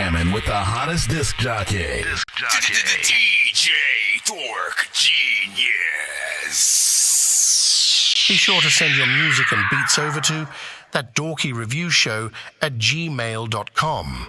jamming with the hottest disc jockey. DJ Dork Genius. Be sure to send your music and beats over to ThatDorkyReviewShow@gmail.com.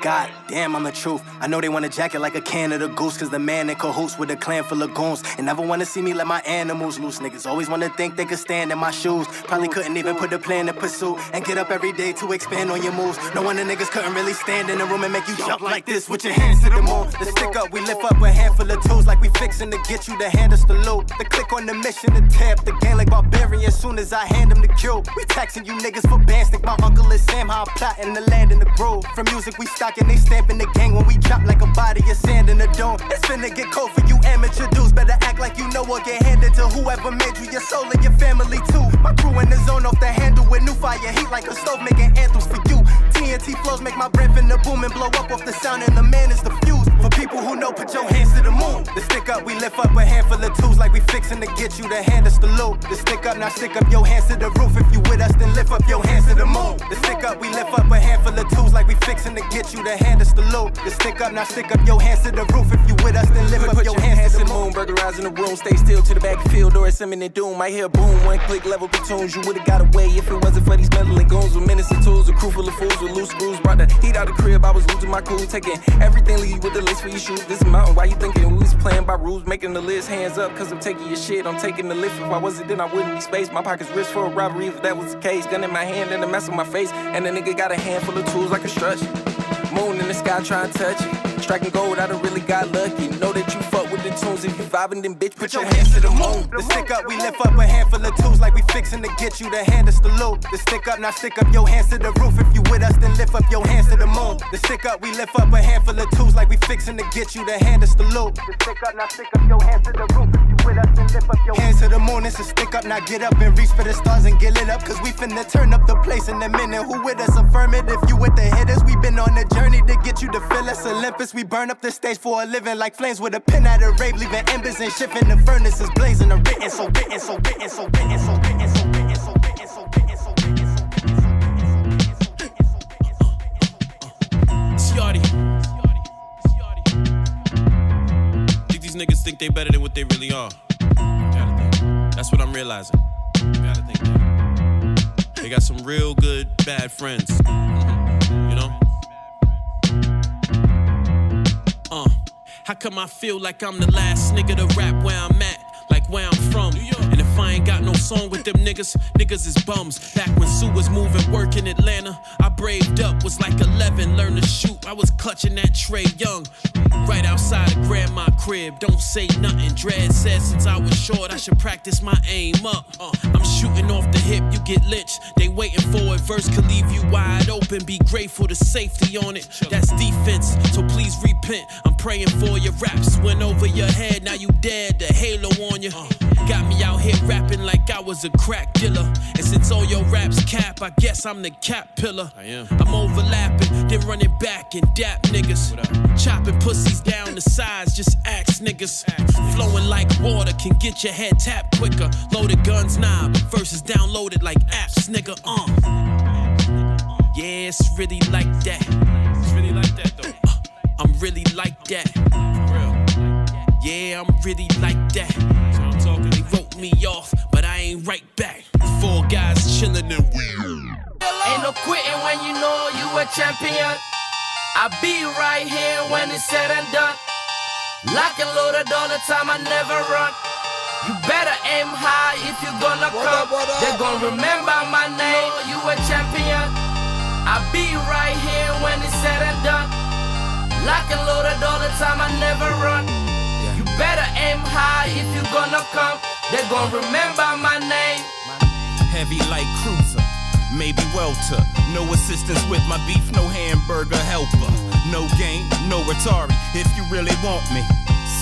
God damn, I'm the truth. I know they want a jacket like a Canada goose, cause the man in cahoots with a clan full of goons. And never wanna see me let my animals loose. Niggas always wanna think they could stand in my shoes. Probably couldn't even put a plan to pursue and get up every day to expand on your moves. No wonder niggas couldn't really stand in the room and make you jump like this with your hands to the moon. The stick up, we lift up a handful of tools like we fixing to get you to hand us the loot. The click on the mission to tap the game like barbarian soon as I hand them the cue. We taxing you niggas for bands, think my uncle is Sam, how I'm plotting the land in the grove. From music we stocking, they stamping the gang when we drop like a body of sand in the dome. It's finna get cold for you amateur dudes. Better act like you know or get handed to whoever made you, your soul and your family too. My crew in the zone off the handle with new fire heat like a stove making anthems for you. TNT flows make my brain finna boom and blow up off the sound and the man is the fuse. For people who know, put your hands to the moon. The stick up, we lift up a handful of tools like we fixing to get you to hand us the loot. The stick up, now stick up your hands to the roof. If you with us, then lift up your hands to the moon. The stick up, we lift up a handful of tools like we fixing to get you to hand us the loot. The stick up, now stick up your hands to the roof. If you with us, then lift up your hands to the moon. Burglarize in the room, stay still to the back of field or it's imminent doom. I hear boom, one click, level platoons. You would've got away if it wasn't for these meddling goons with menace and tools. A crew full of fools with loose screws. Brought the heat out the crib, I was losing my cool. Taking everything, leave with the list for your shoes. This mountain, why you thinking we was playing by rules? Making the list, hands up, cause I'm taking your shit. I'm taking the lift. If I wasn't, then I wouldn't be spaced. My pockets rich for a robbery if that was the case. Gun in my hand and a mess on my face. And the nigga got a handful of tools like a stretch. Moon in the sky trying to touch it. Striking gold, I done really got lucky. Know that you fuck with the tunes. If you vibing, then bitch, put your hands to the moon. The stick up, we lift up a handful of tools like we fixing to get you to hand us the loot. The stick up, now stick up your hands to the roof. If you with us, then lift up your hands to the moon. The stick up, we lift up a handful of tools like we fixing to get you to hand us the loot. The stick up, now stick up your hands to the roof. If you with us, then lift up your hands to the moon. It's a stick up, now get up and reach for the stars and get lit up. Cause we finna turn up the place in a minute. Who with us, affirm it. If you with the hitters, we been on a journey to get you to fill us Olympus. We burn up the stage for a living like flames with a pin at a rave, leaving embers and shit in the furnaces blazing. I'm written, so written, so written, so written, so written, so written, so written, so written, so written, so written. Think these niggas think they better than what they really are. Gotta think. That's what I'm realizing. Gotta think that. They got some real good bad friends. You know? How come I feel like I'm the last nigga to rap where I'm at? Like where I'm from. And if I ain't got no song with them niggas is bums. Back when Sue was moving work in Atlanta, I braved up, was like 11, learned to shoot. I was clutching that Trey Young. Right outside of grandma's crib, don't say nothing. Dread said since I was short, I should practice my aim up. I'm shooting off the hip, you get lynched. They waiting for it, verse could leave you wide open. Be grateful to safety on it, that's defense. So please repent, I'm praying for your raps. Went over your head, now you dead, the halo on you. Got me out here rapping like I was a crack dealer. And since all your raps cap, I guess I'm the cap pillar. I'm overlapping, then running back and dap niggas. Chopping pussies down the sides, just ask niggas. Flowing like water, can get your head tapped quicker. Loaded guns, nah, but verses downloaded like apps, nigga. Yeah, it's really like that. It's really like that, though. I'm really like that. For real. Yeah, I'm really like that. So I'm talking. They wrote me off, but I ain't right back. 4 guys chillin' and we. Ain't no quitting when you know you a champion. I be right here when it's said and done. Lock and loaded all the time, I never run. You better aim high if you gonna come. They gon' remember my name, you a champion. I be right here when it's said and done. Lock and loaded all the time, I never run. You better aim high if you gonna come. They gon' remember my name. Heavy like cruiser, maybe welter. No assistance with my beef, no hamburger helper. No game, no Atari, if you really want me.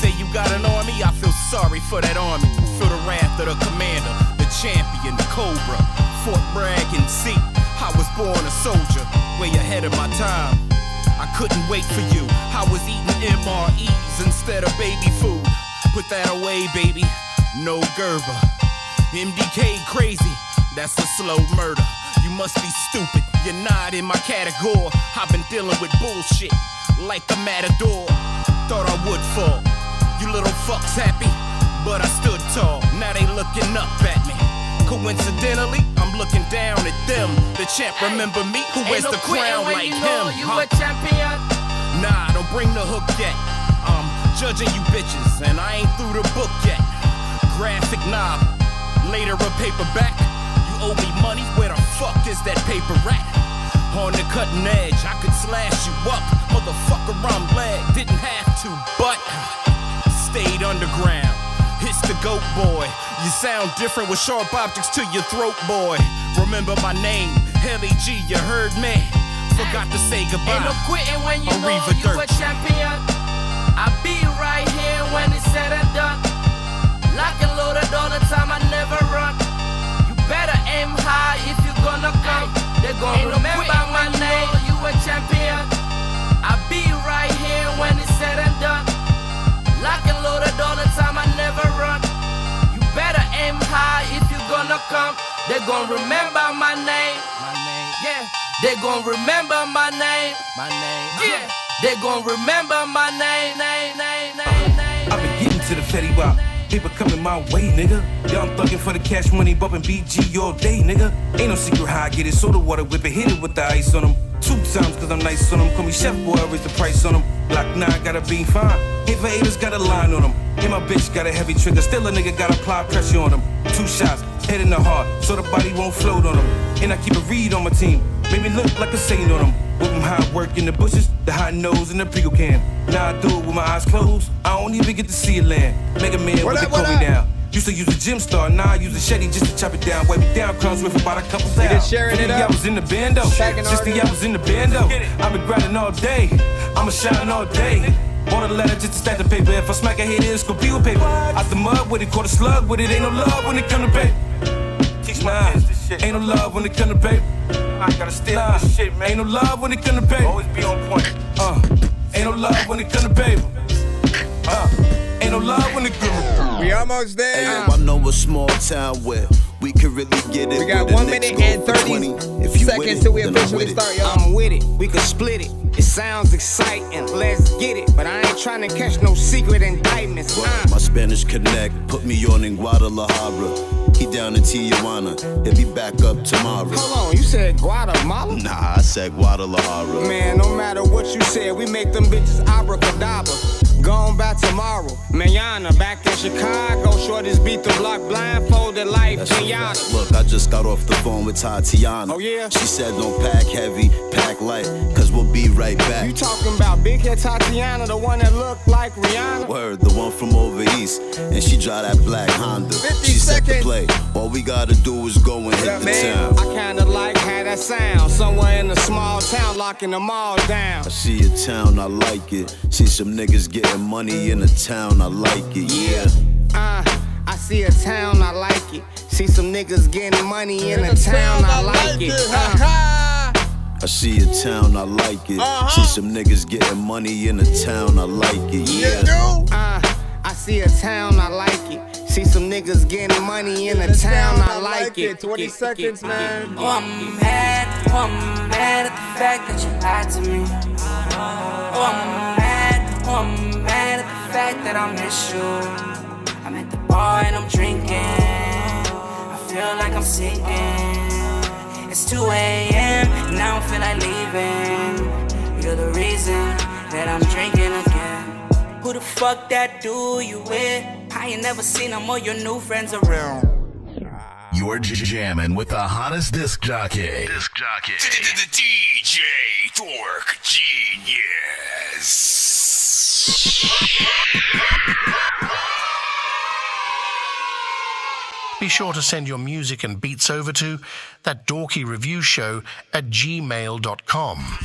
Say you got an army, I feel sorry for that army. Feel the wrath of the commander, the champion, the Cobra. Fort Bragg and see, I was born a soldier, way ahead of my time. I couldn't wait for you, I was eating MREs instead of baby food. Put that away, baby, no Gerber. MDK crazy, that's a slow murder. You must be stupid, you're not in my category. I've been dealing with bullshit like a matador. Thought I would fall. You little fucks happy, but I stood tall. Now they looking up at me. Coincidentally, I'm looking down at them. The champ remember me, who wears the crown like him. You a champion. Nah, don't bring the hook yet. I'm judging you bitches, and I ain't through the book yet. Graphic novel, later a paperback. You owe me money, where the fuck is that paper at? On the cutting edge, I could slash you up. Motherfucker, I'm glad, didn't have to, but stayed underground. It's the GOAT boy. You sound different with sharp objects to your throat, boy. Remember my name, Helly G, you heard me. Forgot to say goodbye. Ain't no quitting when you know you a champion. I'll be right here when it's said and done. Lock and loaded all the time, I never run. You better aim high if you gonna come. They're gonna remember my name. You a champion. I'll be right here when it's said and done. Lock and loaded all the time, I never run. You better aim high if you gonna come. They're gonna remember my name. Yeah, they're gonna remember my name. Yeah, they're gonna remember my name. I've been getting to the Fetty Wap. Paper coming my way, nigga. Young thuggin' for the cash money, bumpin' BG all day, nigga. Ain't no secret how I get it. Soda water whip it, hit it with the ice on them. 2 times cause I'm nice on them. Call me chef boy, I raise the price on them. Block 9, got a bean fine. Hit for 8ers, got a line on them. And my bitch got a heavy trigger. Still a nigga gotta apply pressure on them. 2 shots, head in the heart, so the body won't float on them. And I keep a read on my team. Make me look like a saint on them. With them high work in the bushes, the high nose and the Pico can. Now I do it with my eyes closed. I don't even get to see it land. Make a man with the Kobe down. Used to use a gym star, now I use a Shetty just to chop it down. Wipe it down, crumbs with about a couple thousand. Sharing it up. I was in the bando. 60 I was in the bando. I've been grinding all day. I'ma shine all day. Bought a letter just to stack the paper. If I smack a hit, it's gonna be with paper. Out the mud with it, caught a slug with it. Ain't no love when it come to paper. Nah, ain't no love when it come to paper. I gotta steal this shit, man. Ain't no love when it come to paper. Always be on point. Ain't no love when it come to paper. Ain't no love when it come to paper. We almost there. Hey, yo, I know a small town where we could really get it. We got 1 minute and 30 seconds till we officially start, y'all. I'm with it, we can split it. It sounds exciting, let's get it. But I ain't trying to catch no secret indictments. My Spanish connect put me on in Guadalajara. He down in Tijuana, he'll be back up tomorrow. Hold on, you said Guatemala? Nah, I said Guadalajara. Man, no matter what you said, we make them bitches abracadabra. Gone by tomorrow, Mañana, back in Chicago. Shorties beat the block blindfolded like Kenyatta. Look, I just got off the phone with Tatiana. Oh yeah? She said don't pack heavy, pack light, cause we'll be right back. You talking about big head Tatiana, the one that looked like Rihanna? Word, the one from over east, and she drive that black Honda. 50 she set seconds. the play, all we gotta do is go and hit the town. I kinda like how that sound, somewhere in a small town locking them all down. I see a town, I like it. See some niggas getting money in a town, I like it, yeah. I see a town, I like it. See some niggas getting money in a town, I like it. I see a town, I like it. See some niggas getting money in a town, I like it, yeah. I see a town, I like it. See some niggas getting money in a town, I like it. 20 seconds, man. Oh, I'm mad at the fact that you lied to me. Oh, I'm mad at the fact that I miss you. I'm at the bar and I'm drinking. I feel like I'm sinking. It's 2 a.m. and I don't feel like leaving. You're the reason that I'm drinking again. Who the fuck that dude you with? I ain't never seen him or your new friends around. You're jamming with the hottest disc jockey. DJ Dork Genius. Be sure to send your music and beats over to ThatDorkyReviewShow at gmail.com.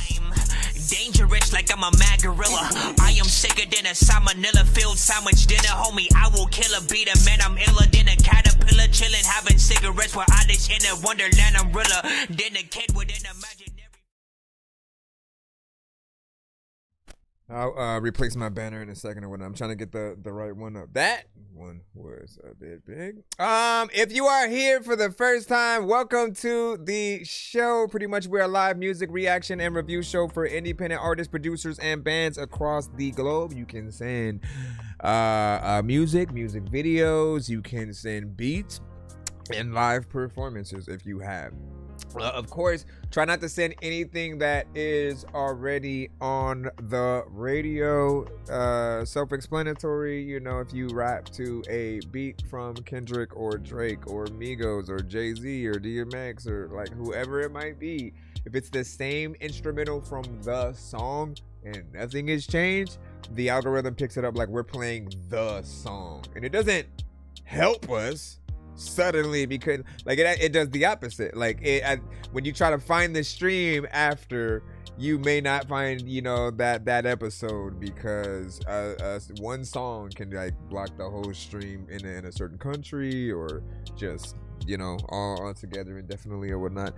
Dangerous like I'm a mad gorilla. I am sicker than a salmonella filled sandwich dinner, homie. I will kill a beat a man. I'm iller than a caterpillar, chilling, having cigarettes while I dish in a wonderland. I'm realer than a kid with an imaginary. I'll replace my banner in a second or whatnot. I'm trying to get the right one up. That one was a bit big. If you are here for the first time, welcome to the show. Pretty much we're a live music reaction and review show for independent artists, producers, and bands across the globe. You can send music videos, you can send beats and live performances if you have. Of course, try not to send anything that is already on the radio. Self-explanatory, you know, if you rap to a beat from Kendrick or Drake or Migos or Jay-Z or DMX or like whoever it might be, if it's the same instrumental from the song and nothing has changed, the algorithm picks it up like we're playing the song. And it doesn't help us suddenly, because like it does the opposite. Like when you try to find the stream after, you may not find, you know, that episode because one song can like block the whole stream in a certain country, or just, you know, all together indefinitely or whatnot.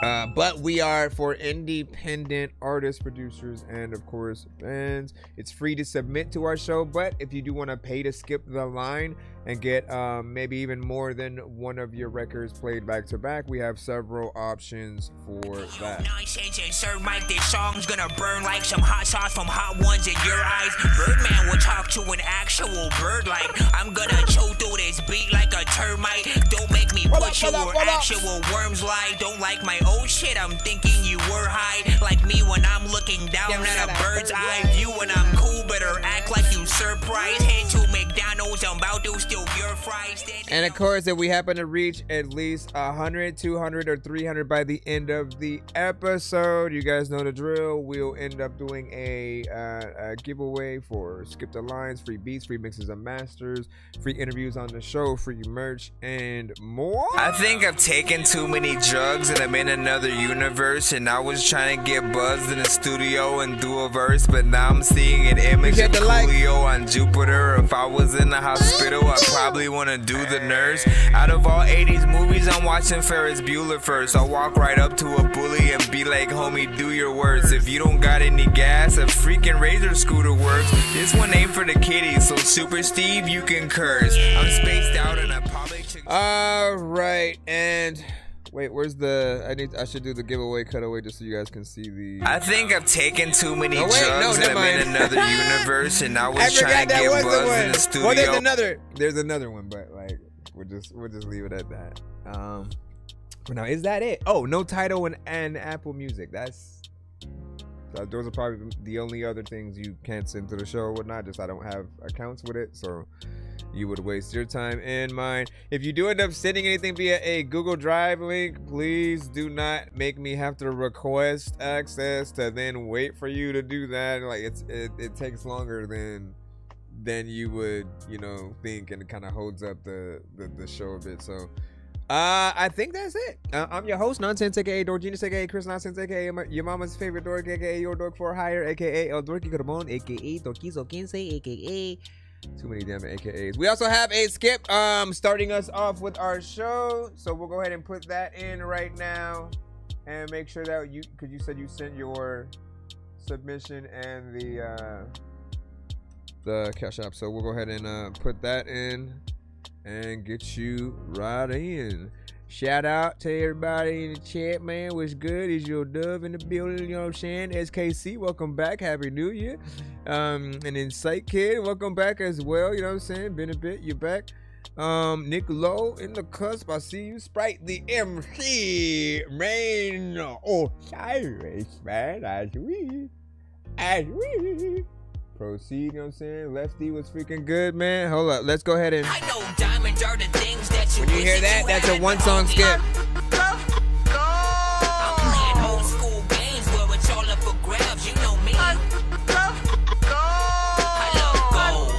But we are for independent artists, producers, and of course bands. It's free to submit to our show, but if you do want to pay to skip the line and get maybe even more than one of your records played back to back, we have several options for that. Nonsense and Sir Mike, this song's gonna burn like some hot sauce from hot ones in your eyes. Birdman will talk to an actual bird like I'm gonna choke through this beat like a termite. Don't make me put you where actual worms lie. Don't like my old shit, I'm thinking you were high. Like me when I'm looking down at a bird's eye view. When I'm cool, better act like you surprised. Head to McDonald's, I'm about to steal your fries. And of course, if we happen to reach at least 100, 200, or 300 by the end of the episode, you guys know the drill. We'll end up doing a giveaway for Skip the Lines, free beats, free mixes and masters, free interviews on the show, free merch, and more. I think I've taken too many drugs and I'm in another universe, and I was trying to get buzzed in the studio and do a verse, but now I'm seeing an image of Coolio on Jupiter. If I was in the hospital, I'd probably want to do the nurse. Out of all 80s movies, I'm watching Ferris Bueller first. I'll walk right up to a bully and be like, homie, do your worst. If you don't got any gas, a freaking Razor scooter works. This one ain't for the kiddies, so Super Steve, you can curse. I'm spaced out in a public. All right, and wait, where's the? I should do the giveaway cutaway just so you guys can see the. I think I've taken too many drugs and I'm in another universe, and I was trying to get buzzed in the studio. Well, there's another one, but like we'll just leave it at that. For now, is that it? Oh, no title and Apple Music. Those are probably the only other things you can't send to the show or whatnot. Just I don't have accounts with it, so you would waste your time and mine. If you do end up sending anything via a Google Drive link, please do not make me have to request access to then wait for you to do that. Like it takes longer than you would, you know, think, and it kind of holds up the show a bit. So I think that's it. I'm your host, Nonsense, aka Dork Genius, aka Chris Nonsense, aka your mama's favorite dork, aka your dork for hire, aka El Dorky Carbon, aka Dorkizo 15, aka too many damn AKAs. We also have a skip starting us off with our show, so we'll go ahead and put that in right now and make sure that you, because you said you sent your submission and the cash app, so we'll go ahead and put that in and get you right in. Shout out to everybody in the chat, man. What's good? Is your dove in the building? You know what I'm saying? SKC, welcome back. Happy New Year. And then Sight Kid, welcome back as well. You know what I'm saying? Been a bit, you're back. Nick Lowe in the cusp. I see you. Sprite the MC. Rain. Oh, Cyrus, man. As we. Proceed, you know what I'm saying? Lefty was freaking good, man. Hold up. Let's go ahead and. I know diamonds are the things that you. When you hear that, that's a one song skip. I'm playing old school games where it's all up for grabs, you know me. I love gold. I love gold.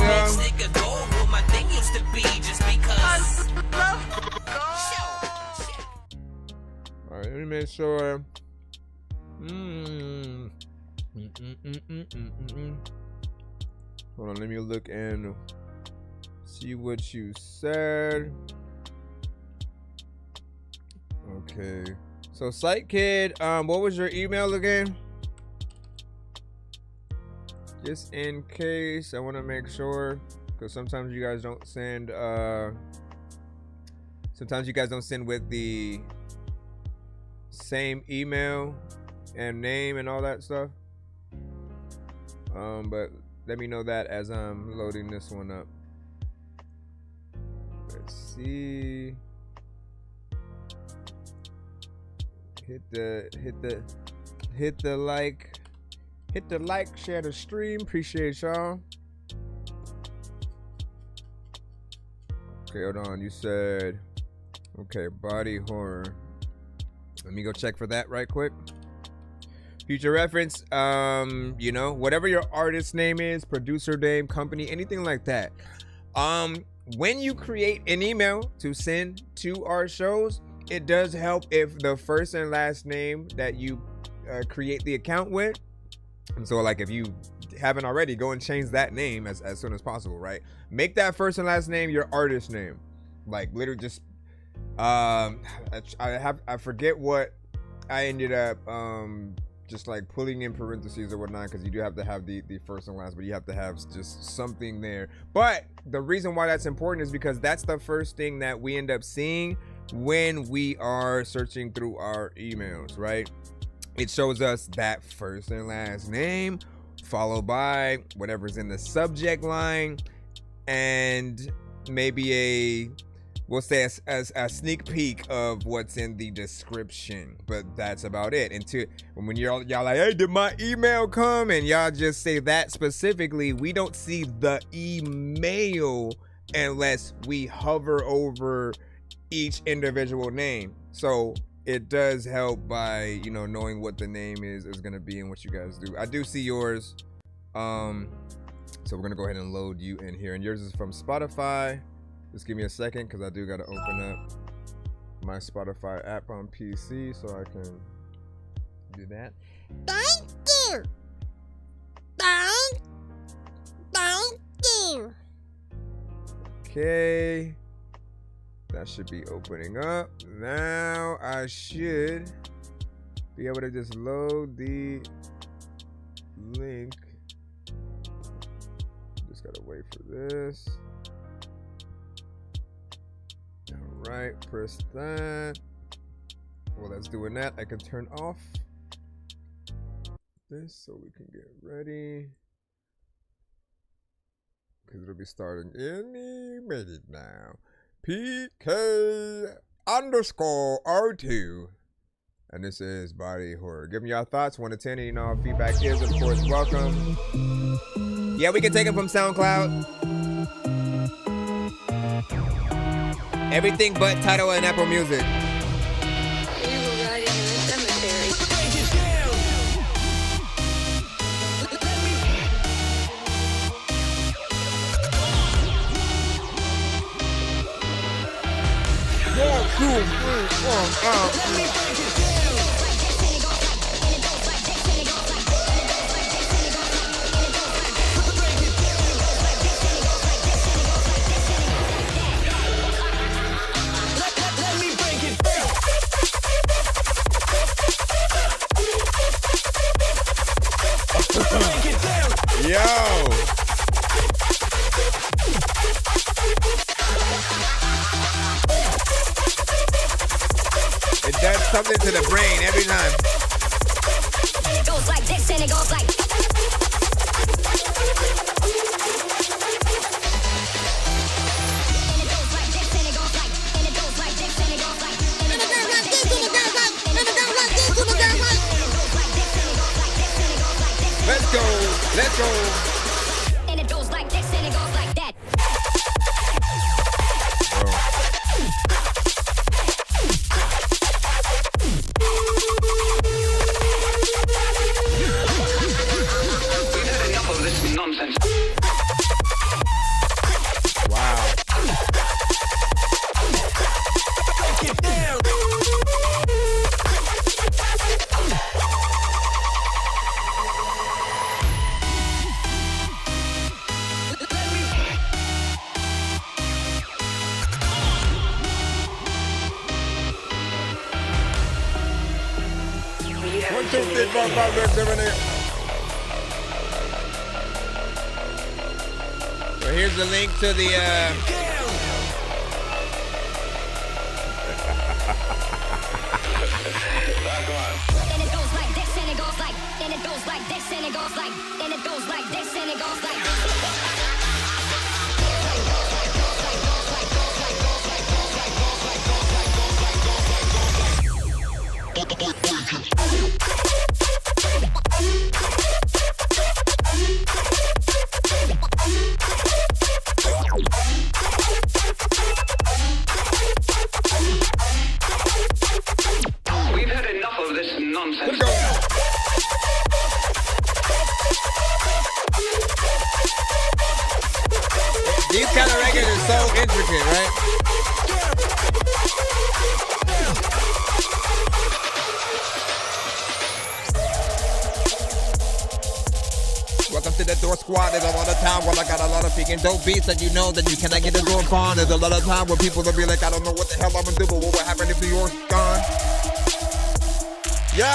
Next nigga gold where my thing used to be just because. Alright, let me make sure. Hold on, let me look and see what you said. Okay. So Sight Kid, what was your email again? Just in case, I want to make sure, because sometimes you guys don't send, with the same email and name and all that stuff. But let me know that as I'm loading this one up. Let's see. Hit the like, share the stream. Appreciate y'all. Okay, hold on. You said, okay, body horror. Let me go check for that right quick. Future reference, you know, whatever your artist name is, producer name, company, anything like that. When you create an email to send to our shows, it does help if the first and last name that you create the account with. And so, like, if you haven't already, go and change that name as soon as possible, right? Make that first and last name your artist name. Like, literally just, I forget what I ended up, just like pulling in parentheses or whatnot, because you do have to have the first and last, but you have to have just something there. But the reason why that's important is because that's the first thing that we end up seeing when we are searching through our emails, right? It shows us that first and last name, followed by whatever's in the subject line, and maybe we'll say a sneak peek of what's in the description, but that's about it. And when y'all like, hey, did my email come? And y'all just say that specifically, we don't see the email unless we hover over each individual name. So it does help by, you know, knowing what the name is going to be and what you guys do. I do see yours. So we're going to go ahead and load you in here. And yours is from Spotify. Just give me a second, because I do got to open up my Spotify app on PC so I can do that. Thank you. Thank you. Okay. That should be opening up. Now I should be able to just load the link. Just gotta wait for this. All right, press that. While that's doing that, I can turn off this so we can get ready, because it'll be starting any minute now. PK_R2. And this is Body Horror. Give me your thoughts, 1 to 10, and you know, feedback is, of course, welcome. Yeah, we can take it from SoundCloud. Everything but Tidal and Apple Music. It does something to the brain every time. It goes like this and it goes like. Let's go. Let's go. And it goes like this and it goes like that. We've had enough of this nonsense. Wow. Break it down. So here's the link to the And it goes like this, and it goes like, and it goes like this, and it goes like, and it goes like this, and it goes like. We've had enough of this nonsense. These kind of records are so intricate, right? Welcome to the Door Squad. There's a lot of time where I got a lot of freaking dope beats that you know that you cannot get the door on. There's a lot of time where people will be like, I don't know what the hell I'm gonna do, but what will happen if New York's gone? Yo!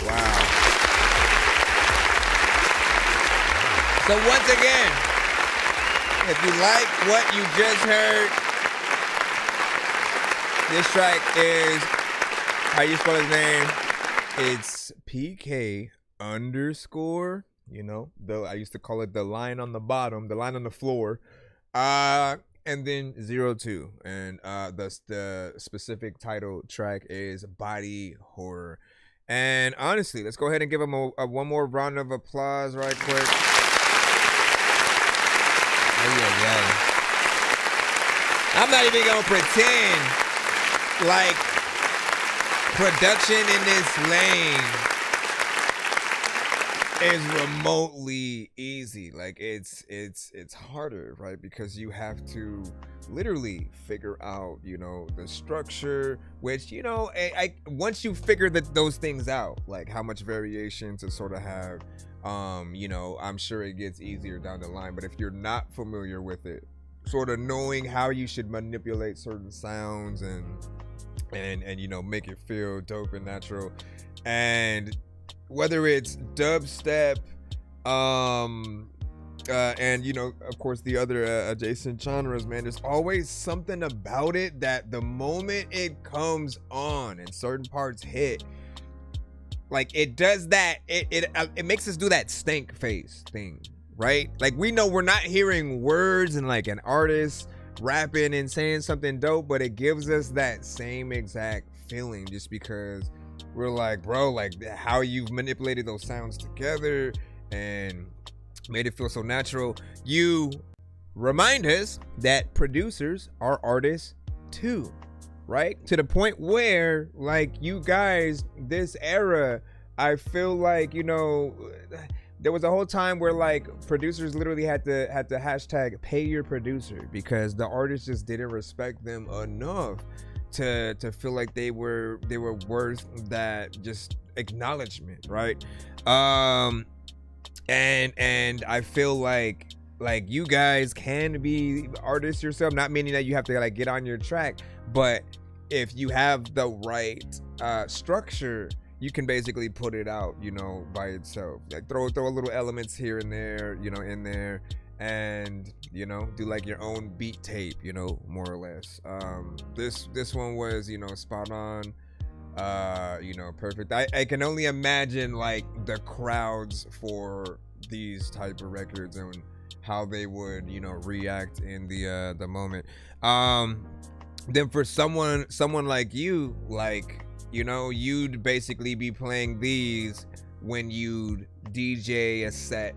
Wow. So once again, if you like what you just heard, this track is, how you spell his name? It's PK underscore, you know, I used to call it the line on the bottom, the line on the floor, and then 02. And the specific title track is Body Horror. And honestly, let's go ahead and give him a one more round of applause right quick. Yeah. I'm not even gonna pretend like production in this lane is remotely easy. Like it's harder, right? Because you have to literally figure out, you know, the structure, which, you know, once you figure those things out, like how much variation to sort of have, you know, I'm sure it gets easier down the line. But if you're not familiar with it, sort of knowing how you should manipulate certain sounds and you know, make it feel dope and natural, and whether it's dubstep, and you know, of course, the other adjacent genres, man, there's always something about it that the moment it comes on and certain parts hit, like it does that, it makes us do that stank face thing, right? Like we know we're not hearing words and like an artist rapping and saying something dope, but it gives us that same exact feeling just because we're like, bro, like how you've manipulated those sounds together and made it feel so natural. You remind us that producers are artists too, right? To the point where, like, you guys, this era, I feel like, you know, there was a whole time where like producers literally had to hashtag pay your producer because the artists just didn't respect them enough to feel like they were worth that just acknowledgement, right? And I feel like you guys can be artists yourself, not meaning that you have to like get on your track, but if you have the right structure, you can basically put it out, you know, by itself. Like throw a little elements here and there, you know, in there, and you know, do like your own beat tape, you know, more or less. This one was, you know, spot on, you know, perfect. I can only imagine like the crowds for these type of records and how they would, you know, react in the moment. Then for someone like you, like, you know, you'd basically be playing these when you'd DJ a set,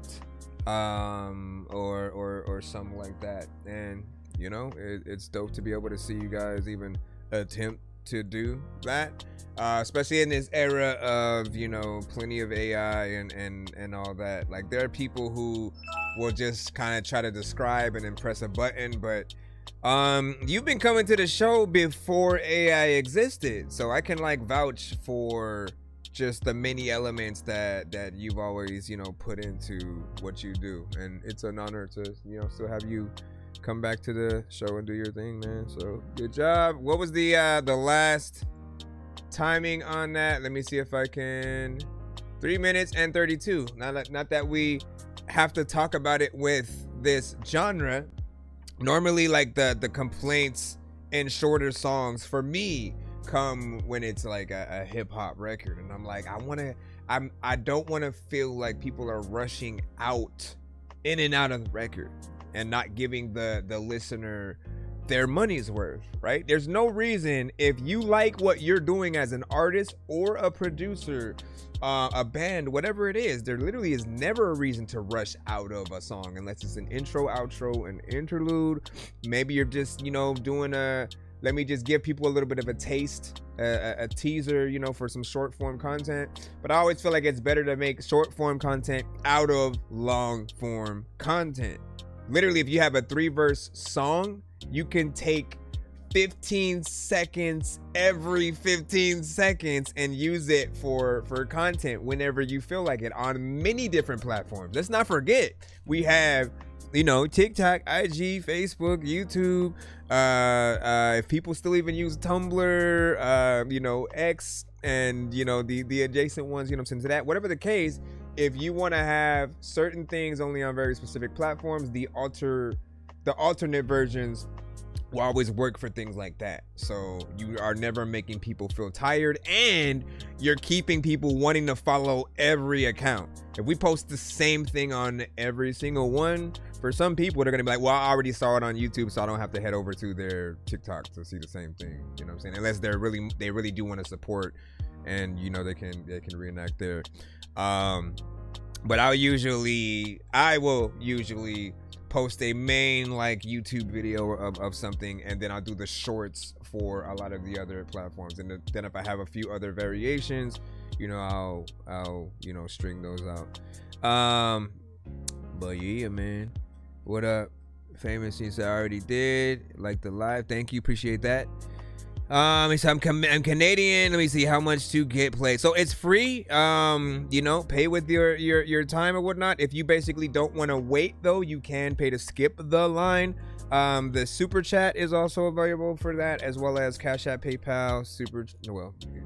or something like that. And you know, it's dope to be able to see you guys even attempt to do that, especially in this era of, you know, plenty of AI and all that. Like there are people who will just kind of try to describe and then press a button, but you've been coming to the show before AI existed, so I can like vouch for just the many elements that you've always, you know, put into what you do, and it's an honor to, you know, still have you come back to the show and do your thing, man. So good job. What was the last timing on that? Let me see if I can 3 minutes and 32. Not that we have to talk about it with this genre. Normally, like the complaints in shorter songs for me come when it's like a hip hop record, and I'm like, I don't want to feel like people are rushing out in and out of the record and not giving the listener their money's worth, right? There's no reason, if you like what you're doing as an artist or a producer, a band, whatever it is, there literally is never a reason to rush out of a song unless it's an intro, outro, an interlude. Maybe you're just, you know, doing let me just give people a little bit of a taste, a teaser, you know, for some short form content. But I always feel like it's better to make short form content out of long form content. Literally, if you have a 3-verse song, you can take 15 seconds every 15 seconds and use it for content whenever you feel like it on many different platforms. Let's not forget, we have, you know, TikTok, IG, Facebook, YouTube, if people still even use Tumblr, you know, X, and, you know, the adjacent ones, you know what I'm saying, to that. Whatever the case, if you want to have certain things only on very specific platforms, the alternate versions will always work for things like that. So you are never making people feel tired, and you're keeping people wanting to follow every account. If we post the same thing on every single one, for some people they're gonna be like, well, I already saw it on YouTube, so I don't have to head over to their TikTok to see the same thing. You know what I'm saying? Unless they really do want to support, and you know, they can reenact there. But I will usually post a main like YouTube video of something, and then I'll do the shorts for a lot of the other platforms, and then if I have a few other variations, you know, I'll you know, string those out. But yeah, man, what up, Famous? Since I already did like the live, thank you, appreciate that. I'm Canadian. Let me see how much to get played. So it's free. You know, pay with your time or whatnot. If you basically don't want to wait, though, you can pay to skip the line. The super chat is also available for that, as well as Cash App, PayPal,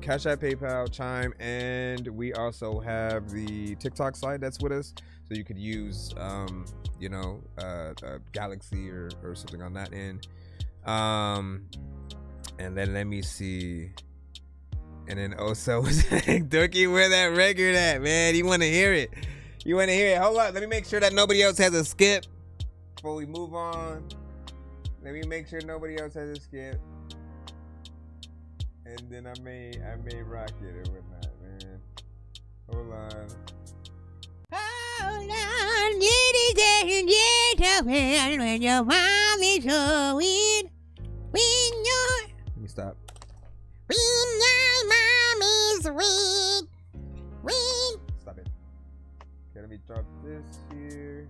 Cash App, PayPal, Chime, and we also have the TikTok side that's with us, so you could use you know, Galaxy or something on that end. And then let me see. And then also was like, Dorky, where that record at, man? You want to hear it? You want to hear it? Hold up. Let me make sure that nobody else has a skip before we move on. Let me make sure nobody else has a skip. And then I may rock it or whatnot, man. Hold on. Hold on, ladies and gentlemen, when your mom is going, when you're... Let me stop. When your mom is weak. When... Stop it. Okay, let me drop this here.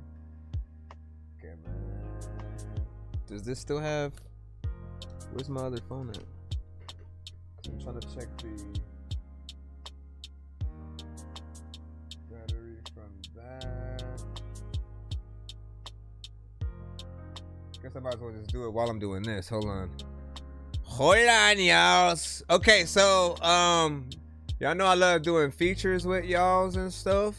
Okay, man. Does this still have... Where's my other phone at? I'm trying to check the battery from that. Guess I might as well just do it while I'm doing this. Hold on, y'all. Okay, so y'all know I love doing features with y'alls and stuff,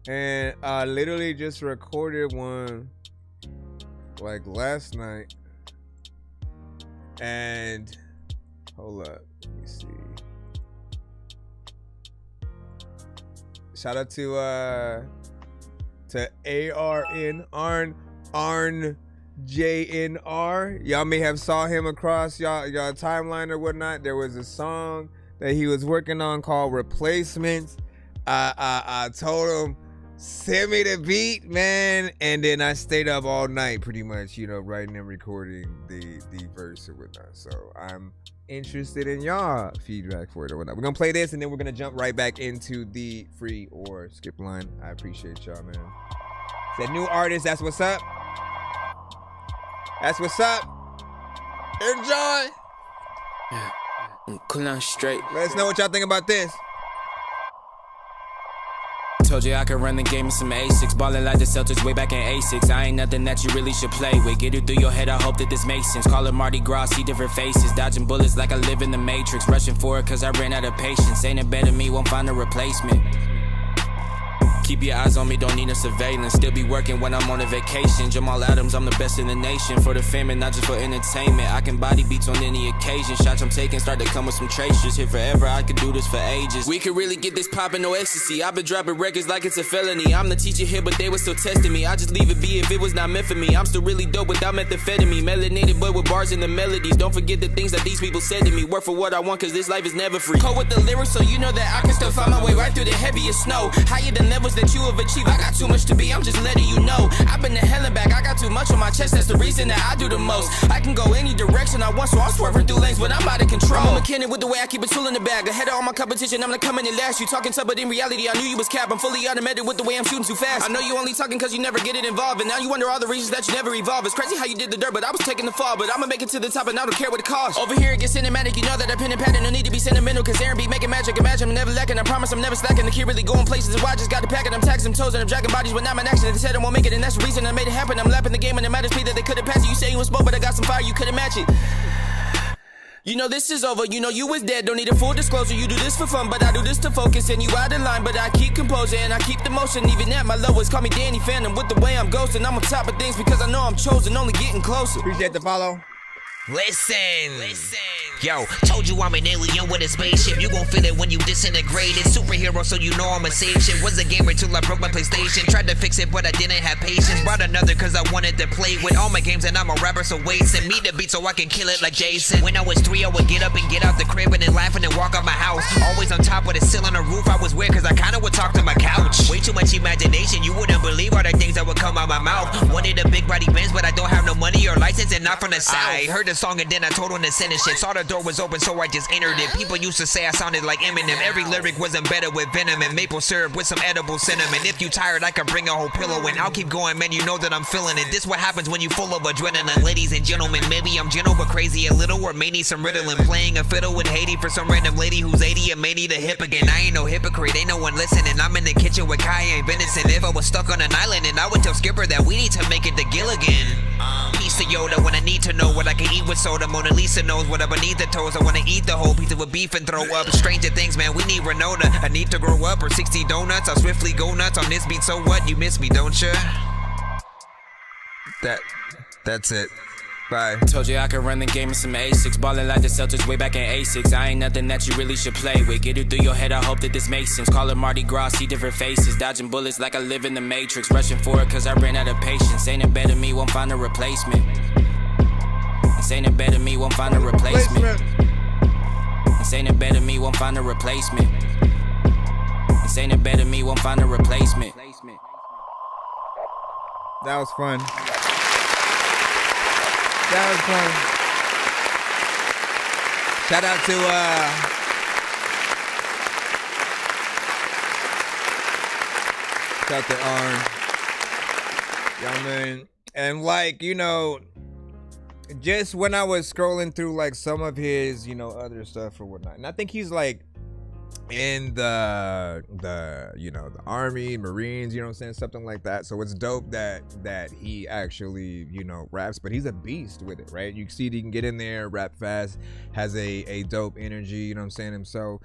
and I literally just recorded one like last night. And hold up, let me see. Shout out to Arn JNR. Y'all may have saw him across y'all timeline or whatnot. There was a song that he was working on called Replacements. I told him, send me the beat, man, and then I stayed up all night pretty much, you know, writing and recording the verse or whatnot. So I'm interested in y'all feedback for it or whatnot. We're gonna play this and then we're gonna jump right back into the free or skip line. I appreciate y'all, man. Said new artist, that's what's up. That's what's up. Enjoy. Yeah, I'm cool on straight. Let us know what y'all think about this. Told you I could run the game in some A6. Ballin' like the Celtics way back in A6. I ain't nothing that you really should play with. Get it through your head, I hope that this makes sense. Call it Mardi Gras, see different faces. Dodging bullets like I live in the Matrix. Rushing for it cause I ran out of patience. Ain't a better me, won't find a replacement. Keep your eyes on me, don't need no surveillance. Still be working when I'm on a vacation. Jamal Adams, I'm the best in the nation. For the fame and not just for entertainment. I can body beats on any occasion. Shots I'm taking start to come with some traces. Here forever, I could do this for ages. We could really get this poppin', no ecstasy. I've been dropping records like it's a felony. I'm the teacher here, but they were still testing me. I just leave it be if it was not meant for me. I'm still really dope without methamphetamine. Melanated boy with bars and the melodies. Don't forget the things that these people said to me. Work for what I want, cause this life is never free. Cold with the lyrics, so you know that I can still find my way right through the heaviest snow. Higher than levels that you have achieved. I got too much to be, I'm just letting you know. I've been to hell and back, I got too much on my chest. That's the reason that I do the most. I can go any direction I want, so I'm swerving through lanes, but I'm out of control. I'm a mechanic with the way I keep a tool in the bag. Ahead of all my competition, I'm gonna come in and last. You talking tough, but in reality, I knew you was cap. I'm fully automated with the way I'm shooting too fast. I know you only talking cause you never get it involved, and now you wonder all the reasons that you never evolve. It's crazy how you did the dirt, but I was taking the fall. But I'ma make it to the top, and I don't care what it costs. Over here, it gets cinematic, you know that I pen and pattern. No need to be sentimental, cause Aaron be making magic. Imagine I'm never lacking, I promise I'm never slacking. The kid really going places, and why I just got to pack it. I'm taxing toes, and I'm dragging bodies when I'm in action. They said I won't make it, and that's the reason I made it happen. I'm lapping the game, and it matters me that they couldn't pass it. You say you was spoke, but I got some fire, you couldn't match it. You know this is over, you know you was dead, don't need a full disclosure. You do this for fun, but I do this to focus. And you out of line, but I keep composure and I keep the motion. Even at my lowest, call me Danny Phantom. With the way I'm ghosting, I'm on top of things because I know I'm chosen, only getting closer. Appreciate the follow. Listen. Yo, told you I'm an alien with a spaceship. You gon' feel it when you disintegrated. Superhero, so you know I'ma save shit. Was a gamer till I broke my PlayStation. Tried to fix it, but I didn't have patience. Brought another cause I wanted to play with all my games, and I'm a rapper, so wait. Send me the beat so I can kill it like Jason. When I was 3, I would get up and get out the crib and then laughing and walk out my house. Always on top with a sill on the roof. I was weird cause I kinda would talk to my couch. Way too much imagination, you wouldn't believe all the things that would come out my mouth. Wanted a big body Benz, but I don't have no money or license and not from the south. I heard the song and then I told him to send it shit. Saw the door was open, so I just entered it. People used to say I sounded like Eminem. Every lyric was embedded with venom and maple syrup with some edible cinnamon. If you tired, I can bring a whole pillow and I'll keep going, man. You know that I'm feeling it. This what happens when you full of adrenaline. Ladies and gentlemen, maybe I'm gentle but crazy a little, or may need some Ritalin. Playing a fiddle with Haiti for some random lady who's 80 and may need a hip again. I ain't no hypocrite, ain't no one listening. I'm in the kitchen with Kaya and venison. If I was stuck on an island, and I would tell Skipper that we need to make it to Gilligan. Piece of Yoda when I need to know what I can eat with soda. Mona Lisa knows what I beneath the toes. I wanna eat the whole pizza with beef and throw up. Stranger things, man, we need Renona. I need to grow up, or 60 donuts. I'll swiftly go nuts on this beat, so what? You miss me, don't ya? That's it. Bye. Told you I could run the game in some A6. Ballin' like the Celtics way back in A6. I ain't nothing that you really should play with. Get it through your head, I hope that this makes sense. Call it Mardi Gras, see different faces. Dodging bullets like I live in the Matrix. Rushing for it cause I ran out of patience. Ain't it better me, won't find a replacement. Ain't it better me, won't find a replacement. Ain't it better me, won't find a replacement. Ain't it better me, won't find a replacement. That was fun. That was fun. Shout out to Arn. Yeah, man. And like, you know, just when I was scrolling through like some of his, you know, other stuff or whatnot, and I think he's like in the you know, the Army, Marines, you know what I'm saying, something like that. So it's dope that he actually, you know, raps, but he's a beast with it, right? You see he can get in there, rap fast, has a dope energy, you know what I'm saying? And so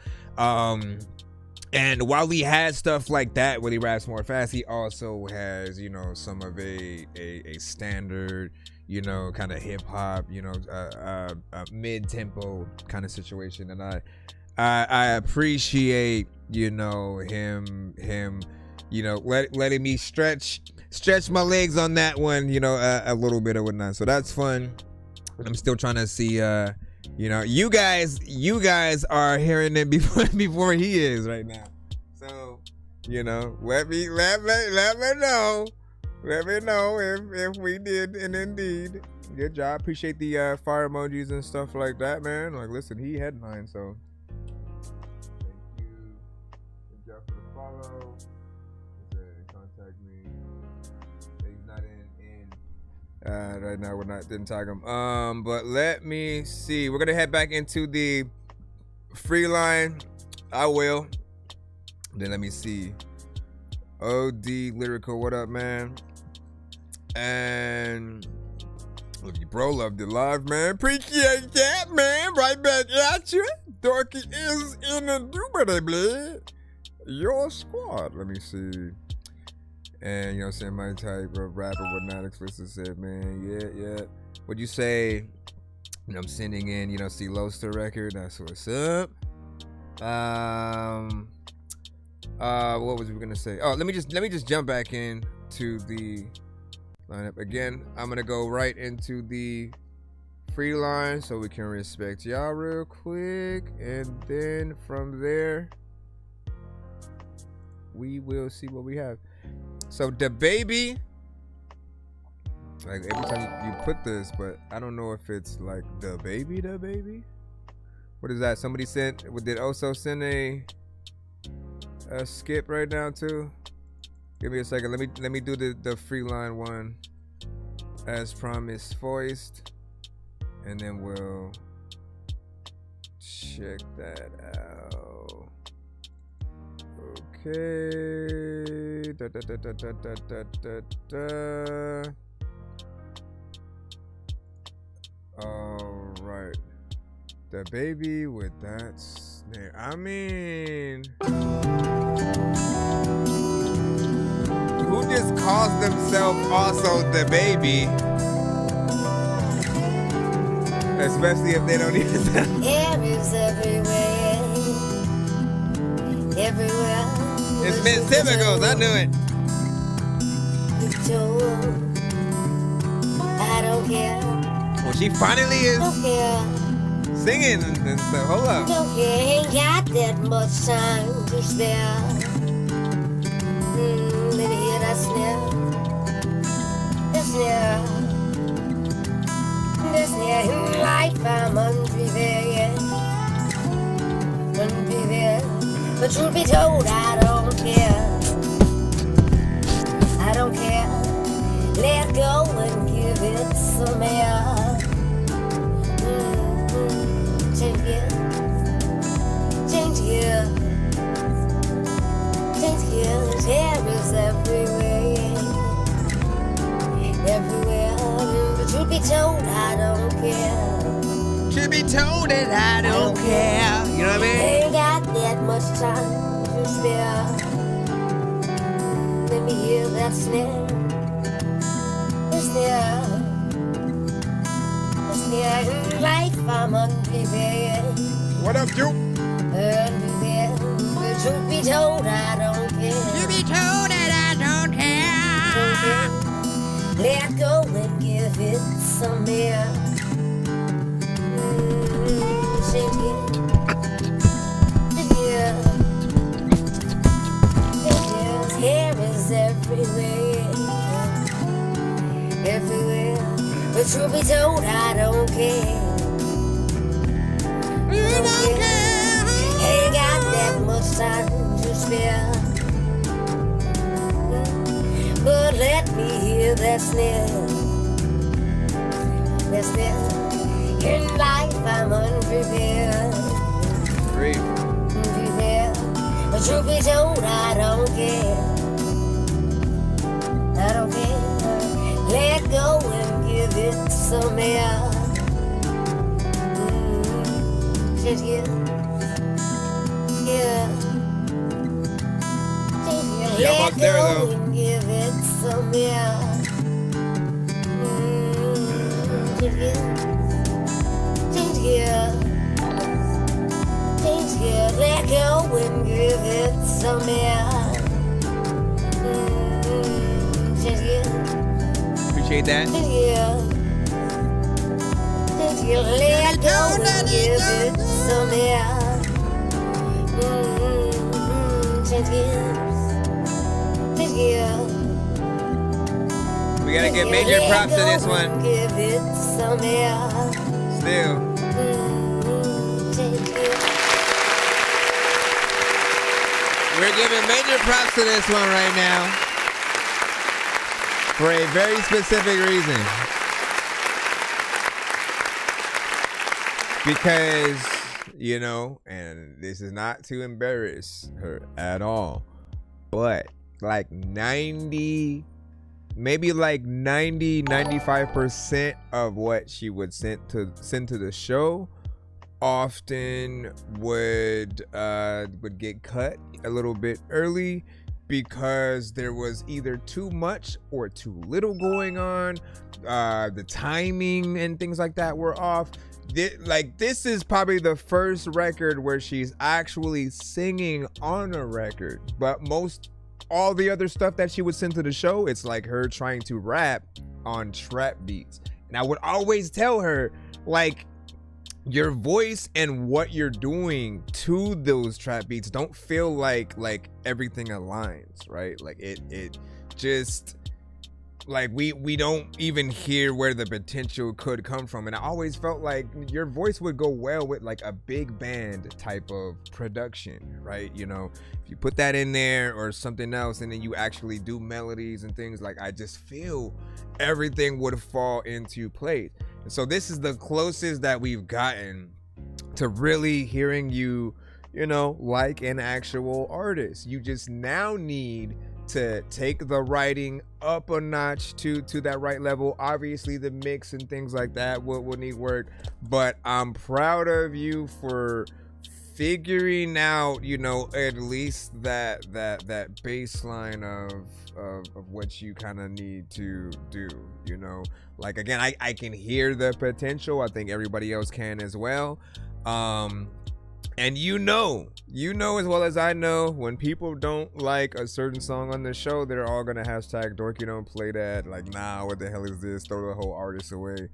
and while he has stuff like that where he raps more fast, he also has, you know, some of a standard, you know, kind of hip hop, you know, mid-tempo kind of situation. And I appreciate, you know, him, you know, letting me stretch my legs on that one, you know, a little bit or whatnot. So that's fun. I'm still trying to see, you know, you guys are hearing it before he is right now. So, you know, let me know. Let me know if we did, and indeed, good job. Appreciate the fire emojis and stuff like that, man. Like, listen, he headlined, so thank you. Good job for the follow. Contact me. He's not in. Right now, didn't tag him. But let me see. We're gonna head back into the free line. I will. Then let me see. OD Lyrical, what up, man? And look, bro, loved it live, man. Appreciate that, man. Right back at you. Dorky is in the doobity, your squad. Let me see. And you know what I'm saying, my type of rapper would not explicitly said, man, yeah. Would you say, you know, I'm sending in, you know, see Loster record, that's what's up. What was we gonna say? Oh, let me just jump back in to the lineup again. I'm gonna go right into the free line so we can respect y'all real quick, and then from there we will see what we have. So the baby, like every time you put this, but I don't know if it's like the baby. What is that? Somebody sent, did Oso send a skip right now too? Give me a second. Let me do the free line one as promised, voiced, and then we'll check that out. Okay. All right. The baby with that snare. I mean, who just calls themselves also the baby? Especially if they don't even sound. Air is everywhere. Everywhere. It's been typicals, I knew it. I don't care. Well, she finally is singing and stuff. Hold up. Don't care, ain't got that much time to spare. Let me hear that snare. The snare. The snare. In life I'm unprepared. Unprepared. But truth be told, I don't care. I don't care. Let go and give it some air. Change gear. Change gear. Change gear. Hair is everywhere. Everywhere. But truth be told, I don't care. Should be told that I don't care. You know what I mean? Ain't got that much time to spare. Let me hear that snare. The snare. The snare. In life I'm unprepared. What up, Duke? Unprepared. The truth be told, I don't care. Truth be told that I don't care. Let go and give it some air. Change gear. Hair is everywhere. Everywhere. But truth be told, I don't care. You don't care. Ain't got that much time to spare. But let me hear that snare. That snare. In life I'm unprepared. Unprepared. But truth be told, I don't care. I don't care. Let go and give it some air. Change gear. Yeah. Let go and give it some air. Change gear. Change gear. Change gear. Let go and give it some air. Change gear. Appreciate that. Change gear. Change gear. Let go and give it some air. Change gear. Change gear. We gotta give major props to this one. Give it some air. Still. Change gear. We're giving major props to this one right now. For a very specific reason. Because, you know, and this is not to embarrass her at all, but like 95% of what she would send to the show often would get cut a little bit early because there was either too much or too little going on. The timing and things like that were off. This is probably the first record where she's actually singing on a record, but all the other stuff that she would send to the show, it's like her trying to rap on trap beats. And I would always tell her, like, your voice and what you're doing to those trap beats don't feel like everything aligns, right? Like it just, like, we don't even hear where the potential could come from. And I always felt like your voice would go well with like a big band type of production, right? You know, if you put that in there or something else and then you actually do melodies and things, like, I just feel everything would fall into place. And so this is the closest that we've gotten to really hearing you, you know, like an actual artist. You just now need to take the writing up a notch to that right level. Obviously the mix and things like that will need work, but I'm proud of you for figuring out, you know, at least that baseline of what you kind of need to do, you know. Like, again, I can hear the potential. I think everybody else can as well. And you know as well as I know, when people don't like a certain song on the show, they're all gonna hashtag Dorky don't play that. Like, nah, what the hell is this? Throw the whole artist away.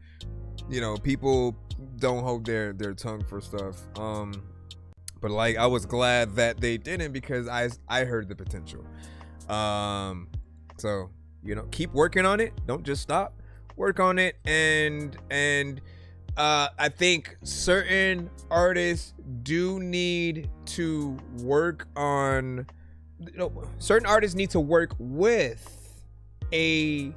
You know, people don't hold their tongue for stuff. But like, I was glad that they didn't, because I heard the potential. So, you know, keep working on it. Don't just stop. Work on it. And I think certain artists do need to work on, you know, certain artists need to work with a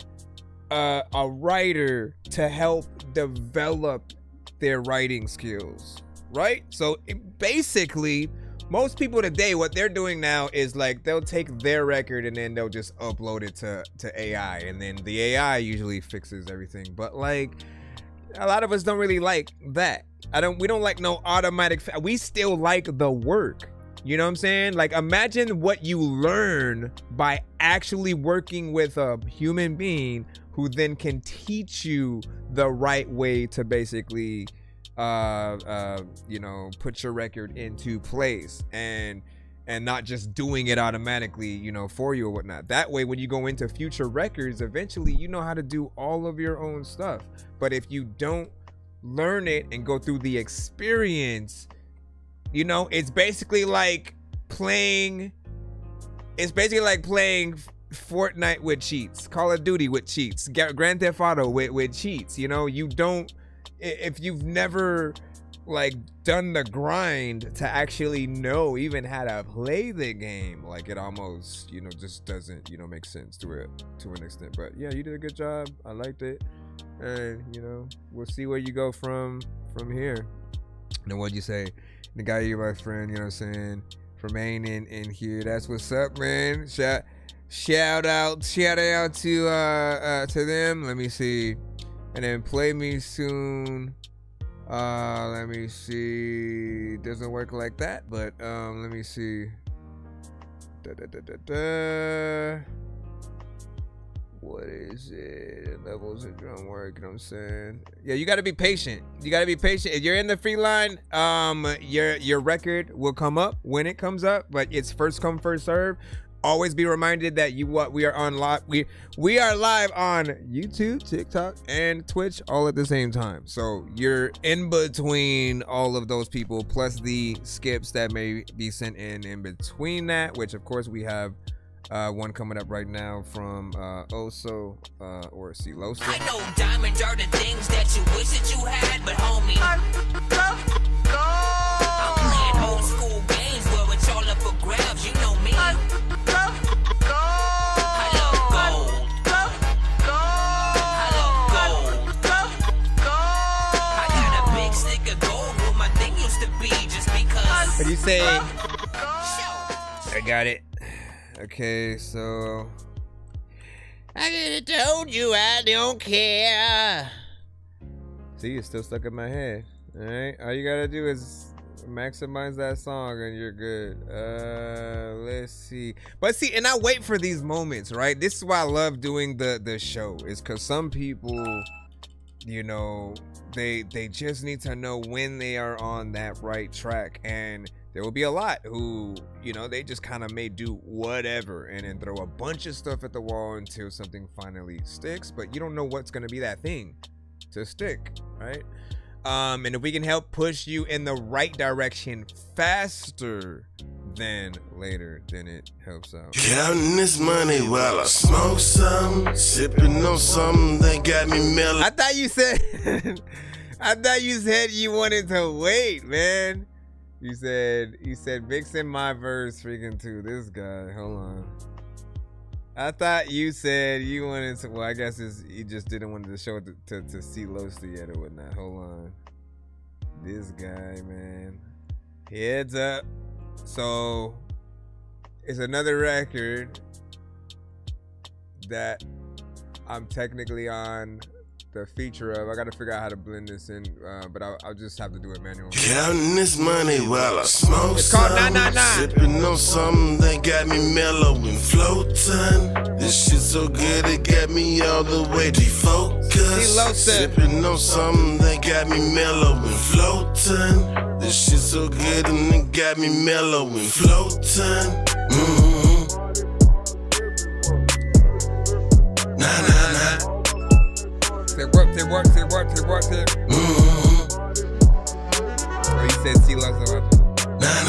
writer to help develop their writing skills, right? So basically, most people today, what they're doing now is like, they'll take their record and then they'll just upload it to AI, and then the AI usually fixes everything. But like, a lot of us don't really like that. We don't like no automatic. We still like the work. You know what I'm saying? Like, imagine what you learn by actually working with a human being who then can teach you the right way to basically, you know, put your record into place and not just doing it automatically, you know, for you or whatnot. That way, when you go into future records, eventually you know how to do all of your own stuff. But if you don't learn it and go through the experience, you know, it's basically like playing Fortnite with cheats, Call of Duty with cheats, Grand Theft Auto with cheats. You know, you don't, if you've never like done the grind to actually know even how to play the game, like, it almost, you know, just doesn't, you know, make sense to an extent. But yeah, you did a good job. I liked it. And, you know, we'll see where you go from here. And then what'd you say? The guy, you're my friend, you know what I'm saying? Remain in here. That's what's up, man. Shout out to them. Let me see. And then play me soon. Let me see. Doesn't work like that, but let me see. What is it? Levels of drum work, you know what I'm saying? Yeah, you gotta be patient. If you're in the free line, your record will come up when it comes up, but it's first come, first serve. Always be reminded that we are on live. We are live on YouTube, TikTok, and Twitch all at the same time. So you're in between all of those people, plus the skips that may be sent in between that, which of course we have one coming up right now from Oso or Siloso. I know diamonds are the things that you wish that you had, but homie, I'm playing old school games where it's all up for grabs. You know me. What do you say? I got it. Okay, so I could have told you I don't care. See, it's still stuck in my head. All right, all you gotta do is Maximize that song and you're good. Let's see. But see, and I wait for these moments, right? This is why I love doing the show, is because some people, you know, they just need to know when they are on that right track. And there will be a lot who, you know, they just kind of may do whatever and then throw a bunch of stuff at the wall until something finally sticks. But you don't know what's going to be that thing to stick, right? And if we can help push you in the right direction faster than later, then it helps out. Counting this money while I smoke some, sipping on something that got me mellow. I thought you said you wanted to wait, man. You said mixing my verse freaking to this guy. Hold on. I thought you said you wanted to. Well, I guess you just didn't want to show it to see Losta yet or whatnot. Hold on. This guy, man. Heads up. So it's another record that I'm technically on the feature of. I gotta figure out how to blend this in, but I'll just have to do it manually. Counting this money while I smoke. It's called some, 999. Sipping on something that got me mellow and floating. This shit so good it got me all the way defocused. Sipping on something that got me mellow and floating. This shit so good and it got me mellow and floating. Nah, nah, nah. It worked. Oh, you said C-Low. Nah.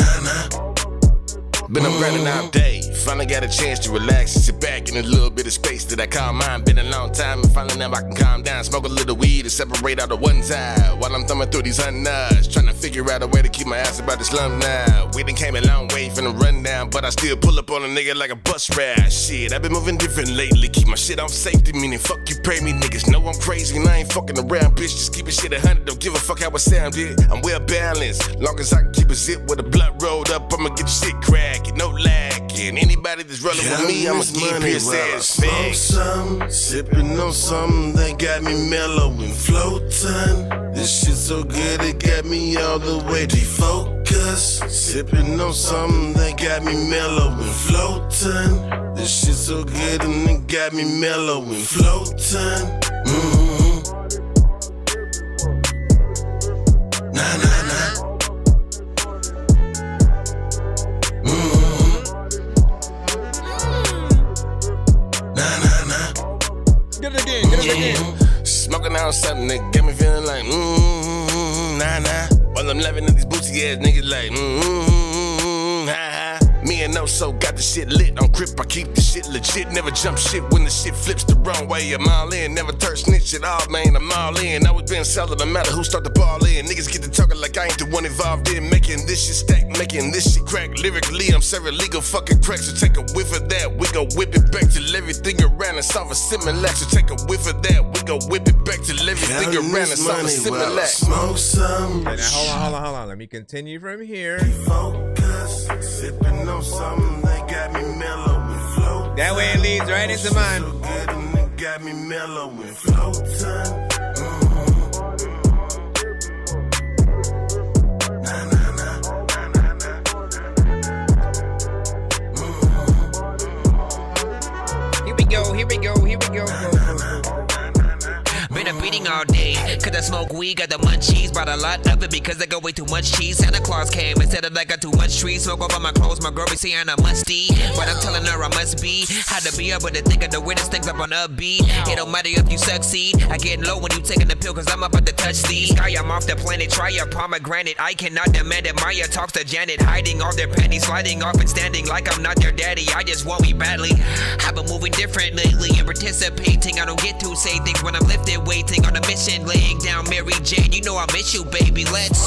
Been up grinding all day, finally got a chance to relax and sit back in a little bit of space that I call mine. Been a long time and finally now I can calm down. Smoke a little weed to separate out of one side while I'm thumbing through these nuts, trying to figure out a way to keep my ass about the slum now. We done came a long way from the rundown, but I still pull up on a nigga like a bus ride. Shit, I've been moving different lately, keep my shit off safety, meaning fuck you pay me niggas. Know I'm crazy and I ain't fucking around, bitch. Just keep it shit 100, don't give a fuck how it sound, yeah. I'm well balanced, long as I can keep a zip with a blunt rolled up, I'ma get the shit cracking, no lacking. Anybody that's rolling with me, I'ma keep his ass back. Some, sipping on something that got me mellow and floating. This shit so good it got me all the way defocused. Sipping on something that got me mellow and floating. This shit so good and it got me mellow and floating. Nah. Get it again. Smoking on something that got me feeling like, nah. While I'm laughing at these booty ass niggas like, ha. Me and No-So got the shit lit on crip. I keep the shit legit. Never jump shit when the shit flips the wrong way. I'm all in. Never turn snitch at all, man. I'm all in. Always been solid. No matter who start the ball in. Niggas get to talking like I ain't the one involved in making this shit stack, making this shit crack. Lyrically, I'm serving legal fucking crack. So take a whiff of that. We gon' whip it back till everything around us off a similar. So take a whiff of that. We gon' whip it back till everything around us off a similar. Smoke some. Okay, now hold on. Let me continue from here. Focus. Sipping on something that got me mellow and floating. That way it leads right into mine. So good and it got me mellow and floating. Here we go. Been a beating all day, cause I smoke weed, got the munchies. Bought a lot of it because I got way too much cheese. Santa Claus came and said that I got too much trees. Smoke over my clothes, my girl be saying I musty, but I'm telling her I must be. Had to be able to think of the weirdest things up on a beat. It don't matter if you succeed, I get low when you taking the pill, cause I'm about to touch the sky. I'm off the planet, try a pomegranate. I cannot demand it, Maya talks to Janet. Hiding all their panties, sliding off and standing like I'm not their daddy. I just want me badly. I've been moving different lately and participating. I don't get to say things when I'm lifted, waiting on a mission, laying down Mary Jane. You know I miss you, baby. Let's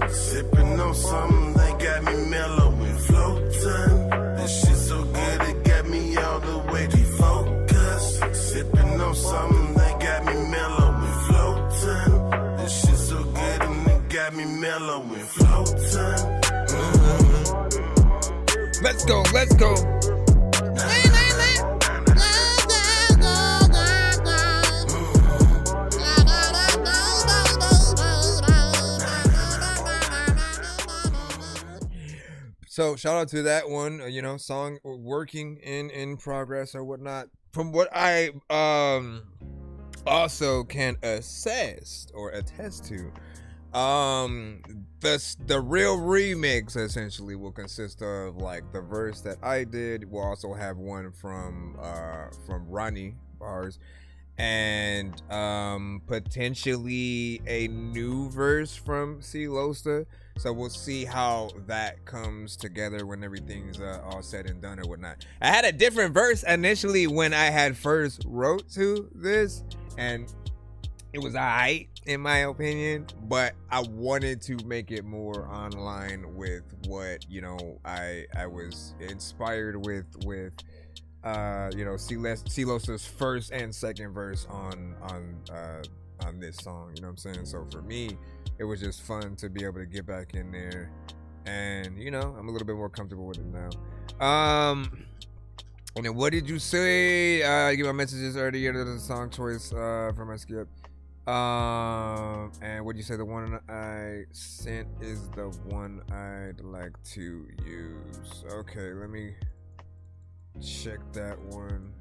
sipping on something that got me mellow and floating. This shit so good it got me all the way defocused. Sipping on something that got me mellow and floating. This shit so good and it got me mellow and floating. Let's go. So shout out to that one, you know, song working in progress or whatnot. From what I also can attest to, the real remix essentially will consist of like the verse that I did. We'll also have one from Ronnie Bars, and potentially a new verse from C Losta. So we'll see how that comes together when everything's all said and done or whatnot. I had a different verse initially when I had first wrote to this, and it was alright in my opinion, but I wanted to make it more online with what, you know, I was inspired with you know, C Losta's first and second verse on this song, you know what I'm saying? So for me, it was just fun to be able to get back in there, and you know, I'm a little bit more comfortable with it now. And then what did you say? I give my messages earlier to the song choice for my skip. And what you say? The one I sent is the one I'd like to use. Okay, let me check that one.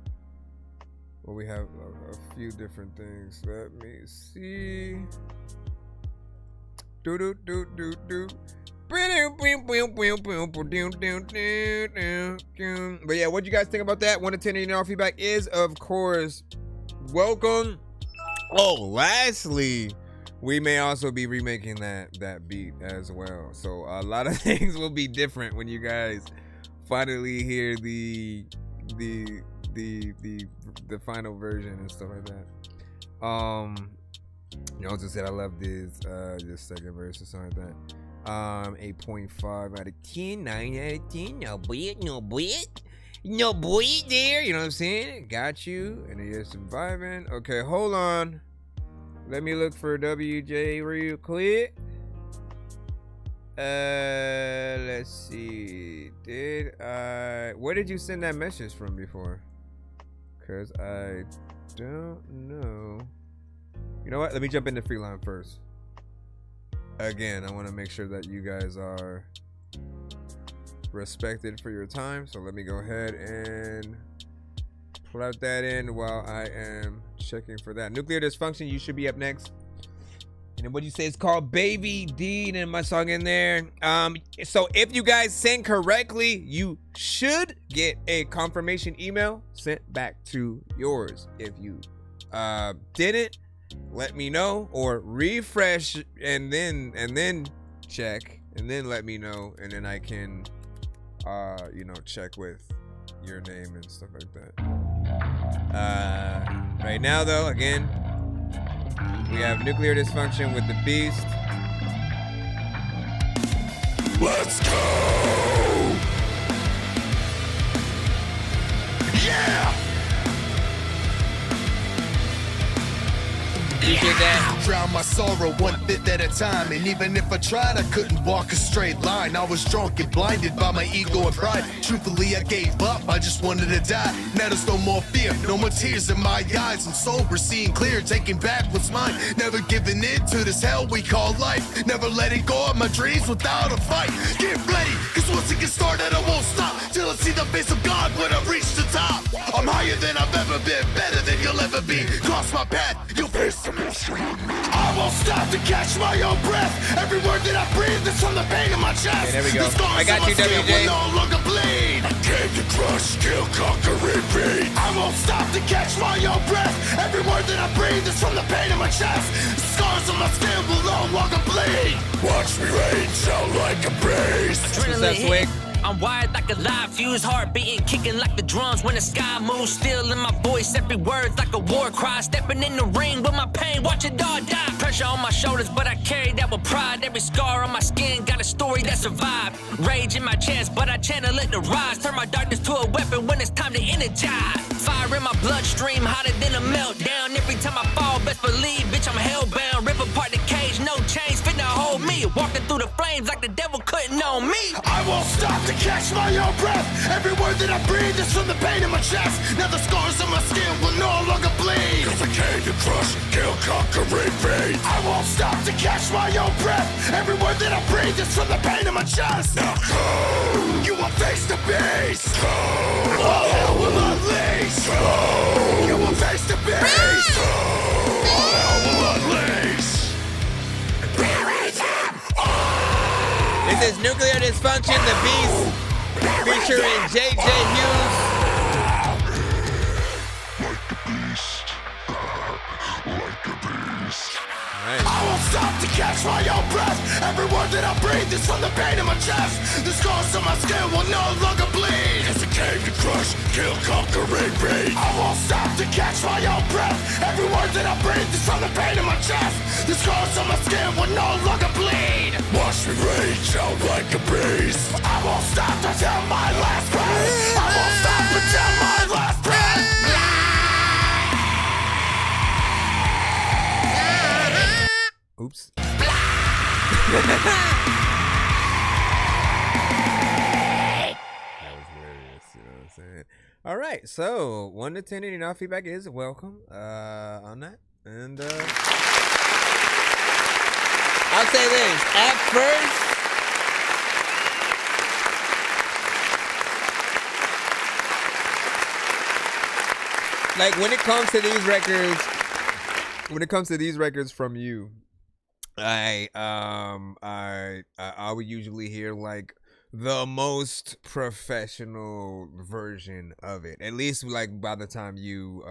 Well, we have a few different things. Let me see. But yeah, what you guys think about that? 1 to 10, and all feedback is, of course, welcome. Oh, lastly, we may also be remaking that beat as well. So a lot of things will be different when you guys finally hear the final version and stuff like that. You know, just said I love this second verse or something like that. 8.5 out of 10, 9 out of 10. No boy there. You know what I'm saying? Got you. And then you're surviving. Okay, hold on. Let me look for WJ real quick. Let's see. Where did you send that message from before? Cause I don't know. You know what? Let me jump into Freeline first. Again, I want to make sure that you guys are respected for your time. So let me go ahead and plug that in while I am checking for that. Nuclear Dysfunction, you should be up next. And then what you say is called Baby D, and my song in there. So if you guys send correctly, you should get a confirmation email sent back to yours. If you didn't, let me know, or refresh and then check and then let me know, and then I can you know, check with your name and stuff like that. Right now though, again, we have Nuclear Dysfunction with the Beast. Let's go! Yeah! Appreciate that. Drown my sorrow 1/5 at a time, and even if I tried, I couldn't walk a straight line. I was drunk and blinded by my ego and pride. Truthfully, I gave up, I just wanted to die. Now there's no more fear, no more tears in my eyes. I'm sober, seeing clear, taking back what's mine. Never giving in to this hell we call life. Never letting go of my dreams without a fight. Get ready, cause once it gets started, I won't stop till I see the face of God when I reach the top. I'm higher than I've ever been, better than you'll ever be. Cross my path, you'll face the mystery. I won't stop to catch my own breath. Every word that I breathe is from the pain in my chest. Okay, there we go. I got you, WJ. No longer bleed. I came to crush, kill, conquer, repeat. I won't stop to catch my own breath. Every word that I breathe is from the pain in my chest. The scars on my skin will no longer bleed. Watch me rage out like a beast. Adrenaline hit. I'm wired like a live fuse, heart beating, kicking like the drums when the sky moves. Still in my voice, every word's like a war cry. Stepping in the ring with my pain, watch it all die. Pressure on my shoulders, but I carry that with pride. Every scar on my skin got a story that survived. Rage in my chest, but I channel it to rise. Turn my darkness to a weapon when it's time to energize. Fire in my bloodstream, hotter than a meltdown. Every time I fall, best believe, bitch, I'm hellbound. Rip apart the cage, cage, no chains finna hold me. Walking through the flames like the devil couldn't know me. I won't stop to catch my own breath. Every word that I breathe is from the pain in my chest. Now the scars on my skin will no longer bleed. Cause I came to crush, kill, conquer, evade. I won't stop to catch my own breath. Every word that I breathe is from the pain in my chest. Now go, you will face the beast. Go, all hell will unleash. Go, you will face the beast. Go, all hell will unleash. This is Nuclear Dysfunction, the Beast, featuring JJ Hughes. I won't stop to catch my own breath. Every word that I breathe is from the pain in my chest. The scars on my skin will no longer bleed. Cause it came to crush, kill, conquer, evade. I won't stop to catch my own breath. Every word that I breathe is from the pain in my chest. The scars on my skin will no longer bleed. Watch me rage out like a beast. I won't stop until my last breath. I won't stop until my last breath. Oops. That was hilarious, you know what I'm saying? All right, so 1 to 10, any feedback is welcome on that. And I'll say this, at first, like when it comes to these records from you, I would usually hear like the most professional version of it, at least like by the time you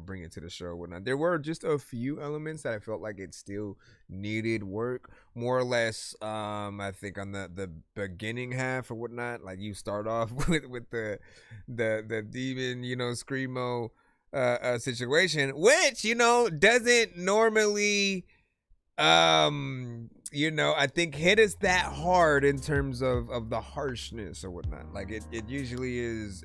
bring it to the show or whatnot. There were just a few elements that I felt like it still needed work, more or less. I think on the beginning half or whatnot, like you start off with the demon, screamo situation, which doesn't normally I think hit us that hard in terms of the harshness or whatnot. Like it usually is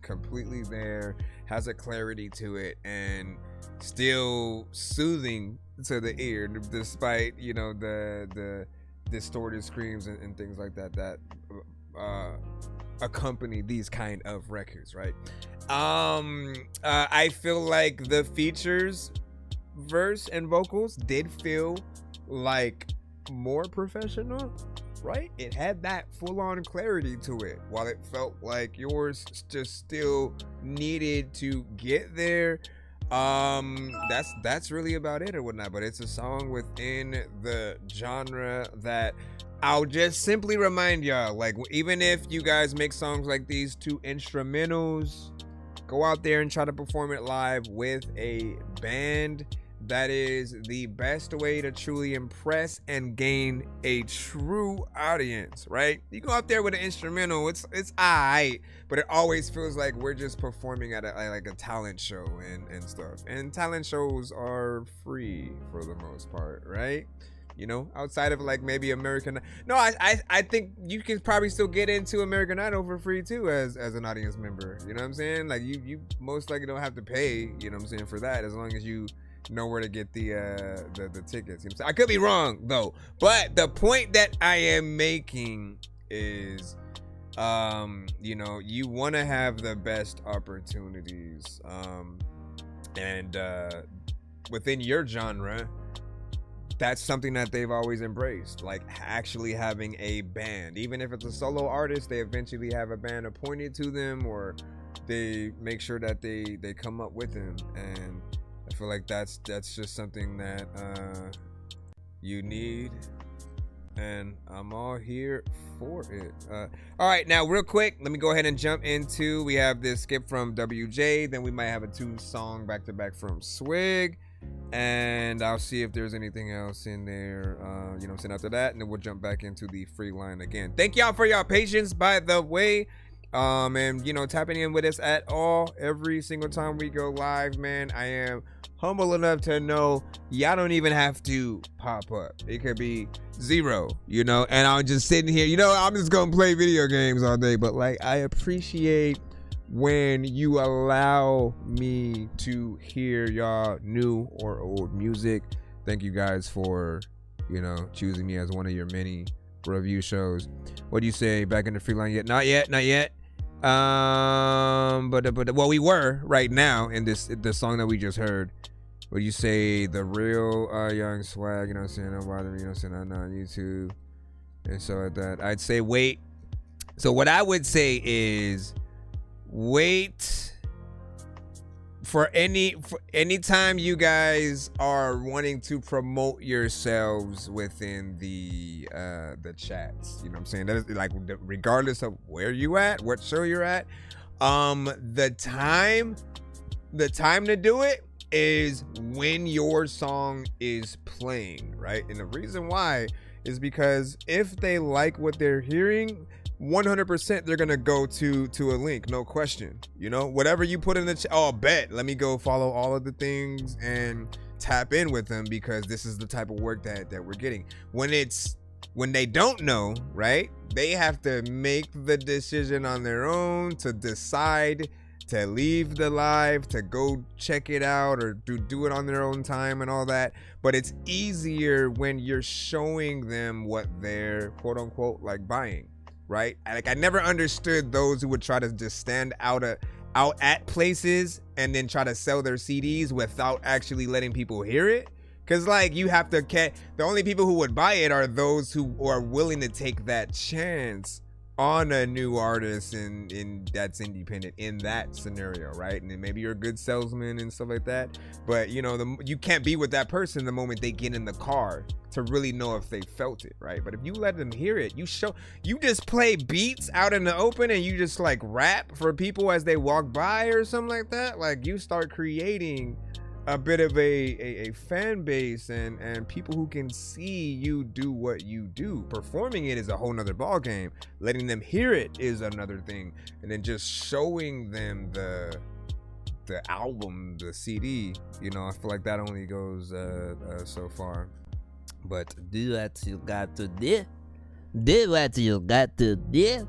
completely there, has a clarity to it, and still soothing to the ear, despite the distorted screams and things like that accompany these kind of records, right? I feel like the features, verse and vocals did feel like more professional, right? It had that full-on clarity to it, while it felt like yours just still needed to get there. That's really about it or whatnot, but it's a song within the genre that I'll just simply remind y'all, like, even if you guys make songs like these 2 instrumentals, go out there and try to perform it live with a band. That is the best way to truly impress and gain a true audience, right? You go out there with an instrumental, it's alright, but it always feels like we're just performing at a talent show and stuff. And talent shows are free for the most part, right? Outside of like maybe American. No, I think you can probably still get into American Idol for free too as an audience member. You know what I'm saying? Like you most likely don't have to pay, for that, as long as you know where to get the tickets. I could be wrong though, but the point that I am making is you want to have the best opportunities and within your genre. That's something that they've always embraced, like actually having a band. Even if it's a solo artist, they eventually have a band appointed to them, or they make sure that they come up with them. And I feel like that's just something that you need, and I'm all here for it. All right, now real quick, let me go ahead and jump into, we have this skip from WJ, then we might have a 2-song back-to-back from Swig, and I'll see if there's anything else in there, after that, and then we'll jump back into the free line again. Thank y'all for y'all patience, by the way. And tapping in with us at all every single time we go live, man. I am humble enough to know y'all don't even have to pop up. It could be 0, and I'm just sitting here, I'm just gonna play video games all day, but like, I appreciate when you allow me to hear y'all new or old music, Thank you guys for, choosing me as one of your many review shows. What do you say? Back in the free line yet? Not yet. But we were right now in the song that we just heard. What do you say? The real young swag, you know what I'm saying? Don't bother me, you know what I'm saying? I'm not on YouTube and so like that. I'd say wait. So what I would say is wait for any time you guys are wanting to promote yourselves within the chats. You know what I'm saying? That is like regardless of where you at, what show you're at. The time to do it is when your song is playing, right? And the reason why is because if they like what they're hearing, 100% they're gonna go to a link, no question. Whatever you put in the chat, bet, let me go follow all of the things and tap in with them because this is the type of work that we're getting. When they don't know, right, they have to make the decision on their own to decide to leave the live, to go check it out or do it on their own time and all that. But it's easier when you're showing them what they're quote unquote like buying, right? Like I never understood those who would try to just stand out at places and then try to sell their CDs without actually letting people hear it. Cause like you have to the only people who would buy it are those who are willing to take that chance on a new artist and that's independent in that scenario, right? And then maybe you're a good salesman and stuff like that, but you can't be with that person the moment they get in the car to really know if they felt it, right? But if you let them hear it, you just play beats out in the open and you just like rap for people as they walk by or something like that, like you start creating a bit of a fan base and people who can see you do what you do. Performing it is a whole nother ball game. Letting them hear it is another thing. And then just showing them the album, the CD, I feel like that only goes so far. But do what you got to do. Do what you got to do.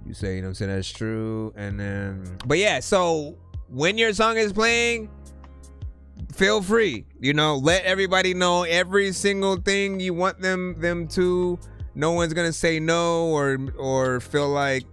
You say, you know what I'm saying? That's true. And then, but yeah, so when your song is playing, feel free, let everybody know every single thing you want them to. No one's gonna say no or feel like,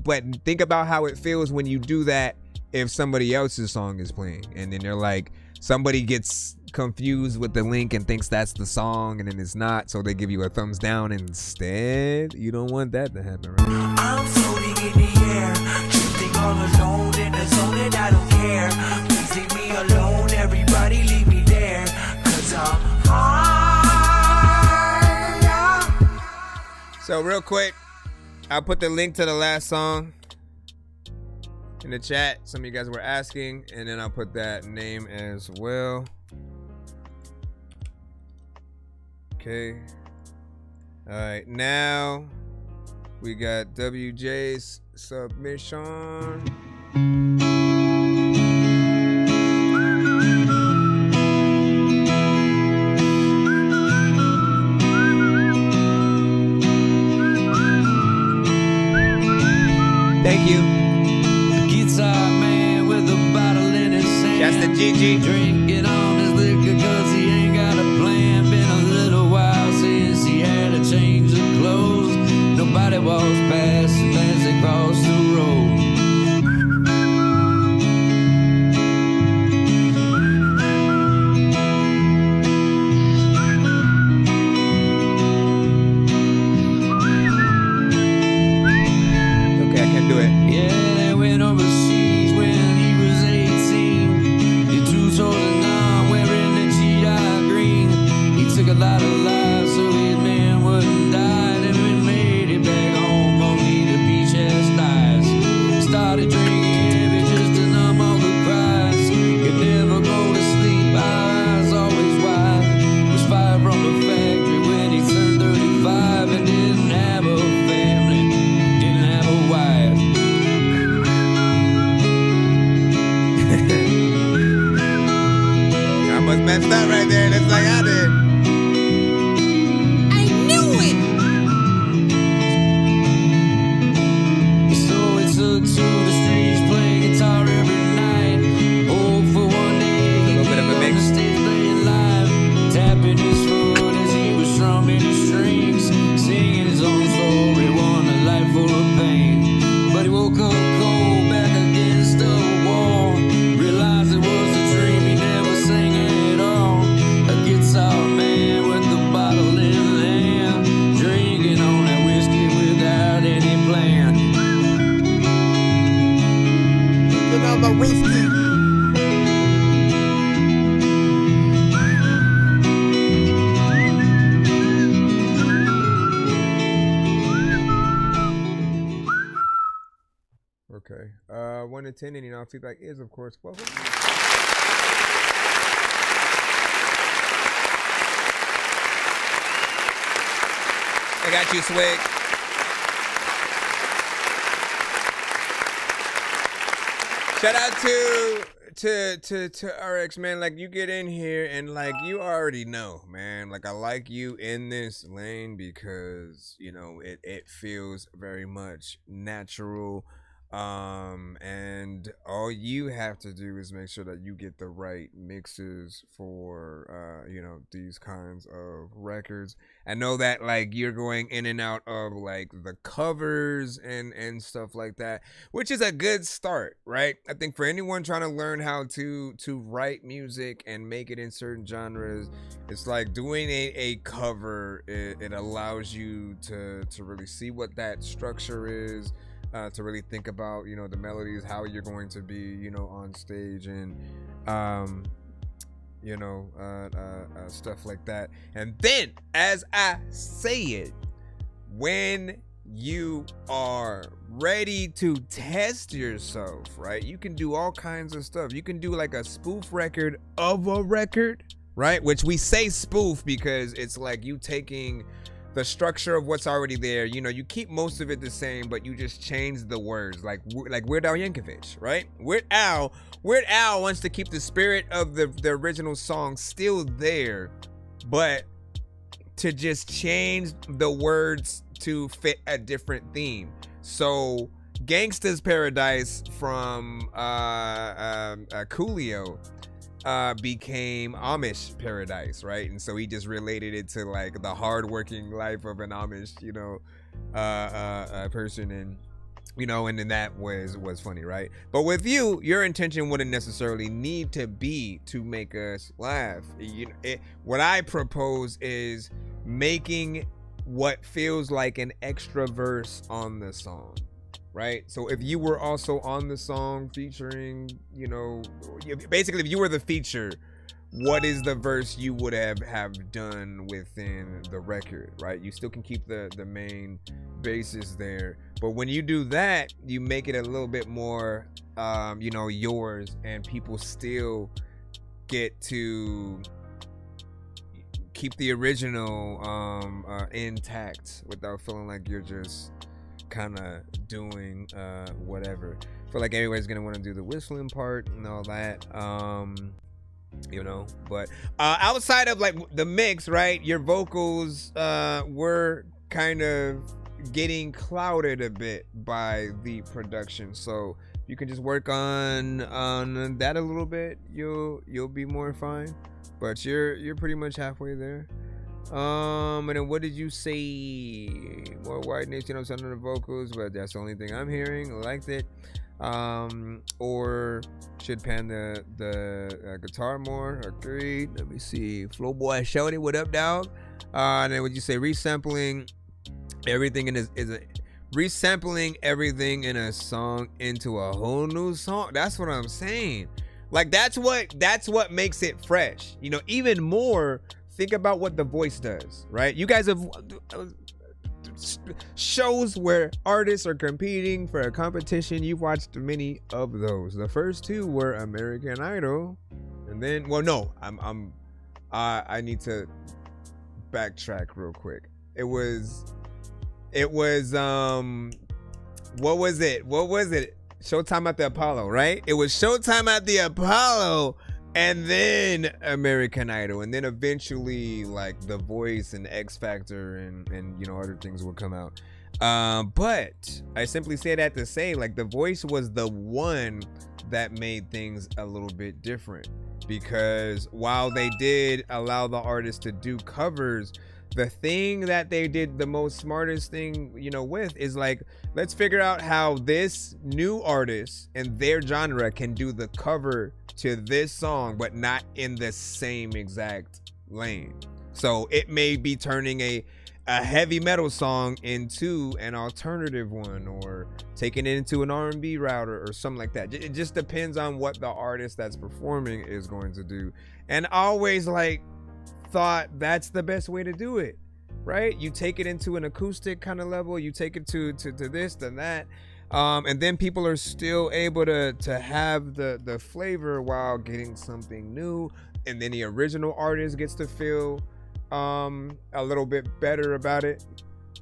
but think about how it feels when you do that if somebody else's song is playing and then they're like, somebody gets confused with the link and thinks that's the song and then it's not, so they give you a thumbs down instead. You don't want that to happen, right? I'm floating in the air, drifting all alone in the zone and I don't care. Please leave me alone, everybody leave me there, cause I'm high. So real quick, I'll put the link to the last song in the chat. Some of you guys were asking, and then I'll put that name as well. Okay. All right, now we got WJ's submission. Thank you. Guitar man with a bottle in his hand. That's the GG. Drinking on his liquor cause he ain't got a plan. Been a little while since he had to change the clothes. Nobody walks past him as they cross the road. Okay, I can do it. Yeah, they went overseas when he was 18. He threw toes and on wearing the GI green. He took a lot of lives so his man wouldn't die. Then we made it back home, only the beach has thighs. Started drinking heavy just to numb all the cries. Could never go to sleep, our eyes always wide. Was fired from the factory when he turned 35 and didn't have a family, didn't have a wife. I must messed up right there. Looks like I did. I knew it! So we took to the streets, playing guitar every night. Hope for one day he A little bit of a mix. stage playing live. anyway. 1 to 10, and you know, feedback is, of course, welcome. I got you, Swig. Shout out to RX, man. Like, you get in here and like you already know, man. Like, I like you in this lane because, you know, it feels very much natural. And all you have to do is make sure that you get the right mixes for you know, these kinds of records. I know that like you're going in and out of like the covers and stuff like that, which is a good start, right? I think for anyone trying to learn how to write music and make it in certain genres, it's like doing a cover. It allows you to really see what that structure is. To really think about, you know, the melodies, how you're going to be, you know, on stage, and you know, stuff like that. And then, as I say it, when you are ready to test yourself, right, you can do all kinds of stuff. You can do like a spoof record of a record, right? Which we say spoof because it's like you taking the structure of what's already there. You know, you keep most of it the same, but you just change the words, like Weird Al Yankovic, right? Weird Al wants to keep the spirit of the original song still there, but to just change the words to fit a different theme. So Gangsta's Paradise from Coolio became Amish Paradise, right? And so he just related it to like the hardworking life of an Amish, you know, person, and you know, and then that was funny, right? But with you, your intention wouldn't necessarily need to be to make us laugh. You know, what I propose is making what feels like an extra verse on the song. Right? So if you were also on the song featuring, you know, basically if you were the feature, what is the verse you would have done within the record, right? You still can keep the main basis there, but when you do that, you make it a little bit more, you know, yours, and people still get to keep the original intact without feeling like you're just kind of doing whatever. I feel like everybody's gonna want to do the whistling part and all that, you know, but outside of like the mix, right, your vocals were kind of getting clouded a bit by the production, so you can just work on that a little bit. You'll be more fine, but you're pretty much halfway there. And then what did you say? More whiteness, you know, some of the vocals, but that's the only thing I'm hearing. I liked it. Or should pan the guitar more. Agreed. Let me see. Flow Boy showed it. What up, dog? And then would you say resampling everything resampling everything in a song into a whole new song? That's what I'm saying. Like that's what makes it fresh. You know, even more. Think about what The Voice does, right? You guys have shows where artists are competing for a competition. You've watched many of those. The first two were American Idol, and then, well, no, I need to backtrack real quick. It was what was it? Showtime at the Apollo, right? It was Showtime at the Apollo. And then American Idol, and then eventually like The Voice and X Factor and you know, other things will come out. But I simply say that to say, like, The Voice was the one that made things a little bit different, because while they did allow the artists to do covers, the thing that they did the most smartest thing, you know, with is like, let's figure out how this new artist and their genre can do the cover to this song, but not in the same exact lane. So it may be turning a heavy metal song into an alternative one, or taking it into an R&B route, or something like that. It just depends on what the artist that's performing is going to do. And I always like thought that's the best way to do it, right? You take it into an acoustic kind of level, you take it to this, then that. And then people are still able to have the flavor while getting something new. And then the original artist gets to feel a little bit better about it.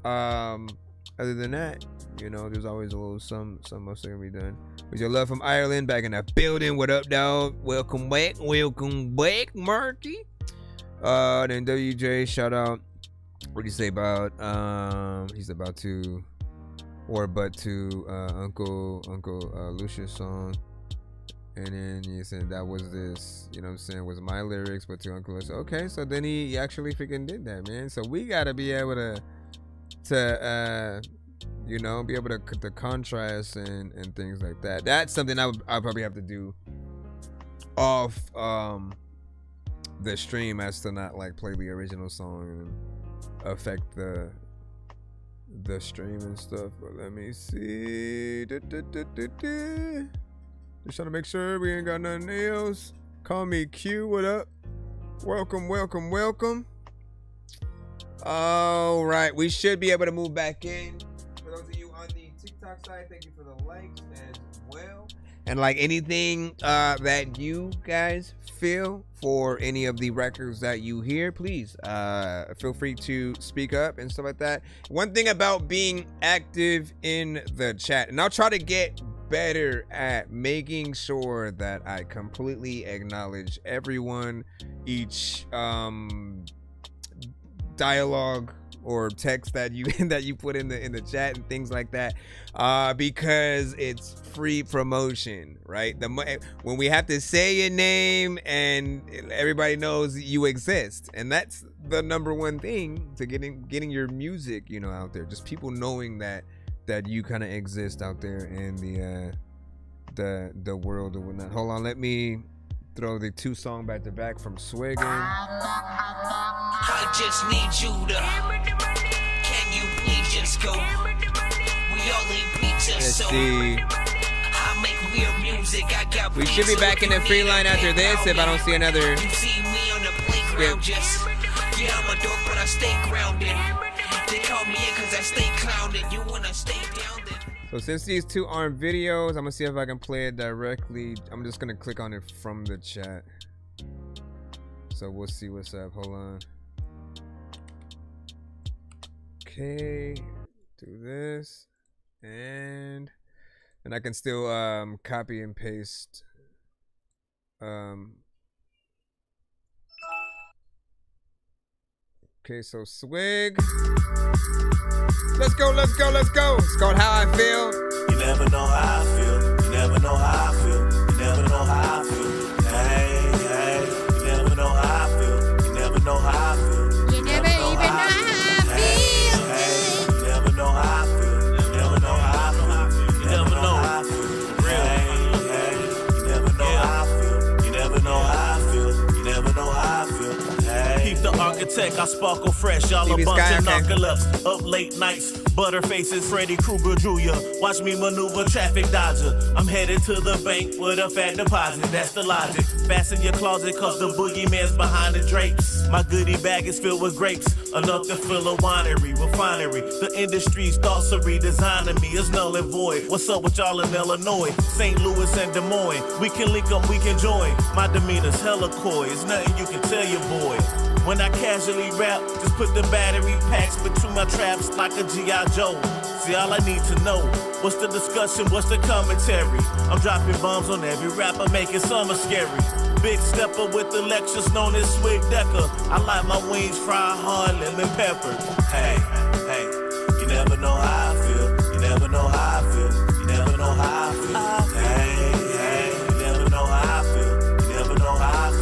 Other than that, you know, there's always a little some else that can be done. With your love from Ireland, back in the building. What up, dog? Welcome back, Marky. Then WJ, shout out. What do you say about he's about to Uncle Lucia's song. And then you said that was this, you know what I'm saying, was my lyrics, but to Uncle Lucia. Okay, so then he actually freaking did that, man. So we gotta be able to you know, be able to the contrast and things like that. That's something I'll probably have to do off the stream, as to not like play the original song and affect the stream and stuff. But let me see. Just trying to make sure we ain't got nothing else. Call me Q. What up? Welcome. All right, we should be able to move back in. For those of you on the TikTok side, thank you for the likes as well. And like anything that you guys feel for any of the records that you hear, please feel free to speak up and stuff like that. One thing about being active in the chat, and I'll try to get better at making sure that I completely acknowledge everyone, each dialogue or text that you put in the chat and things like that, because it's free promotion, right? When we have to say your name and everybody knows you exist, and that's the number one thing to getting your music, you know, out there. Just people knowing that you kind of exist out there in the world or whatnot. Hold on, let me throw the 2 song back to back from Swig in. I just need you to. Can you please just go? We all need pizza, Let's so see. I make weird music. I got. We should be back in the free line after this if I don't see another. You see me on the playground, just yeah, I'm a dork, but I stay grounded. They call me in cause I stay clowned, you wanna stay down there. So since these 2 aren't videos, I'm gonna see if I can play it directly. I'm just gonna click on it from the chat. So we'll see what's up. Hold on. Okay, do this, and I can still copy and paste. Okay, so Swig. Let's go. It's called How I Feel. You never know how I feel. You never know how I feel. You never know how I feel. Hey, you never know how I feel. You never know how I feel. You never even know how I feel. Hey, you never know how I feel. You never know how I feel. You never know how I feel. Hey, you never know how I feel. You never know how I feel. You never know how I feel. Keep the architect, I sparkle fresh. Y'all a bunch of knuckle-ups. Up late nights, butterfaces, Freddy Krueger Jr. Watch me maneuver traffic dodger. I'm headed to the bank with a fat deposit. That's the logic. Fasten your closet cause the boogeyman's behind the drapes. My goodie bag is filled with grapes. Enough to fill a winery, refinery. The industry's thoughts of redesigning me is null and void. What's up with y'all in Illinois? St. Louis and Des Moines. We can link up, we can join. My demeanor's hella coy. It's nothing you can tell your boy. When I casually rap, just put the battery packs between my traps like a G.I. Joe. See, all I need to know, what's the discussion, what's the commentary? I'm dropping bombs on every rapper, making summer scary. Big stepper with the lectures known as Swig Decker. I like my wings fried hard, lemon pepper. Hey, you never know how I feel. You never know how I feel. You never know how I feel. Hey, you never know how I feel. You never know how I feel.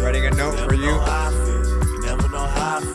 Writing a note for you.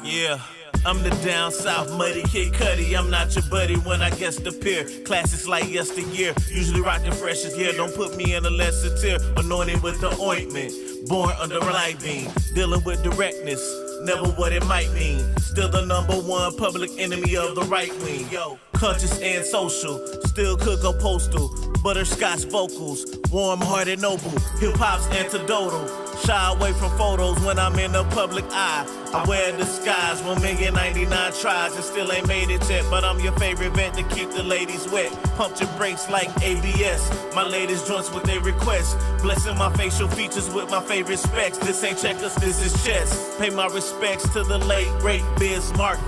Yeah. I'm the down south muddy Kid Cudi. I'm not your buddy when I guess the peer. Classics like yesteryear. Usually rocking fresh as year. Don't put me in a lesser tier. Anointed with the ointment. Born under a light beam. Dealing with directness. Never what it might mean. Still the #1 public enemy of the right wing. Yo, conscious and social. Still cook a postal. Butterscotch vocals, warm-hearted noble, hip-hop's antidotal. Shy away from photos when I'm in the public eye. I wear a disguise, 1,099 tries and still ain't made it yet. But I'm your favorite vet to keep the ladies wet. Pump your brakes like ABS. My latest joints with their requests. Blessing my facial features with my favorite specs. This ain't checkers, this is chess. Pay my respects to the late, great Biz Markie.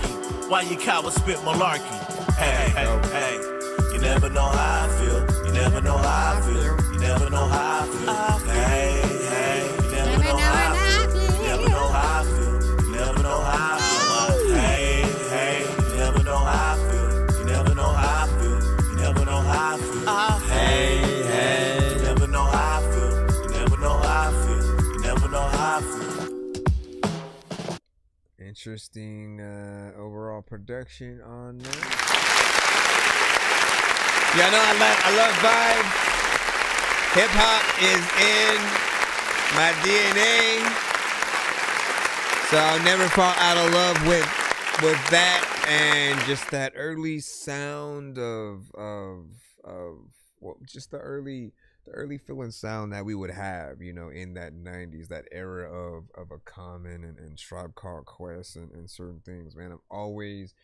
Why you cowards spit malarkey? Hey, hey, hey. You never know how I feel. You never know how I feel. You never know how I feel. Hey, hey. You never know how I feel. You never know how I feel. You never know how I feel. Hey, hey. You never know how I feel. You never know how I feel. You never know how I feel. Hey, hey. You never know how I feel. You never know how I feel. You never know how I feel. Interesting overall production on that. Yeah, no, I love vibe. Hip hop is in my DNA, so I'll never fall out of love with that, and just that early sound of well, just the early feeling sound that we would have, you know, in that 90s, that era of a Common and Tribe Called Quest and certain things, man. I've always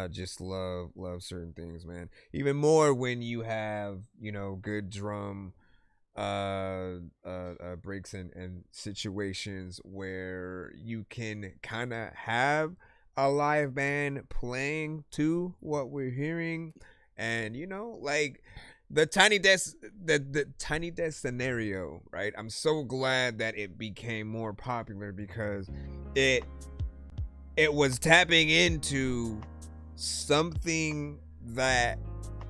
just love certain things, man. Even more when you have, you know, good drum breaks and situations where you can kind of have a live band playing to what we're hearing. And, you know, like the Tiny Desk scenario, right? I'm so glad that it became more popular because it was tapping into something that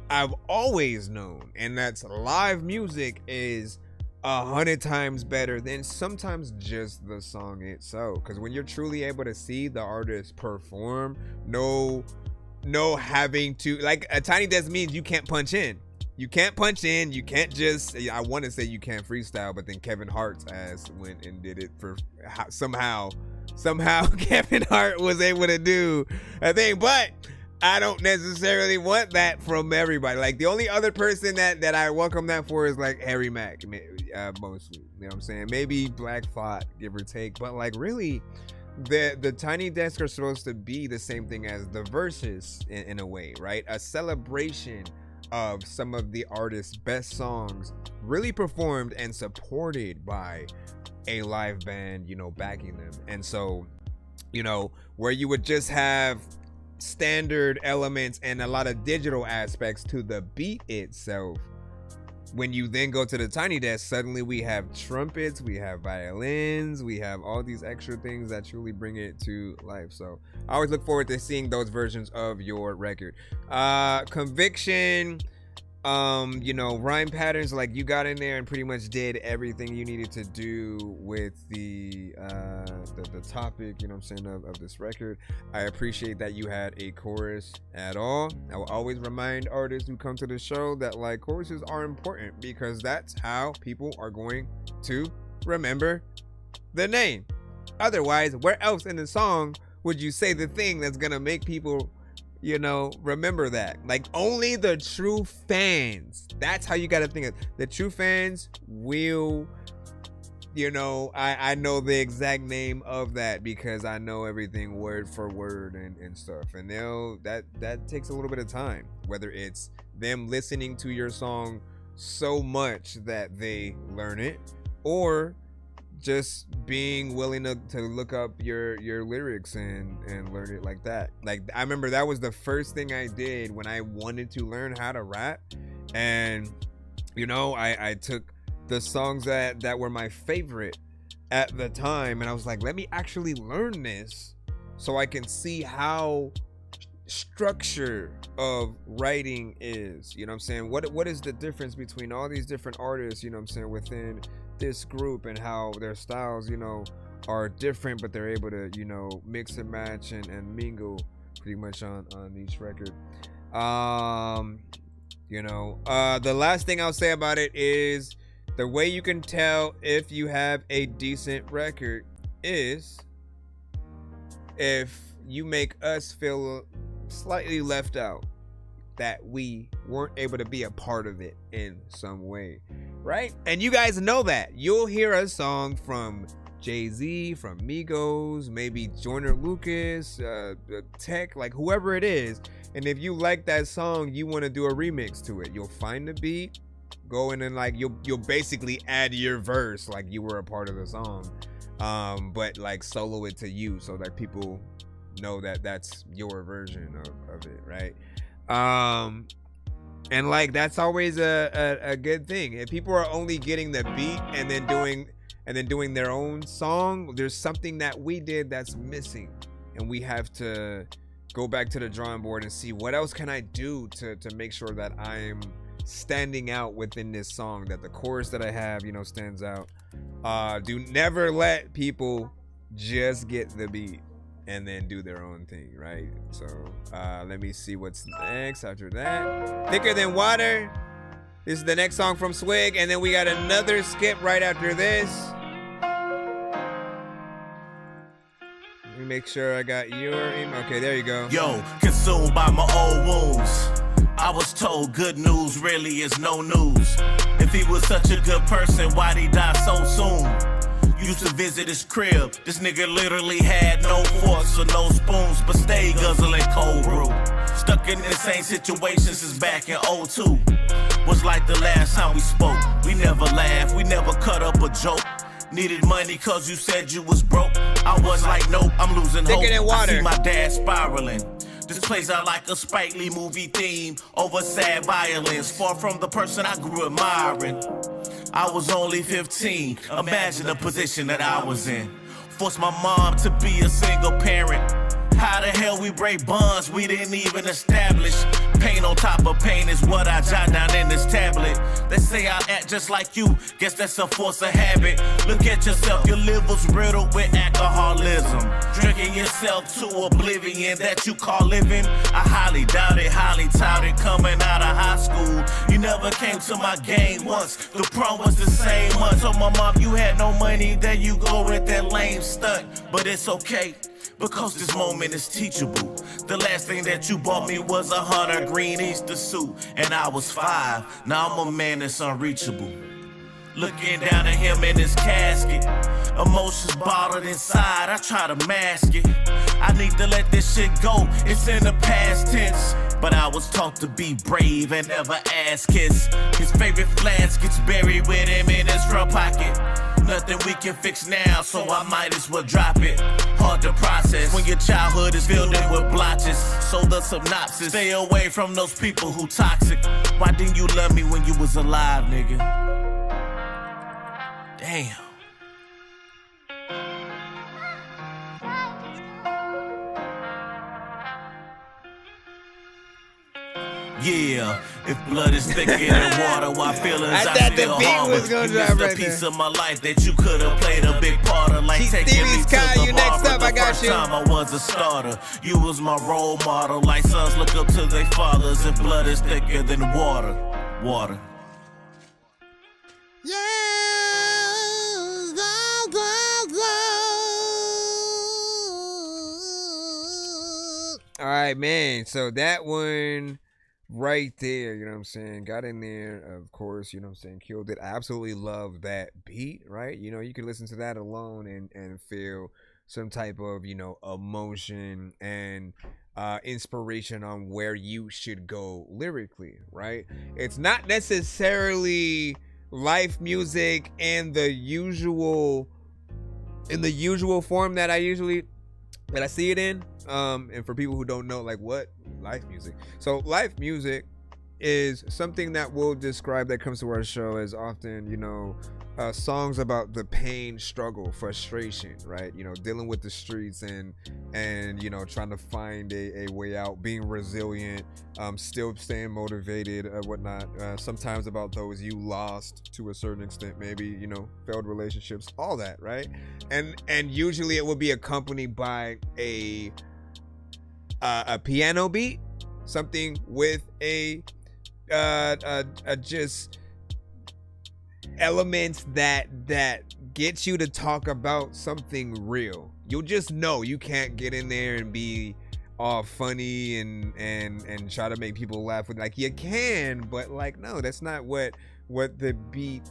I've always known, and that's live music is 100 times better than sometimes just the song itself. Because when you're truly able to see the artist perform, no having to, like, a Tiny Desk means you can't punch in. You can't punch in. You can't just, I want to say you can't freestyle, but then Kevin Hart's ass went and did it for somehow Kevin Hart was able to do a thing. But I don't necessarily want that from everybody. Like, the only other person that I welcome that for is like Harry Mack, mostly. You know what I'm saying? Maybe Black Thought, give or take. But like, really, the Tiny Desk are supposed to be the same thing as the Verses in a way, right? A celebration of some of the artist's best songs, really performed and supported by a live band, you know, backing them. And so, you know, where you would just have standard elements and a lot of digital aspects to the beat itself, when you then go to the Tiny Desk, suddenly we have trumpets, we have violins, we have all these extra things that truly bring it to life. So I always look forward to seeing those versions of your record. Conviction, you know, rhyme patterns, like, you got in there and pretty much did everything you needed to do with the topic, you know what I'm saying, of this record. I appreciate that you had a chorus at all. I will always remind artists who come to the show that, like, choruses are important because that's how people are going to remember the name. Otherwise, where else in the song would you say the thing that's gonna make people, you know, remember that? Like, only the true fans. That's how you got to think of it. The true fans will, you know, I know the exact name of that because I know everything word for word and stuff. And that takes a little bit of time, whether it's them listening to your song so much that they learn it, or just being willing to look up your lyrics and learn it like that. Like, I remember that was the first thing I did when I wanted to learn how to rap. And, you know, I took the songs that were my favorite at the time, and I was like, let me actually learn this so I can see how structure of writing is, you know what I'm saying? What is the difference between all these different artists, you know what I'm saying, within this group, and how their styles, you know, are different, but they're able to, you know, mix and match and mingle pretty much on each record. You know, the last thing I'll say about it is the way you can tell if you have a decent record is if you make us feel slightly left out. that we weren't able to be a part of it in some way, right? And you guys know that. You'll hear a song from Jay-Z, from Migos, maybe Joyner Lucas, Tech, like whoever it is. And if you like that song, you want to do a remix to it. You'll find the beat, go in and like you'll basically add your verse like you were a part of the song, but like solo it to you so that people know that that's your version of it, right? And like that's always a good thing. If people are only getting the beat and then doing their own song, there's something that we did that's missing, and we have to go back to the drawing board and see what else can I do to make sure that I'm standing out within this song, that the chorus that I have, you know, stands out. Do never let people just get the beat and then do their own thing, right? So let me see what's next after that. Thicker Than Water. This is the next song from Swig, and then we got another skip right after this. Let me make sure I got your email. Okay, there you go. Yo, consumed by my old wounds. I was told good news really is no news. If he was such a good person, why'd he die so soon? Used to visit his crib. This nigga literally had no forks or no spoons, but stayed guzzling cold brew. Stuck in the same situation since back in 02. Was like the last time we spoke. We never laughed, we never cut up a joke. Needed money cause you said you was broke. I was like, nope, I'm losing hope. I see my dad spiraling. This plays out like a Spike Lee movie theme over sad violence. Far from the person I grew admiring. I was only 15. Imagine the position that I was in. Forced my mom to be a single parent. How the hell we break bonds we didn't even establish? Pain on top of pain is what I jot down in this tablet. They say I act just like you, guess that's a force of habit. Look at yourself, your liver's riddled with alcoholism. Drinking yourself to oblivion that you call living. I highly doubt it, highly touted coming out of high school. You never came to my game once, the prom was the same month. Told my mom you had no money, there you go with that lame stunt. But it's okay, because this moment is teachable. The last thing that you bought me was a Hunter green Easter suit, and I was 5. Now I'm a man that's unreachable. Looking down at him in his casket, emotions bottled inside, I try to mask it. I need to let this shit go, it's in the past tense. But I was taught to be brave and never ask kiss. His favorite flask gets buried with him in his front pocket. Nothing we can fix now, so I might as well drop it. Hard to process when your childhood is filled in with blotches. So the synopsis, stay away from those people who toxic. Why didn't you love me when you was alive, nigga? Damn. Yeah, if blood is thicker than water, why feelings I still harbor. You missed a piece of my life that you could have played a big part of, like taking me to the bar for the first time I was a starter. You was my role model, like sons look up to their fathers. If blood is thicker than water, water. All right, man. So that one right there, you know what I'm saying, got in there, of course, you know what I'm saying, killed it. I absolutely love that beat, right? You know, you can listen to that alone and feel some type of, you know, emotion and inspiration on where you should go lyrically, right? It's not necessarily life music in the usual form that I see it in. And for people who don't know, like, what life music? So life music is something that we'll describe, that comes to our show as often, you know, songs about the pain, struggle, frustration, right? You know, dealing with the streets and you know, trying to find a way out, being resilient, still staying motivated, whatnot. Sometimes about those you lost to a certain extent, maybe, you know, failed relationships, all that, right? And usually it will be accompanied by a piano beat, something with a just elements that gets you to talk about something real. You'll just know. You can't get in there and be all funny and try to make people laugh with, like, you can, but like, no, that's not what the beat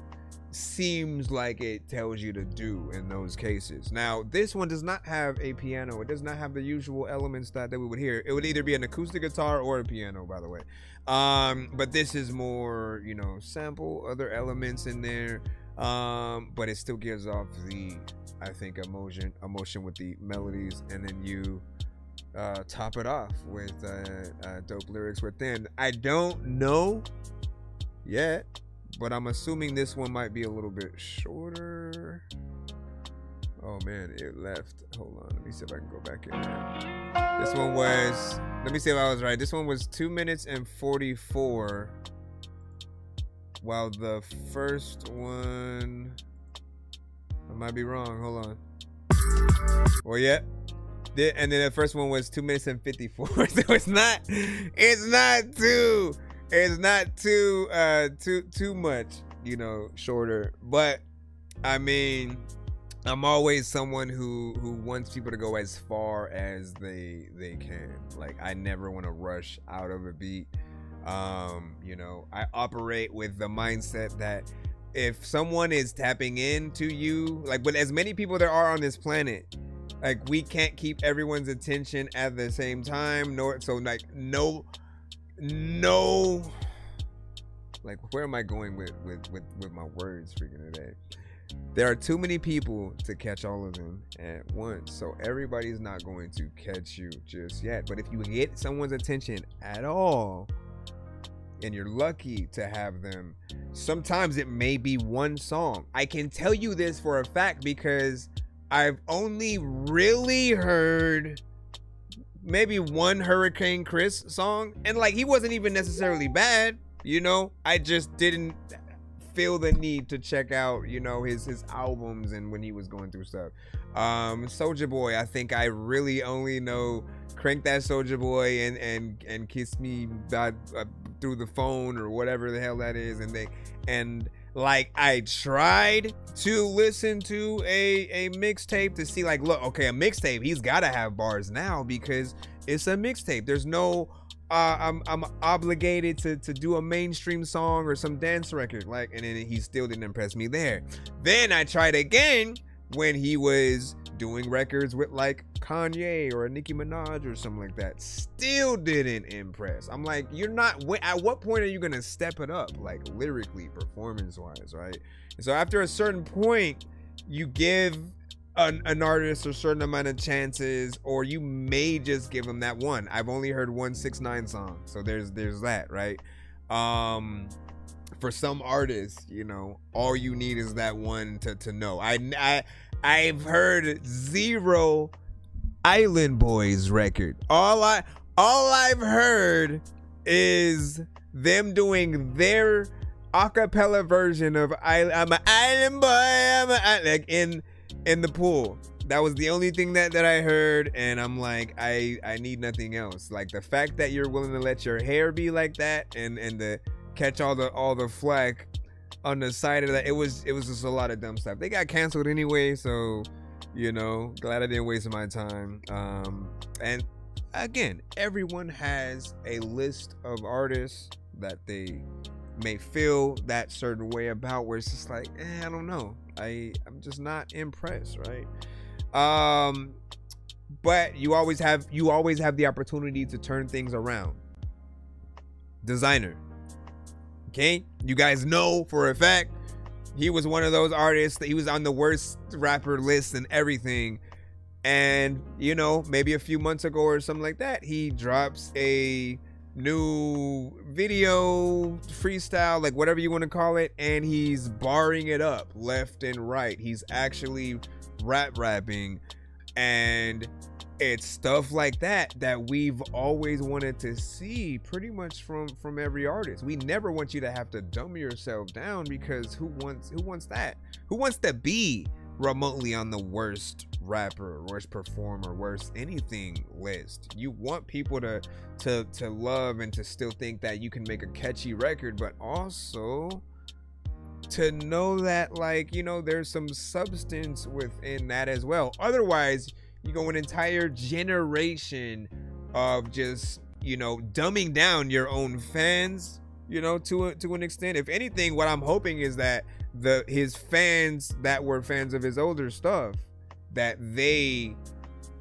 seems like it tells you to do in those cases. Now, this one does not have a piano. It does not have the usual elements that we would hear. It would either be an acoustic guitar or a piano, by the way. But this is more, you know, sample other elements in there. But it still gives off the, I think, emotion with the melodies, and then you top it off with dope lyrics within. I don't know yet, but I'm assuming this one might be a little bit shorter. Oh man, it left. Hold on, let me see if I can go back in there. This one was, let me see if I was right. This one was 2 minutes and 44. While the first one, I might be wrong. Hold on. Well, yeah. And then the first one was 2 minutes and 54. So it's not too much, you know, shorter. But I mean, I'm always someone who wants people to go as far as they can. Like, I never want to rush out of a beat. You know, I operate with the mindset that if someone is tapping into you, like, with as many people there are on this planet, like, we can't keep everyone's attention at the same time. So like, no, like, where am I going with my words freaking today? There are too many people to catch all of them at once, so everybody's not going to catch you just yet. But if you get someone's attention at all, and you're lucky to have them, sometimes it may be one song. I can tell you this for a fact because I've only really heard maybe one Hurricane Chris song, and like, he wasn't even necessarily bad, you know. I just didn't feel the need to check out, you know, his albums and when he was going through stuff. Soulja Boy, I think I really only know Crank That Soulja Boy and Kiss Me through the phone or whatever the hell that is, and like, I tried to listen to a mixtape to see, like, look, okay, a mixtape, he's gotta have bars now because it's a mixtape. There's no I'm obligated to do a mainstream song or some dance record, like, and then he still didn't impress me there. Then I tried again when he was doing records with like Kanye or Nicki Minaj or something like that. Still didn't impress. I'm like, you're not, at what point are you gonna step it up, like, lyrically, performance wise, right? And so after a certain point, you give an artist a certain amount of chances, or you may just give them that one. I've only heard one 6ix9ine song, so there's that, right? For some artists, you know, all you need is that one to know. I've heard 0 Island Boys record. All I've heard is them doing their acapella version of I'm an island boy, like in the pool. That was the only thing that I heard, and I'm like, I need nothing else. Like, the fact that you're willing to let your hair be like that and to catch all the flack on the side of that, it was just a lot of dumb stuff. They got canceled anyway, so, you know, glad I didn't waste my time. And again, everyone has a list of artists that they may feel that certain way about, where it's just like, I don't know, I'm just not impressed, right? But you always have the opportunity to turn things around. Designer, okay, you guys know for a fact he was one of those artists that he was on the worst rapper list and everything, and, you know, maybe a few months ago or something like that, he drops a new video, freestyle, like, whatever you want to call it, and he's barring it up left and right. He's actually rapping, and it's stuff like that we've always wanted to see pretty much from every artist. We never want you to have to dumb yourself down, because who wants that? Who wants to be remotely on the worst rapper, worst performer, worst anything list? You want people to love and to still think that you can make a catchy record, but also to know that, like, you know, there's some substance within that as well. Otherwise, you go an entire generation of just, you know, dumbing down your own fans, you know, to an extent. If anything, what I'm hoping is that his fans that were fans of his older stuff, that they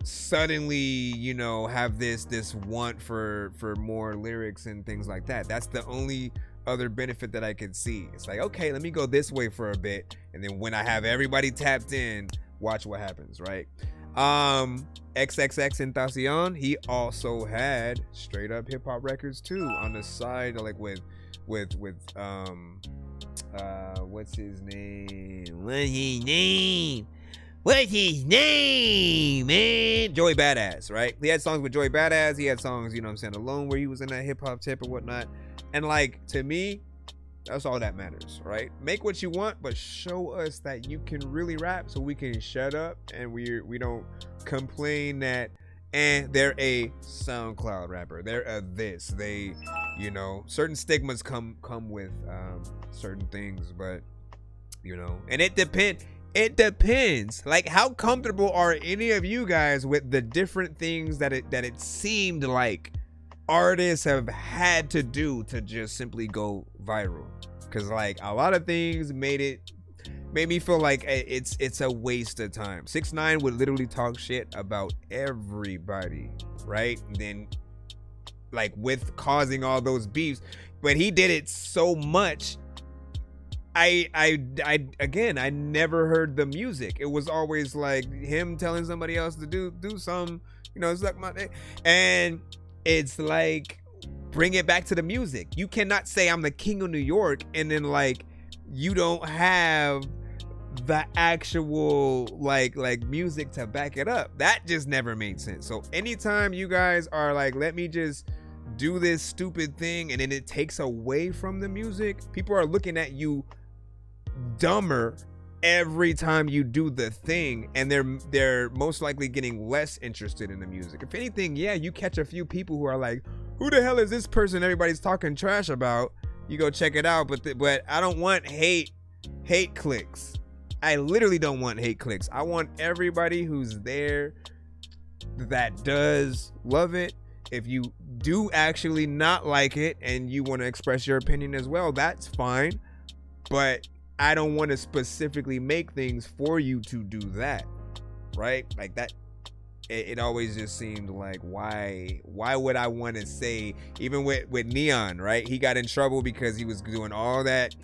suddenly, you know, have this want for more lyrics and things like that. That's the only other benefit that I could see. It's like, okay, let me go this way for a bit, and then when I have everybody tapped in, watch what happens, right? XXXTentacion, he also had straight up hip hop records too on the side, like with what's his name? What's his name, man? Joey Badass, right? He had songs with Joey Badass. He had songs, you know what I'm saying, alone, where he was in that hip hop tip and whatnot. And like, to me, that's all that matters, right? Make what you want, but show us that you can really rap, so we can shut up and we don't complain that they're a SoundCloud rapper, they're a this, they, you know, certain stigmas come with certain things, but you know, and it depends. Like, how comfortable are any of you guys with the different things that it seemed like artists have had to do to just simply go viral? Because like, a lot of things made me feel like it's a waste of time. 6ix9ine would literally talk shit about everybody, right? And then like, with causing all those beefs, but he did it so much, I never heard the music. It was always like him telling somebody else to do some, you know, suck my dick. And it's like, bring it back to the music. You cannot say I'm the king of New York and then like you don't have the actual like music to back it up. That just never made sense. So anytime you guys are like, let me just do this stupid thing, and then it takes away from the music, people are looking at you dumber every time you do the thing, and they're most likely getting less interested in the music. If anything, yeah, you catch a few people who are like, who the hell is this person everybody's talking trash about? You go check it out, but I don't want hate clicks. I literally don't want hate clicks. I want everybody who's there that does love it. If you do actually not like it and you want to express your opinion as well, that's fine. But I don't want to specifically make things for you to do that, right? Like that, it always just seemed like, why would I want to say, even with Neon, right? He got in trouble because he was doing all that,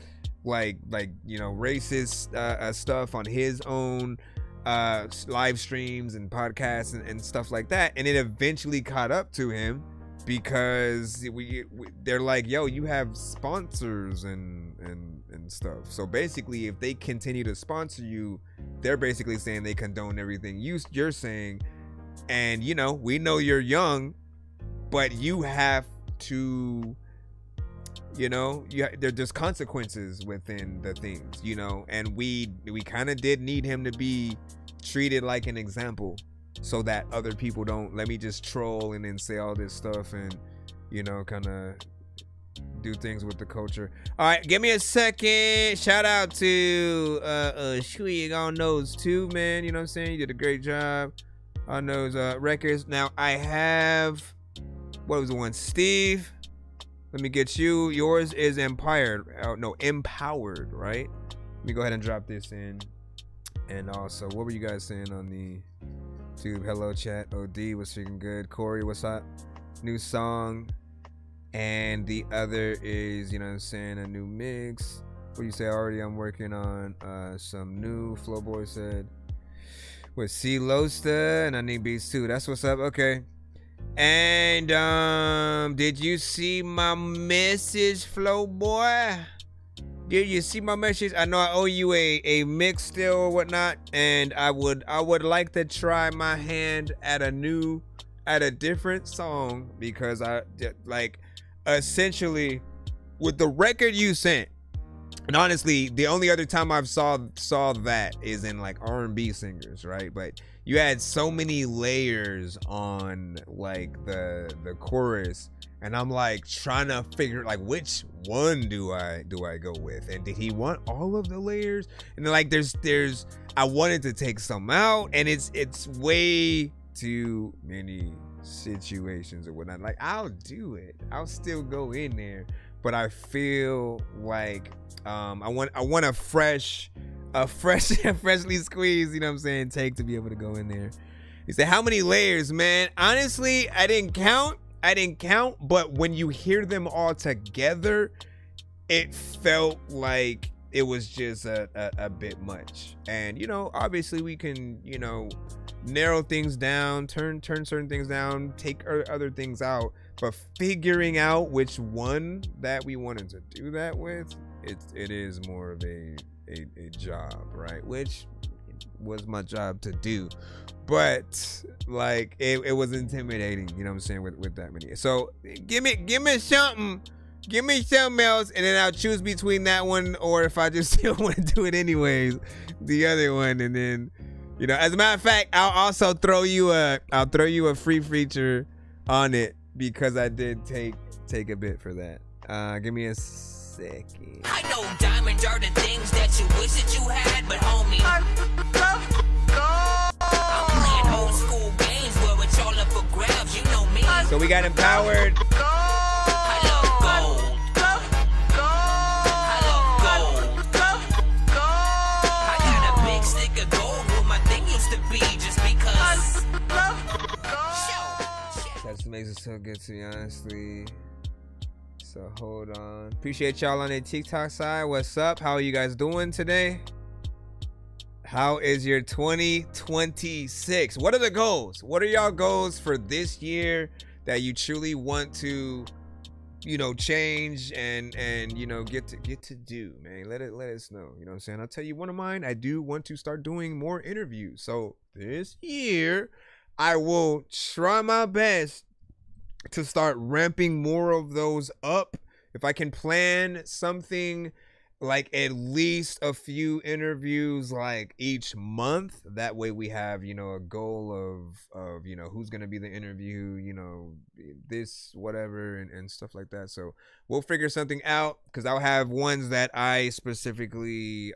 like you know, racist stuff on his own live streams and podcasts and stuff like that, and it eventually caught up to him because they're like, yo, you have sponsors and stuff. So basically, if they continue to sponsor you, they're basically saying they condone everything you're saying. And you know, we know you're young, but you have to, you know, there's consequences within the things, you know. And we kind of did need him to be treated like an example, so that other people don't, let me just troll and then say all this stuff and, you know, kind of do things with the culture. All right, give me a second. Shout out to Shuig on those two, man. You know what I'm saying? You did a great job on those records. Now I have, what was the one? Steve, let me get you. Yours is Empowered, right? Let me go ahead and drop this in. And also, what were you guys saying on the YouTube? Hello chat. OD was freaking good. Corey, what's up? New song. And the other is, you know what I'm saying, a new mix. What do you say? Already I'm working on some new, Flowboy said, with C Losta, and I need beats too. That's what's up. Okay. And did you see my message, Flowboy? Did you see my message? I know I owe you a mix still or whatnot, and I would like to try my hand at a different song, because I like, essentially with the record you sent, and honestly the only other time I've saw that is in like R&B singers, right? But you had so many layers on like the chorus, and I'm like trying to figure like which one do I go with, and did he want all of the layers? And then like there's I wanted to take some out, and it's way too many situations or whatnot. Like, I'll do it. I'll still go in there, but I feel like I want a freshly squeezed, you know what I'm saying, take to be able to go in there. He said, how many layers, man? Honestly, I didn't count, but when you hear them all together, it felt like it was just a bit much. And, you know, obviously we can, you know, narrow things down, turn certain things down, take other things out, but figuring out which one that we wanted to do that with, it is more of a job, right? Which was my job to do, but like it was intimidating, you know what I'm saying, with that many. So give me something else, and then I'll choose between that one, or if I just still want to do it anyways, the other one. And then, you know, as a matter of fact, I'll also throw you a free feature on it, because I did take a bit for that. Give me a second. I know diamonds are the things that you wish that you had, but homie, I'm playing old school games where it's all up for grabs, you know me. So we got empowered. I love gold. I love gold. I got a big stick of gold where my thing used to be, just because. That just makes it so good, to be honestly. So hold on. Appreciate y'all on the TikTok side. What's up? How are you guys doing today? How is your 2026? What are the goals? What are y'all goals for this year that you truly want to, you know, change and you know, get to do, man? Let us know. You know what I'm saying? I'll tell you one of mine. I do want to start doing more interviews. So this year, I will try my best to start ramping more of those up. If I can plan something like at least a few interviews like each month, that way we have, you know, a goal of you know, who's gonna be the interview, you know, this whatever and stuff like that. So we'll figure something out, because I'll have ones that I specifically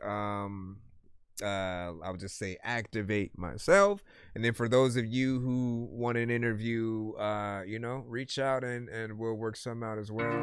I would just say activate myself. And then for those of you who want an interview, you know, reach out and we'll work some out as well.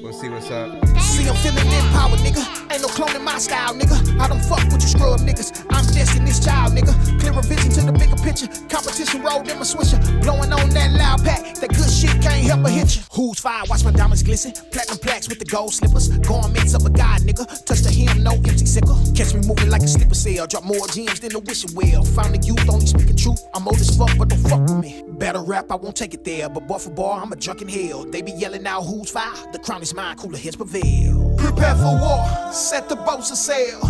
We'll see what's up. See, I'm feeling empowered, nigga. Ain't no cloning my style, nigga. I don't fuck with you scrub niggas. I'm Destiny's Child, nigga. Clearer vision to the bigger picture. Competition rolled in my swisher. Blowing on that loud pack. That good shit can't help but hit you. Who's fire? Watch my diamonds glisten. Platinum plaques with the gold slippers. Garments of a god, nigga. Touch the hem, no empty sickle. Catch me moving like a slipper cell. Drop more gems than a wishing well. Found the youth, only speaking truth. I'm old as fuck, but don't fuck with me. Better rap, I won't take it there. But bar for bar, I'm a drunken hell. They be yelling out who's fire. The crown is mine, cooler heads prevail. Prepare for war, set the boats a sail.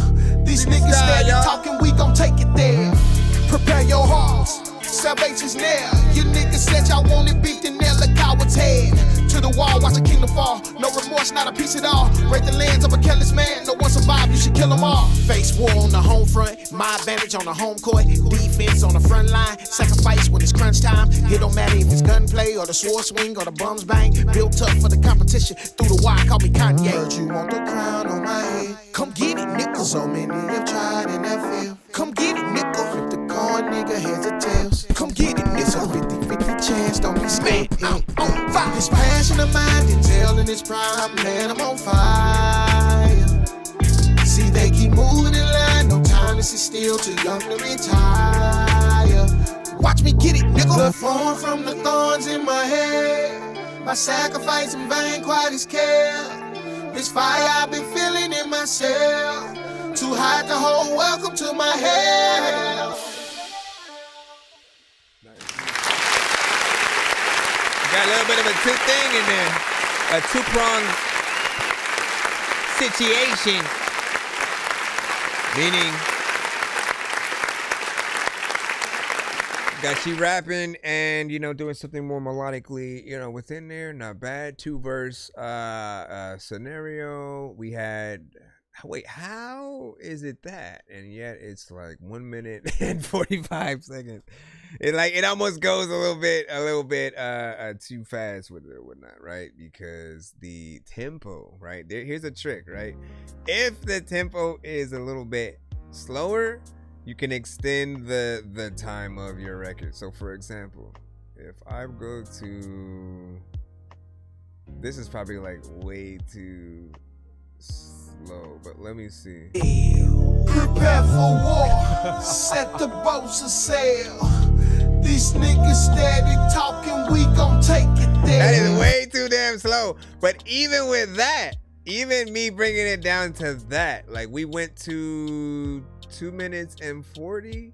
These niggas steady talking, we gon' take it there. Prepare your hearts, salvation's near. You niggas said y'all wanted beat the nail a coward's head. To the wall, watch a kingdom fall. No remorse, not a piece at all. Raid the lands of a careless man. No one survived, you should kill them all. Face war on the home front, my advantage on the home court. Defense on the front line, sacrifice when it's crunch time. It don't matter if it's gunplay or the sword swing or the bums bang. Built up for the competition, through the wire, call me Kanye. Heard you want the crown on my head. Come get it, nigga. So many have tried and have failed. Come get it, nigga. Flip the coin, nigga, heads or tails. Come get it, nigga. 50-50 chance, don't be scared. I'm on fire. This passion of mine, Denzel in his prime, man, I'm on fire. See, they keep moving in line, no time to sit still, too young to retire. Watch me get it, nigga. Blood flowing from the thorns in my head. My sacrifice in vain, quite as care. This fire I've been feeling in myself. Too hot to hold, welcome to my hell. Got a little bit of a two thing in there. A two-pronged situation. Meaning, got you rapping and, you know, doing something more melodically, you know, within there. Not bad. 2-verse scenario. We had, wait, how is it that? And yet it's like 1 minute and 45 seconds. It almost goes a little bit too fast with it or whatnot, right? Because the tempo, right? Here's a trick, right? If the tempo is a little bit slower, you can extend the time of your record. So for example, if I go to, this is probably like way too slow, but let me see. Prepare for war, set the boats to sail. These niggas steady talking, we gon' take it there. That is way too damn slow. But even with that, even me bringing it down to that, like we went to 2 minutes and 40,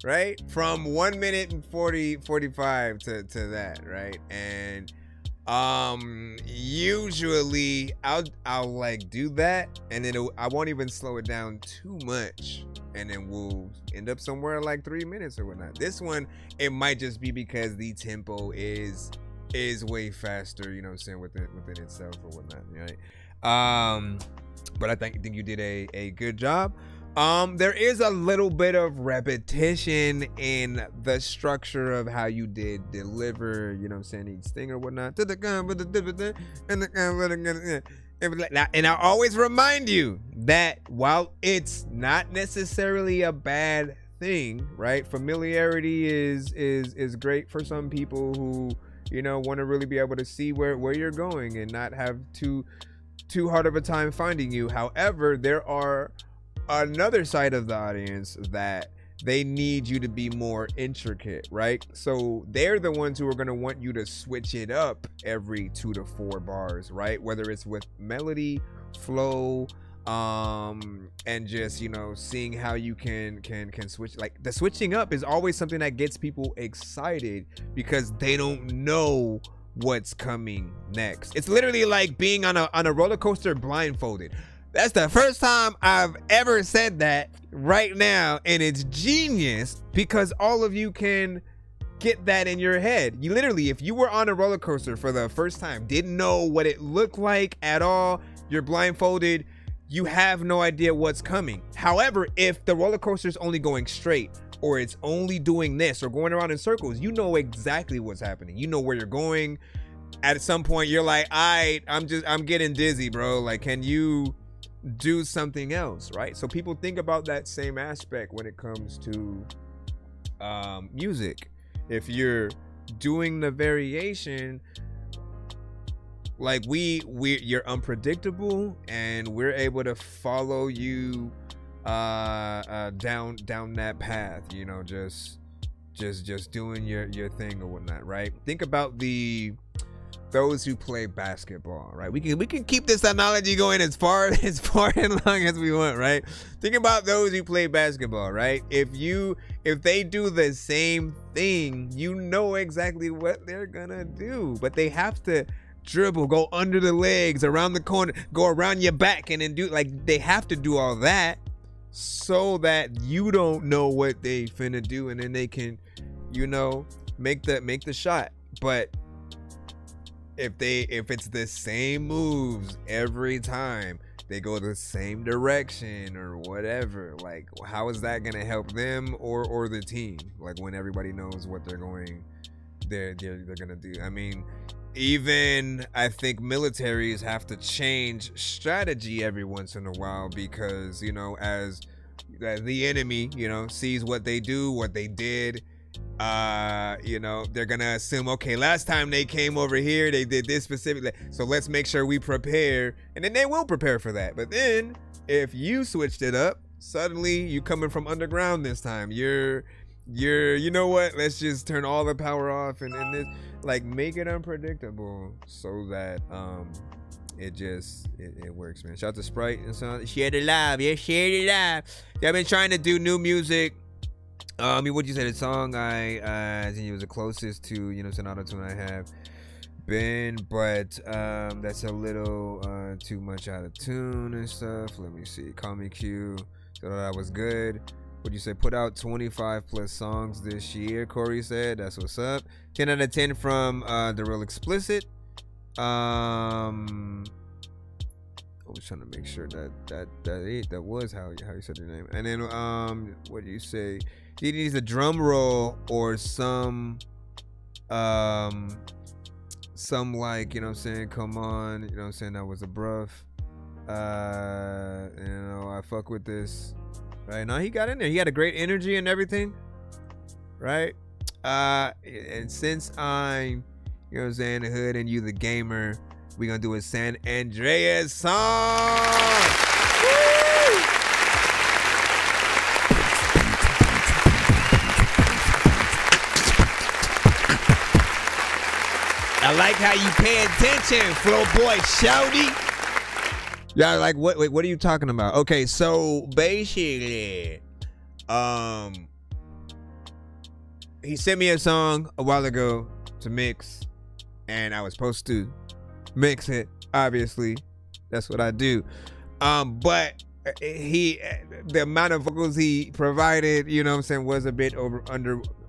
right? From 1 minute and 45 to that, right? And usually I'll like do that, and then I won't even slow it down too much, and then we'll end up somewhere like 3 minutes or whatnot. This one, it might just be because the tempo is way faster, you know what I'm saying, within itself or whatnot, right? But I think you did a good job. There is a little bit of repetition in the structure of how you did deliver, you know what I'm saying, each thing or whatnot. And I always remind you that while it's not necessarily a bad thing, right? Familiarity is great for some people who, you know, want to really be able to see where you're going and not have too hard of a time finding you. However, there are another side of the audience that they need you to be more intricate, right? So they're the ones who are going to want you to switch it up every 2 to 4 bars, right? Whether it's with melody, flow, and just, you know, seeing how you can switch. Like, the switching up is always something that gets people excited because they don't know what's coming next. It's literally like being on a roller coaster blindfolded. That's the first time I've ever said that right now, and it's genius because all of you can get that in your head. You literally, if you were on a roller coaster for the first time, didn't know what it looked like at all, you're blindfolded, you have no idea what's coming. However, if the roller coaster is only going straight, or it's only doing this or going around in circles, you know exactly what's happening. You know where you're going. At some point, you're like, I'm getting dizzy, bro. Like, can you do something else, right? So people think about that same aspect when it comes to music. If you're doing the variation, like you're unpredictable, and we're able to follow you down that path, you know, just doing your thing or whatnot, right? Think about those who play basketball, right? We can keep this analogy going as far and long as we want, right? Think about those who play basketball, right? If they do the same thing, you know exactly what they're gonna do, but they have to dribble, go under the legs, around the corner, go around your back, and then do, like, they have to do all that so that you don't know what they finna do, and then they can, you know, make the shot. But if it's the same moves every time, they go the same direction or whatever, like, how is that gonna help them or the team? Like, when everybody knows what they're gonna do. I mean, even I think militaries have to change strategy every once in a while because, you know, as the enemy, you know, sees what they do, what they did, you know, they're gonna assume, okay, last time they came over here, they did this specifically, so let's make sure we prepare, and then they will prepare for that. But then if you switched it up, suddenly you coming from underground this time, you're you know what, let's just turn all the power off and this, like, make it unpredictable so that it works, man. Shout out to Sprite and so share the live. Yeah, share the live. Yeah, I've been trying to do new music. I mean, what'd you say? The song I think it was the closest to, you know, an auto-tune I have been, but that's a little too much out of tune and stuff. Let me see. Call me Q. So that was good. What'd you say? Put out 25 plus songs this year, Corey said. That's what's up. 10 out of 10 from The Real Explicit. I was trying to make sure that was how you said your name. And then what do you say? He needs a drum roll or some like, you know what I'm saying, come on, you know what I'm saying, that was a bruv. You know, I fuck with this. Right? No, he got in there. He had a great energy and everything. Right? And since I'm, you know what I'm saying, the hood and you the gamer, we're gonna do a San Andreas song. Woo! I like how you pay attention, Flo Boy Shouty. Yeah, like what? Wait, what are you talking about? Okay, so basically, he sent me a song a while ago to mix, and I was supposed to mix it. Obviously, that's what I do. But the amount of vocals he provided, you know what I'm saying, was a bit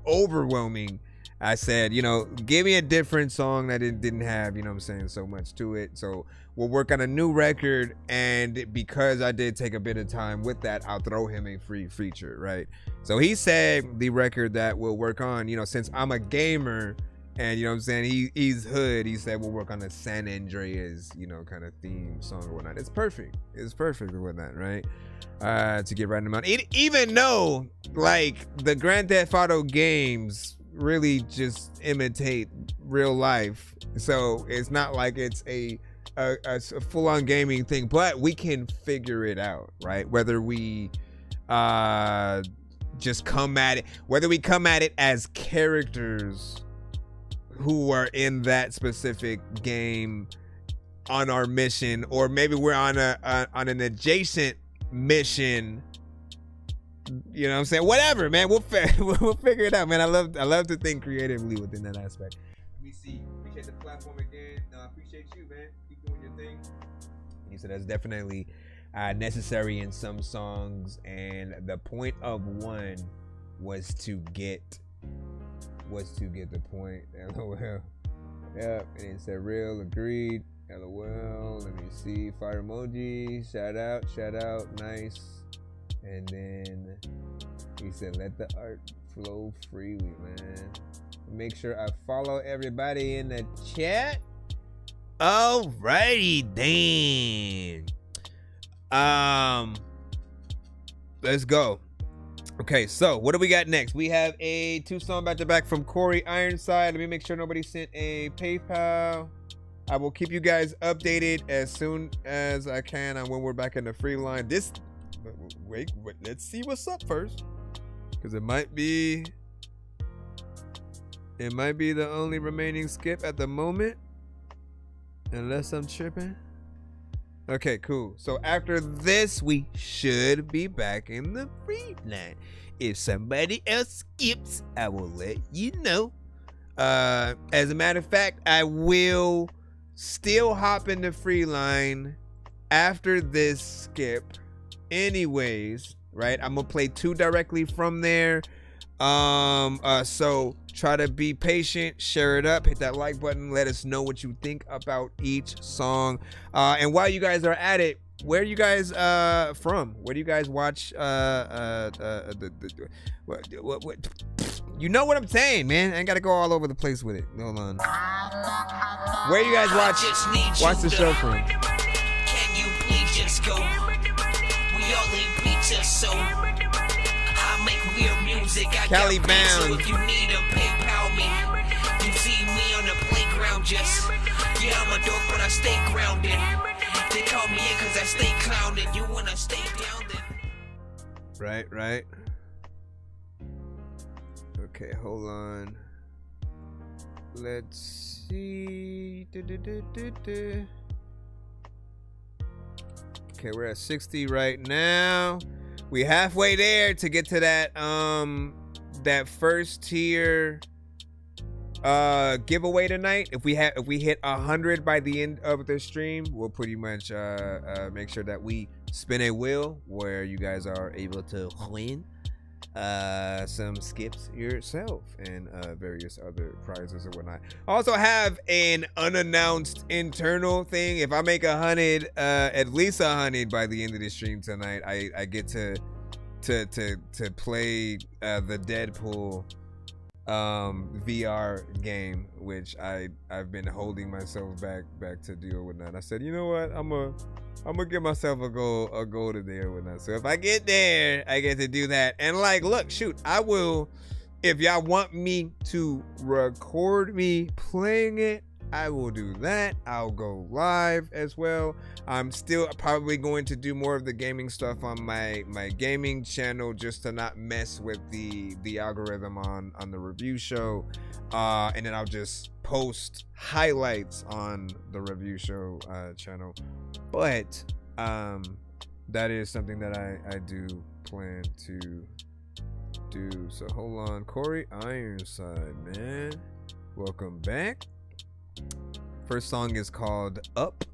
overwhelming. I said, you know, give me a different song that it didn't have, you know what I'm saying, so much to it. So we'll work on a new record, and because I did take a bit of time with that, I'll throw him a free feature, right? So he said the record that we'll work on, you know, since I'm a gamer and, you know what I'm saying, he's hood, he said we'll work on a San Andreas, you know, kind of theme song or whatnot. It's perfect. It's perfect with that, right? To get right in the mouth. Even though, like, the Grand Theft Auto games really just imitate real life, so it's not like it's a full-on gaming thing, but we can figure it out, right? Whether we just come at it, whether we come at it as characters who are in that specific game on our mission, or maybe we're on an adjacent mission. You know what I'm saying? Whatever, man. We'll figure it out, man. I love to think creatively within that aspect. Let me see. Appreciate the platform again. No, I appreciate you, man. Keep doing your thing. He said that's definitely necessary in some songs, and the point of one was to get the point. LOL. Yep. And it said real, agreed. LOL. Let me see. Fire emoji. Shout out. Nice. And then he said, let the art flow freely, man. Make sure I follow everybody in the chat. Alrighty then. Let's go. Okay, so what do we got next? We have a 2-song back to back from Corey Ironside. Let me make sure nobody sent a PayPal. I will keep you guys updated as soon as I can on when we're back in the free line. Wait, let's see what's up first, because it might be the only remaining skip at the moment, unless I'm tripping. Okay, cool. So after this, we should be back in the free line. If somebody else skips, I will let you know. As a matter of fact, I will still hop in the free line after this skip anyways, right? I'm gonna play 2 directly from there. So try to be patient, share it up, hit that like button, let us know what you think about each song. And while you guys are at it, where are you guys from? Where do you guys watch what you know what I'm saying, man? I ain't gotta go all over the place with it. Hold on. Where you guys watch the show from? Can you please just go? We all need pizza, so I make weird music. I Cali got bound. pizza if you need a PayPal me. You see me on the playground, just yeah, I'm a dork, but I stay grounded. They call me in cause I stay clowning. You wanna stay down then? Right. Okay, hold on. Let's see. Okay, we're at 60 right now. We halfway there to get to that first tier giveaway tonight. If we hit 100 by the end of the stream, we'll pretty much make sure that we spin a wheel where you guys are able to win some skips yourself and various other prizes or whatnot. Also have an unannounced internal thing. If I make 100, at least 100 by the end of the stream tonight, I get to play the Deadpool VR game, which I've been holding myself back to do or whatnot. I said, you know what, I'm gonna give myself a goal to there or whatnot. So if I get there, I get to do that. And like, look, shoot, I will. If y'all want me to record me playing it, I will do that. I'll go live as well. I'm still probably going to do more of the gaming stuff on my gaming channel just to not mess with the algorithm on the review show. And then I'll just post highlights on the review show channel. But that is something that I do plan to do. So hold on, Corey Ironside, man. Welcome back. First song is called Up,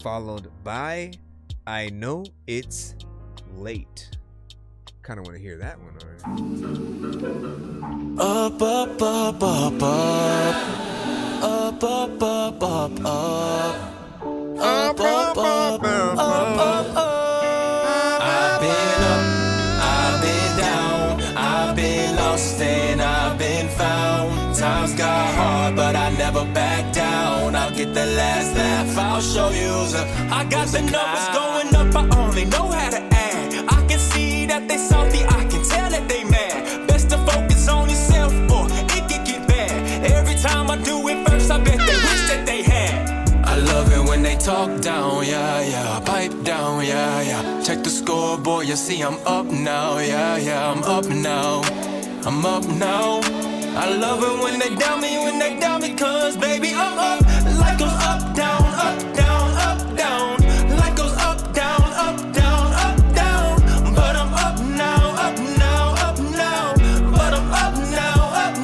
followed by I Know It's Late. Kind of want to hear that one already. Up, up, up, up, up. Up, up, up, up, up. Up, up, up, up, up, up. I've been up, I've been down, I've been lost and I've been found. Times got hard, but I never back down. I'll get the last laugh, I'll show you. I got the numbers going up, I only know how to add. I can see that they salty, I can tell that they mad. Best to focus on yourself, or it can get bad. Every time I do it first, I bet they wish that they had. I love it when they talk down, yeah, yeah. Pipe down, yeah, yeah. Check the scoreboard, you see I'm up now, yeah, yeah. I'm up now, I'm up now. I love it when they down me, cause baby I'm up. Life goes up, down, up, down, up, down. Life goes up, down, up, down, up, down. But I'm up now, up now, up now. But I'm up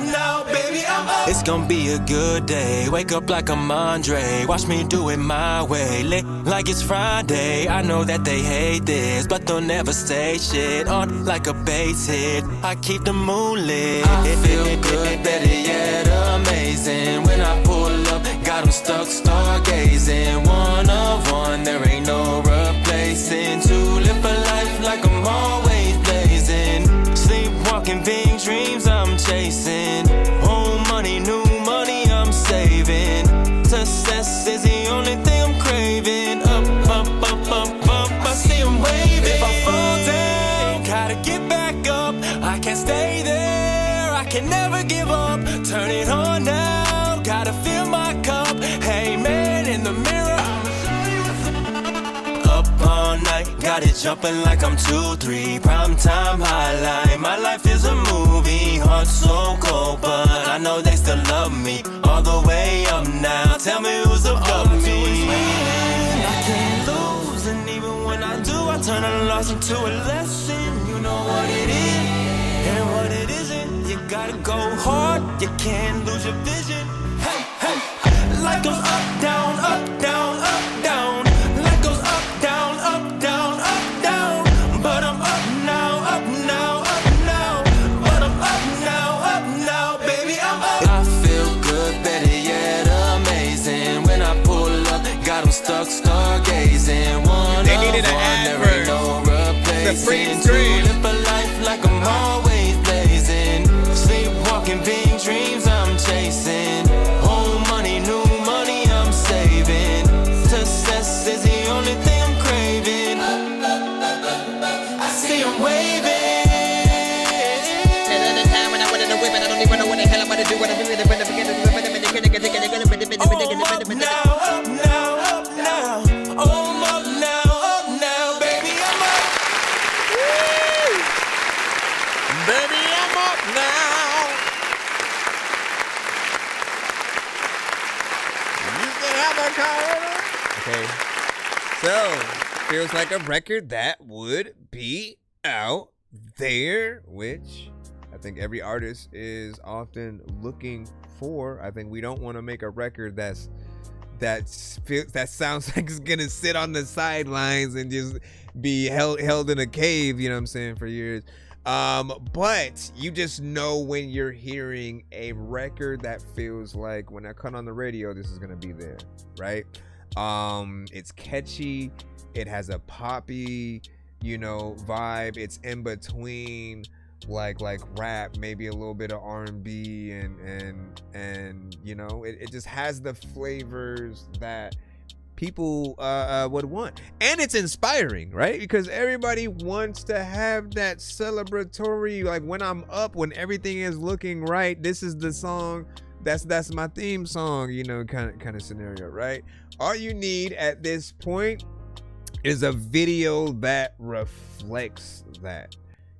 now, baby I'm up. It's gonna be a good day, wake up like I'm Andre. Watch me do it my way, lit like it's Friday. I know that they hate this, but they'll never say shit. On like a bass hit, I keep the moon lit. I feel good, better yet amazing. When I pull up, got them stuck stargazing. One of one, there ain't no replacing. To live a life like I'm always blazing. Sleepwalking, big dreams I'm chasing. Old money, new money I'm saving. Success is the only thing I'm craving. Up, up, up, up, up, I see them waving. If I fall down, gotta get back up. I can't stay there, I can never give up. Turn it on now, gotta fill my cup. Hey man, in the mirror, up all night, got it jumping like I'm 2-3. Prime time highlight, my life is a movie. Heart so cold, but I know they still love me. All the way up now, tell me who's above me. I can't lose, and even when I do, I turn a loss into a lesson. You know what it is, and what it isn't. You gotta go hard, you can't lose your vision. Hey, hey, life goes up, down, up, down, up, down. Life goes up, down, up, down, up, down. But I'm up now, up now, up now. But I'm up now, baby, I'm up. I feel good, better yet amazing. When I pull up, got them stuck stargazing. One they needed an ad there for ain't no replacing. To screen. live a life like I'm always blazing. Sleepwalking, big dreams I'm chasing. Old money, new money I'm saving. Success is the only thing I'm craving. I see them waving. Another time when I went in the whip and I don't even know what the hell I'm about to do. What I'm really gonna begin to do. Up now, up now, up now. Oh, up now, baby, I'm up. Woo! Baby, I'm up now. You still have a car. Okay. So, feels like a record that would be out there, which I think every artist is often looking for. I think we don't want to make a record that sounds like it's gonna sit on the sidelines and just be held in a cave, you know what I'm saying, for years. But you just know when you're hearing a record that feels like when I cut on the radio, this is gonna be there, right? It's catchy, it has a poppy, vibe, it's in between like rap, maybe a little bit of R&B, and you know, it just has the flavors that people would want, and it's inspiring, right? Because everybody wants to have that celebratory, like when I'm up, when everything is looking right, this is the song that's my theme song, you know, kind of scenario, right? All you need at this point is a video that reflects that.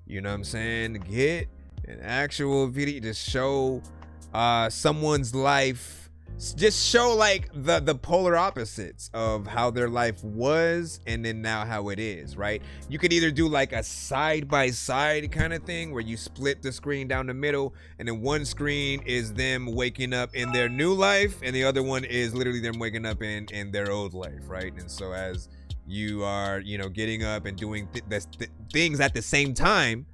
You know what I'm saying? Get an actual video to show someone's life. Just show like the polar opposites of how their life was and then now how it is, right? You could either do like a side-by-side kind of thing where you split the screen down the middle, and then one screen is them waking up in their new life and the other one is literally them waking up in their old life, right? And so as you are, you know, getting up and doing things at the same time,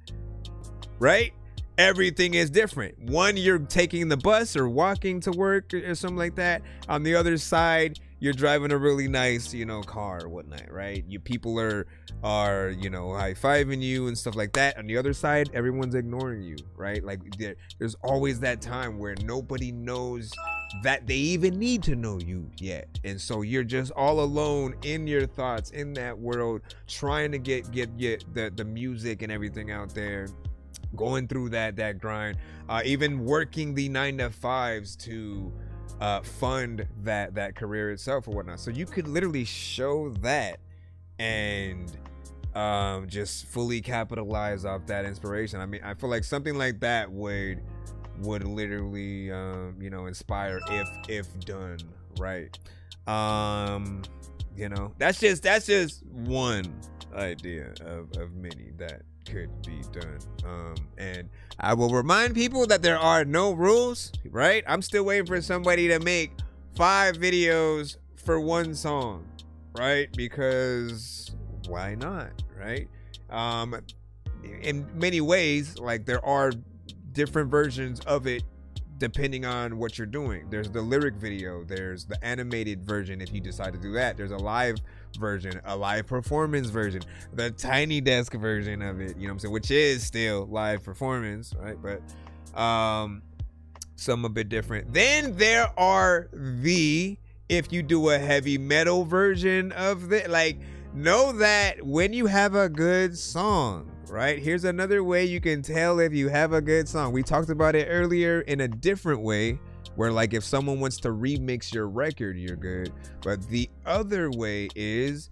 right? Everything is different. One, you're taking the bus or walking to work or something like that. On the other side, you're driving a really nice, you know, car or whatnot, right? You people are you know, high-fiving you and stuff like that. On the other side, everyone's ignoring you, right? Like there's always that time where nobody knows that they even need to know you yet, and so you're just all alone in your thoughts in that world, trying to get the music and everything out there, going through that grind, even working the 9-to-5s to fund that career itself or whatnot. So you could literally show that and just fully capitalize off that inspiration. I mean, I feel like something like that would literally you know, inspire if done right. You know, that's just one idea of many that could be done. And I will remind people that there are no rules, right? I'm still waiting for somebody to make 5 videos for one song, right? Because why not, right? In many ways, like, there are different versions of it depending on what you're doing. There's the lyric video, there's the animated version if you decide to do that, there's a live version, a live performance version, the tiny desk version of it, you know what I'm saying, which is still live performance, right? But some a bit different. Then there are if you do a heavy metal version of it, like, know that when you have a good song, right? Here's another way you can tell if you have a good song. We talked about it earlier in a different way, where like if someone wants to remix your record, you're good. But the other way is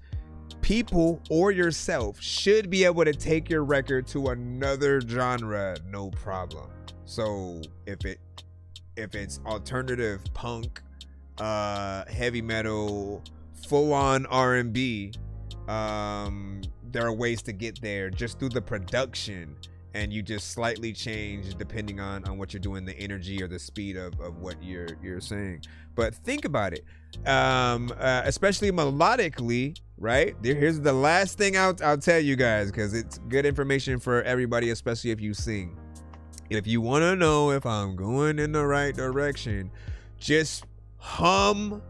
people or yourself should be able to take your record to another genre, no problem. So if it's alternative punk, heavy metal, full-on R&B, there are ways to get there just through the production, and you just slightly change depending on what you're doing, the energy or the speed of what you're saying. But think about it, especially melodically, right? Here's the last thing I'll tell you guys, because it's good information for everybody, especially if you sing. If you want to know if I'm going in the right direction, just hum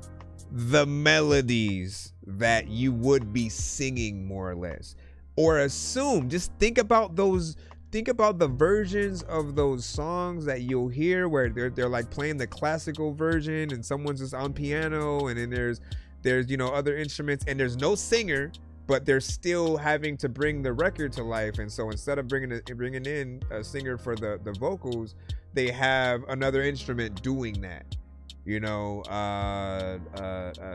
the melodies that you would be singing, more or less, or assume. Just think about the versions of those songs that you'll hear where they're like playing the classical version and someone's just on piano, and then there's you know, other instruments, and there's no singer, but they're still having to bring the record to life. And so instead of bringing in a singer for the vocals, they have another instrument doing that, you know.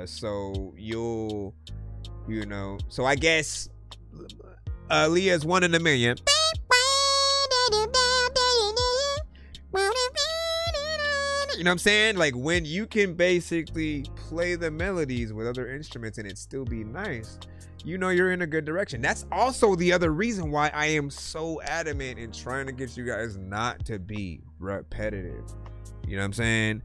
So you know, so I guess Leah's 1 in a million. You know what I'm saying? Like, when you can basically play the melodies with other instruments and it still be nice, you know you're in a good direction. That's also the other reason why I am so adamant in trying to get you guys not to be repetitive. You know what I'm saying?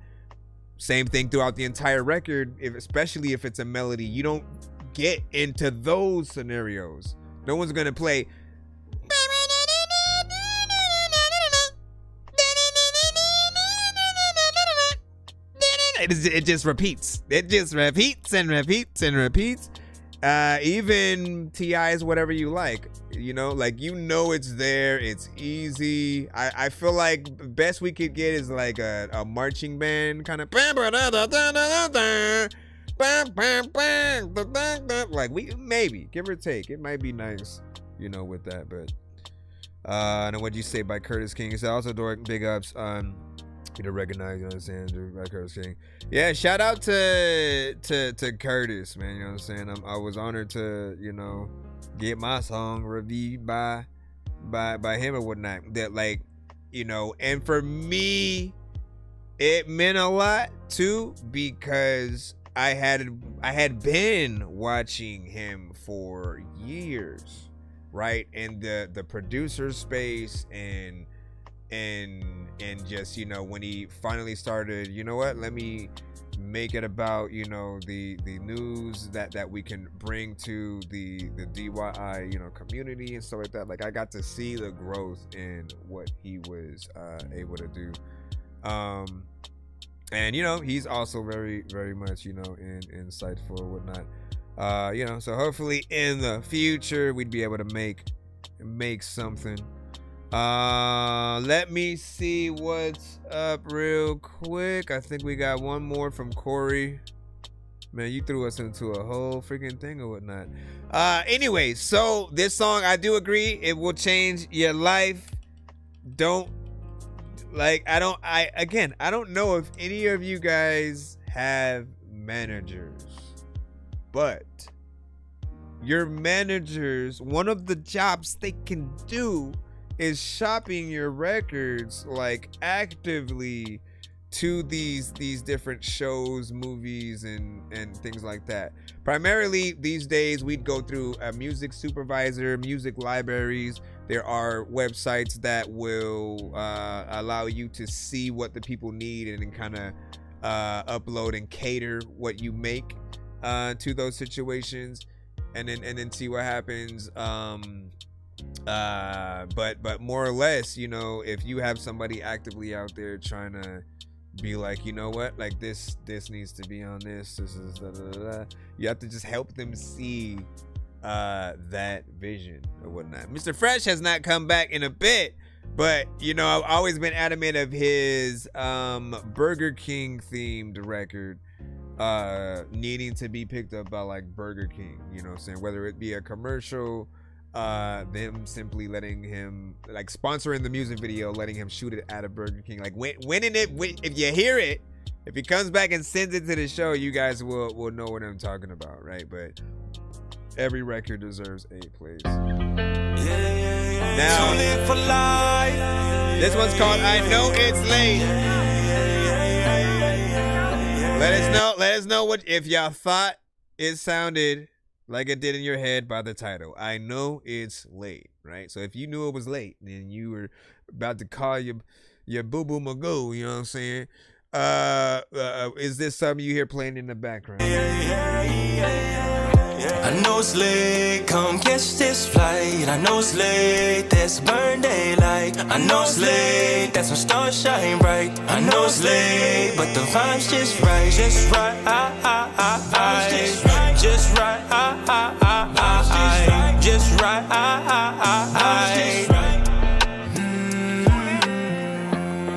Same thing throughout the entire record, especially if it's a melody. You don't get into those scenarios. No one's gonna play it just repeats. It just repeats and repeats and repeats. Even TI's Whatever You Like, you know, like, you know, it's there, it's easy. I feel like best we could get is like a marching band kind of like, we maybe give or take, it might be nice, you know, with that. But and What'd You Say by Curtis King. It's also Dork, big ups. You to recognize, you know what I'm saying, by Curtis King. Yeah, shout out to Curtis, man, you know what I'm saying. I was honored to, you know, get my song reviewed by him or whatnot. That, like, you know, and for me, it meant a lot too, because I had been watching him for years, right? In the producer space and just, you know, when he finally started, you know what, let me make it about, you know, the news that we can bring to the DIY, you know, community and stuff like that. Like, I got to see the growth in what he was able to do. And, you know, he's also very, very much, you know, insightful or whatnot. You know, so hopefully in the future we'd be able to make something. Let me see what's up real quick. I think we got one more from Corey. Man, you threw us into a whole freaking thing or whatnot. Anyway, so this song, I do agree, it will change your life. I don't know if any of you guys have managers, but your managers, one of the jobs they can do is shopping your records, like, actively to these different shows, movies, and things like that. Primarily these days we'd go through a music supervisor, music libraries. There are websites that will allow you to see what the people need and kind of upload and cater what you make to those situations, and then see what happens. But more or less, you know, if you have somebody actively out there trying to be like, you know what, like, this needs to be on this is you have to just help them see that vision or whatnot. Mr. Fresh has not come back in a bit, but, you know, I've always been adamant of his Burger King themed record needing to be picked up by, like, Burger King, you know what I'm saying, whether it be a commercial, them simply letting him, like, sponsoring the music video, letting him shoot it at a Burger King, like, winning it. If you hear it, if he comes back and sends it to the show, you guys will know what I'm talking about, right? But every record deserves a place. Now, this one's called I Know It's Late. Let us know what, if y'all thought it sounded like it did in your head by the title. I Know It's Late, right? So if you knew it was late and you were about to call your boo-boo magoo, you know what I'm saying? Is this something you hear playing in the background? I know it's late, come catch this flight. I know it's late, that's burn daylight. I know it's late, that's when stars shine bright. I know it's late, but the vibe's just right. Just right, just right, just right, just right.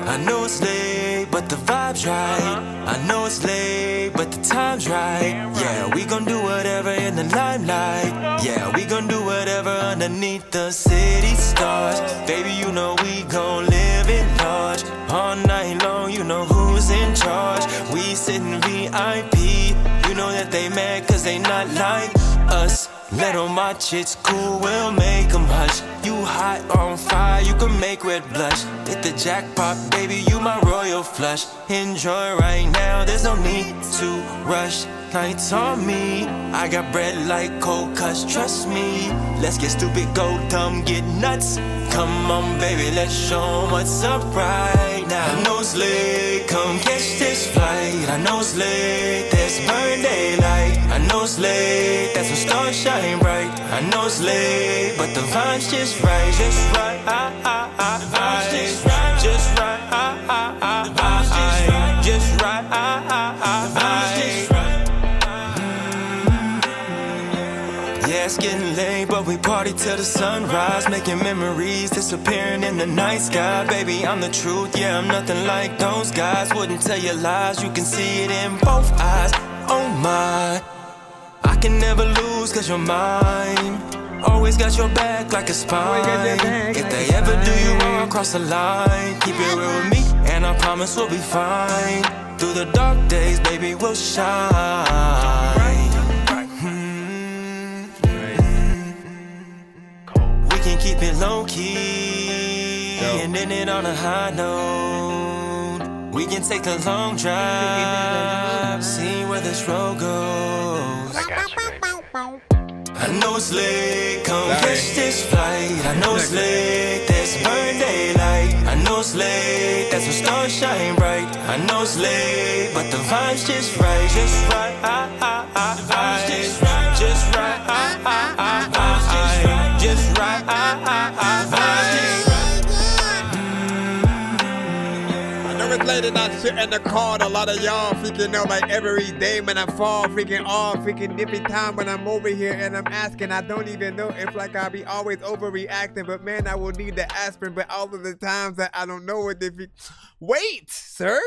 I know it's late, but the vibe's right. I know it's late, but the time's right. Yeah, we gon' do whatever in the limelight. Yeah, we gon' do whatever underneath the city stars. Baby, you know we gon' live in large. All night long, you know who's in charge. We sittin' VIP. You know that they mad cause they not like us. Let on my chits cool, we'll make them hush. You hot on fire, you can make red blush. Hit the jackpot, baby, you my royal flush. Enjoy right now, there's no need to rush. Nights on me, I got bread like cold cuts, trust me. Let's get stupid, go dumb, get nuts. Come on, baby, let's show 'em what's up right now. I know it's late, come catch this flight. I know it's late, there's burn daylight. I know it's late, that's when stars shine bright. I know it's late, but the vibe's just right. Just right, just right, just right, just right. getting late, but we party till the sunrise. Making memories, disappearing in the night sky. Baby, I'm the truth, yeah, I'm nothing like those guys. Wouldn't tell you lies, you can see it in both eyes. Oh my, I can never lose cause you're mine. Always got your back like a spine. If they ever do you wrong, cross the line. Keep it real with me, and I promise we'll be fine. Through the dark days, baby, we'll shine. We can keep it low-key and end it on a high note. We can take the long drive, see where this road goes. I got you, baby. I know it's late, come catch this flight. I know it's late, there's burn daylight. I know it's late, that's when stars shine bright. I know it's late, but the vibe's just right, just right. The vibe's just right, just right. Just right. I know it's late and I sit in the car. A lot of y'all freaking know, like every day when I fall, freaking all freaking every time when I'm over here and I'm asking, I don't even know if like I'll be always overreacting, but man, I will need the aspirin. But all of the times that I don't know what if you wait, sir.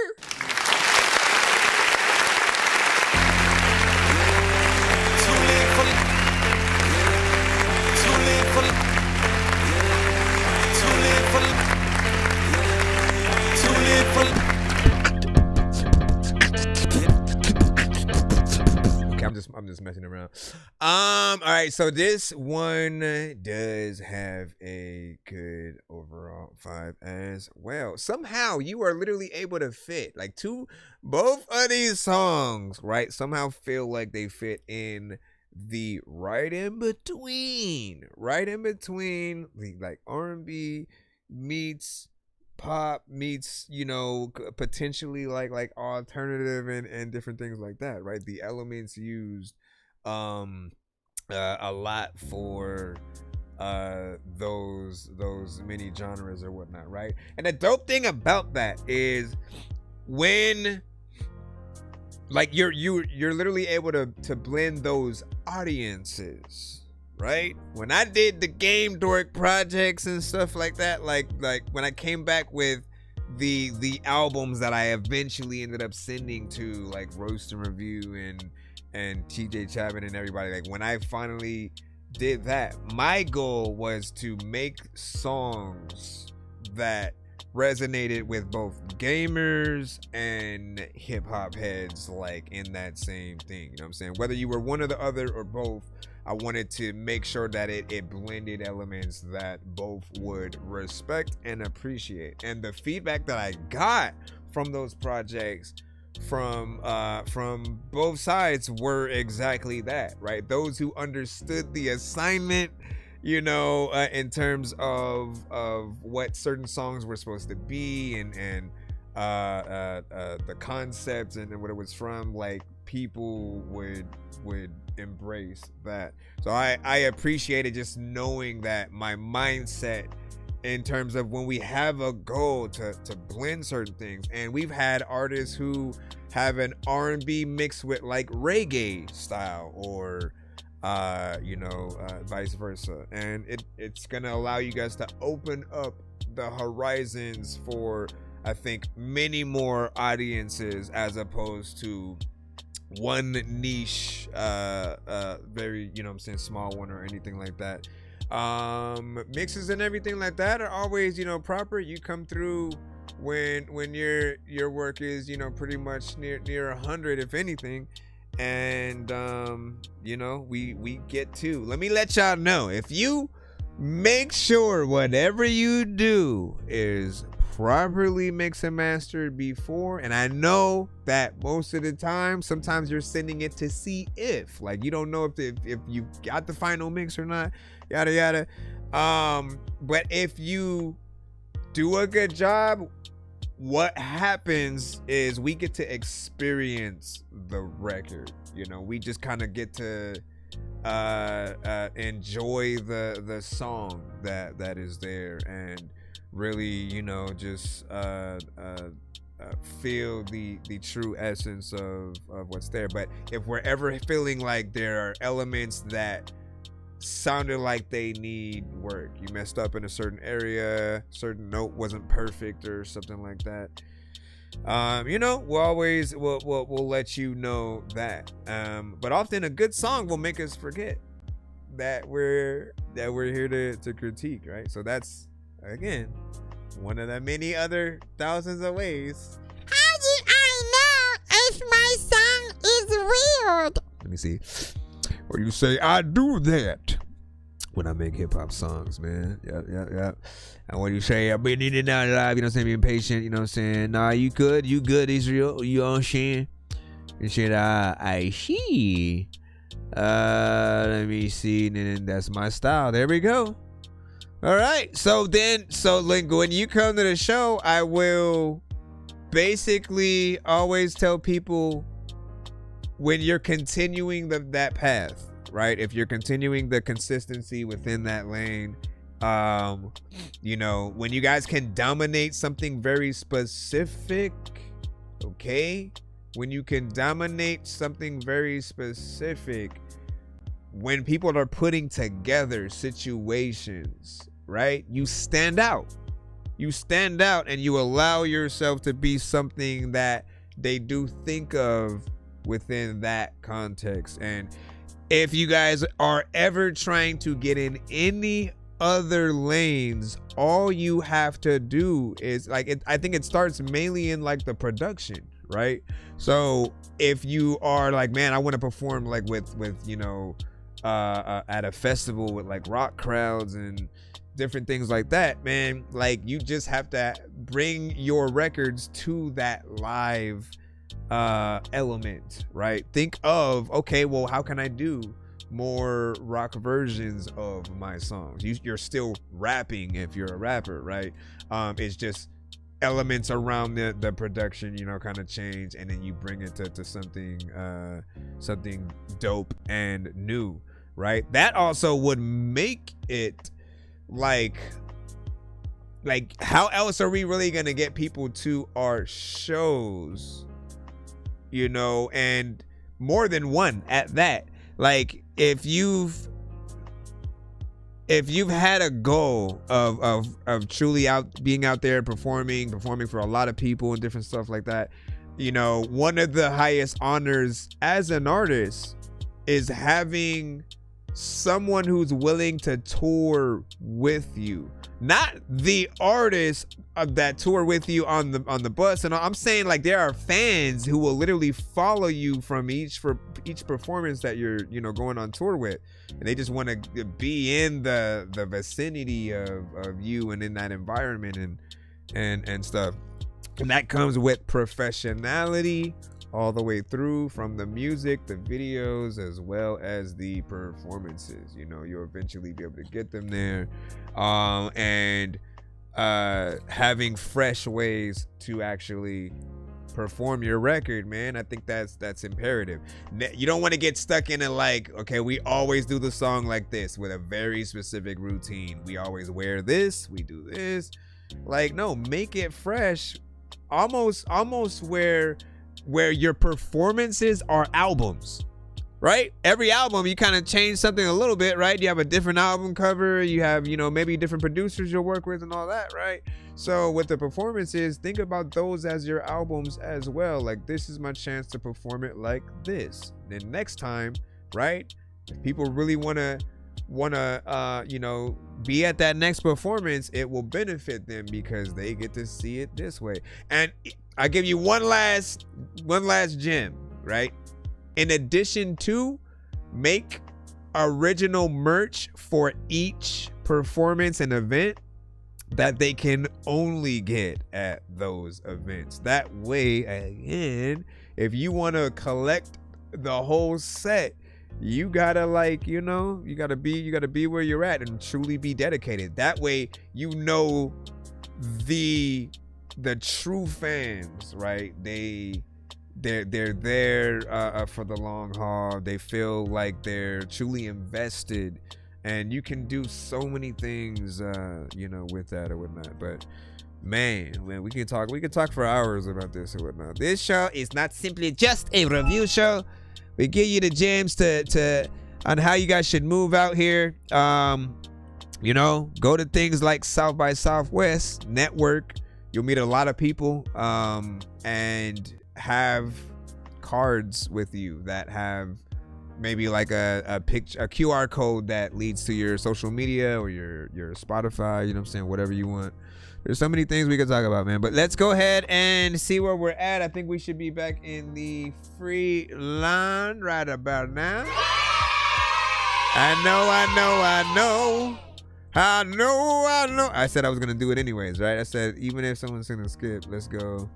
Okay, I'm just messing around. All right, so this one does have a good overall 5 as well. Somehow you are literally able to fit like both of these songs, right? Somehow feel like they fit in the right in between, like R&B meets pop meets, you know, potentially like alternative and different things like that, right? The elements used a lot for those many genres or whatnot, right? And the dope thing about that is when like you're literally able to blend those audiences, right? When I did the Game Dork projects and stuff like that, like when I came back with the albums that I eventually ended up sending to like Roast and Review and TJ Chapman and everybody, like when I finally did that, my goal was to make songs that resonated with both gamers and hip-hop heads, like in that same thing, you know what I'm saying? Whether you were one or the other or both, I wanted to make sure that it blended elements that both would respect and appreciate. And the feedback that I got from those projects from both sides were exactly that, right? Those who understood the assignment, you know, in terms of what certain songs were supposed to be and the concepts and what it was from, like people would embrace that. So I appreciated just knowing that my mindset in terms of when we have a goal to blend certain things, and we've had artists who have an R&B mixed with like reggae style or vice versa, and it's gonna allow you guys to open up the horizons for, I think, many more audiences as opposed to one niche very, you know what I'm saying, small one or anything like that. Mixes and everything like that are always, you know, proper. You come through when your work is, you know, pretty much near 100 if anything. And you know, we get to, let me let y'all know, if you make sure whatever you do is properly mixed and mastered before, and I know that most of the time sometimes you're sending it to see if, like, you don't know if you got the final mix or not, yada yada, but if you do a good job, what happens is we get to experience the record. You know, we just kind of get to enjoy the song that is there and really, you know, just feel the true essence of what's there. But if we're ever feeling like there are elements that sounded like they need work. You messed up in a certain area, certain note wasn't perfect or something like that. We'll let you know that. But often a good song will make us forget that we're here to critique, right? So that's, again, one of the many other thousands of ways. How do I know if my song is weird? Let me see. Or you say, I do that when I make hip hop songs, man. Yeah. And when you say, I've been in and out live, you know what I'm saying, being patient, you know what I'm saying? Nah, you good, Israel, you know what I'm saying? You said, I see. Let me see, and then that's my style. There we go. All right. So Link, when you come to the show, I will basically always tell people when you're continuing that path, right? If you're continuing the consistency within that lane, when you guys can dominate something very specific, okay? When you can dominate something very specific, when people are putting together situations, right? You stand out. You stand out and you allow yourself to be something that they do think of within that context. And if you guys are ever trying to get in any other lanes, all you have to do is I think it starts mainly in like the production, right? So if you are like, man, I want to perform like with at a festival with like rock crowds and different things like that, man, like you just have to bring your records to that live element, right? Think of, okay, well, how can I do more rock versions of my songs? You're still rapping if you're a rapper, right? It's just elements around the production, kind of change, and then you bring it to something dope and new, right? That also would make it like how else are we really gonna get people to our shows, and more than one at that. Like if you've had a goal of truly being out there performing for a lot of people and different stuff like that, one of the highest honors as an artist is having someone who's willing to tour with you, not the artist that tour with you on the bus. And I'm saying, like, there are fans who will literally follow you from each performance that you're going on tour with, and they just want to be in the vicinity of you and in that environment and stuff. And that comes with professionality all the way through, from the music, the videos, as well as the performances. You'll eventually be able to get them there, and having fresh ways to actually perform your record, man. I think that's imperative. You don't want to get stuck in it like, okay, we always do the song like this with a very specific routine. We always wear this, we do this. Like, no, make it fresh, almost where your performances are albums, right? Every album you kind of change something a little bit, right? You have a different album cover, you have maybe different producers you'll work with and all that, right? So with the performances, think about those as your albums as well. Like, this is my chance to perform it like this. Then next time, right, if people really want to be at that next performance, it will benefit them because they get to see it this way. And I give you one last gem, right? In addition to, make original merch for each performance and event that they can only get at those events. That way, again, if you want to collect the whole set, you gotta you gotta be where you're at and truly be dedicated. That way, the true fans, right? They're there for the long haul. They feel like they're truly invested, and you can do so many things, with that or whatnot. But man, we can talk for hours about this or whatnot. This show is not simply just a review show. We give you the gems to on how you guys should move out here. You know, go to things like South by Southwest, network. You'll meet a lot of people, and have cards with you that have maybe like a picture, a QR code that leads to your social media or your Spotify, you know what I'm saying, whatever you want. There's so many things we could talk about, man, but let's go ahead and see where we're at. I think we should be back in the free line right about now. I know. I said I was gonna do it anyways, right? I said even if someone's gonna skip, let's go.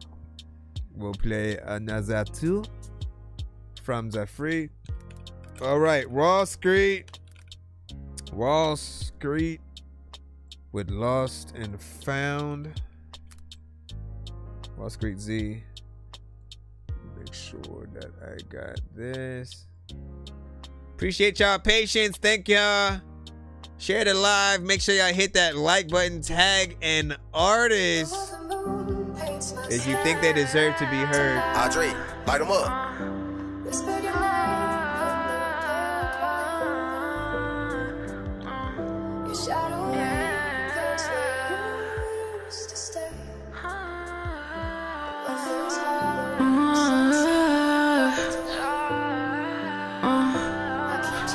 We'll play another two from the free. All right, Wall Street with Lost and Found. Wall Street Z. Make sure that I got this. Appreciate y'all patience. Thank y'all. Share the live. Make sure y'all hit that like button. Tag an artist if you think they deserve to be heard. Andre, light them up.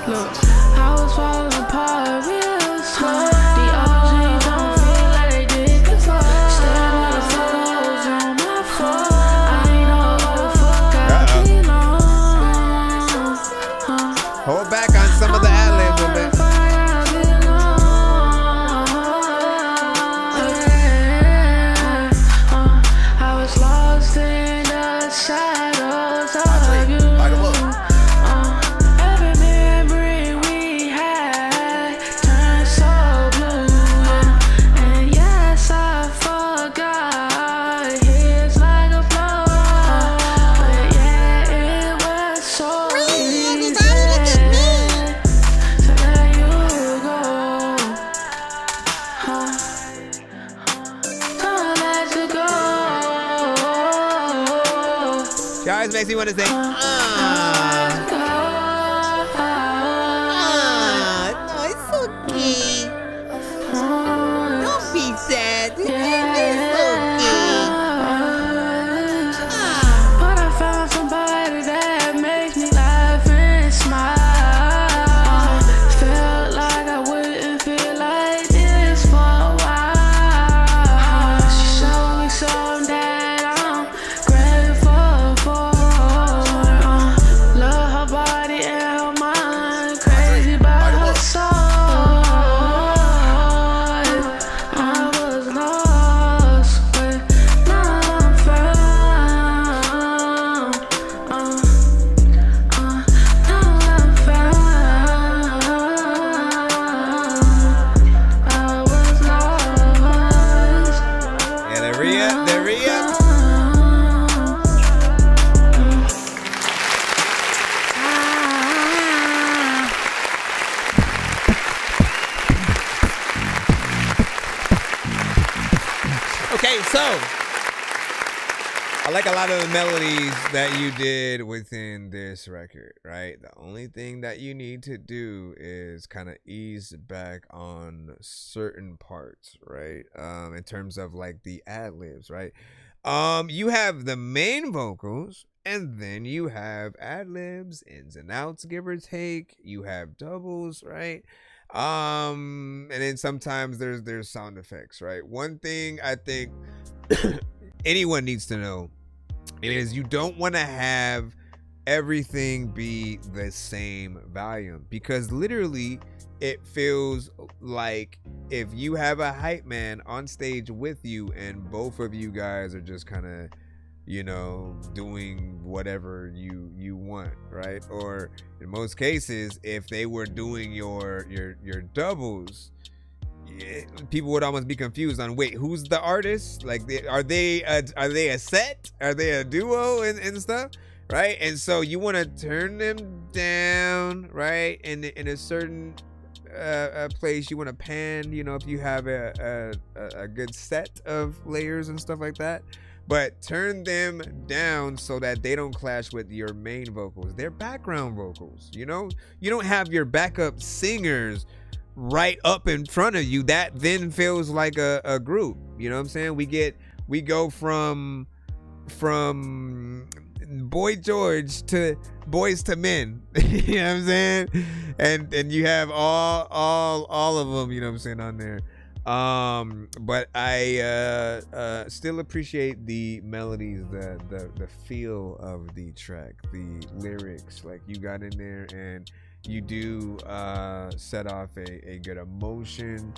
Look, I was falling apart real slow. The OGs don't feel like they did before. Staring at the photos on my phone. I ain't know what the fuck I belong. Hold back on some of the ad-libs a bit. I was lost in the shadows of you. Makes me want to say, no, it's okay. Don't be sad. It's okay. But I found somebody that makes me laugh and smile. Felt like I wouldn't feel like this for a while. She showed me something that I'm grateful for. Love her body and her mind, crazy about her soul. I was lost, but now I'm found. Now I'm found. I was lost. Yeah, they're re-up. Okay, so I like a lot of the melodies that you did within this record, right? The only thing that you need to do is kind of ease back on certain parts, right? In terms of like the ad-libs, right? You have the main vocals, and then you have ad-libs, ins and outs, give or take. You have doubles, right? And then sometimes there's sound effects, right? One thing I think anyone needs to know is you don't want to have everything be the same volume, because literally it feels like if you have a hype man on stage with you and both of you guys are just kind of, you know, doing whatever you want, right? Or in most cases, if they were doing your doubles, people would almost be confused on, wait, who's the artist? Like, are they a set? Are they a duo and stuff, right? And so you want to turn them down, right? In a certain place, you want to pan, you know, if you have a good set of layers and stuff like that. but turn them down so that they don't clash with your main vocals. They're background vocals, you know? You don't have your backup singers right up in front of you. That then feels like a group, you know what I'm saying? We go from Boy George to Boys to Men. You know what I'm saying? And you have all of them, you know what I'm saying, on there. But I still appreciate the melodies, the feel of the track, the lyrics. Like, you got in there and you do set off a good emotion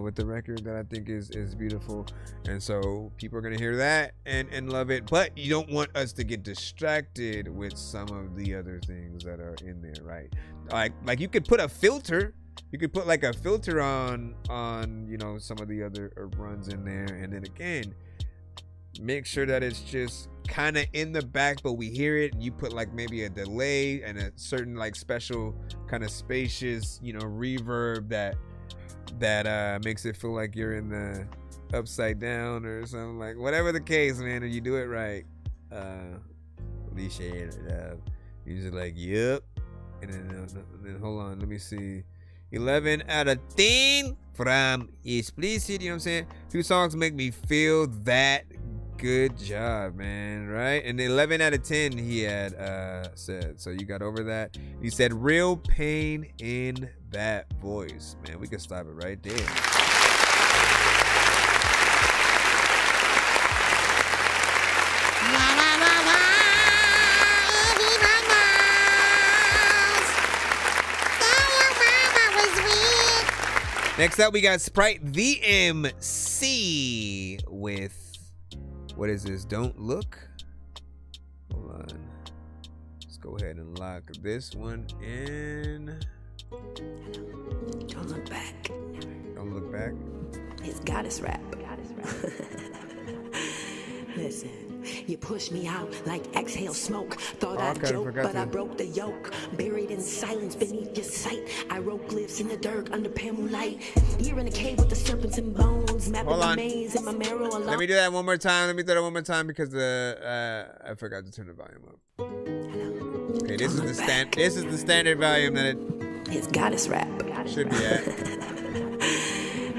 with the record that I think is beautiful. And so people are gonna hear that and love it, but you don't want us to get distracted with some of the other things that are in there, right? Like you could put a filter. You could put like a filter on you know, some of the other runs in there, and then again, make sure that it's just kind of in the back, but we hear it, and you put like maybe a delay and a certain like special kind of spacious, you know, reverb that makes it feel like you're in the upside down or something, like whatever the case, man. If you do it right, you're just like, yep. And then hold on, let me see. 11 out of 10 from Explicit, you know what I'm saying? Few songs make me feel that. Good job, man, right? And 11 out of 10 he had said. So you got over that. He said real pain in that voice. Man, we can stop it right there. Next up, we got Sprite the MC with, what is this? Don't Look? Hold on. Let's go ahead and lock this one in. Don't look back. Don't look back. It's goddess rap. Listen. You pushed me out like exhale smoke. Thought I'd joke, but I broke the yoke. Buried in silence beneath your sight. I wrote glyphs in the dirt under pale moonlight. You're in a cave with the serpents and bones. Mapping the maze in my marrow alone. Let me do that one more time. Let me do that one more time because I forgot to turn the volume up. Okay, this is the standard volume that it's goddess rap. Should be at.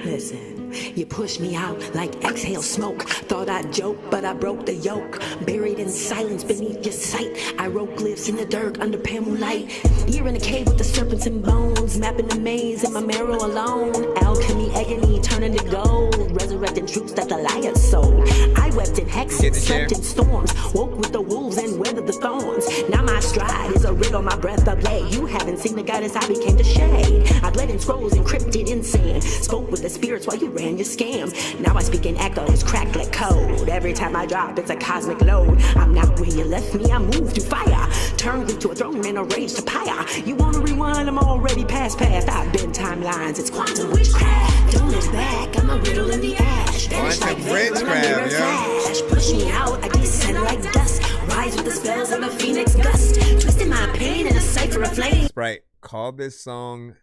Listen. You pushed me out like exhale smoke. Thought I'd joke, but I broke the yoke. Buried in silence beneath your sight. I wrote glyphs in the dirt under pale moonlight. You're in a cave with the serpents and bones. Mapping the maze in my marrow alone. Alchemy, agony, turning to gold. Resurrecting truths that the liars sold. I wept in hexes, slept in storms. Woke with the wolves and weathered the thorns. Now my stride is a rig on my breath of lay. You haven't seen the goddess I became to shade. I bled in scrolls encrypted in sand. Spoke with the spirits while you ran your scam. Now I speak in echoes, cracked like code. Every time I drop, it's a cosmic load. I'm not where you left me, I moved through fire. Turned into a throne and a rage to pyre. You wanna rewind, I'm already past. I've been timelines, it's quantum witchcraft. Don't look back, I'm a riddle in the ash. Vanish like vapor, I'm flash. Push me out, I descend like dust. Rise with the spells of a phoenix gust. Twisting my pain in a cipher of flame. Sprite, call this song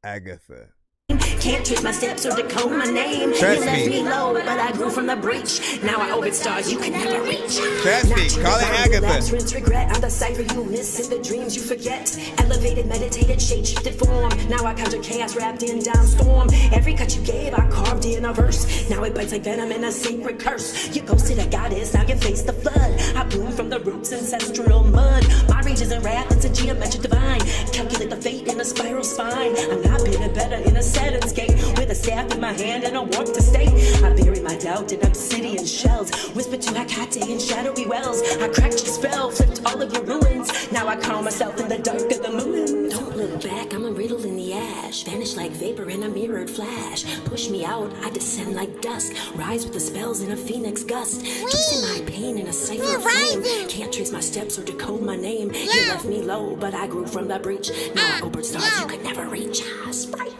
Agatha. Can't trace my steps or decode my name. Trust you left me. Low, but I grew from the breach. Now I orbit stars you can never reach. Trust me, call it Agatha. Rinse, regret. I'm the cipher you miss in the dreams you forget. Elevated, meditated, shade shifted form. Now I conjure chaos wrapped in down storm. Every cut you gave, I carved in a verse. Now it bites like venom in a sacred curse. You ghosted a goddess, now you face the flood. I bloom from the roots, ancestral mud. My reach isn't wrath, it's a geometric divine. Calculate the fate in a spiral spine. I'm not bigger, better in a Saturn's gate. With a staff in my hand and a warp to state. I bury my doubt in obsidian shells. Whisper to Hecate in shadowy wells. I cracked your spell, flipped all of your ruins. Now I calm myself in the dark of the moon. Don't look back, I'm a riddle in the ash. Vanish like vapor in a mirrored flash. Push me out, I descend like dust. Rise with the spells in a phoenix gust. Twisting my pain in a cipher of flame. Can't trace my steps or decode my name. You left me low, but I grew from the breach. Now I opened stars you could never reach. Sprite.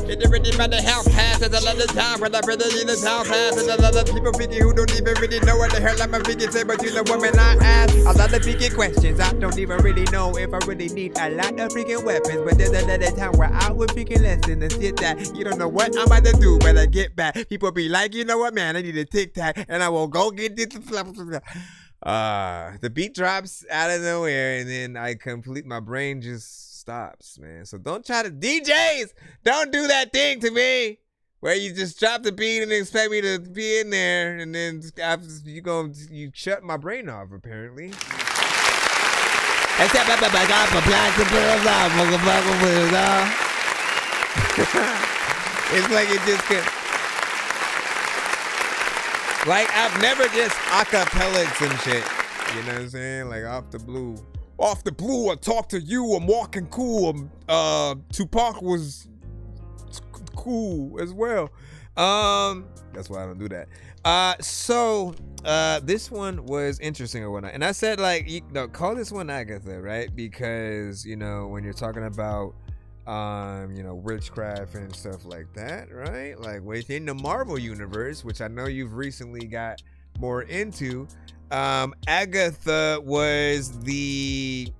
It's already about the house pass. There's a lot of time when I really in this house pass. There's a lot of people thinking who don't even really know what the hell I'm a thinking say, but you know what man I ask. A lot of freaking questions. I don't even really know if I really need a lot of freaking weapons. But there's a lot of time where I would freaking listen and sit that. You don't know what I'm about to do, but I get back. People be like, you know what, man, I need a Tik-Tok, and I will go get this. The beat drops out of nowhere, and then my brain just stops, man. So don't try to, DJs, don't do that thing to me where you just drop the beat and expect me to be in there, and then after you shut my brain off, apparently. It's like it just could. Like, I've never just acapella some shit. You know what I'm saying? Like, off the blue. Off the blue, I talk to you. I'm walking cool. Tupac was cool as well. That's why I don't do that. So this one was interesting or whatnot. And I said, like, call this one Agatha, right? Because, when you're talking about witchcraft and stuff like that, right? Like within the Marvel universe, which I know you've recently got more into, Agatha was she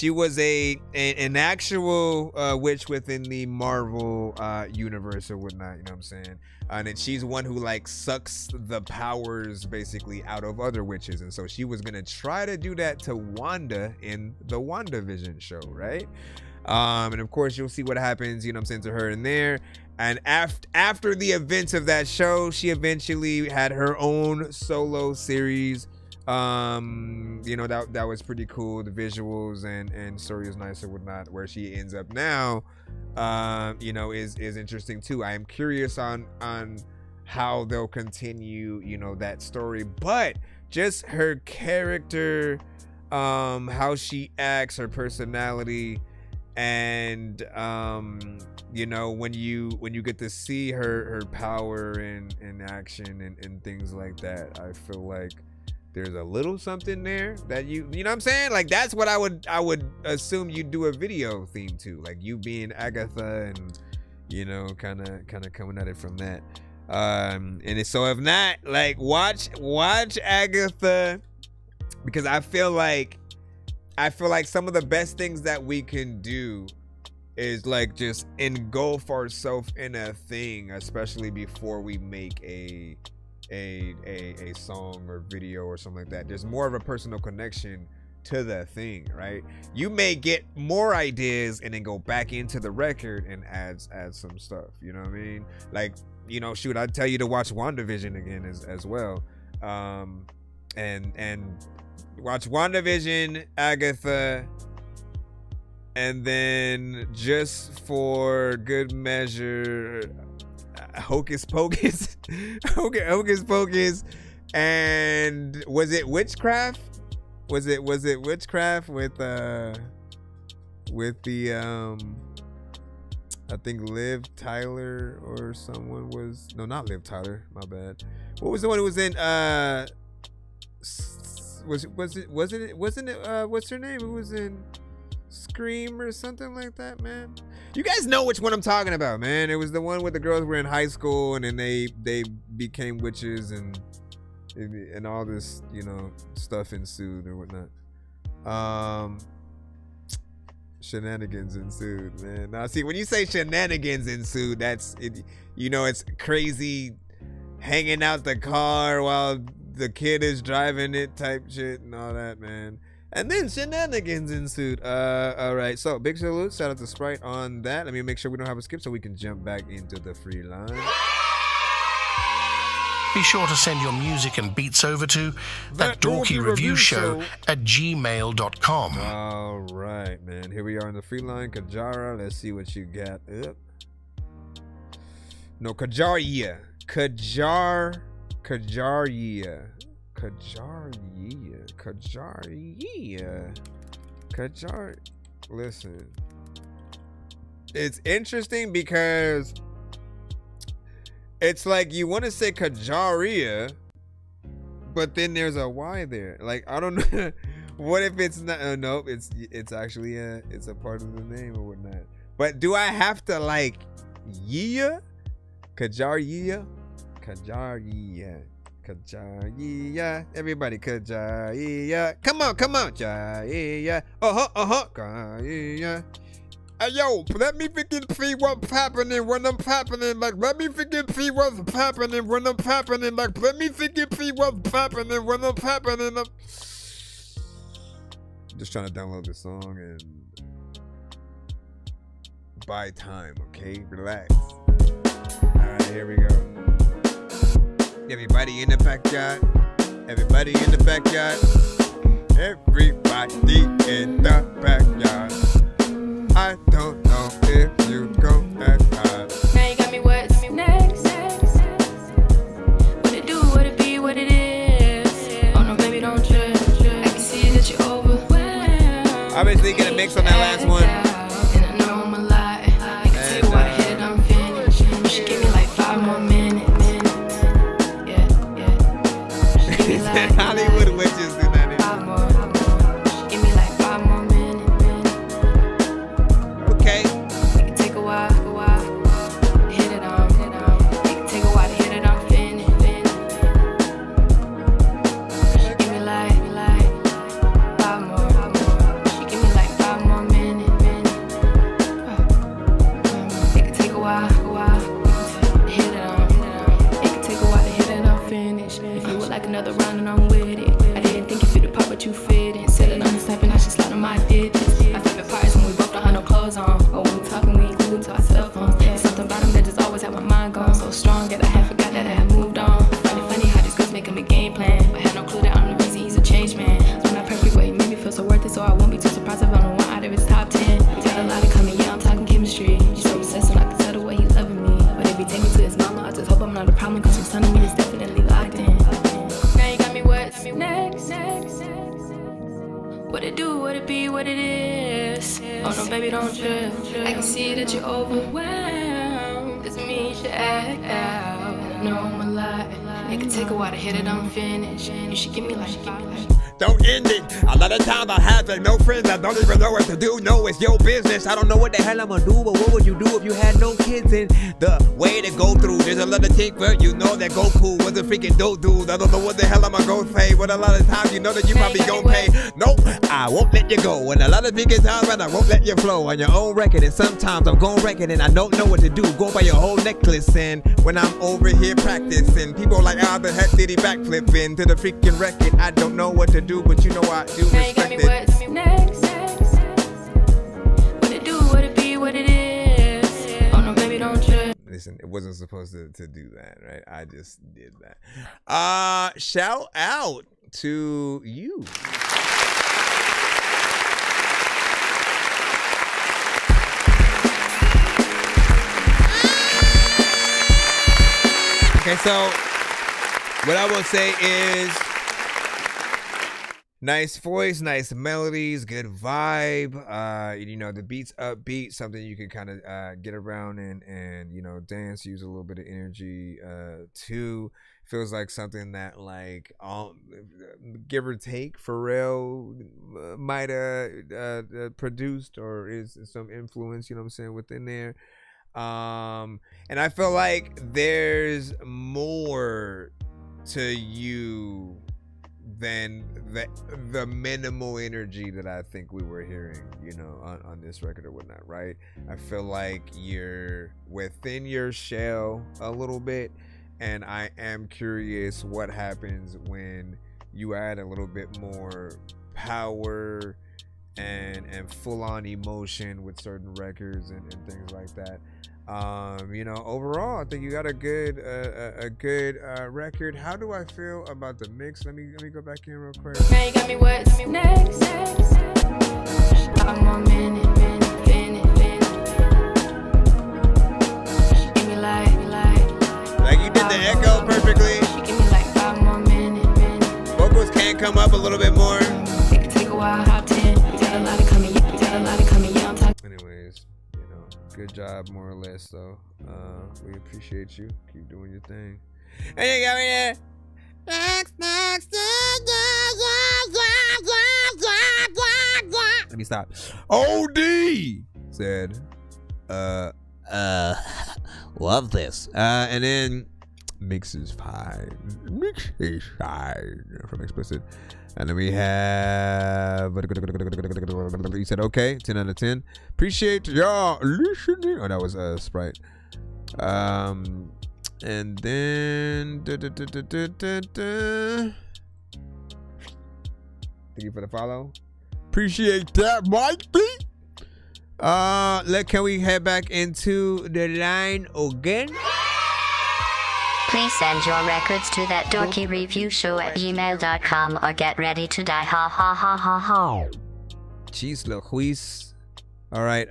was an actual witch within the Marvel universe or whatnot, you know what I'm saying? And then she's one who like sucks the powers basically out of other witches, and so she was gonna try to do that to Wanda in the WandaVision show, right? And of course you'll see what happens, you know what I'm saying, to her in there. And after the events of that show, she eventually had her own solo series. That was pretty cool. The visuals and story is nice or whatnot. Where she ends up now, is interesting too. I am curious on how they'll continue, that story. But just her character, how she acts, her personality. And when you get to see her power in action and things like that, I feel like there's a little something there that you know what I'm saying? Like that's what I would assume you'd do a video theme to, like you being Agatha and kind of coming at it from that. So if not, like watch Agatha, because I feel like some of the best things that we can do is like just engulf ourselves in a thing, especially before we make a song or video or something like that. There's more of a personal connection to the thing, right? You may get more ideas and then go back into the record and add some stuff. You know what I mean? Like, shoot, I'd tell you to watch WandaVision again as well. And watch WandaVision, Agatha, and then just for good measure, Hocus Pocus. Hocus Pocus. And was it Witchcraft? Was it Witchcraft with the I think Liv Tyler or someone was, no, not Liv Tyler, my bad. What was the one who was in wasn't it what's her name? It was in Scream or something like that, man. You guys know which one I'm talking about, man. It was the one with the girls were in high school and then they became witches and all this, stuff ensued or whatnot. Shenanigans ensued, man. Now see, when you say shenanigans ensued, that's it, it's crazy hanging out the car while the kid is driving it type shit and all that, man. And then shenanigans ensued. All right, so big salute, shout out to Sprite on that. Let me make sure we don't have a skip so we can jump back into the free line. Be sure to send your music and beats over to ThatDorkyReviewShow at gmail.com. All right, man. Here we are in the free line. Kajara, let's see what you got up. No, Kajaria. Listen. It's interesting because it's like you want to say Kajaria, but then there's a Y there. Like, I don't know. What if it's not? Nope, it's actually it's a part of the name or whatnot. But do I have to like Kajaria. Everybody, Kajaria. Come on. Kajaria. Kajaria. Hey, yo, let me begin to see what's happening when I'm happening. Like, let me begin to see what's happening when I'm happening. Like, let me begin to see what's happening when I'm happening. I'm just trying to download this song and buy time, okay? Relax. All right, here we go. Everybody in the backyard. Everybody in the backyard. Everybody in the backyard. I don't know if you go that hard. Now you got me what's next. What it do, what it be, what it is. Oh no, baby, don't trip. I can see that you're overwhelmed. Obviously, get a mix on that last one. And I know I'm a lie. I can see why the head I'm finished. You should give me like 5 more minutes. Yeah. She give me like Hollywood witches do that. 5 more. She give me like 5 more minutes. Okay. It can take a while to hit it on. It can take a while to hit it on, finish. She give me like 5 more. She give me like 5 more minutes. It can take a while to hit it on. It can take a while to hit it on, finish. If you would like another round and I'm with it. I didn't think you fit the pop, but you fit it. Said it on the snap and I should slide on my digits. My favorite part is when we both don't have no clothes on. Or when we talking, we ain't glued to our cell phones. Something about them that just always have my mind going so strong that I had forgot that I had moved on. Find it funny how these girls make him a game plan, but had no clue that I'm the reason he's a changed man. So not perfect, but he made me feel so worth it, so I won't be too surprised if I'm the one out of his top 10. He's got a lot of coming, yeah, I'm talking chemistry. He's so obsessed and I can tell the way he's loving me. But if he take me to his mama, I just hope I'm not a problem, cause from son to me is definitely locked in. Now you got me what's next. What it do, what it be, what it is. Oh no, baby, don't trip. I can see that you're overwhelmed. Doesn't mean you should act out. I know I'm a lie. It can take a while to hit it on finish. You should give me like. Don't end it. A lot of times I have like no friends. I don't even know what to do. No, it's your business. I don't know what the hell I'm gonna do, but what would you do if you had no kids? And the way to go through, there's a lot of things where you know that Goku was a freaking dope dude. I don't know what the hell I'm gonna go say, but a lot of times you know that you probably gonna pay. Nope, I won't let you go. And a lot of freaking times, man, I won't let you flow on your own record. And sometimes I'm gonna wreck it and I don't know what to do. Go buy your whole necklace. And when I'm over here practicing, people are like, how the heck did he backflip into the freaking record? I don't know what to do. But you know I do respect it. Next. What it do, what it be, what it is. Oh no, baby, don't trip. Listen, it wasn't supposed to do that, right? I just did that. Shout out to you. Okay, so what I will say is nice voice, nice melodies, good vibe. You know, the beat's upbeat, something you can kind of get around and you know, dance, use a little bit of energy too. Feels like something that like give or take Pharrell might have produced or is some influence, you know what I'm saying, within there. And I feel like there's more to you than the minimal energy that I think we were hearing, you know, on this record or whatnot, right? I feel like you're within your shell a little bit, and I am curious what happens when you add a little bit more power and full-on emotion with certain records and things like that. You know, overall, I think you got a good record. How do I feel about the mix? Let me go back in real quick. Now you got me what's next. I'm on minute. Give me like you did the echo perfectly. Give me like 5 more minutes. Vocals can come up a little bit more. It can take a while. Hop 10. You got a lot of coming. Yeah, I'm talking. Anyways, you know, good job more or less though. We appreciate you. Keep doing your thing. And you got me there. Let me stop. OD said, Love this. And then Mixes 5 from Explicit. And then we have, you said okay, 10 out of 10. Appreciate y'all listening. Oh, that was Sprite. And then thank you for the follow. Appreciate that, Mike B. Can we head back into the line again? Please send your records to ThatDorkyReviewShow@gmail.com or get ready to die. Ha ha ha ha ha. Jeez Louise. All right,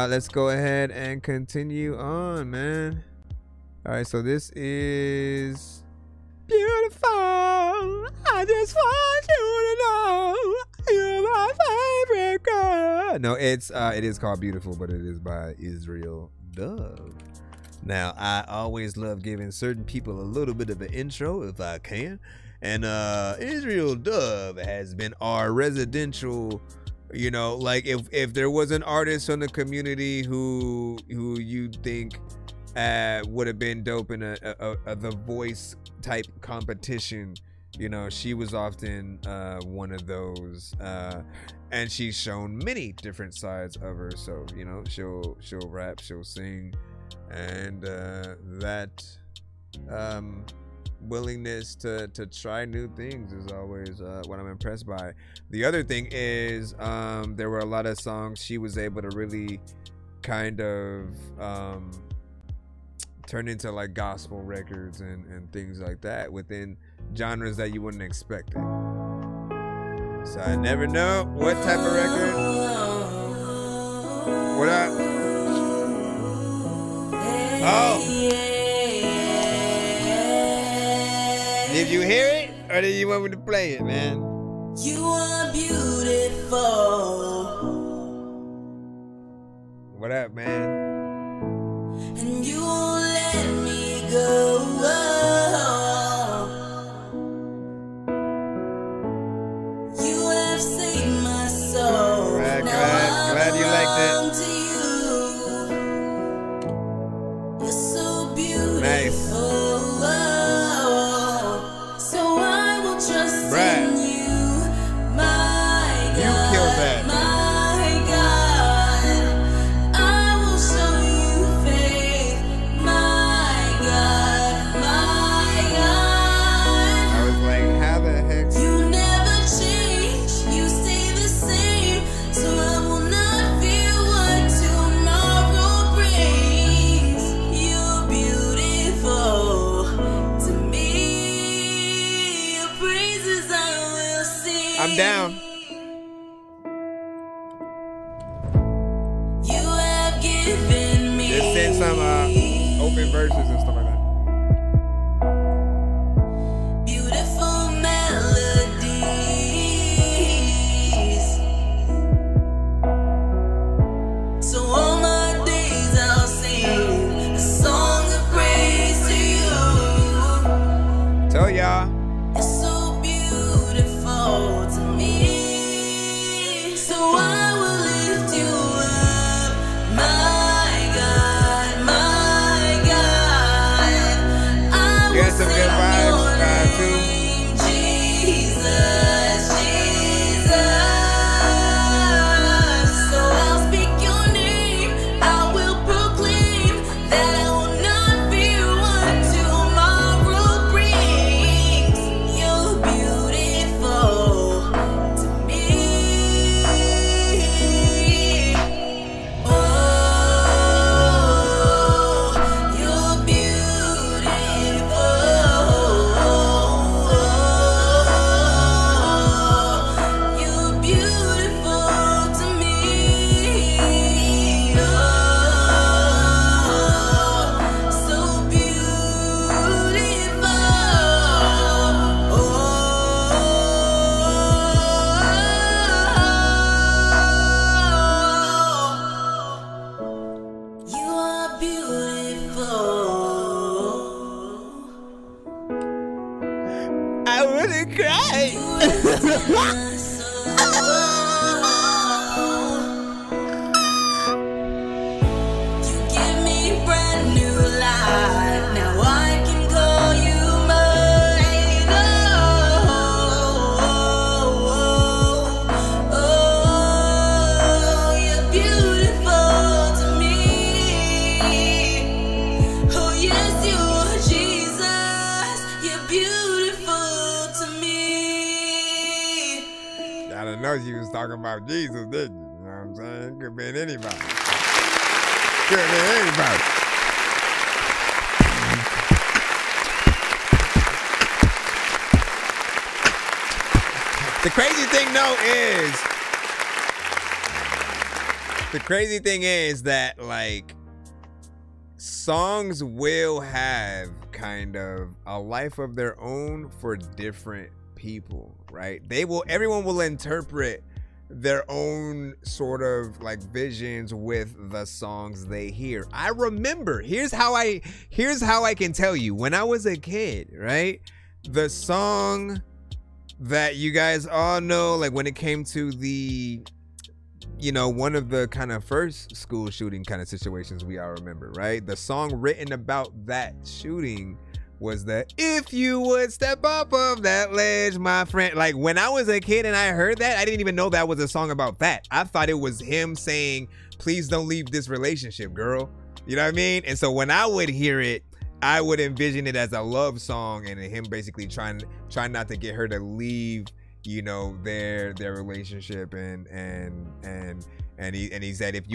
let's go ahead and continue on, man. All right, so this is beautiful. I just want you to know you're my favorite girl. No, it is called Beautiful, but it is by Israel Dove. Now, I always love giving certain people a little bit of an intro if I can. And Israel Dove has been our residential, you know, like if there was an artist from the community who you think would have been dope in a The Voice type competition, you know, she was often one of those. And she's shown many different sides of her. So, you know, she'll rap, she'll sing. And that willingness to try new things is always what I'm impressed by. The other thing is there were a lot of songs she was able to really kind of turn into like gospel records and things like that within genres that you wouldn't expect it. So I never know what type of record. What up? Oh. Did you hear it? Or did you want me to play it, man? You are beautiful. What up, man? And you won't let me go. You have saved my soul. Glad you liked it. Nice. So I will trust Brad. in you, my God. You killed that. My God, I will show you faith, my God, my God. I was like, how the heck? You never change, you stay the same, so I will not fear what tomorrow brings. You're beautiful to me. Your praises I will sing. I'm down. You have given me. Just send some open verses and stuff like that. Beautiful melodies. So all my days I'll sing a song of praise to you. Tell y'all. You're so beautiful to me. So I will lift you up, my God, my God. I You will got some good sing vibes, your too. name, Jesus, Jesus. So I'll speak your name, I will proclaim that I will not fear what tomorrow brings. You're beautiful to me. Oh, you're beautiful. You're beautiful to me. Oh, so beautiful. You are beautiful. I wanna cry. You give me brand new life. know she was talking about Jesus, didn't you? You know what I'm saying? Could have been anybody. Could have been anybody. The crazy thing is that, like, songs will have kind of a life of their own for different people, right? Everyone will interpret their own sort of like visions with the songs they hear. I remember, here's how I can tell you, when I was a kid, right? The song that you guys all know, like when it came to the, you know, one of the kind of first school shooting kind of situations we all remember, right? The song written about that shooting was that "If you would step up of that ledge, my friend." Like when I was a kid and I heard that, I didn't even know that was a song about that. I thought it was him saying, "Please don't leave this relationship, girl." You know what I mean? And so when I would hear it, I would envision it as a love song and him basically trying not to get her to leave, you know, their relationship, and he said, if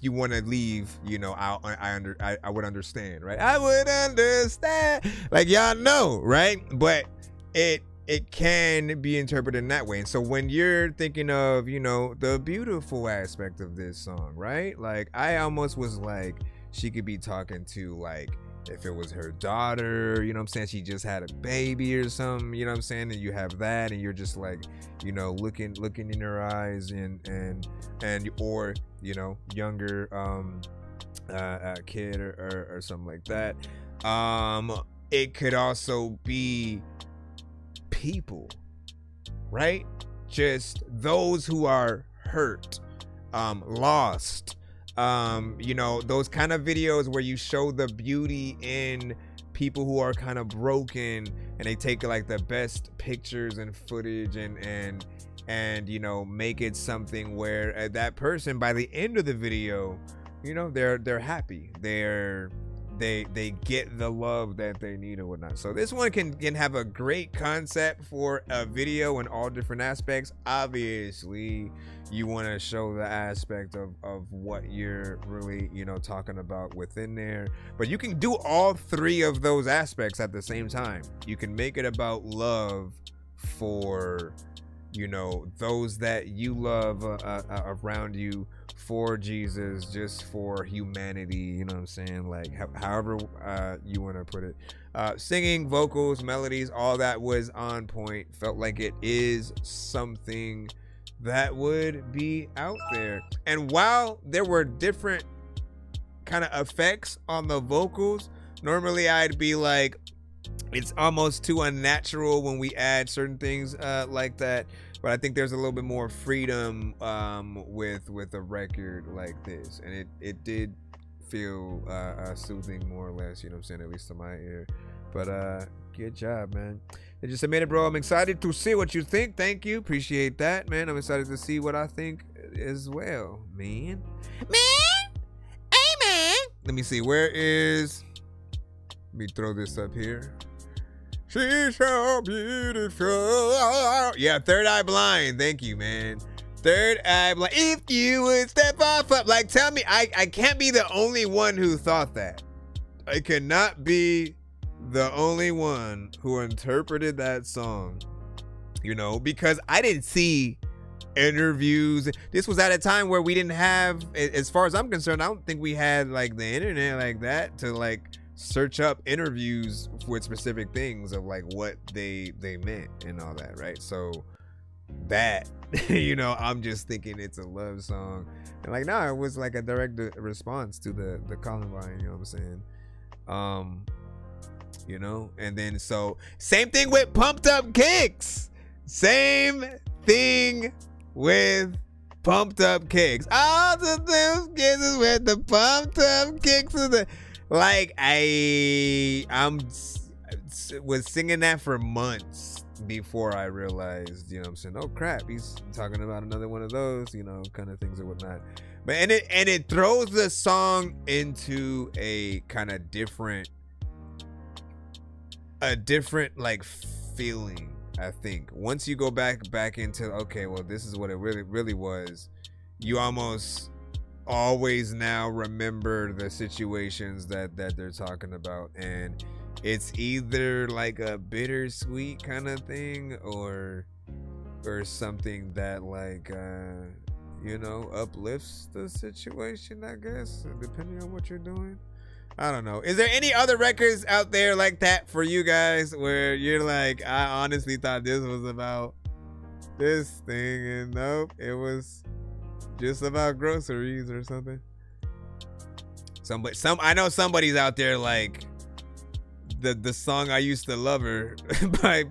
you want to leave, you know, I would understand, right? I would understand, like y'all know, right? But it can be interpreted in that way. And so when you're thinking of, you know, the beautiful aspect of this song, right? Like I almost was like, she could be talking to, like, if it was her daughter, you know what I'm saying, she just had a baby or something, you know what I'm saying, and you have that, and you're just like, you know, looking in her eyes, and or, you know, younger kid or something like that. It could also be people, right? Just those who are hurt, lost. You know, those kind of videos where you show the beauty in people who are kind of broken, and they take like the best pictures and footage and you know, make it something where that person by the end of the video, you know, they're happy, they get the love that they need or whatnot. So this one can have a great concept for a video in all different aspects. Obviously you want to show the aspect of what you're really, you know, talking about within there, but you can do all three of those aspects at the same time. You can make it about love for, you know, those that you love around you, for Jesus, just for humanity, you know what I'm saying? Like however you want to put it. Singing, vocals, melodies, all that was on point. Felt like it is something that would be out there. And while there were different kind of effects on the vocals, normally I'd be like, it's almost too unnatural when we add certain things like that. But I think there's a little bit more freedom with a record like this, and it did feel soothing, more or less, you know what I'm saying, at least to my ear. But good job, man. It just submitted, bro. I'm excited to see what you think. Thank you, appreciate that, man. I'm excited to see what I think as well, man. Hey, man. Let me see, let me throw this up here. She's so beautiful. Yeah, Third Eye Blind. Thank you, man. Third Eye Blind. If you would step off up. Like, tell me, I can't be the only one who thought that. I cannot be the only one who interpreted that song. You know, because I didn't see interviews. This was at a time where we didn't have, as far as I'm concerned, I don't think we had like the internet like that to like search up interviews with specific things of like what they meant and all that, right? So that, you know, I'm just thinking it's a love song, and like, no, it was like a direct response to the Columbine, you know what I'm saying? You know, and then so same thing with Pumped Up Kicks. Same thing with Pumped Up Kicks. All the things kisses with the Pumped Up Kicks of the, like, I'm was singing that for months before I realized, you know what I'm saying, oh crap, he's talking about another one of those, you know, kind of things or whatnot. But and it throws the song into a kind of different like feeling, I think once you go back into, okay, well, this is what it really was, you almost always now remember the situations that they're talking about, and it's either like a bittersweet kind of thing or something that like uplifts the situation, I guess, depending on what you're doing. I don't know. Is there any other records out there like that for you guys where you're like, I honestly thought this was about this thing, and nope, it was just about groceries or something? I know somebody's out there like the song "I Used to Love Her"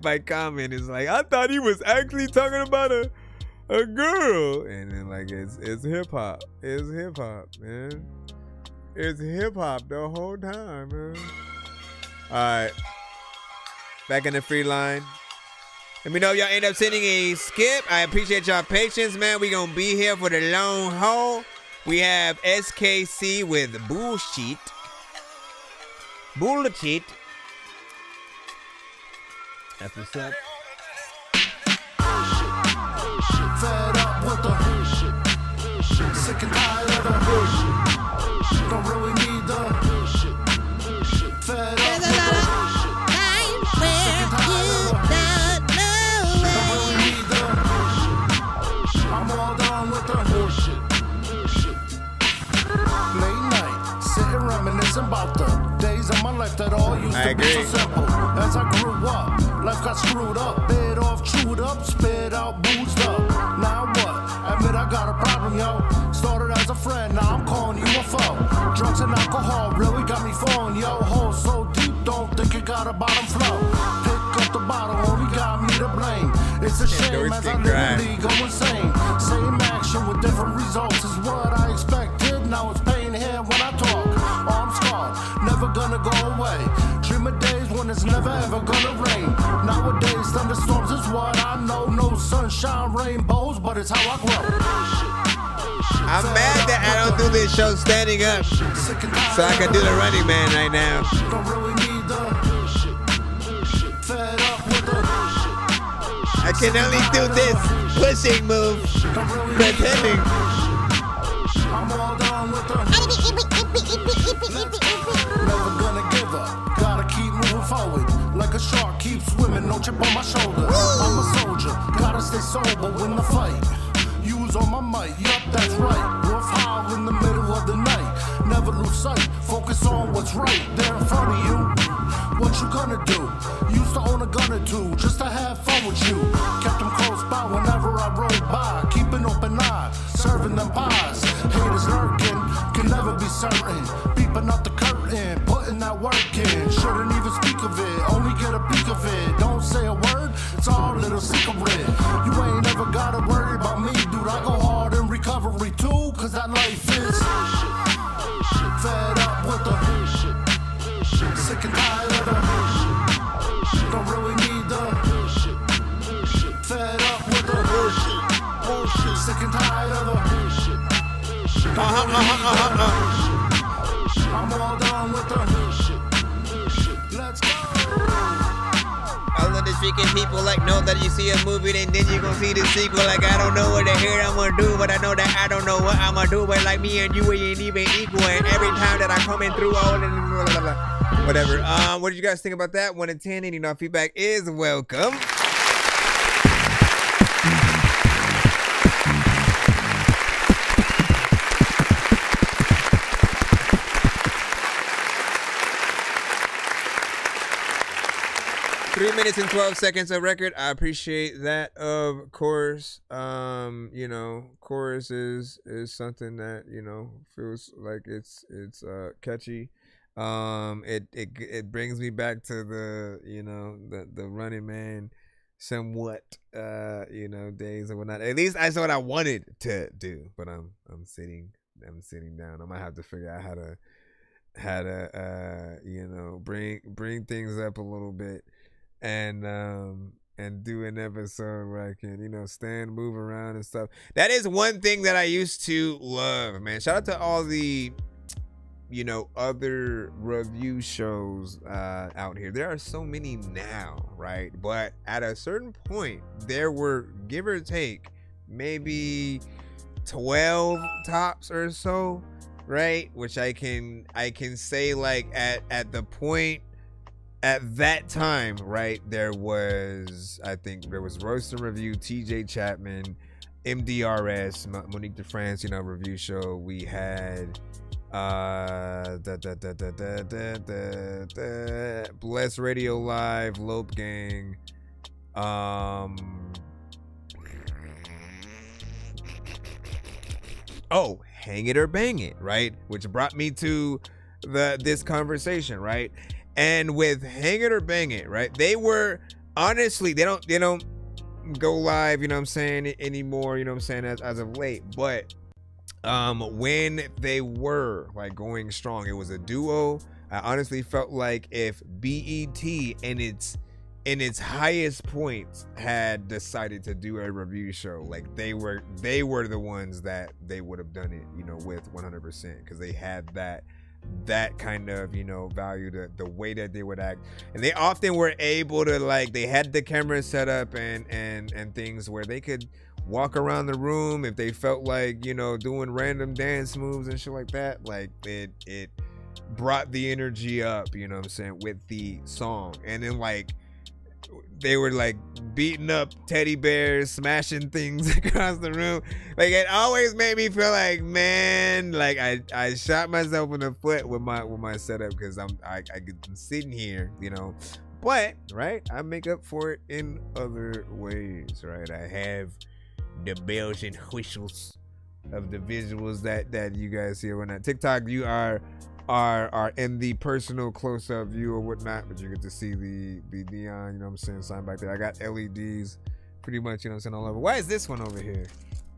by Common is like, I thought he was actually talking about a girl, and then like it's hip hop. It's hip hop, man. It's hip hop the whole time, man. All right, back in the free line. Let me know if y'all end up sending a skip. I appreciate y'all patience, man. We gonna be here for the long haul. We have SKC with bullshit. Bullshit. That's what's up. Fed up with the bullshit. Sick and tired of the bullshit. Don't really need the bullshit. Fed up with the bullshit. Sick and tired of the bullshit. Don't really need the bullshit. I'm all done with the bullshit. Late night, sitting reminiscing about the days of my life that all used to be so simple. As I grew up, life got screwed up, bit off, chewed up, spit out, boozed up. Now what? Admit I got a problem, yo. Started as a friend, now I'm calling you a foe. Drugs and alcohol really got me falling, yo. Hole so deep, don't think it got a bottom flow. Pick up the bottle, only got me to blame. It's a shame as I literally go insane. Same action with different results is what I expected. Now it's pain here when I talk. Arms scarred, never gonna go away. Dream of days when it's never ever gonna rain. Nowadays thunderstorms is what I know. No sunshine, rainbows, but it's how I grow. I'm mad that I don't do this show standing up, so I can do the Running Man right now. Don't really need the fed up with the I can only do this pushing move, pretending. I'm all done with the never gonna give up. Gotta keep moving forward. Like a shark, keep swimming, no chip on my shoulder. I'm a soldier, gotta stay sober when the fight. Use on my mic, yup, that's right. Rough howl in the middle of the night. Never lose sight, focus on what's right there in front of you. What you gonna do? Used to own a gun or two, just to have fun with you. Kept them close by whenever I rode by. Keep an open eye, serving them pies. Haters lurking, can never be certain. Peeping out the curtain, putting that work in. Shouldn't even speak of it, only get a peek of it. Don't say a word, it's all a little secret. You ain't never gotta worry about me, dude. I go hard in recovery too, cause that life is fed up with the sick and tired of the don't really need the fed up with the sick and tired of the I'm all done with the let's go. All of the freaking people like know that you see a movie and then you gonna see the sequel. Like I don't know what the hell I'm gonna do, but I know that I don't know what I'm gonna do. But like me and you, we ain't even equal. And every time that I come in through all whatever. What did you guys think about that? 1 to 10, and feedback is welcome. Three minutes and 12 seconds of record. I appreciate that, of course. Chorus is something that, feels like it's catchy. It brings me back to the Running Man somewhat, days and whatnot. At least that's what I wanted to do, but I'm sitting down. I might have to figure out how to bring things up a little bit. And do an episode where I can, stand, move around and stuff. That is one thing that I used to love, man. Shout out to all the you know, other review shows out here. There are so many now, right? But at a certain point, there were, give or take, maybe 12 tops or so, right? Which I can say, like, at the point at that time, right, there was, I think there was Roast and Review, TJ Chapman, MDRS, Monique DeFrance, you know, review show. We had Bless Radio Live, Lope Gang, oh, Hang It or Bang It, right? Which brought me to this conversation, right? And with Hang It or Bang It, right? They were, honestly, they don't go live, you know what I'm saying, anymore, you know what I'm saying, as of late. But when they were like going strong, it was a duo. I honestly felt like if BET in its highest points had decided to do a review show, like they were the ones that they would have done it, you know, with 100%, because they had that kind of, you know, value, the way that they would act. And they often were able to, like, they had the camera set up and things where they could walk around the room if they felt like, you know, doing random dance moves and shit like that. Like it brought the energy up, you know what I'm saying, with the song. And then, like, they were like beating up teddy bears, smashing things across the room. Like, it always made me feel like, man, like I shot myself in the foot with my setup, because I'm sitting here, you know. But right, I make up for it in other ways, right? I have the bells and whistles of the visuals that you guys see or whatnot. TikTok, you are in the personal close-up view or whatnot, but you get to see the neon, you know what I'm saying, sign back there. I got LEDs pretty much, you know what I'm saying, all over. Why is this one over here?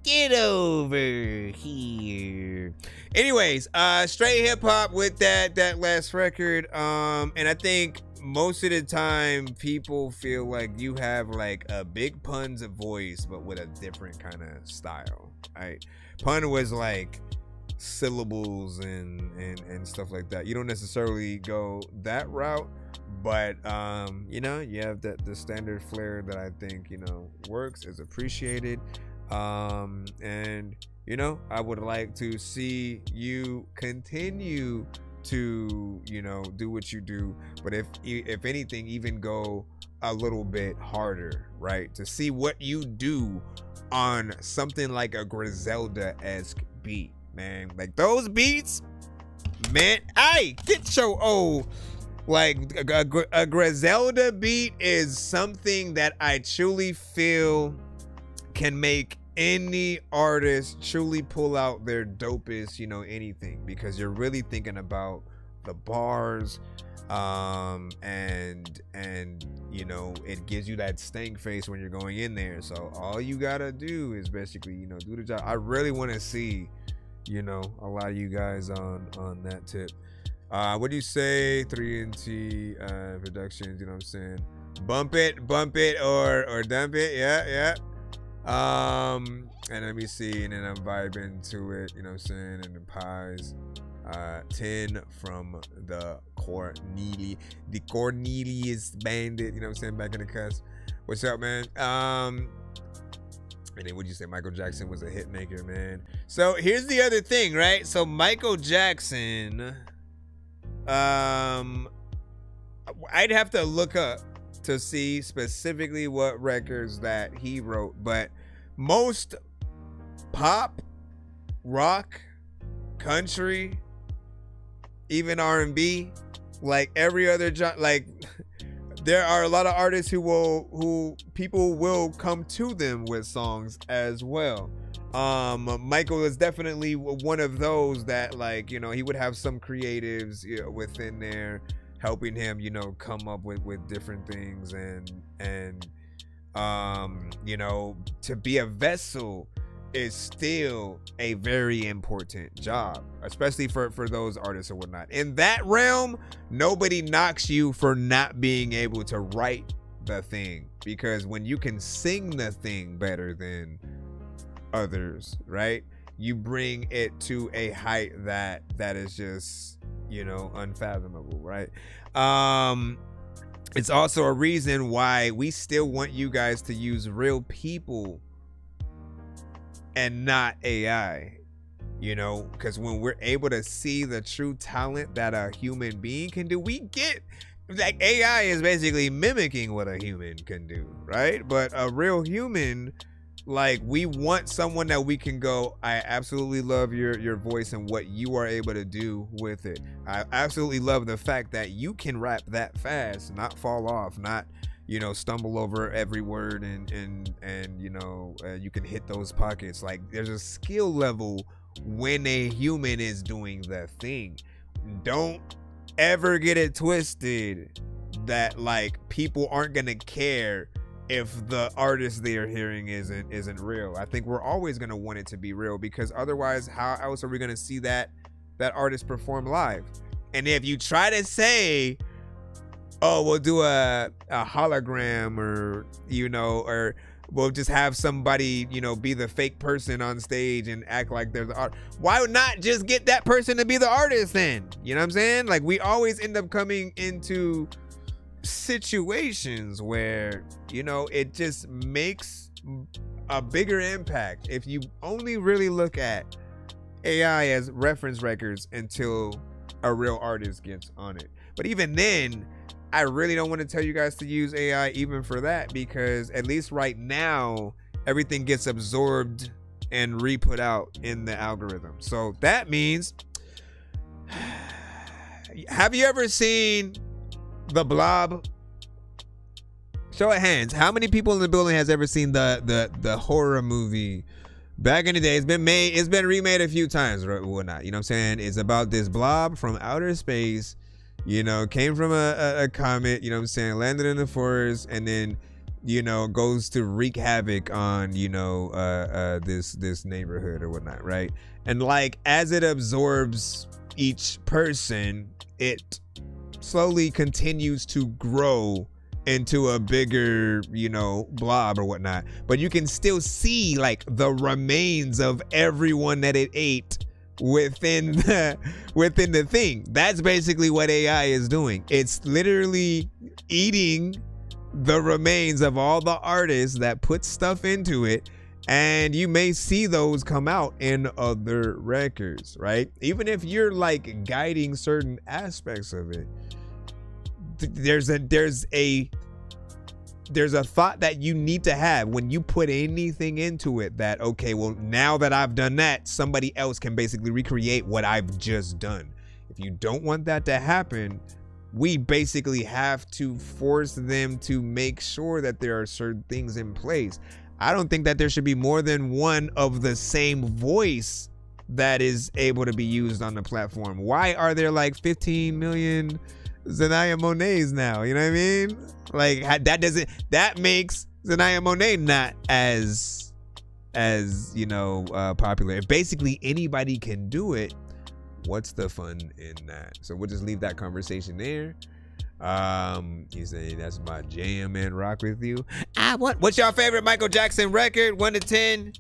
Get over here. Anyways, straight hip-hop with that last record. And I think most of the time people feel like you have like a Big Pun's voice, but with a different kind of style, right? Pun was like syllables and stuff like that. You don't necessarily go that route, but you know, you have the standard flair that I think, you know, works, is appreciated. And you know, I would like to see you continue to, you know, do what you do, but if anything, even go a little bit harder, right? To see what you do on something like a Griselda-esque beat, man. Like those beats, man. Hey, get your old, like a Griselda beat is something that I truly feel can make any artist truly pull out their dopest, you know, anything, because you're really thinking about the bars, and you know, it gives you that stank face when you're going in there. So all you gotta do is basically, you know, do the job. I really want to see, you know, a lot of you guys on that tip. What do you say? 3NT Productions, you know what I'm saying? Bump it or dump it. Yeah. And let me see, and then I'm vibing to it, you know what I'm saying? And the pies. 10 from the Cornelius Bandit, you know what I'm saying, back in the cuss. What's up, man? And then what'd you say? Michael Jackson was a hit maker, man. So here's the other thing, right? So Michael Jackson, I'd have to look up to see specifically what records that he wrote, but most pop, rock, country, even R&B, like every other like there are a lot of artists who people will come to them with songs as well. Michael is definitely one of those that, like, you know, he would have some creatives, you know, within there helping him, you know, come up with different things, and you know, to be a vessel is still a very important job, especially for those artists or whatnot. In that realm, nobody knocks you for not being able to write the thing, because when you can sing the thing better than others, right, you bring it to a height that is just, you know, unfathomable, right? It's also a reason why we still want you guys to use real people and not AI, you know, because when we're able to see the true talent that a human being can do, we get, like, AI is basically mimicking what a human can do, right? But a real human, like, we want someone that we can go, I absolutely love your voice and what you are able to do with it. I absolutely love the fact that you can rap that fast, not fall off, not, you know, stumble over every word, and you know, you can hit those pockets. Like, there's a skill level when a human is doing the thing. Don't ever get it twisted that, like, people aren't gonna care if the artist they are hearing isn't real. I think we're always gonna want it to be real, because otherwise, how else are we gonna see that artist perform live? And if you try to say, oh, we'll do a hologram, or, you know, or we'll just have somebody, you know, be the fake person on stage and act like they're the art, why not just get that person to be the artist then? You know what I'm saying? Like, we always end up coming into situations where, you know, it just makes a bigger impact if you only really look at AI as reference records until a real artist gets on it. But even then, I really don't want to tell you guys to use AI even for that, because at least right now, everything gets absorbed and re-put out in the algorithm. So that means, have you ever seen The Blob? Show of hands, how many people in the building has ever seen the horror movie back in the day? It's been remade a few times or whatnot, you know what I'm saying? It's about this blob from outer space, you know, came from a comet, you know what I'm saying, landed in the forest, and then, you know, goes to wreak havoc on, you know, this neighborhood or whatnot, right? And, like, as it absorbs each person, it slowly continues to grow into a bigger, you know, blob or whatnot. But you can still see, like, the remains of everyone that it ate within the thing. That's basically what AI is doing. It's literally eating the remains of all the artists that put stuff into it, and you may see those come out in other records, right? Even if you're, like, guiding certain aspects of it, there's a thought that you need to have when you put anything into it, that, okay, well, now that I've done that, somebody else can basically recreate what I've just done. If you don't want that to happen, we basically have to force them to make sure that there are certain things in place. I don't think that there should be more than one of the same voice that is able to be used on the platform. Why are there like 15 million Zanaya Monets now? You know what I mean? Like, that makes Zanaya Monet not as you know, popular. If basically anybody can do it, what's the fun in that? So we'll just leave that conversation there. You say that's my jam and rock with you. What's your favorite Michael Jackson record? 1 to 10.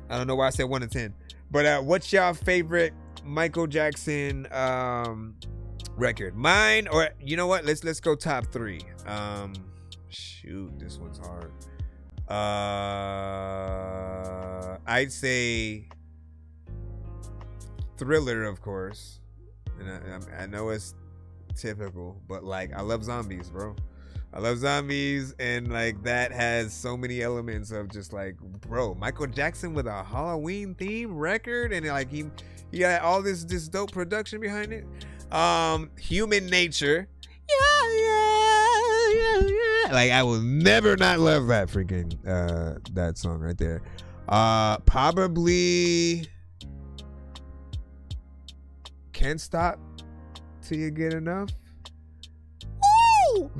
I don't know why I said 1 to 10, but what's your favorite Michael Jackson record? Mine, or you know what? Let's go top 3. Shoot, this one's hard. I'd say Thriller, of course. And I know it's typical, but like, I love Zombies, bro. I love Zombies, and like, that has so many elements of just like, bro, Michael Jackson with a Halloween theme record, and like he got all this dope production behind it. Human Nature. Yeah. Like, I will never not love that freaking that song right there. Probably Can't Stop Till You Get Enough. Woo!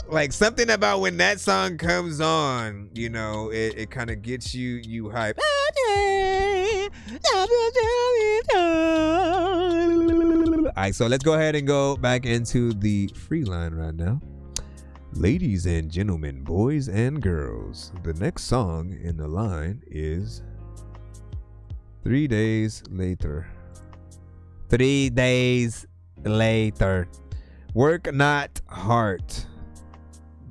Like, something about when that song comes on, you know, it kind of gets you hyped. All right, so let's go ahead and go back into the free line right now. Ladies and gentlemen, boys and girls, the next song in the line is 3 days later. 3 days later. Work Not Heart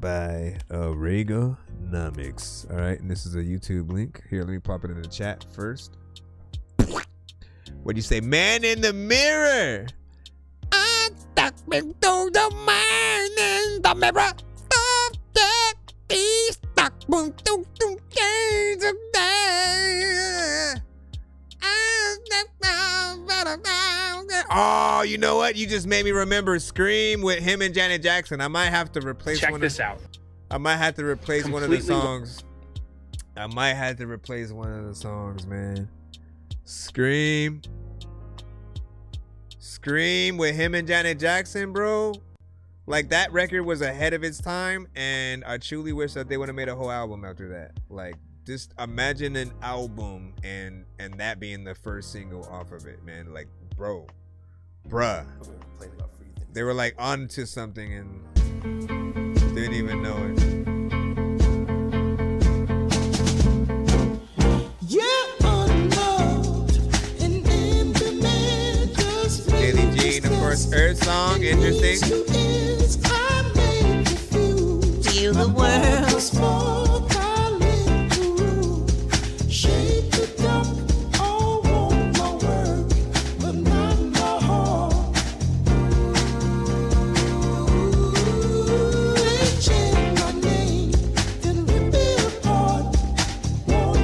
by Oregonomics. All right, and this is a YouTube link. Here, let me pop it in the chat first. What'd you say? Man in the mirror. I stuck into the man in the mirror. Of that be stuck into the days of day. Oh, you know what? You just made me remember Scream with him and Janet Jackson. I might have to replace Check this out. I might have to replace Completely one of the songs. I might have to replace one of the songs, man. Scream with him and Janet Jackson, bro. Like, that record was ahead of its time, and I truly wish that they would have made a whole album after that. Like, just imagine an album and that being the first single off of it, man. Like, bruh. They were like onto something and didn't even know it. Billie Jean, of course, Earth Song, interesting. Feel the world.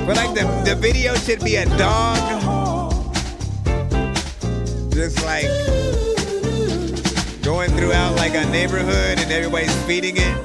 But like the video should be a dog, just like going throughout like a neighborhood and everybody's feeding it.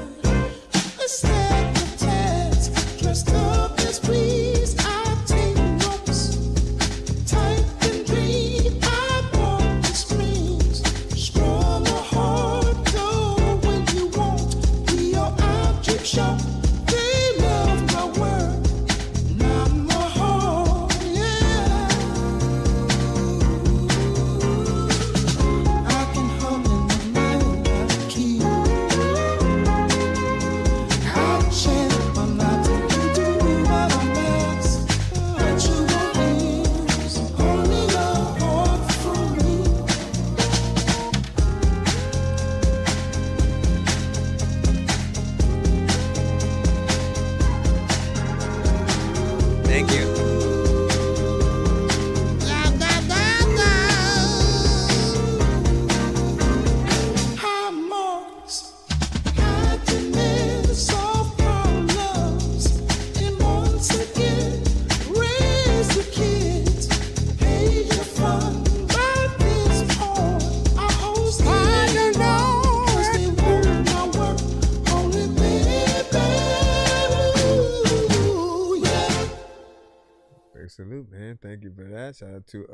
Salute, man. Thank you for that. Shout out to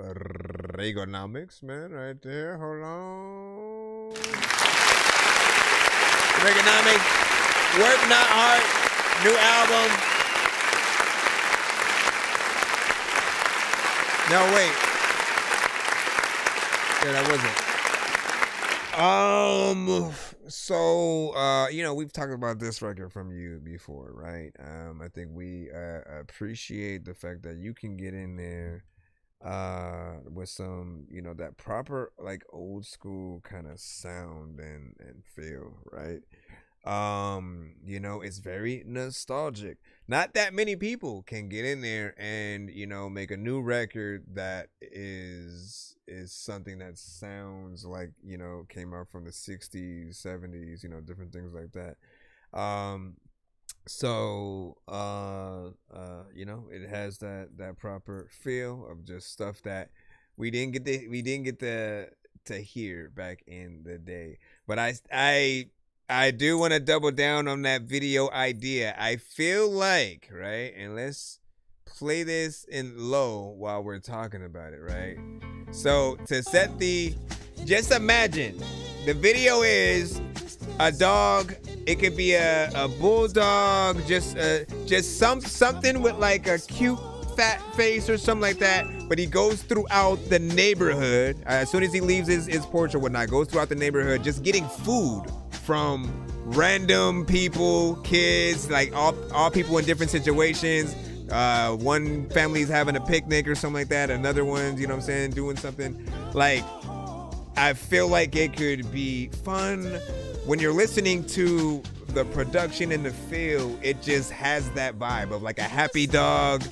Reaganomics, man, right there. Hold on. Reaganomics, Work Not Heart, new album. No, wait. Yeah, that wasn't. So, you know, we've talked about this record from you before, right? I think we appreciate the fact that you can get in there with some, you know, that proper, like, old school kind of sound and feel, right? You know, it's very nostalgic. Not that many people can get in there and, you know, make a new record that is something that sounds like, you know, came out from the 60s, 70s, you know, different things like that. You know, it has that proper feel of just stuff that we didn't get to hear back in the day. But I do want to double down on that video idea. I feel like, right? And let's play this in low while we're talking about it, right? So to set just imagine the video is a dog. It could be a bulldog, just something with like a cute fat face or something like that. But he goes throughout the neighborhood as soon as he leaves his porch or whatnot. Goes throughout the neighborhood, just getting food from random people, kids, like all people in different situations. One family's having a picnic or something like that. Another one's, you know what I'm saying, doing something. Like, I feel like it could be fun. When you're listening to the production and the feel, it just has that vibe of like a happy dog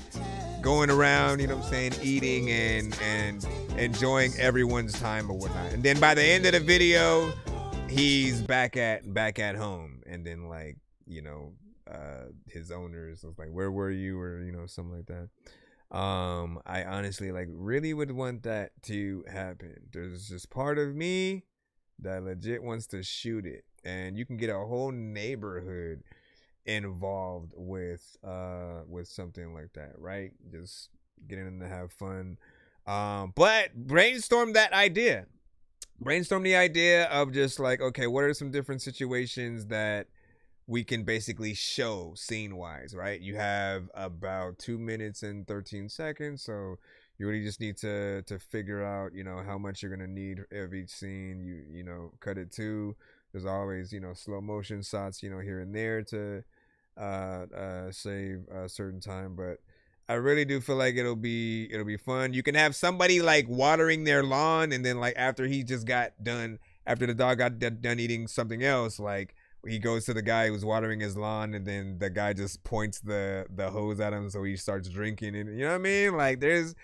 going around, you know what I'm saying, eating and enjoying everyone's time or whatnot. And then by the end of the video, he's back at home. And then, like, you know, his owners was like, where were you? Or, you know, something like that. I honestly, like, really would want that to happen. There's just part of me that legit wants to shoot it. And you can get a whole neighborhood involved with something like that, right? Just getting them to have fun. But brainstorm that idea. Brainstorm the idea of just like, okay, what are some different situations that we can basically show scene-wise, right? You have about 2 minutes and 13 seconds, so you really just need to figure out, you know, how much you're gonna need of each scene. You know, cut it to. There's always, you know, slow motion shots, you know, here and there to save a certain time. But I really do feel like it'll be fun. You can have somebody like watering their lawn, and then like after he just got done, after the dog got done eating something else, like he goes to the guy who's watering his lawn, and then the guy just points the hose at him, so he starts drinking it. You know what I mean? Like there's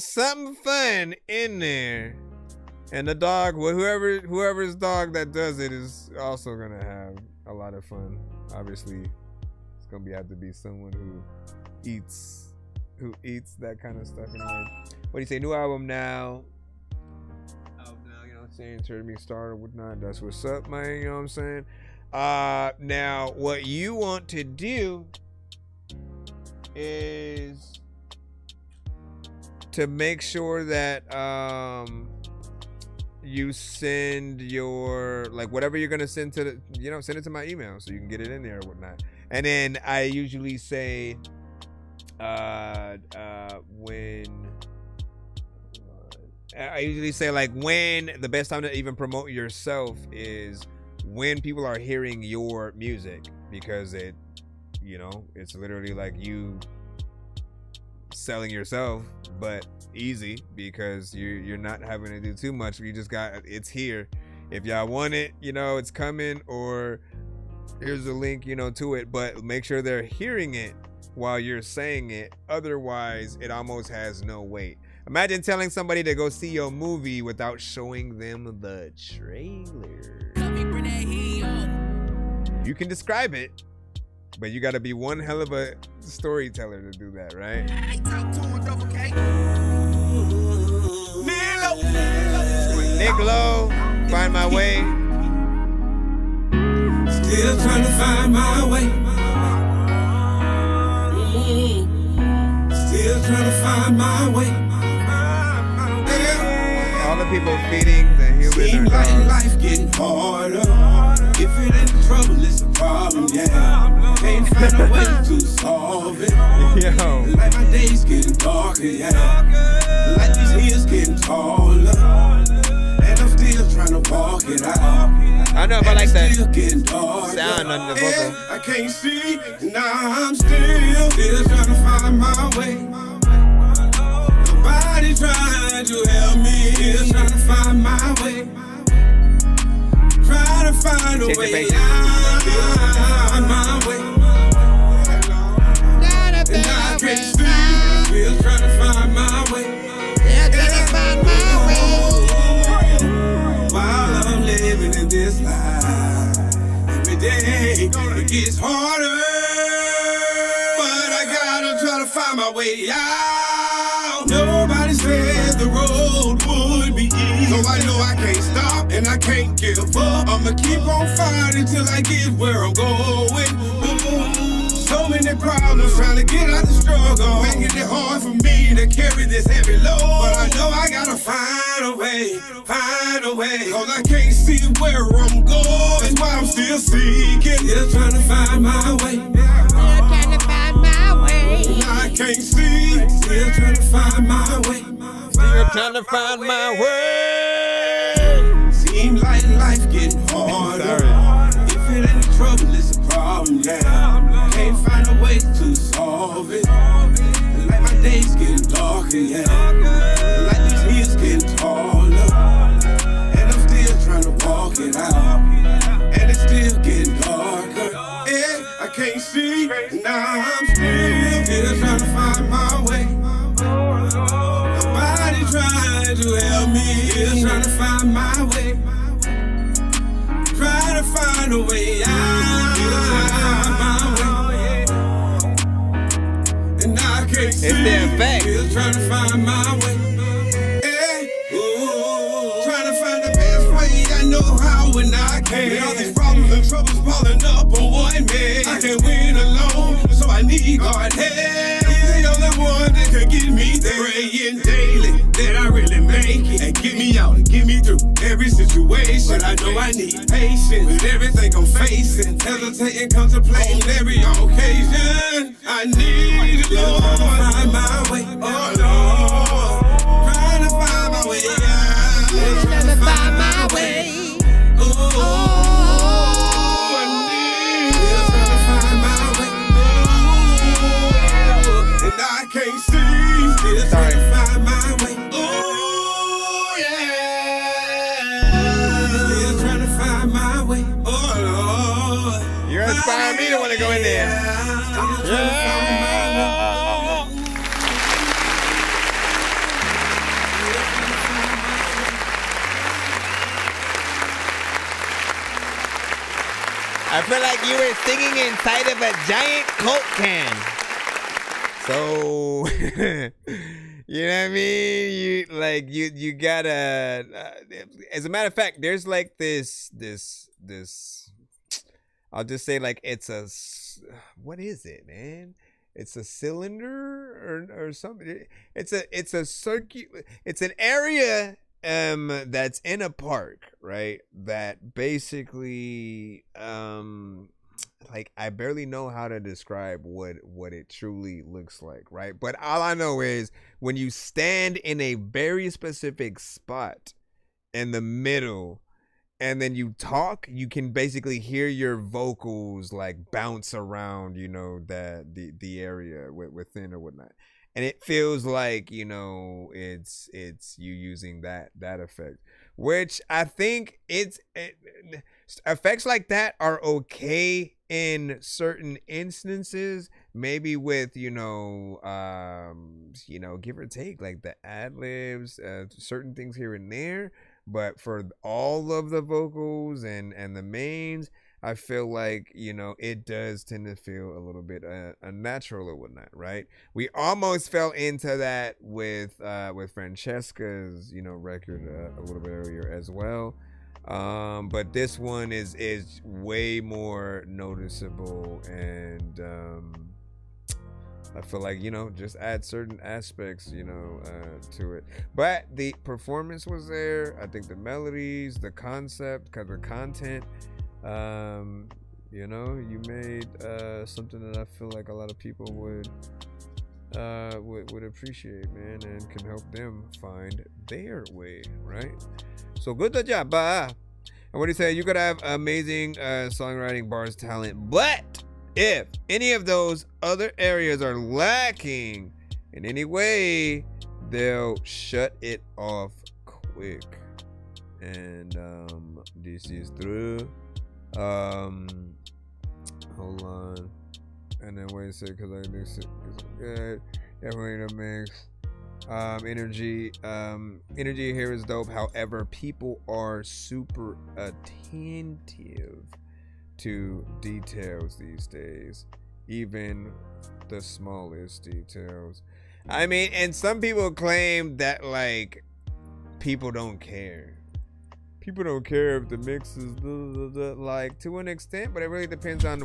something fun in there. And the dog, whoever's dog that does it is also gonna have a lot of fun. Obviously, it's gonna have to be someone who eats that kind of stuff. Anyway, what do you say? New album now. You know what I'm saying? Turn me started, whatnot. That's what's up, man. You know what I'm saying? Now what you want to do is to make sure that you send your, like, whatever you're gonna send to the, you know, send it to my email so you can get it in there or whatnot. And then I usually say like when the best time to even promote yourself is when people are hearing your music, because it, you know, it's literally like you selling yourself, but easy, because you're not having to do too much. You just got, it's here. If y'all want it, you know, it's coming, or here's a link, you know, to it. But make sure they're hearing it while you're saying it. Otherwise, it almost has no weight. Imagine telling somebody to go see your movie without showing them the trailer. You can describe it, but you got to be one hell of a storyteller to do that, right? Nick Low, Find My Way. Still trying to find my way. Still trying to find my way. All the people feeding the human. Seems like life getting harder. If it ain't trouble, it's a problem, yeah. Can't find a way to solve it. Yo. Like my days getting darker, yeah. Like these hills getting taller. And I'm still trying to walk it out. I don't know if I like that sound on the vocal. I can't see, now I'm still trying to find my way. Nobody trying to help me, still trying to find my way. Trying to find a way out my way. And I can't see, still trying to find my way. While I'm living in this life, every day it gets harder, but I gotta try to find my way out. Nobody said the road would be easy, so I know I can't stop and I can't give up. I'ma keep on fighting till I get where I'm going. So many problems trying to get out the struggle, making it hard for me to carry this heavy load. But I know I gotta find a way, cause I can't see where I'm going. That's why I'm still seeking, still trying to find my way. Still trying to find my way. I can't see, still trying to find my way. Still trying to find my way. Seems like life getting harder. If it ain't trouble, it's a problem, yeah. Can't find a way to solve it. yeah. Like these hills getting taller, and I'm still trying to walk it out, and it's still getting darker. Yeah, I can't see, now I'm still trying to find my way. Nobody trying to help me, still trying to find my way. Trying to find a way out, still trying to find my way. And I can't see, still trying to find my way. Trying to find the best way, I know how and I can. All these problems and troubles piling up on one man. I can't win alone, so I need God help. He's the only one that can get me there. Praying daily that I really make it and get me out and get me through every situation. But I know I need patience with everything I'm facing. Hesitating, contemplating every occasion. I need the Lord to find my way. Oh Lord, trying to find my way out. Trying to find my way. Oh, I need trying to find my way. Oh, and I can't see. Still trying to find my way. Oh, yeah. Still trying to find my way. Oh, Lord. You're inspiring me to want to go in there. I feel like you were singing inside of a giant Coke can. So, you know what I mean? You gotta. As a matter of fact, there's like this. I'll just say like it's a. What is it, man? It's a cylinder or something. It's a circuit. It's an area that's in a park, right? That basically like I barely know how to describe what it truly looks like, right? But all I know is when you stand in a very specific spot in the middle and then you talk, you can basically hear your vocals like bounce around, you know, the area within or whatnot. And it feels like, you know, it's you using that effect, which I think effects like that are okay in certain instances, maybe with, you know, give or take like the ad-libs, certain things here and there. But for all of the vocals and the mains, I feel like, you know, it does tend to feel a little bit unnatural or whatnot, right? We almost fell into that with Francesca's, you know, record a little bit earlier as well. But this one is way more noticeable, and I feel like, you know, just add certain aspects, you know, to it. But the performance was there. I think the melodies, the concept, the content. You know, you made something that I feel like a lot of people would appreciate, man, and can help them find their way, right? So good job. And what do you say? You could have amazing songwriting, bars, talent, but if any of those other areas are lacking in any way, they'll shut it off quick. And this is through. Hold on, and then wait a second, because I mix it. Good, definitely the mix. Energy here is dope. However, people are super attentive to details these days, even the smallest details. I mean, and some people claim that like people don't care. People don't care if the mix is like to an extent, but it really depends on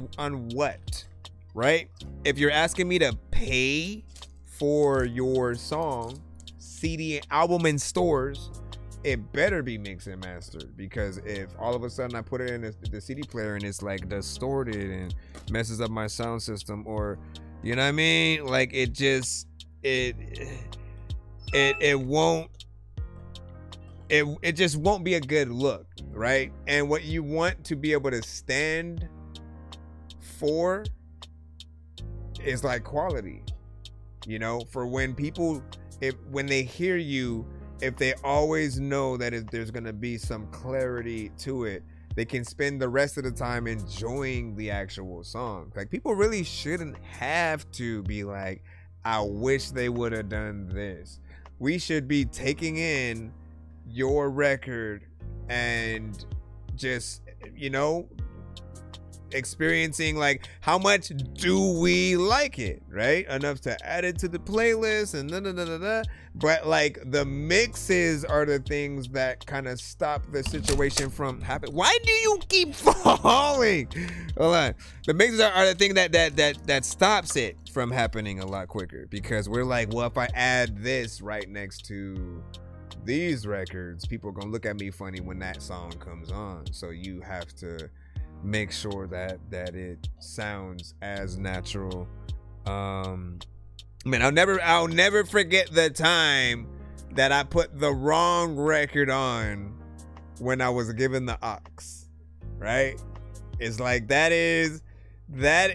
what, right? If you're asking me to pay for your song, CD, album in stores, it better be mixed and mastered, because if all of a sudden I put it in the CD player and it's like distorted and messes up my sound system, or you know what I mean, like it just it just won't be a good look, right? And what you want to be able to stand for is like quality, you know, for when people when they hear you, if they always know that there's gonna be some clarity to it, they can spend the rest of the time enjoying the actual song. Like, people really shouldn't have to be like, I wish they would have done this. We should be taking in your record and just, you know, experiencing like, how much do we like it, right? Enough to add it to the playlist and da. But like, the mixes are the things that kind of stop the situation from happening. Why do you keep falling? Hold on. The mixes are the thing that stops it from happening a lot quicker, because we're like, well, if I add this right next to these records, people are gonna look at me funny when that song comes on. So you have to make sure that it sounds as natural. Man, I'll never forget the time that I put the wrong record on when I was given the aux, right? It's like, that is the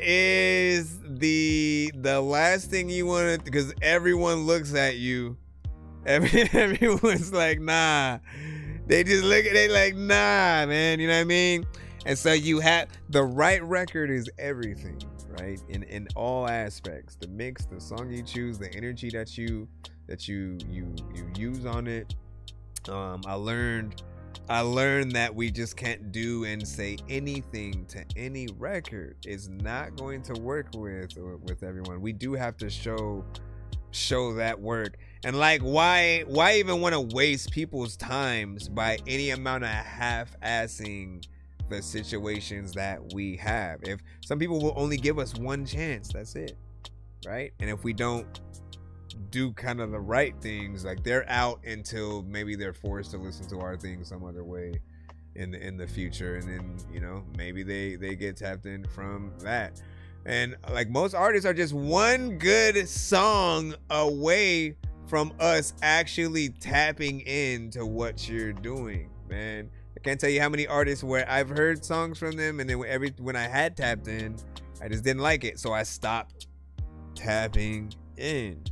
last thing you want to, because everyone looks at you. Everyone's like, nah. They just look at it like, nah, man. You know what I mean? And so you have the right record is everything, right? In all aspects, the mix, the song you choose, the energy that you use on it. I learned that we just can't do and say anything to any record. It's not going to work with everyone. We do have to show that work. And like, why even want to waste people's times by any amount of half-assing the situations that we have? If some people will only give us one chance, that's it, right? And if we don't do kind of the right things, like, they're out until maybe they're forced to listen to our thing some other way in the future, and then, you know, maybe they get tapped in from that. And like, most artists are just one good song away from us actually tapping into what you're doing, man. I can't tell you how many artists where I've heard songs from them, and then when I had tapped in, I just didn't like it, so I stopped tapping in,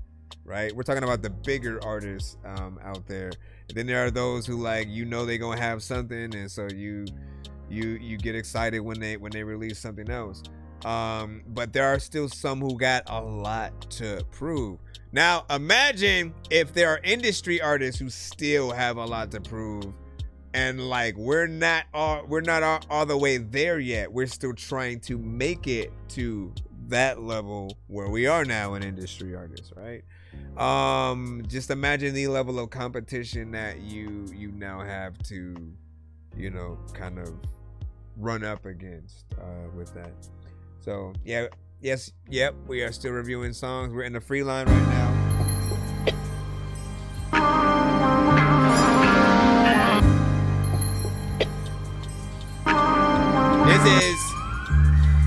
right? We're talking about the bigger artists out there. And then there are those who, like, you know, they're gonna have something, and so you get excited when they release something else. But there are still some who got a lot to prove. Now imagine if there are industry artists who still have a lot to prove, and like, we're not all the way there yet. We're still trying to make it to that level where we are now in industry artists, right? Just imagine the level of competition that you now have to, you know, kind of run up against with that. So yep, we are still reviewing songs. We're in the free line right now. This is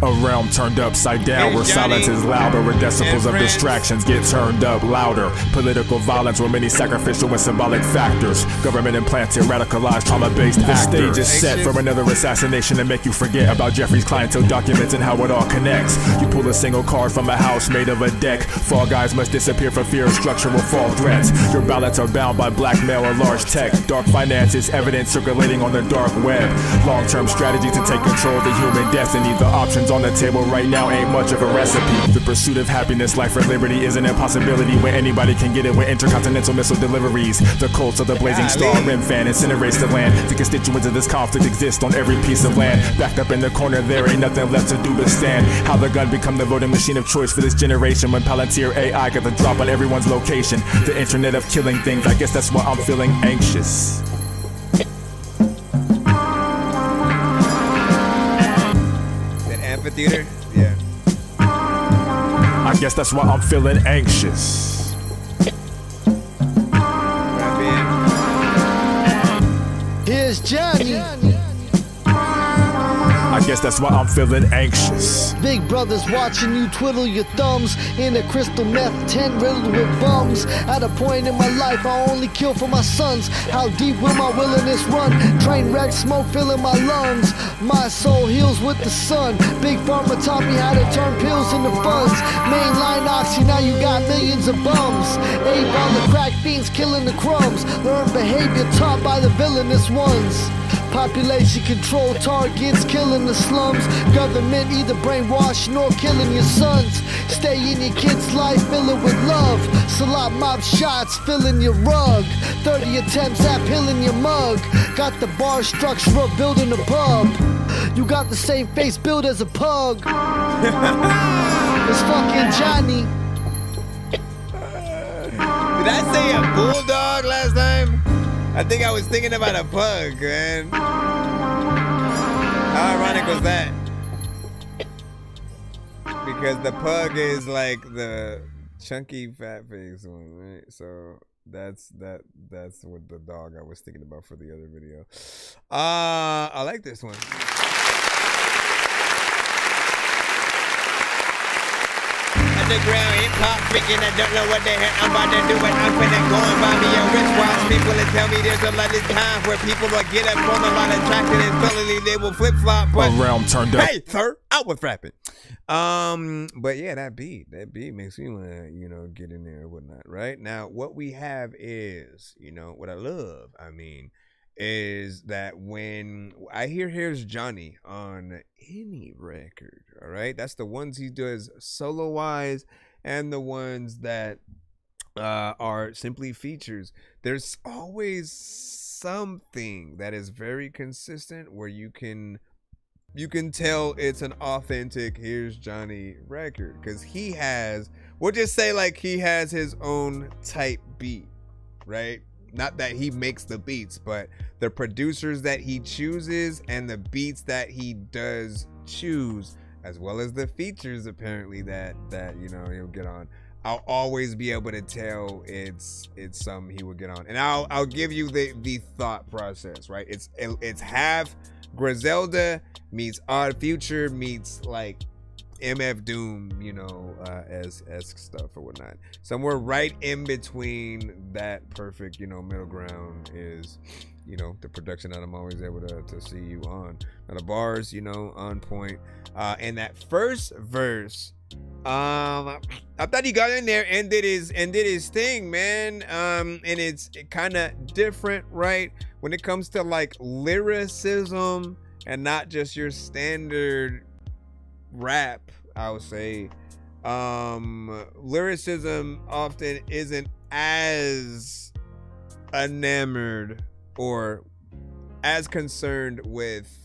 a realm turned upside down, where silence is louder, where decibels of distractions get turned up louder. Political violence, where many sacrificial and symbolic factors. Government implanted, radicalized, trauma-based actors. The stage is set for another assassination to make you forget about Jeffrey's clientele documents and how it all connects. You pull a single card from a house made of a deck. Fall guys must disappear for fear of structural fall threats. Your ballots are bound by blackmail or large tech. Dark finances, evidence circulating on the dark web. Long-term strategy to take control of the human destiny. The options on the table right now ain't much of a recipe. The pursuit of happiness, life, or liberty is an impossibility when anybody can get it with intercontinental missile deliveries. The cults of the blazing star rim fan incinerates the land. The constituents of this conflict exist on every piece of land. Backed up in the corner, there ain't nothing left to do but stand. How the gun become the voting machine of choice for this generation, when Palantir AI got the drop on everyone's location. The internet of killing things, I guess that's why I'm feeling anxious. Theater? Yeah. I guess that's why I'm feeling anxious. Here's Johnny. I guess that's why I'm feeling anxious. Big brothers watching you twiddle your thumbs in a crystal meth tent riddled with bums. At a point in my life, I only kill for my sons. How deep will my willingness run? Train wreck, smoke filling my lungs. My soul heals with the sun. Big Pharma taught me how to turn pills into funds. Mainline oxy, now you got millions of bums. Ape on the crack fiends killing the crumbs. Learn behavior taught by the villainous ones. Population control targets killing the slums. Government either brainwashing or killing your sons. Stay in your kid's life, fill it with love. Salat mob shots filling your rug. 30 attempts at pilling your mug. Got the bar structure of building a pub. You got the same face built as a pug. It's fucking Johnny. Did I say a bulldog last time? I think I was thinking about a pug, man. How ironic was that? Because the pug is like the chunky fat face one, right? So that's what the dog I was thinking about for the other video. I like this one. Underground hip-hop freaking, I don't know what the hell I'm about to do, but I'm finna go and buy me a wristwatch. People that tell me there's a lot of time where people will get up on a lot of tracking and suddenly they will flip-flop, but A realm turned up. hey, sir, I was rapping. But yeah, that beat makes me wanna, get in there and whatnot, right? Now, what we have is, what I love, is that when I hear Here's Johnny on any record, all right, that's the ones he does solo wise and the ones that are simply features, there's always something that is very consistent where you can tell it's an authentic Here's Johnny record, because we'll just say like he has his own type beat, right? Not that he makes the beats, but the producers that he chooses and the beats that he does choose, as well as the features apparently that he'll get on. I'll always be able to tell it's something he would get on. And I'll give you the thought process, right? It's half Griselda meets Odd Future meets like MF Doom, as stuff or whatnot. Somewhere right in between that perfect, middle ground is, the production that I'm always able to see you on. Now the bars, on point. And that first verse, I thought he got in there and did his thing, man. And it's kind of different, right? When it comes to like lyricism and not just your standard rap, I would say lyricism often isn't as enamored or as concerned with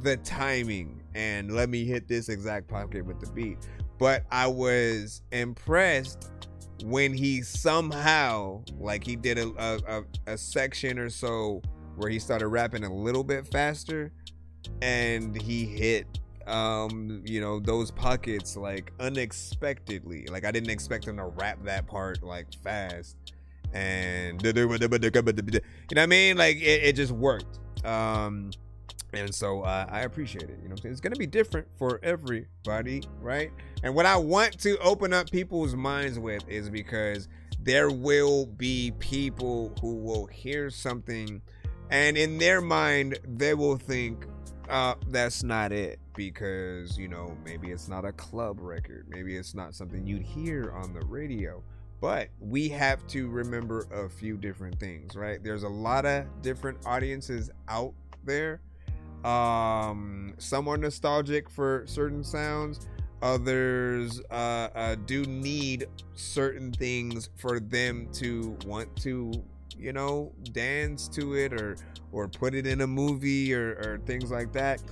the timing and let me hit this exact pocket with the beat, but I was impressed when he somehow, like he did a section or so where he started rapping a little bit faster and he hit those pockets like unexpectedly. Like I didn't expect him to rap that part like fast, and you know what I mean? Like it just worked. And so I appreciate it. You know what I'm saying? It's gonna be different for everybody, right? And what I want to open up people's minds with is because there will be people who will hear something and in their mind they will think that's not it, because maybe it's not a club record, maybe it's not something you'd hear on the radio. But we have to remember a few different things, right? There's a lot of different audiences out there. Some are nostalgic for certain sounds, others do need certain things for them to want to dance to it or put it in a movie or things like that.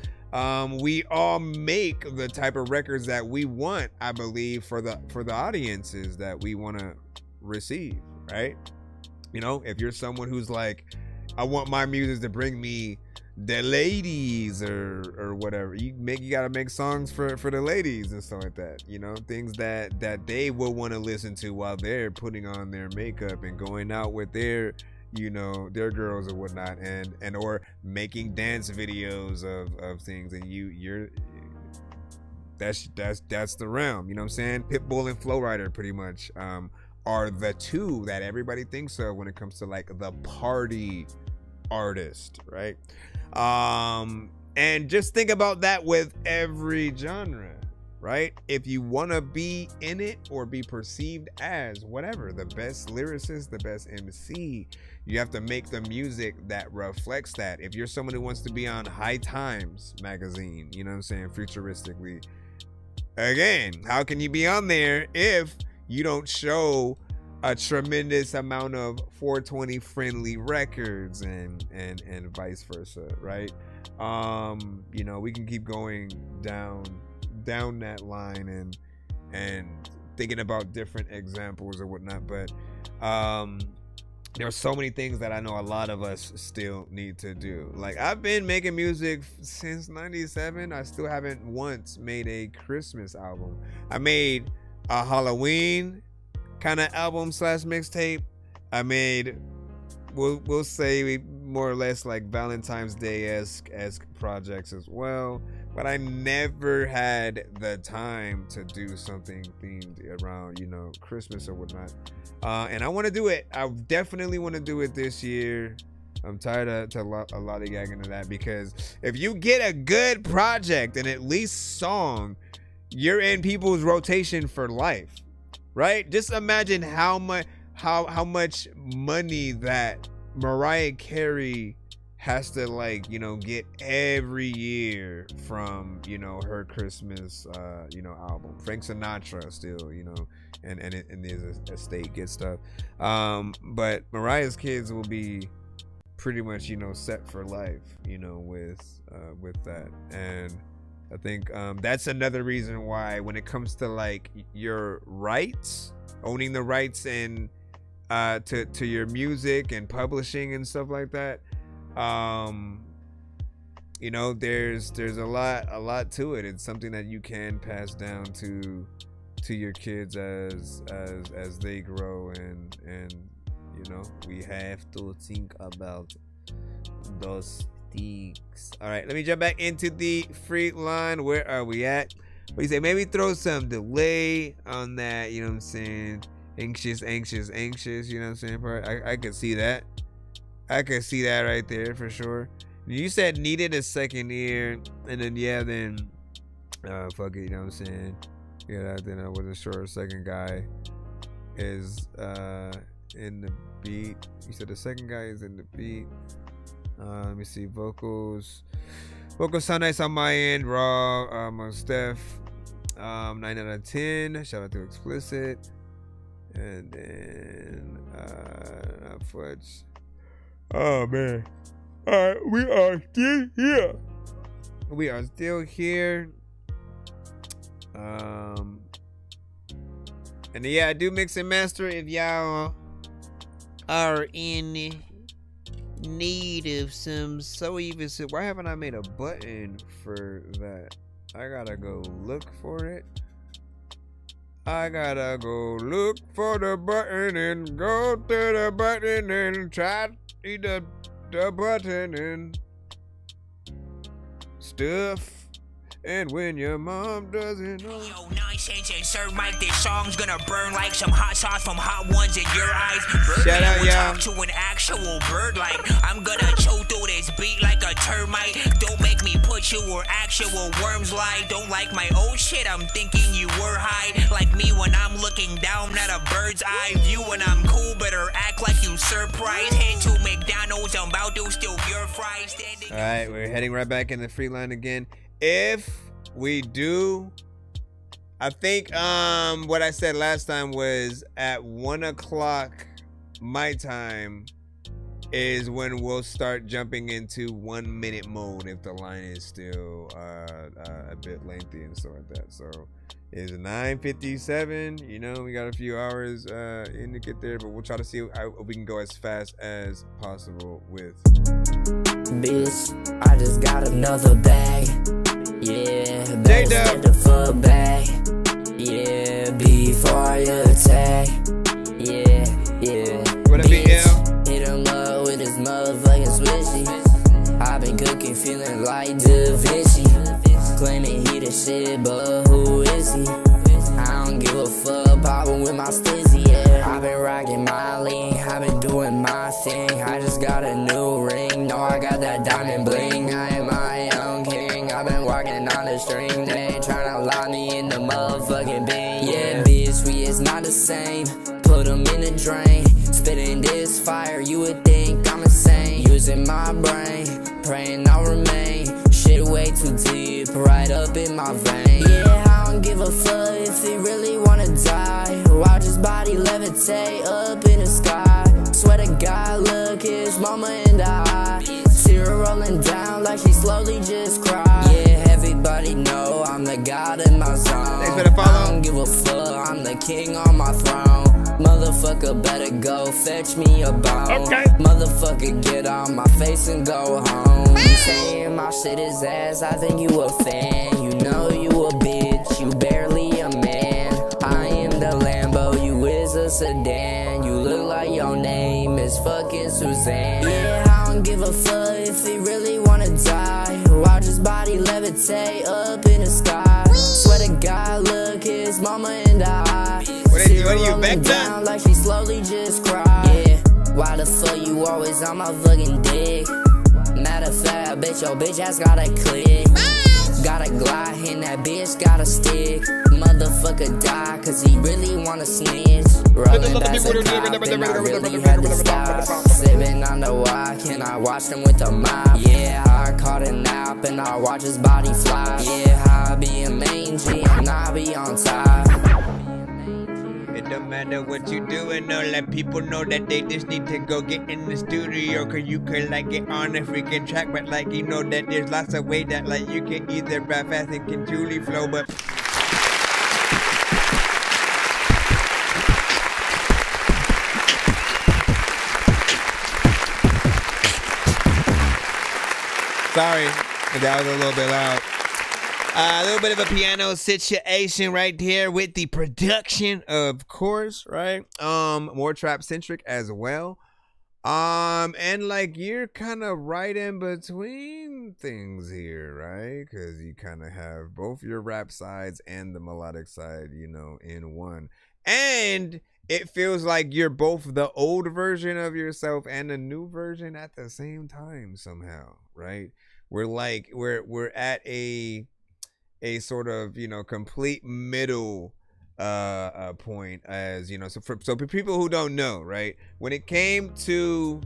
We all make the type of records that we want, I believe, for the audiences that we want to receive, right? If you're someone who's like, I want my music to bring me the ladies or whatever, you gotta make songs for the ladies and stuff like that, things that they will want to listen to while they're putting on their makeup and going out with their you know, their girls or whatnot, and or making dance videos of things, and you're that's the realm, you know what I'm saying? Pitbull and Flow Rider pretty much are the two that everybody thinks of when it comes to like the party artist, right? And just think about that with every genre, right? If you want to be in it or be perceived as whatever, the best lyricist, the best MC, you have to make the music that reflects that. If you're someone who wants to be on High Times magazine, you know what I'm saying, futuristically, again, how can you be on there if you don't show a tremendous amount of 420 friendly records and vice versa, right? You know, we can keep going down that line and thinking about different examples or whatnot, but there are so many things that I know a lot of us still need to do. Like, I've been making music since 97. I still haven't once made a Christmas album. I made a Halloween kind of album / mixtape. I made, we'll say more or less like Valentine's Day-esque projects as well. But I never had the time to do something themed around, you know, Christmas or whatnot. And I want to do it. I definitely want to do it this year. I'm tired of lollygagging to that, because if you get a good project and at least song, you're in people's rotation for life, right? Just imagine how much money that Mariah Carey has to, like, you know, get every year from, you know, her Christmas you know, album. Frank Sinatra still, you know, and the estate gets stuff, but Mariah's kids will be pretty much, you know, set for life, you know, with that. And I think that's another reason why, when it comes to like your rights, owning the rights and to your music and publishing and stuff like that, you know, there's a lot to it. It's something that you can pass down to your kids as they grow, and you know, we have to think about those things. All right, let me jump back into the free line. Where are we at? What do you say? Maybe throw some delay on that, you know what I'm saying? Anxious, you know what I'm saying? Part. I can see that. I can see that right there for sure. You said needed a second ear, and then fuck it, you know what I'm saying? Yeah, then I wasn't sure a second guy is in the beat. You said the second guy is in the beat. Let me see. Vocals sound nice on my end. Raw, Steph. 9 out of 10. Shout out to Explicit. And then Fudge. Oh man. Alright, we are still here. And yeah, I do mix and master if y'all are in need of some. So even so, why haven't I made a button for that? I gotta go look for it. I gotta go look for the button and go to the button and try to eat the button and stuff. And when your mom doesn't know. Yo, nonsense and Sir Mike, this song's gonna burn like some hot sauce from Hot Ones in your eyes. Shout out, y'all. Talk to an actual bird like I'm gonna chow through this beat like a termite. Don't make me put you where actual worms lie. Don't like my old shit, I'm thinking you were high. Like me when I'm looking down at a bird's eye view. When I'm cool, better act like you surprised. Head to McDonald's, I'm about to steal your fries. Alright, we're heading right back in the free line again. If we do, I think what I said last time was at 1 o'clock my time is when we'll start jumping into 1 minute mode if the line is still a bit lengthy and stuff like that. So it's 9:57. You know, we got a few hours in to get there, but we'll try to see how we can go as fast as possible with. Bitch, I just got another bag. Yeah, better the fuck back. Yeah, before you attack. Yeah. What up, BL? Hit 'em up. like Da Vinci. Claiming he the shit, but who is he? I don't give a fuck, poppin' with my stizzy, yeah. I've been rocking my lean, I've been doing my thing. I just got a new ring, no, I got that diamond bling. I am my own king, I've been walking on the string. They ain't tryna lock me in the motherfucking bin. Yeah, bitch, we is not the same. Put them in the drain, spitting this fire, you would think I'm insane. Using my brain, praying I'll remain. Shit way too deep, right up in my vein. Yeah, I don't give a fuck if he really wanna die. Watch his body levitate up in the sky. Swear to God, look his mama in the eye. Tear rolling down like she slowly just cried. Yeah, everybody know I'm the god in my zone. Thanks for the follow. I don't give a fuck, I'm the king on my throne. Motherfucker better go fetch me a bone. Okay. Motherfucker get on my face and go home. You saying my shit is ass, I think you a fan. You know you a bitch, you barely a man. I am the Lambo, you is a sedan. You look like your name is fucking Suzanne. Yeah, I don't give a fuck if he really wanna die. Watch his body levitate up in the sky. Swear to God, look his mama in the eye. What are you, back down like she slowly just cried. Yeah, why the fuck you always on my fucking dick? Matter of fact, I bet your bitch ass got a click. Got a glide and that bitch got a stick. Motherfucker die cause he really wanna snitch. Rolling past the cop and I really had to stop. Sipping on the wine, can I watch them with the mop? Yeah, I caught a nap and I watch his body fly. Yeah, I be a mangy and I be on top. It don't matter what you doing, no, let people know that they just need to go get in the studio. Cause you could like get on a freaking track, but like you know that there's lots of ways that like you can either rap fast and can truly flow, but sorry, that was a little bit loud. A little bit of a piano situation right here with the production, of course, right? More trap centric as well. And like you're kind of right in between things here, right? Because you kind of have both your rap sides and the melodic side, you know, in one. And it feels like you're both the old version of yourself and the new version at the same time somehow, right? We're like we're at a sort of, you know, complete middle point, as you know. So for people who don't know, right, when it came to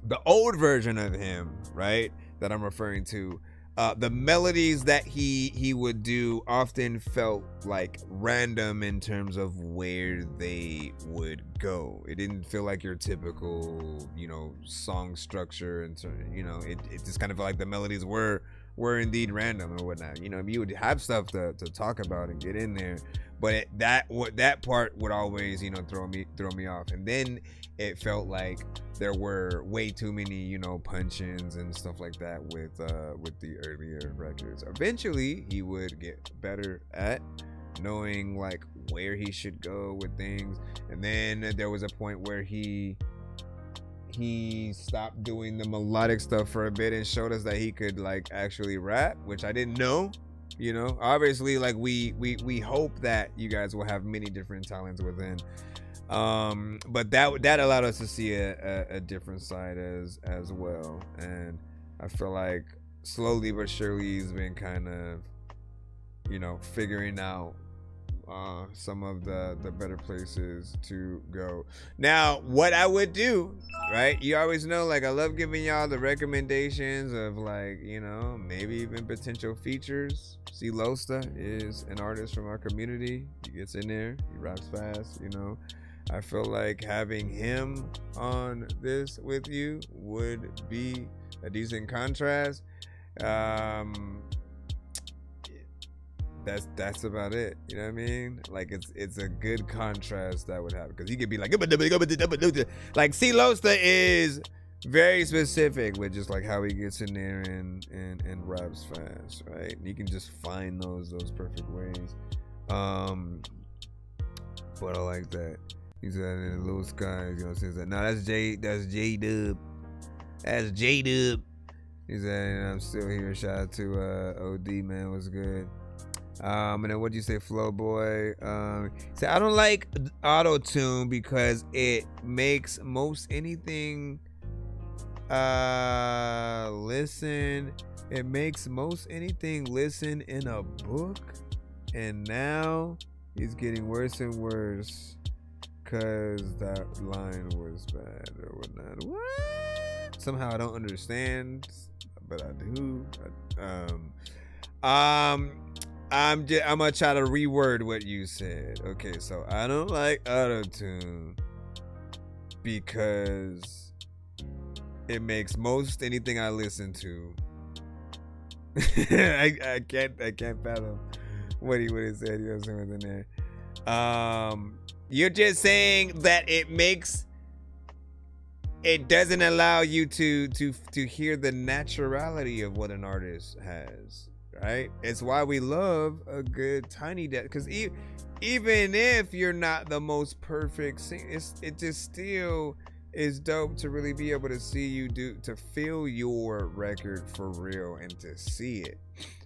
the old version of him, right, that I'm referring to, the melodies that he would do often felt like random in terms of where they would go. It didn't feel like your typical, you know, song structure, and you know, it just kind of felt like the melodies were indeed random or whatnot. You know, you would have stuff to talk about and get in there, but that part would always, you know, throw me off. And then it felt like there were way too many, you know, punch-ins and stuff like that with the earlier records. Eventually, he would get better at knowing like where he should go with things, and then there was a point where he stopped doing the melodic stuff for a bit and showed us that he could like actually rap, which I didn't know. You know, obviously, like we hope that you guys will have many different talents within, but that allowed us to see a different side as well. And I feel like slowly but surely he's been kind of, you know, figuring out some of the better places to go. Now, what I would do, right? You always know, like, I love giving y'all the recommendations of, like, you know, maybe even potential features. See, Losta is an artist from our community. He gets in there, he raps fast, you know. I feel like having him on this with you would be a decent contrast. That's about it. You know what I mean? Like it's a good contrast that would happen, because he could be like C Losta is very specific with just like how he gets in there and raps fast, right? And you can just find those perfect ways. But I like that. He's out in the little skies, you know, says that. No, that's J-Dub. That's J-Dub. He said, I'm still here. Shout out to OD, man. What's good? And then what'd you say, Flow Boy? Say, I don't like auto-tune because it makes most anything listen. It makes most anything listen in a book. And now he's getting worse and worse because that line was bad or whatnot. What? Somehow I don't understand, but I do. I'm gonna try to reword what you said. Okay, so I don't like auto-tune because it makes most anything I listen to. I can't fathom what he would have said. You know what I'm saying in there. You're just saying that it doesn't allow you to hear the naturality of what an artist has, right? It's why we love a good tiny desk, because even if you're not the most perfect singer, it just still is dope to really be able to see you to feel your record for real and to see it.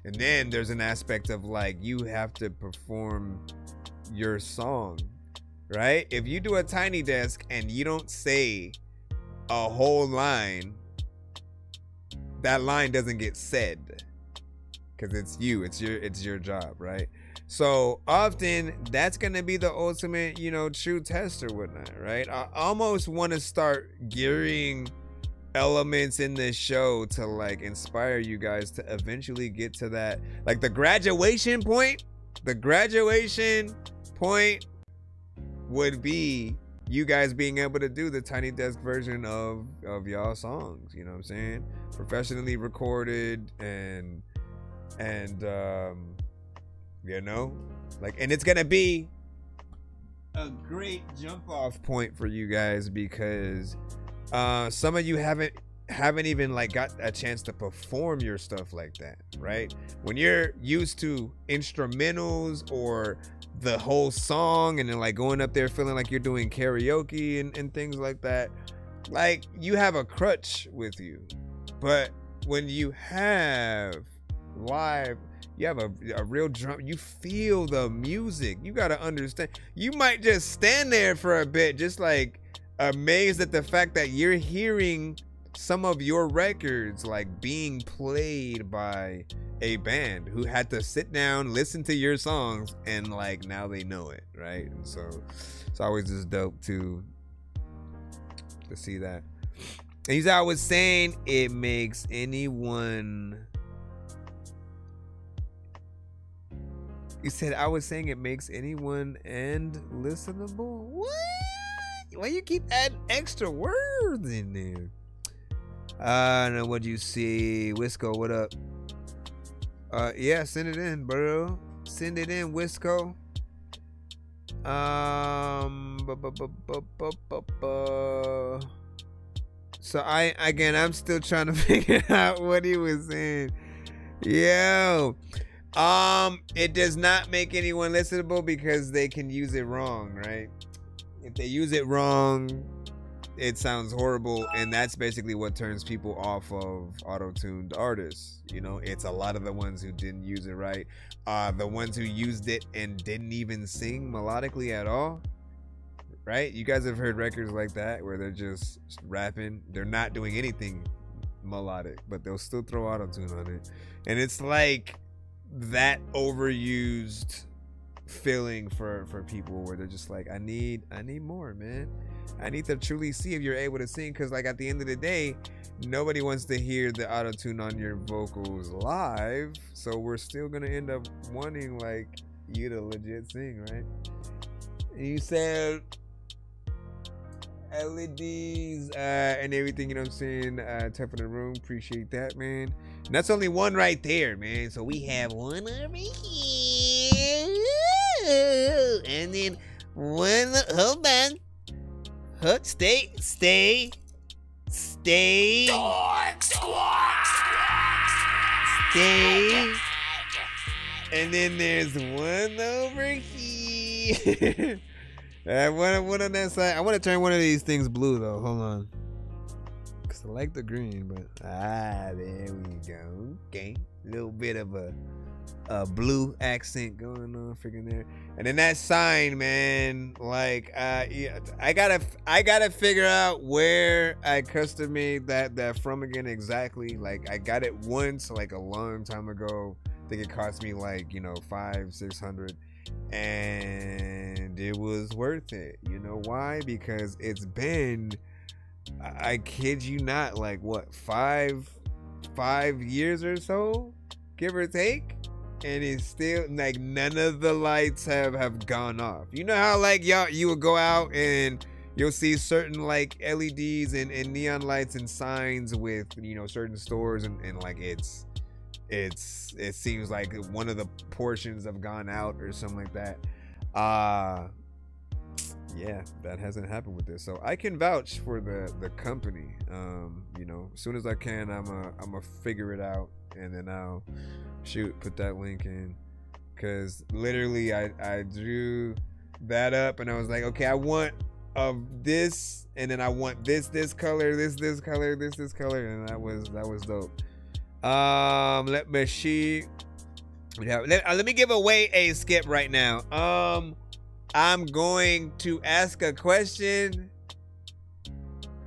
And then there's an aspect of like you have to perform your song, right? If you do a tiny desk and you don't say a whole line, that line doesn't get said because it's you, it's your job, right? So often that's gonna be the ultimate, true test or whatnot, right? I almost want to start gearing elements in this show to like inspire you guys to eventually get to that, like the graduation point. The graduation point would be you guys being able to do the tiny desk version of y'all songs, you know what I'm saying? Professionally recorded and and it's gonna be a great jump off point for you guys because some of you haven't even like got a chance to perform your stuff like that, right? When you're used to instrumentals or the whole song and then like going up there feeling like you're doing karaoke and things like that, like you have a crutch with you. But when you have live, you have a real drum, you feel the music. You got to understand, you might just stand there for a bit just like amazed at the fact that you're hearing some of your records like being played by a band who had to sit down, listen to your songs, and like now they know it, right? And so it's always just dope to see that. And as I was saying, it makes anyone. You said I was saying it makes anyone and listenable. What? Why you keep adding extra words in there? I don't know what you see. Wisco, what up? Yeah, send it in, bro. Send it in, Wisco. So I'm still trying to figure out what he was saying. Yo. It does not make anyone listenable because they can use it wrong, right? If they use it wrong, it sounds horrible, and that's basically what turns people off of auto-tuned artists. It's a lot of the ones who didn't use it right, the ones who used it and didn't even sing melodically at all, right? You guys have heard records like that where they're just rapping, they're not doing anything melodic, but they'll still throw auto-tune on it, and it's like that overused feeling for people where they're just like, I need more, man. I need to truly see if you're able to sing, because like at the end of the day, nobody wants to hear the auto-tune on your vocals live, so we're still gonna end up wanting like you to legit sing, right? And you said LEDs and everything, you know what I'm saying? Tough in the room, appreciate that, man. And that's only one right there, man. So we have one over here, and then one. Hold on. Stay. Stay. And then there's one over here. One on that side. I want to turn one of these things blue though. Hold on. Select the green, but there we go. Okay, a little bit of a blue accent going on freaking there. And then that sign, man, like yeah, I gotta figure out where I custom made that from again exactly. Like I got it once like a long time ago. I think it cost me like, you know, $500-600, and it was worth it. You know why? Because it's been, I kid you not, like what, five years or so, give or take, and it's still like none of the lights have gone off. You know how like you would go out and you'll see certain like LEDs and neon lights and signs with, you know, certain stores, and like it seems like one of the portions have gone out or something like that. Yeah, that hasn't happened with this, so I can vouch for the company. You know, as soon as I can, I'm a figure it out, and then I'll put that link in, because literally I drew that up and I was like, okay, I want this, and then I want this color, this color, this color, and that was dope. Let me see. Let me give away a skip right now. I'm going to ask a question.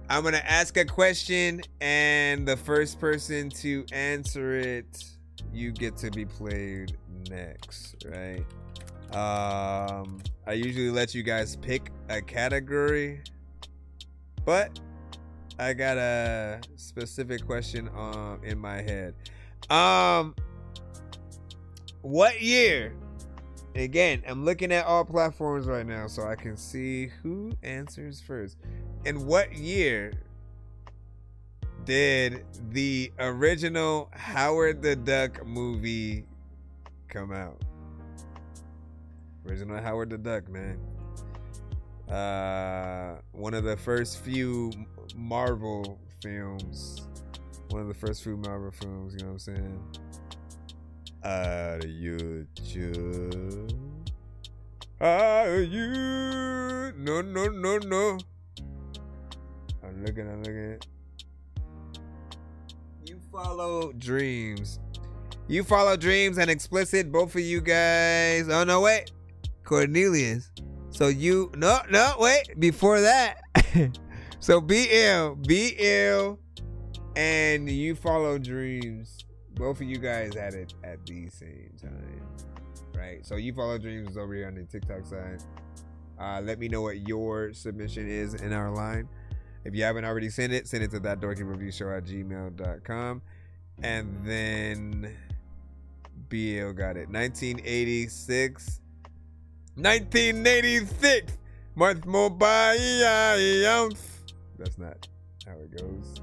I'm gonna ask a question, and the first person to answer it, you get to be played next, right? I usually let you guys pick a category, but I got a specific question in my head. What year? Again, I'm looking at all platforms right now so I can see who answers first. In what year did the original Howard the Duck movie come out? Original Howard the Duck, man. One of the first few Marvel films. You know what I'm saying? Are you no. I'm looking. You follow dreams and explicit, both of you guys. Oh no, wait, Cornelius. So you wait, before that. So BL and you follow dreams. Both of you guys had it at the same time, right? So you follow dreams is over here on the TikTok side. Let me know what your submission is in our line. If you haven't already sent it to ThatDorkyReviewShow@gmail.com. And then BL got it. 1986. Month more by. That's not how it goes.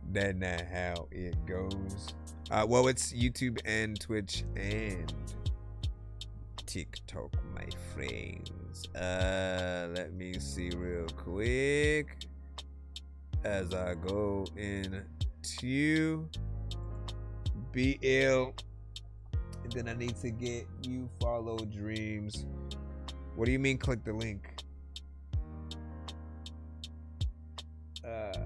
That's not how it goes. Well, it's YouTube and Twitch and TikTok, my friends. Let me see real quick as I go into BL, and then I need to get you follow dreams. What do you mean click the link? Hold on.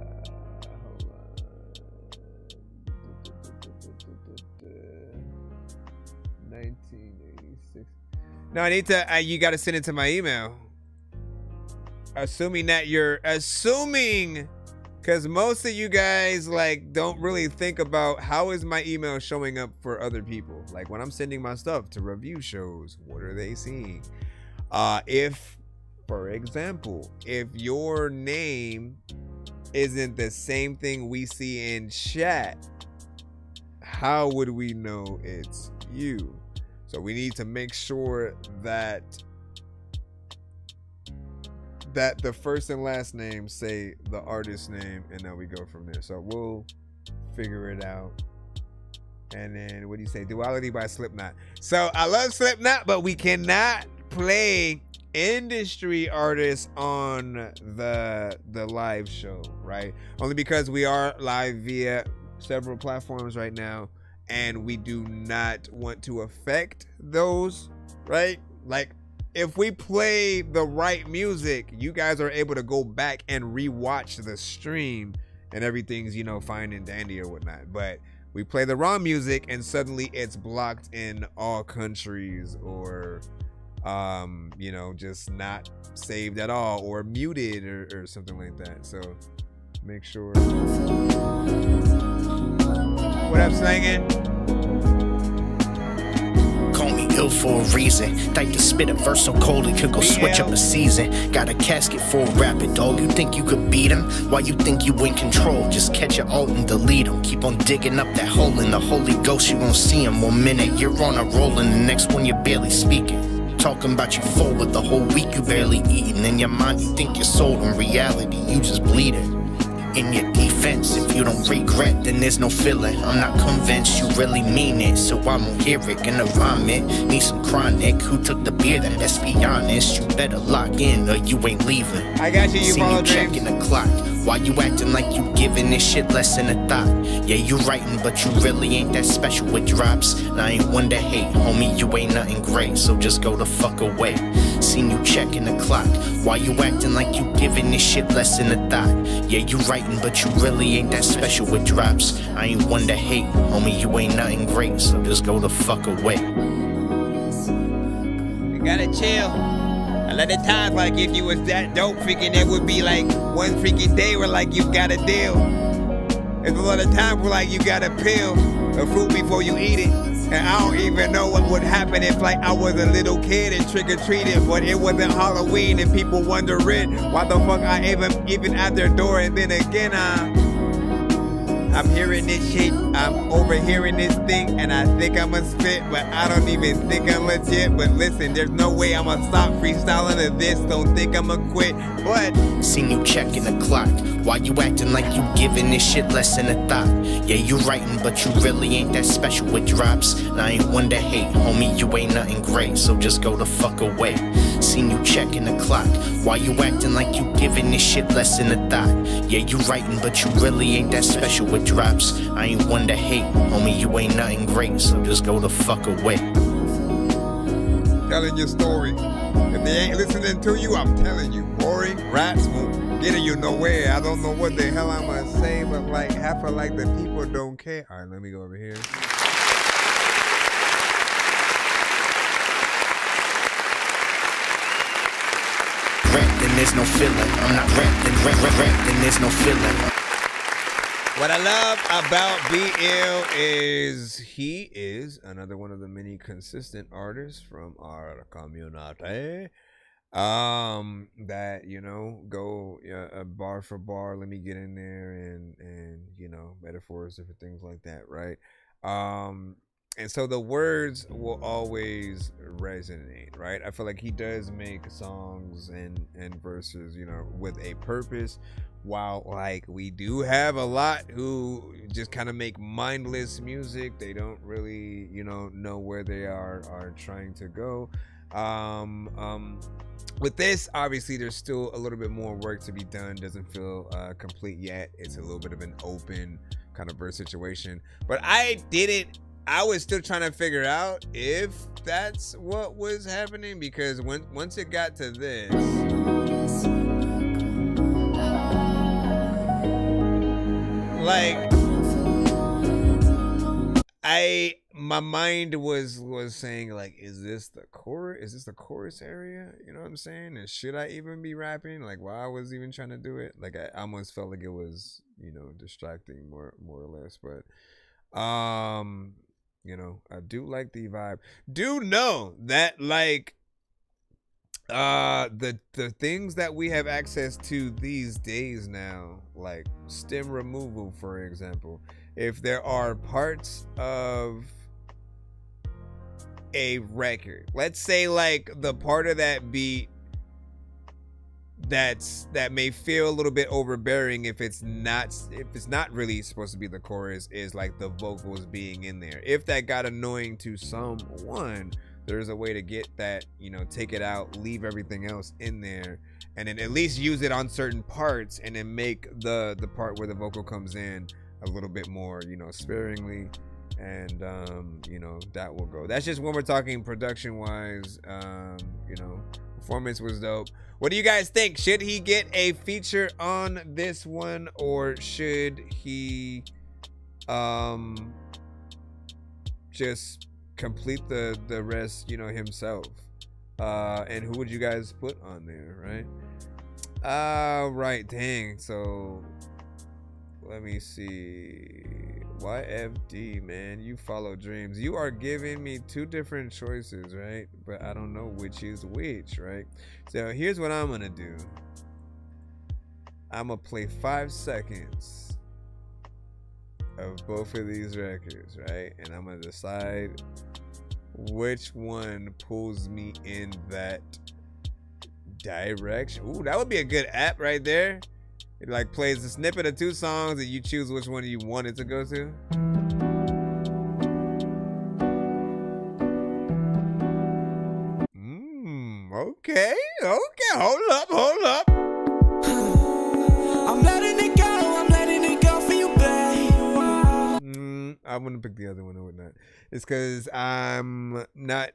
1986. No, I need to. You got to send it to my email. Assuming, because most of you guys like don't really think about how is my email showing up for other people. Like when I'm sending my stuff to review shows, what are they seeing? If, for example, if your name isn't the same thing we see in chat, how would we know it's you? So we need to make sure that the first and last name say the artist name, and then we go from there. So we'll figure it out. And then what do you say? Duality by Slipknot. So I love Slipknot, but we cannot play industry artists on the live show, right? Only because we are live via several platforms right now, and we do not want to affect those, right? Like if we play the right music, you guys are able to go back and rewatch the stream and everything's, you know, fine and dandy or whatnot. But we play the wrong music and suddenly it's blocked in all countries, or you know, just not saved at all, or muted, or something like that. So make sure. What up, Slangin'? Call me ill for a reason. Type to spit a verse so cold it could go switch up a season. Got a casket for a rapper, dog. You think you could beat him? Why you think you in control? Just catch your alt and delete him. Keep on digging up that hole in the Holy Ghost. You won't see him. 1 minute you're on a roll, and the next one you're barely speaking. Talking about you full, but the whole week you barely eating. In your mind you think you're sold, in reality you just bleeding. In your defense, if you don't regret, then there's no feeling. I'm not convinced you really mean it, so I won't hear it. Gonna rhyme it, need some chronic. Who took the beer? Then let's be honest, you better lock in or you ain't leaving. I got you, you See follow you checking the clock. Why you acting like you giving this shit less than a thought? Yeah, you writing, but you really ain't that special with drops. And I ain't one to hate, homie, you ain't nothing great, so just go the fuck away. Seen you checking the clock. Why you acting like you giving this shit less than a thought? Yeah, you writing, but you really ain't that special with drops. I ain't one to hate, homie, you ain't nothing great, so just go the fuck away. You gotta chill. A lot of times, like, if you was that dope, freaking, it would be like one freaking day where, like, you got a deal. There's a lot of times where, like, you got a peel of fruit before you eat it. And I don't even know what would happen if, like, I was a little kid and trick-or-treated, but it wasn't Halloween and people wondering why the fuck I even at their door. And then again, I'm hearing this shit, I'm overhearing this thing, and I think I'ma spit, but I don't even think I'm legit. But listen, there's no way I'ma stop freestyling to this, don't think I'ma quit, but Seen you checking the clock. Why you acting like you giving this shit less than a thought? Yeah, you writing, but you really ain't that special with drops. And I ain't one to hate, homie, you ain't nothing great, so just go the fuck away. Seen you checking the clock. Why you acting like you giving this shit less than a thought? Yeah, you writing, but you really ain't that special with drops. I ain't one to hate, homie, you ain't nothing great, so just go the fuck away. telling your story. If they ain't listening to you, I'm telling you, boring rats won't get you nowhere. I don't know what the hell I'm gonna say, but like half of like the people don't care. All right, let me go over here. Then there's no feeling. I'm not rapping, then there's no feeling. What I love about BL is he is another one of the many consistent artists from our community that, you know, go bar for bar, let me get in there and you know, metaphors, different things like that, right? And so the words will always resonate, right? I feel like he does make songs and verses, you know, with a purpose, while like we do have a lot who just kind of make mindless music. They don't really, you know where they are trying to go. With this, obviously there's still a little bit more work to be done. Doesn't feel complete yet. It's a little bit of an open kind of verse situation, but I was still trying to figure out if that's what was happening, because once it got to this, like, my mind was saying like, is this the chorus? Is this the chorus area? You know what I'm saying? And should I even be rapping? Like, while I was even trying to do it, like I almost felt like it was, you know, distracting more or less. But you know, I do like the vibe. Do know that like the things that we have access to these days now, like stem removal, for example, if there are parts of a record, let's say like the part of that beat that may feel a little bit overbearing, if it's not really supposed to be the chorus, is like the vocals being in there. If that got annoying to someone, there's a way to get that, you know, take it out, leave everything else in there, and then at least use it on certain parts, and then make the part where the vocal comes in a little bit more, you know, sparingly, and you know, that will go. That's just when we're talking production wise, you know, Performance was dope. What do you guys think? Should he get a feature on this one, or should he just complete the rest, you know, himself? And who would you guys put on there, right? Right, dang. So let me see. YFD, man, you follow dreams. You are giving me two different choices, right? But I don't know which is which, right? So here's what I'm gonna do. I'm gonna play 5 seconds of both of these records, right? And I'm gonna decide which one pulls me in that direction. Ooh, that would be a good app right there. It like plays a snippet of 2 songs and you choose which one you want it to go to. Okay, hold up. I'm letting it go for you, babe. I wouldn't pick the other one, I would not. It's because I'm not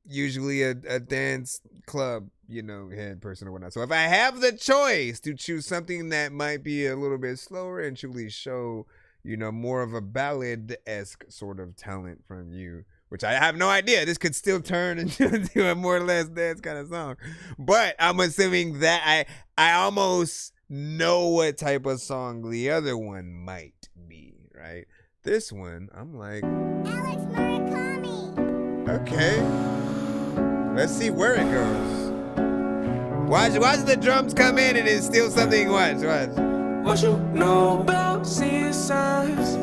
usually a dance club, you know, head person or whatnot. So if I have the choice to choose something that might be a little bit slower and truly show, you know, more of a ballad-esque sort of talent from you, which I have no idea. This could still turn into a more or less dance kind of song. But I'm assuming that I almost know what type of song the other one might be, right? This one, I'm like, Alex Murakami. Okay. Let's see where it goes. Watch the drums come in and it's still something. Watch. What you know about seeing signs?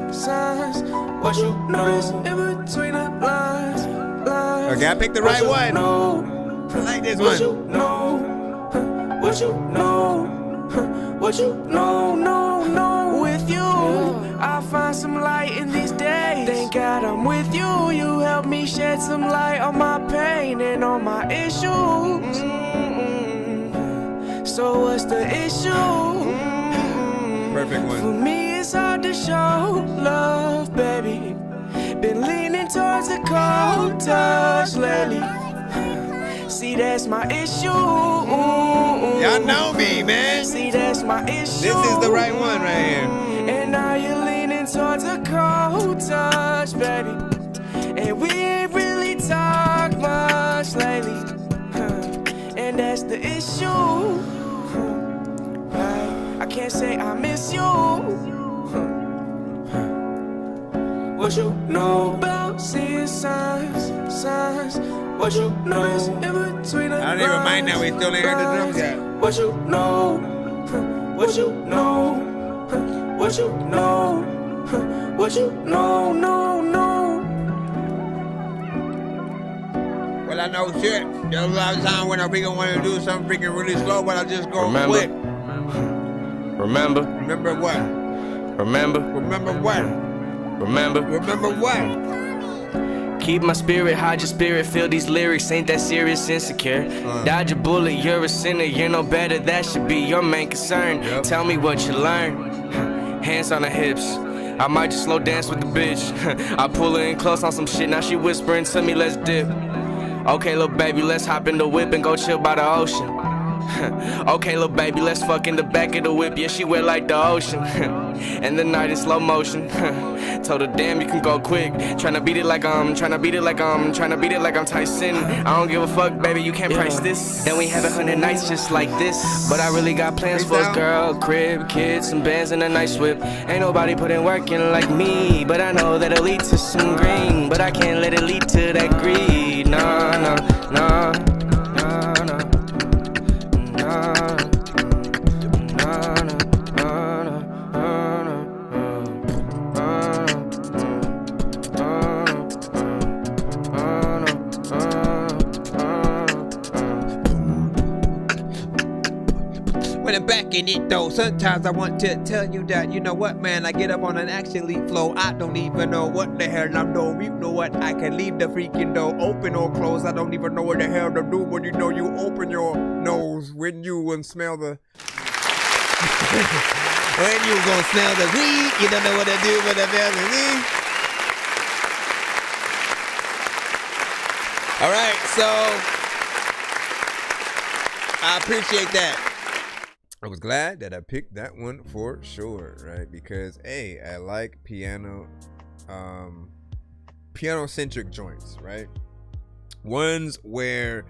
What you know in between the lines? Okay, I picked the right one. I like this one. What you know with you. I find some light in these days. Thank God I'm with you. You help me shed some light on my pain and on my issues. So what's the issue? Perfect one. For me, it's hard to show love, baby. Been leaning towards a cold touch lately. See, that's my issue. Y'all know me, man. See, that's my issue. This is the right one right here. And now you're leaning towards a cold touch, baby. And we ain't really talked much lately. And that's the issue. I can't say I miss you. What you know about seeing signs? What you know in between the I don't even mind now, we still ain't heard the drums yet. What you know? No. Well, I know shit. There's a lot of time when I freaking want to do something freaking really slow, but I just go quick. Remember what? Keep my spirit, hide your spirit, feel these lyrics, ain't that serious, insecure. Dodge a bullet, you're a sinner, you're no better, that should be your main concern. Tell me what you learned. Hands on the hips, I might just slow dance with the bitch. I pull her in close on some shit, now she whispering to me, let's dip. Okay, little baby, let's hop in the whip and go chill by the ocean. Okay, little baby, let's fuck in the back of the whip. Yeah, she wet like the ocean. And the night in slow motion. Told her, damn, you can go quick. Tryna beat it like I'm Tyson. I don't give a fuck, baby, you can't price this. Then we have 100 nights just like this. But I really got plans for us, girl. Crib, kids, some bands, and a nice whip. Ain't nobody putting work in like me. But I know that'll lead to some green. But I can't let it lead to that greed. No. When I'm back in it though, sometimes I want to tell you that, you know what, man, I get up on an actually flow. I don't even know what the hell I'm doing. You know what, I can leave the freaking door open or closed. I don't even know what the hell to do. When you know you open your nose when you will smell the when you gonna smell the weed, you don't know what to do with the smell the weed. All right, so I appreciate that. I was glad that I picked that one for sure, right? Because hey, I like piano-centric joints, right? Ones where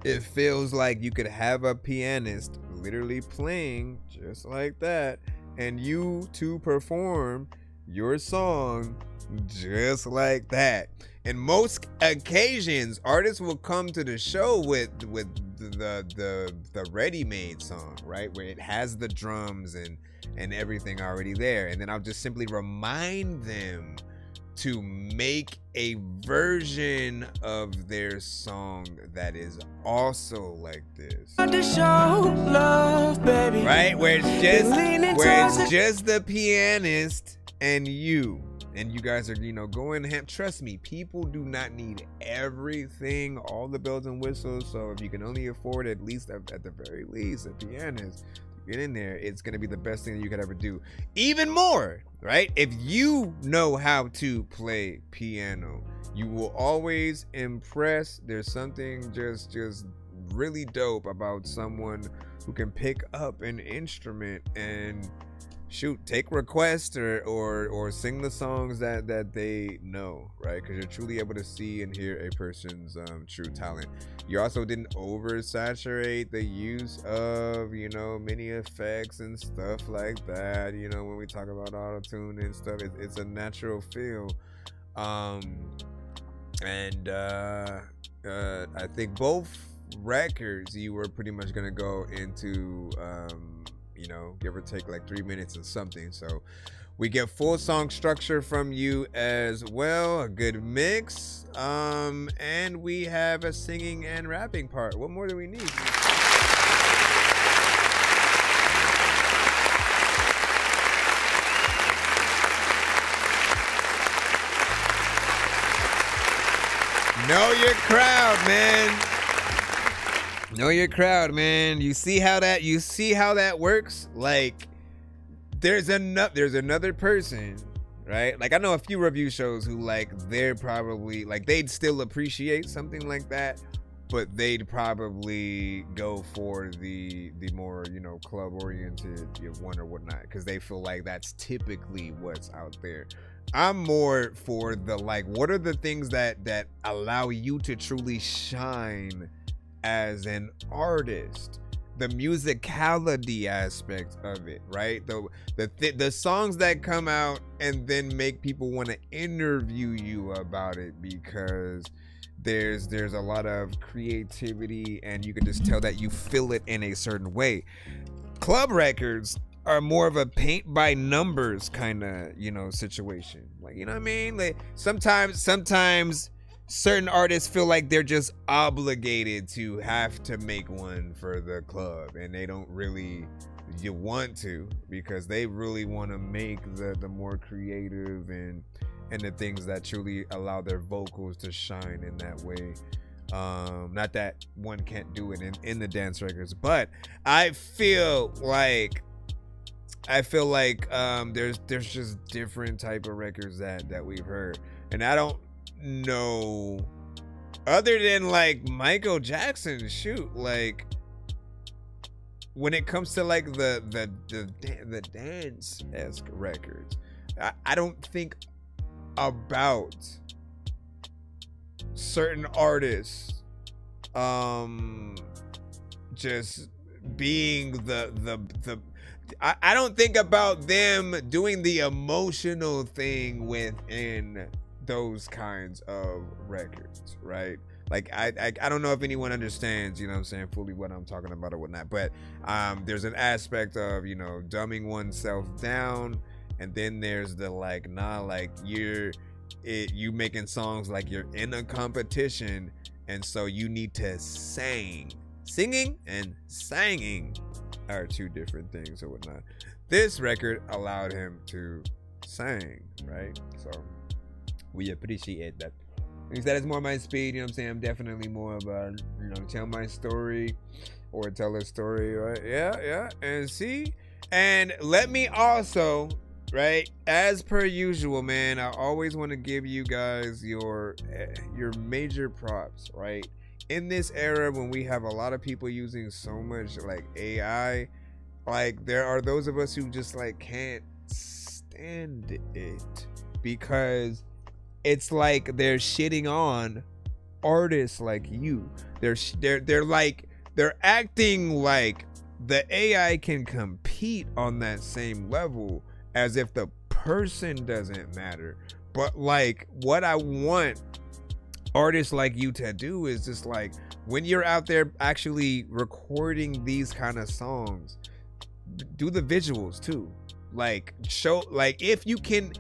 it feels like you could have a pianist literally playing just like that, and you to perform your song just like that. In most occasions, artists will come to the show with the ready-made song, right, where it has the drums and everything already there, and then I'll just simply remind them to make a version of their song that is also like this. To show love, baby. Right? Where it's just the pianist and you. And you guys are, going ham. Trust me, people do not need everything, all the bells and whistles. So if you can only afford at least, at the very least, a pianist, get in there, it's going to be the best thing that you could ever do. Even more, right? If you know how to play piano, you will always impress. There's something just really dope about someone who can pick up an instrument and take requests or sing the songs that they know, right? Because you're truly able to see and hear a person's true talent. You also didn't oversaturate the use of many effects and stuff like that. When we talk about auto-tune and stuff, it's a natural feel. I think both records you were pretty much gonna go into give or take like 3 minutes and something. So we get full song structure from you as well, a good mix, and we have a singing and rapping part. What more do we need? Know your crowd, man. Know your crowd, man. You see how that works? Like, there's another person, right? Like, I know a few review shows who, like, they're probably like, they'd still appreciate something like that, but they'd probably go for the more club oriented one or whatnot, because they feel like that's typically what's out there. I'm more for the, like, what are the things that allow you to truly shine as an artist, the musicality aspect of it, right? The songs that come out and then make people want to interview you about it, because there's a lot of creativity and you can just tell that you feel it in a certain way. Club records are more of a paint by numbers kind of situation, like, what I mean? Like, sometimes certain artists feel like they're just obligated to have to make one for the club, and they don't really want to, because they really want to make the more creative and the things that truly allow their vocals to shine in that way. Not that one can't do it in the dance records, but I feel like there's just different type of records that we've heard, and I don't know, other than like Michael Jackson, like when it comes to like the dance-esque records, I don't think about certain artists just being the I don't think about them doing the emotional thing within those kinds of records, right? Like, I don't know if anyone understands, fully what I'm talking about or whatnot, but there's an aspect of, dumbing oneself down, and then there's the like, you making songs like you're in a competition, and so you need to sing. Singing and singing are two different things or whatnot. This record allowed him to sing, right? So we appreciate that. That is more my speed, I'm definitely more about, tell my story or tell a story, right? Yeah. And see, and let me also, right, as per usual, man, I always want to give you guys your major props, right? in this era when we have a lot of people using so much like AI, like there are those of us who just like can't stand it because it's like they're shitting on artists like you. They're acting like the AI can compete on that same level as if the person doesn't matter. But like what I want artists like you to do is just like when you're out there actually recording these kind of songs, do the visuals too. Like show, like if you can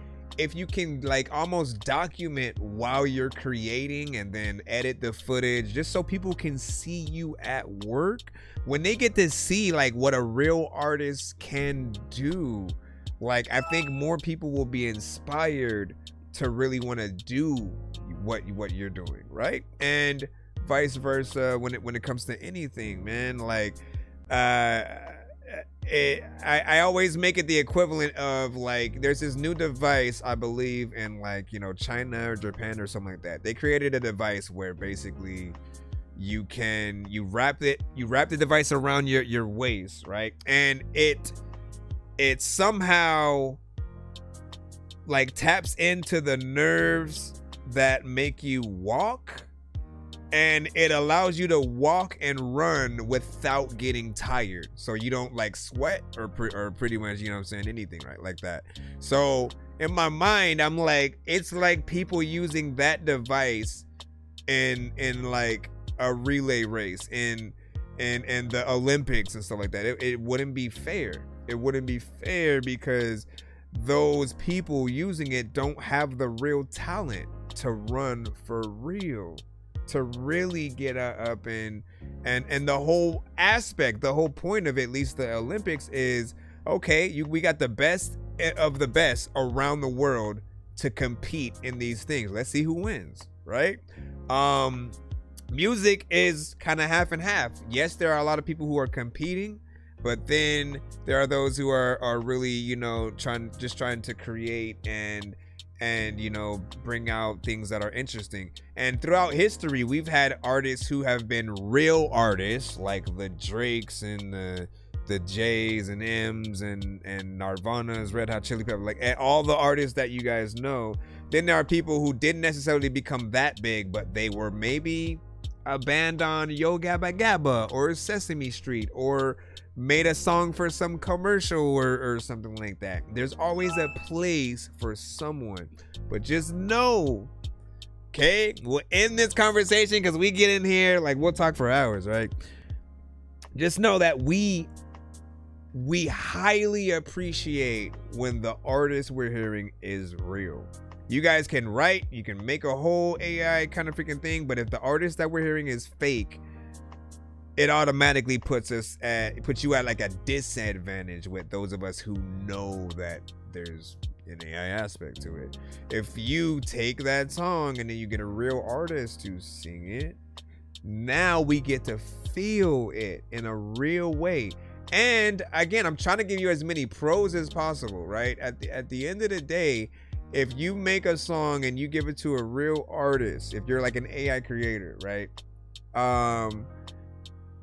like almost document while you're creating and then edit the footage just so people can see you at work. When they get to see like what a real artist can do, like I think more people will be inspired to really want to do what you're doing, right? And vice versa when it comes to anything, man. Like I always make it the equivalent of like there's this new device I believe in like, you know, China or Japan or something like that. They created a device where basically you wrap the device around your waist, right? And it somehow like taps into the nerves that make you walk, and it allows you to walk and run without getting tired, so you don't like sweat or pretty much, you know what I'm saying, anything, right, like that. So in my mind I'm like, it's like people using that device in like a relay race in the Olympics and stuff like that. It wouldn't be fair. It wouldn't be fair because those people using it don't have the real talent to run for real, to really get up and the whole aspect, the whole point of at least the Olympics is, okay, we got the best of the best around the world to compete in these things. Let's see who wins, right? Music is kind of half and half. Yes, there are a lot of people who are competing, but then there are those who are really, you know, trying to create and you know, bring out things that are interesting. And throughout history, we've had artists who have been real artists, like the Drakes and the J's and M's and Nirvana's, Red Hot Chili Peppers, like all the artists that you guys know. Then there are people who didn't necessarily become that big, but they were maybe a band on Yo Gabba Gabba or Sesame Street, or made a song for some commercial or something like that. There's always a place for someone, but just know, okay, we'll end this conversation because we get in here, like we'll talk for hours, right? Just know that we highly appreciate when the artist we're hearing is real. You guys can write, you can make a whole AI kind of freaking thing, but if the artist that we're hearing is fake, it automatically puts you at like a disadvantage with those of us who know that there's an AI aspect to it. If you take that song and then you get a real artist to sing it, now we get to feel it in a real way. And again, I'm trying to give you as many pros as possible, right? At the end of the day, if you make a song and you give it to a real artist, if you're like an AI creator, right?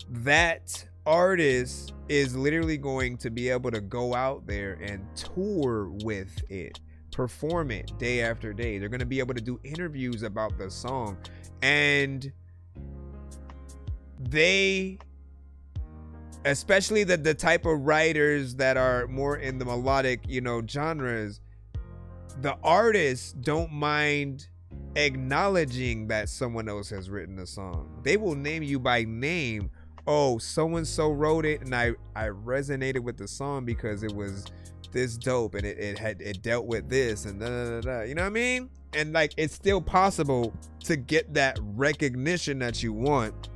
That artist is literally going to be able to go out there and tour with it, perform it day after day. They're going to be able to do interviews about the song, and they, especially the type of writers that are more in the melodic, you know, genres, the artists don't mind acknowledging that someone else has written the song. They will name you by name. Oh, so-and-so wrote it and I resonated with the song because it was this dope and it dealt with this and da. You know what I mean? And like, it's still possible to get that recognition that you want,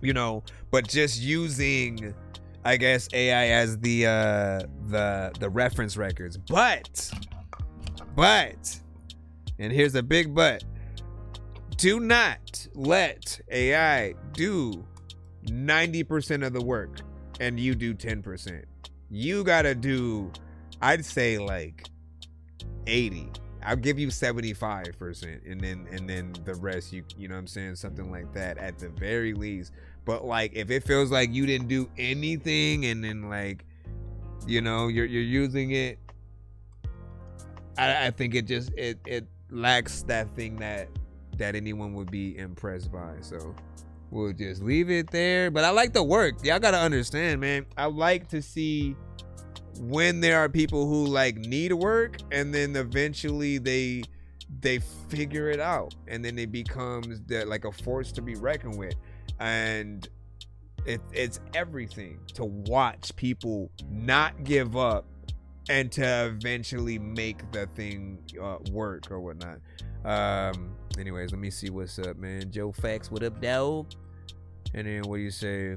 you know, but just using, I guess, AI as the reference records. But, and here's a big but, do not let AI do 90% of the work and you do 10%. You gotta do, I'd say like 80. I'll give you 75%, and then the rest, you know what I'm saying, something like that at the very least. But like, if it feels like you didn't do anything, and then like, you know, you're using it, I think it just it lacks that thing that anyone would be impressed by. So we'll just leave it there. But I like the work. Y'all gotta understand, man. I like to see when there are people who like need work, and then eventually they figure it out, and then it becomes like a force to be reckoned with. And it's everything to watch people not give up and to eventually make the thing work or whatnot. Anyways, let me see what's up, man. Joe Fax, what up, dog? And then what do you say?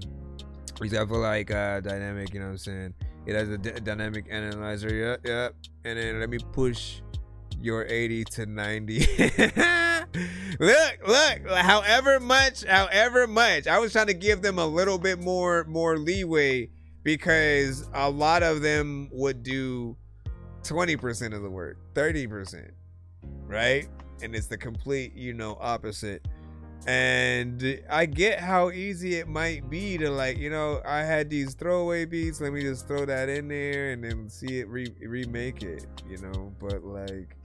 I feel like dynamic, you know what I'm saying? It has a dynamic analyzer. Yep. And then let me push your 80 to 90. Look. However much. I was trying to give them a little bit more leeway, because a lot of them would do 20% of the work, 30%, right? And it's the complete, you know, opposite. And I get how easy it might be to, like, you know, I had these throwaway beats, let me just throw that in there and then see it remake it, you know. But like,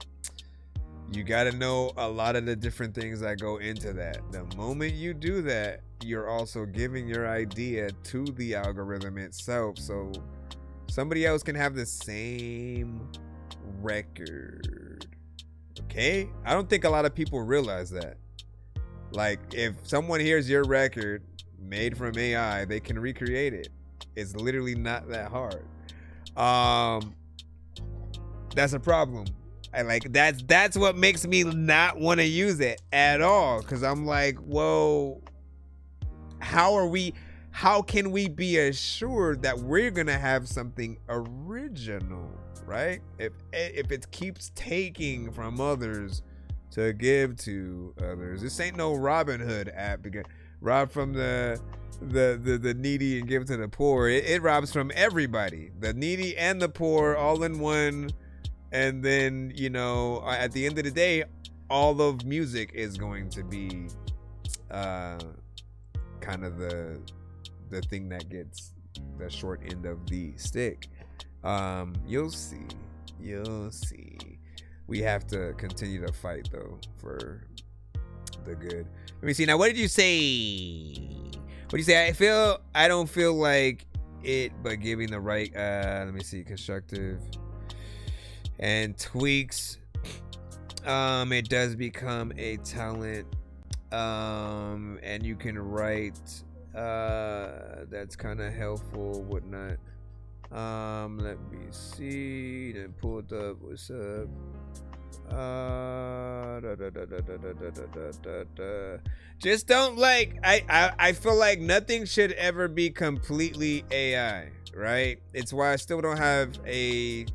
you got to know a lot of the different things that go into that. The moment you do that, you're also giving your idea to the algorithm itself, so somebody else can have the same record. Okay? I don't think a lot of people realize that. Like, if someone hears your record made from AI, they can recreate it. It's literally not that hard. That's a problem. That's what makes me not want to use it at all, because I'm like, whoa, how can we be assured that we're gonna have something original, right? If it keeps taking from others to give to others. This ain't no Robin Hood app, because rob from the needy and give to the poor. It robs from everybody, the needy and the poor, all in one. And then, you know, at the end of the day, all of music is going to be kind of the thing that gets the short end of the stick. You'll see. We have to continue to fight, though, for the good. Let me see. Now, what did you say? What do you say? I don't feel like it, but giving the right, let me see, constructive and tweaks, it does become a talent, and you can write, that's kind of helpful, whatnot. Let me see. Then pull it up. What's up? Just don't like. I feel like nothing should ever be completely AI, right? It's why I still don't have a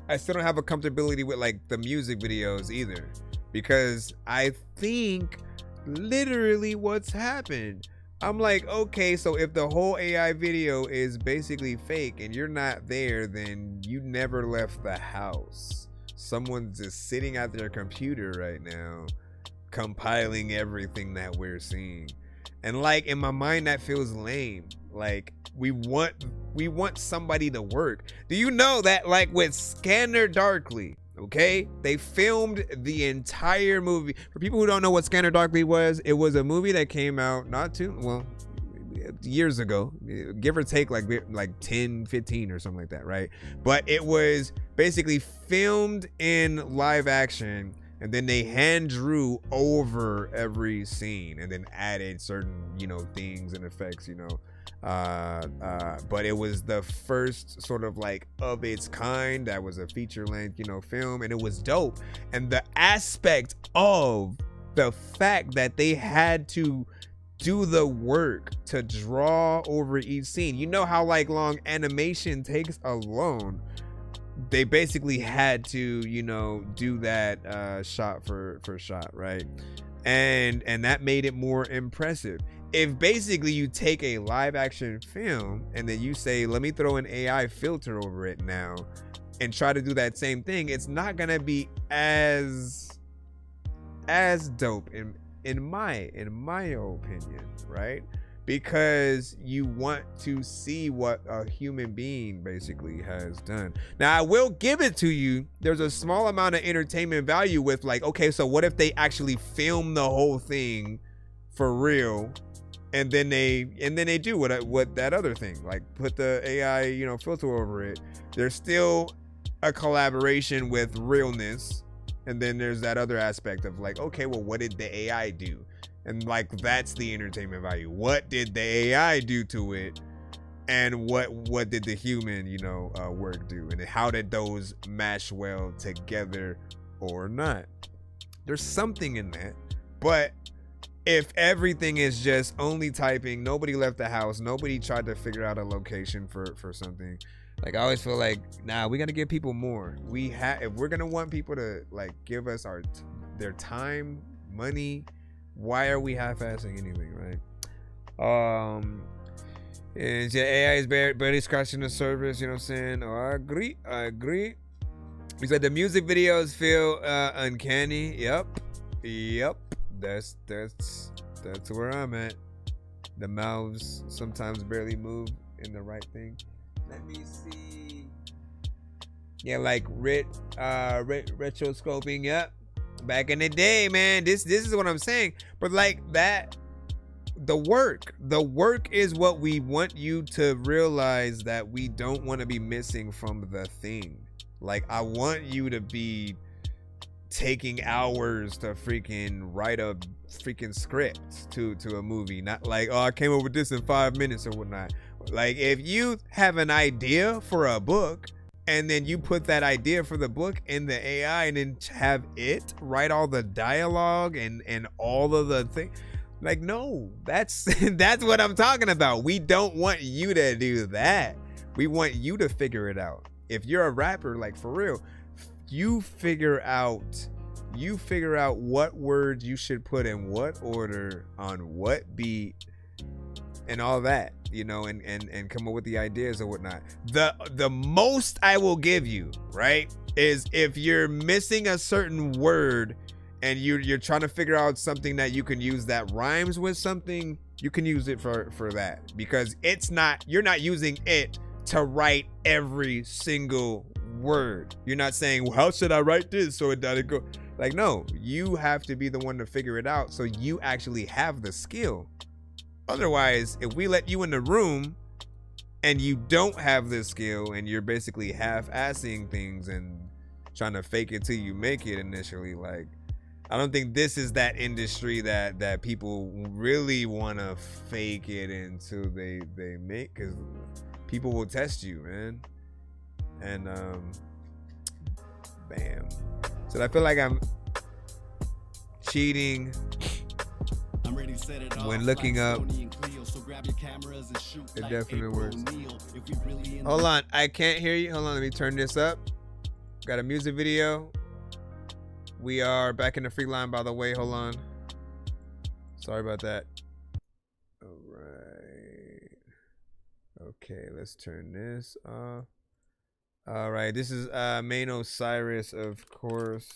comfortability with like the music videos either, because I think literally what's happened, I'm like, okay, so if the whole AI video is basically fake and you're not there, then you never left the house. Someone's just sitting at their computer right now compiling everything that we're seeing. And like, in my mind, that feels lame. Like, we want somebody to work. Do you know that, like, with Scanner Darkly, okay, they filmed the entire movie? For people who don't know what Scanner Darkly was, it was a movie that came out years ago, give or take like 10, 15 or something like that, right? But it was basically filmed in live action, and then they hand drew over every scene and then added certain, you know, things and effects, you know. But it was the first sort of like of its kind that was a feature length, you know, film, and it was dope. And the aspect of the fact that they had to do the work to draw over each scene, you know how like long animation takes alone, they basically had to, you know, do that shot for shot, right? And that made it more impressive. If basically you take a live action film and then you say, let me throw an AI filter over it now, and try to do that same thing, it's not gonna be as dope in my opinion, right? Because you want to see what a human being basically has done. Now, I will give it to you. There's a small amount of entertainment value with, like, okay, so what if they actually film the whole thing for real, and then they do what that other thing, like put the AI, you know, filter over it. There's still a collaboration with realness, and then there's that other aspect of like, okay, well, what did the AI do? And like, that's the entertainment value. What did the AI do to it? And what did the human, you know, work do? And how did those mesh well together or not? There's something in that. But if everything is just only typing, nobody left the house, nobody tried to figure out a location for something, like, I always feel like, nah, we gotta give people more. If we're gonna want people to like give us their time, money, why are we half-assing anything, right? And yeah, AI is barely scratching the surface, you know what I'm saying? Oh, I agree. He said the music videos feel uncanny. Yep. That's where I'm at. The mouths sometimes barely move in the right thing. Let me see. Yeah, like retroscoping. Yep. Back in the day, man. This is what I'm saying. But like that, the work is what we want you to realize that we don't want to be missing from the thing. Like, I want you to be taking hours to freaking write a freaking script to a movie, not like, oh, I came up with this in 5 minutes or whatnot. Like, if you have an idea for a book and then you put that idea for the book in the AI and then have it write all the dialogue and all of the things, like, no, that's what I'm talking about. We don't want you to do that. We want you to figure it out. If you're a rapper, like, for real, you figure out what words you should put in what order on what beat and all that, you know, and come up with the ideas or whatnot. The most I will give you, right, is if you're missing a certain word and you're trying to figure out something that you can use that rhymes with something, you can use it for that, because you're not using it to write every single word. You're not saying, well, how should I write this so it doesn't go, like, no, you have to be the one to figure it out so you actually have the skill. Otherwise, if we let you in the room and you don't have the skill and you're basically half-assing things and trying to fake it till you make it initially, like, I don't think this is that industry that people really want to fake it until they make, because people will test you, man. And bam. So I feel like I'm cheating when looking up. It definitely works. Hold on, I can't hear you. Hold on, let me turn this up. Got a music video. We are back in the free line, by the way. Hold on. Sorry about that. All right. Okay, let's turn this off. All right, this is Main Osiris, of course,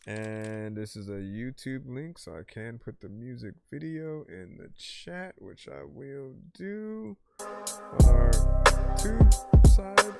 and this is a YouTube link, so I can put the music video in the chat, which I will do on our tube side.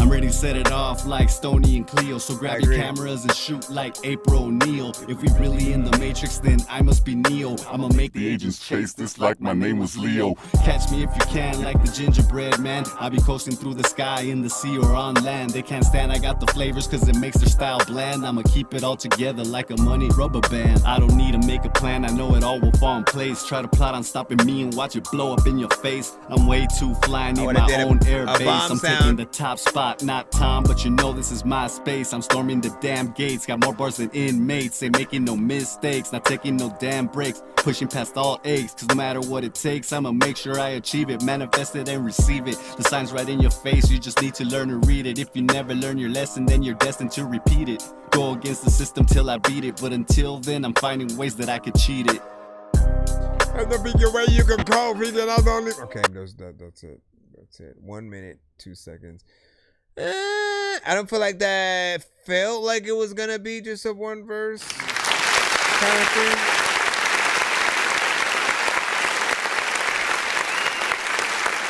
I'm ready to set it off like Stoney and Cleo, so grab your cameras and shoot like April O'Neil. If we really in the Matrix, then I must be Neo. I'ma make the agents chase this like my name was Leo. Catch me if you can, like the gingerbread man. I be coasting through the sky, in the sea or on land. They can't stand I got the flavors cause it makes their style bland. I'ma keep it all together like a money rubber band. I don't need to make a plan, I know it all will fall in place. Try to plot on stopping me and watch it blow up in your face. I'm way too fly, need my own air base. I'm taking the top spot. Not Tom, but you know this is my space. I'm storming the damn gates, got more bars than inmates. Ain't making no mistakes, not taking no damn breaks. Pushing past all aches, cause no matter what it takes, I'ma make sure I achieve it. Manifest it and receive it. The sign's right in your face, you just need to learn to read it. If you never learn your lesson, then you're destined to repeat it. Go against the system till I beat it, but until then, I'm finding ways that I could cheat it. That's the bigger way you can call me, then I don't. Okay, that's it. That's it. 1 minute, 2 seconds. I don't feel like that felt like it was gonna be just a one verse kind of thing.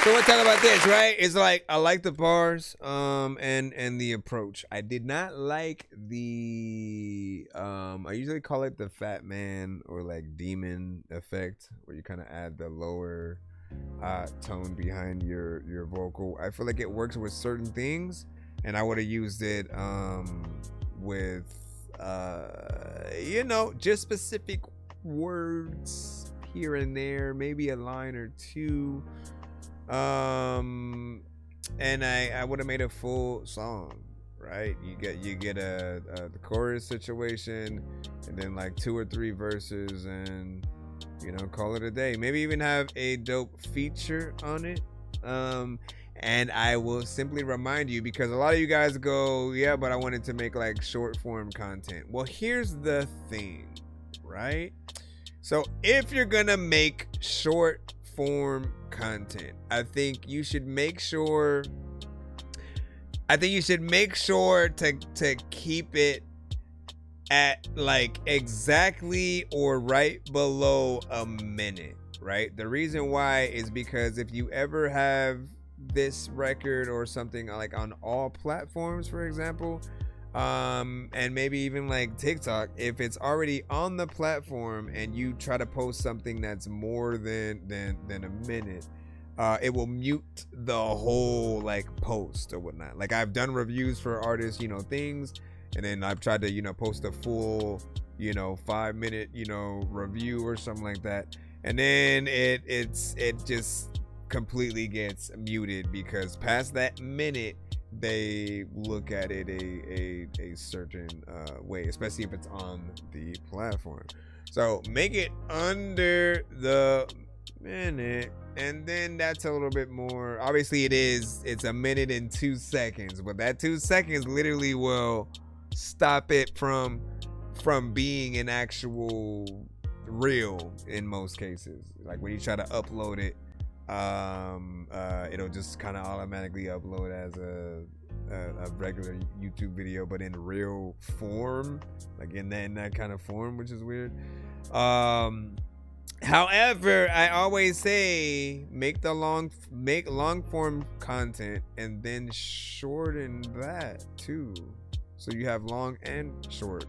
So we'll talk about this, right? It's like I like the bars, and the approach. I did not like the I usually call it the fat man or like demon effect, where you kind of add the lower tone behind your vocal. I feel like it works with certain things, and I would have used it with you know, just specific words here and there, maybe a line or two. And I would have made a full song, right? You get the chorus situation, and then like 2 or 3 verses, and you know, call it a day. Maybe even have a dope feature on it. And I will simply remind you, because a lot of you guys go, yeah, but I wanted to make like short form content. Well, here's the thing, right? So if you're gonna make short form content, I think you should make sure to keep it at like exactly or right below a minute, right? The reason why is because if you ever have this record or something like on all platforms, for example, and maybe even like TikTok, if it's already on the platform and you try to post something that's more than a minute, it will mute the whole like post or whatnot. Like I've done reviews for artists, you know, things, and then I've tried to, you know, post a full, you know, 5-minute, you know, review or something like that, and then it just completely gets muted, because past that minute they look at it a certain way, especially if it's on the platform. So make it under the minute, and then that's a little bit more. Obviously it's a minute and 2 seconds, but that 2 seconds literally will stop it from being an actual reel in most cases. Like when you try to upload it, it'll just kind of automatically upload as a regular YouTube video, but in real form, like in that kind of form, which is weird. However, I always say make long form content and then shorten that too, so you have long and short.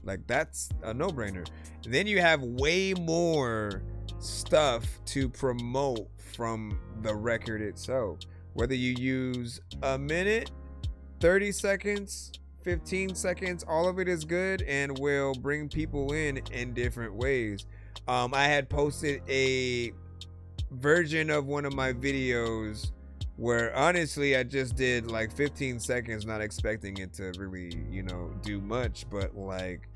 Like that's a no-brainer. Then you have way more stuff to promote from the record itself, whether you use a minute, 30 seconds, 15 seconds, all of it is good and will bring people in different ways. I had posted a version of one of my videos where honestly I just did like 15 seconds, not expecting it to really, you know, do much, but like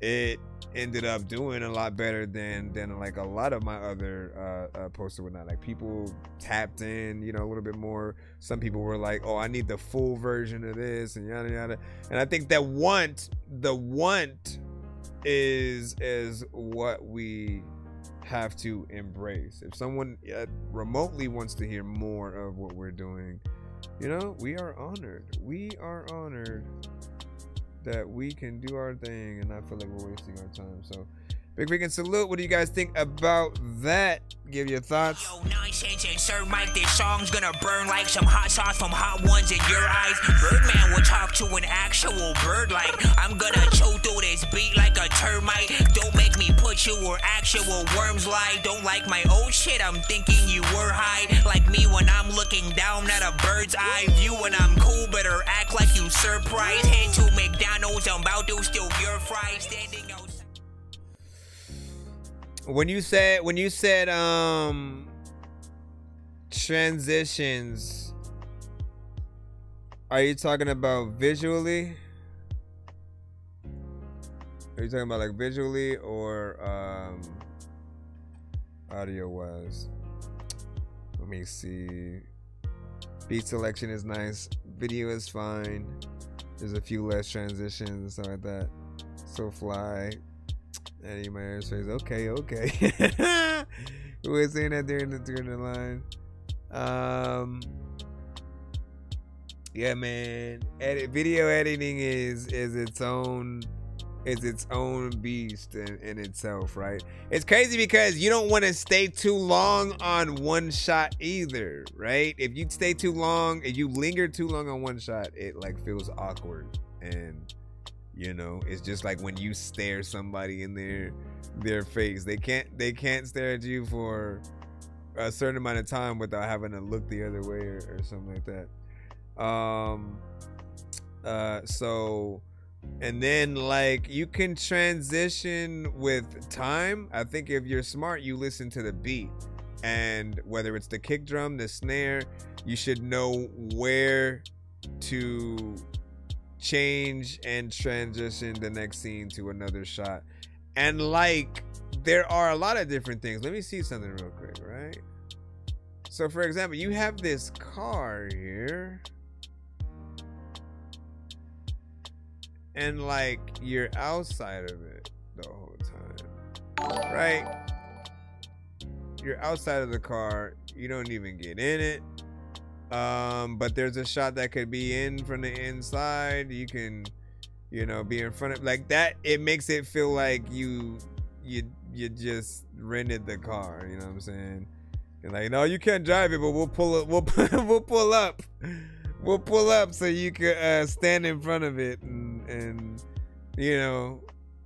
it ended up doing a lot better than like a lot of my other posts and whatnot. Like people tapped in, you know, a little bit more. Some people were like, oh, I need the full version of this and yada yada. And I think that the want is what we have to embrace. If someone remotely wants to hear more of what we're doing, you know, we are honored that we can do our thing and not feel like we're wasting our time. So big freaking salute. What do you guys think about that? Give your thoughts. Yo, nonsense and Sir Mike, this song's gonna burn like some hot sauce from hot ones in your eyes. Birdman will talk to an actual bird like I'm gonna chew through this beat like a termite. Don't make me put you where actual worms lie. Don't like my old shit, I'm thinking you were high. Like me when I'm looking down at a bird's eye view. When I'm cool, better act like you surprised. Head to McDonald's, I'm about to steal your fries. Standing outside. When you said transitions, are you talking about visually? Are you talking about like visually or audio wise? Let me see. Beat selection is nice. Video is fine. There's a few less transitions and stuff like that. So fly. Eddie Myers says, okay. Who was saying that during the line? Yeah, man. Video editing is its own beast in itself, right? It's crazy because you don't want to stay too long on one shot either, right? If you stay too long, if you linger too long on one shot, it like feels awkward. And you know, it's just like when you stare somebody in their face. They can't stare at you for a certain amount of time without having to look the other way or something like that. So, and then like you can transition with time. I think if you're smart, you listen to the beat, and whether it's the kick drum, the snare, you should know where to change and transition the next scene to another shot. And like there are a lot of different things. Let me see something real quick, right? So for example, you have this car here, and like you're outside of it the whole time, right? You're outside of the car, you don't even get in it. But there's a shot that could be in from the inside. You can, you know, be in front of like that. It makes it feel like you just rented the car. You know what I'm saying? You're like, no, you can't drive it, but we'll pull it. We'll pull up. We'll pull up so you can stand in front of it and you know,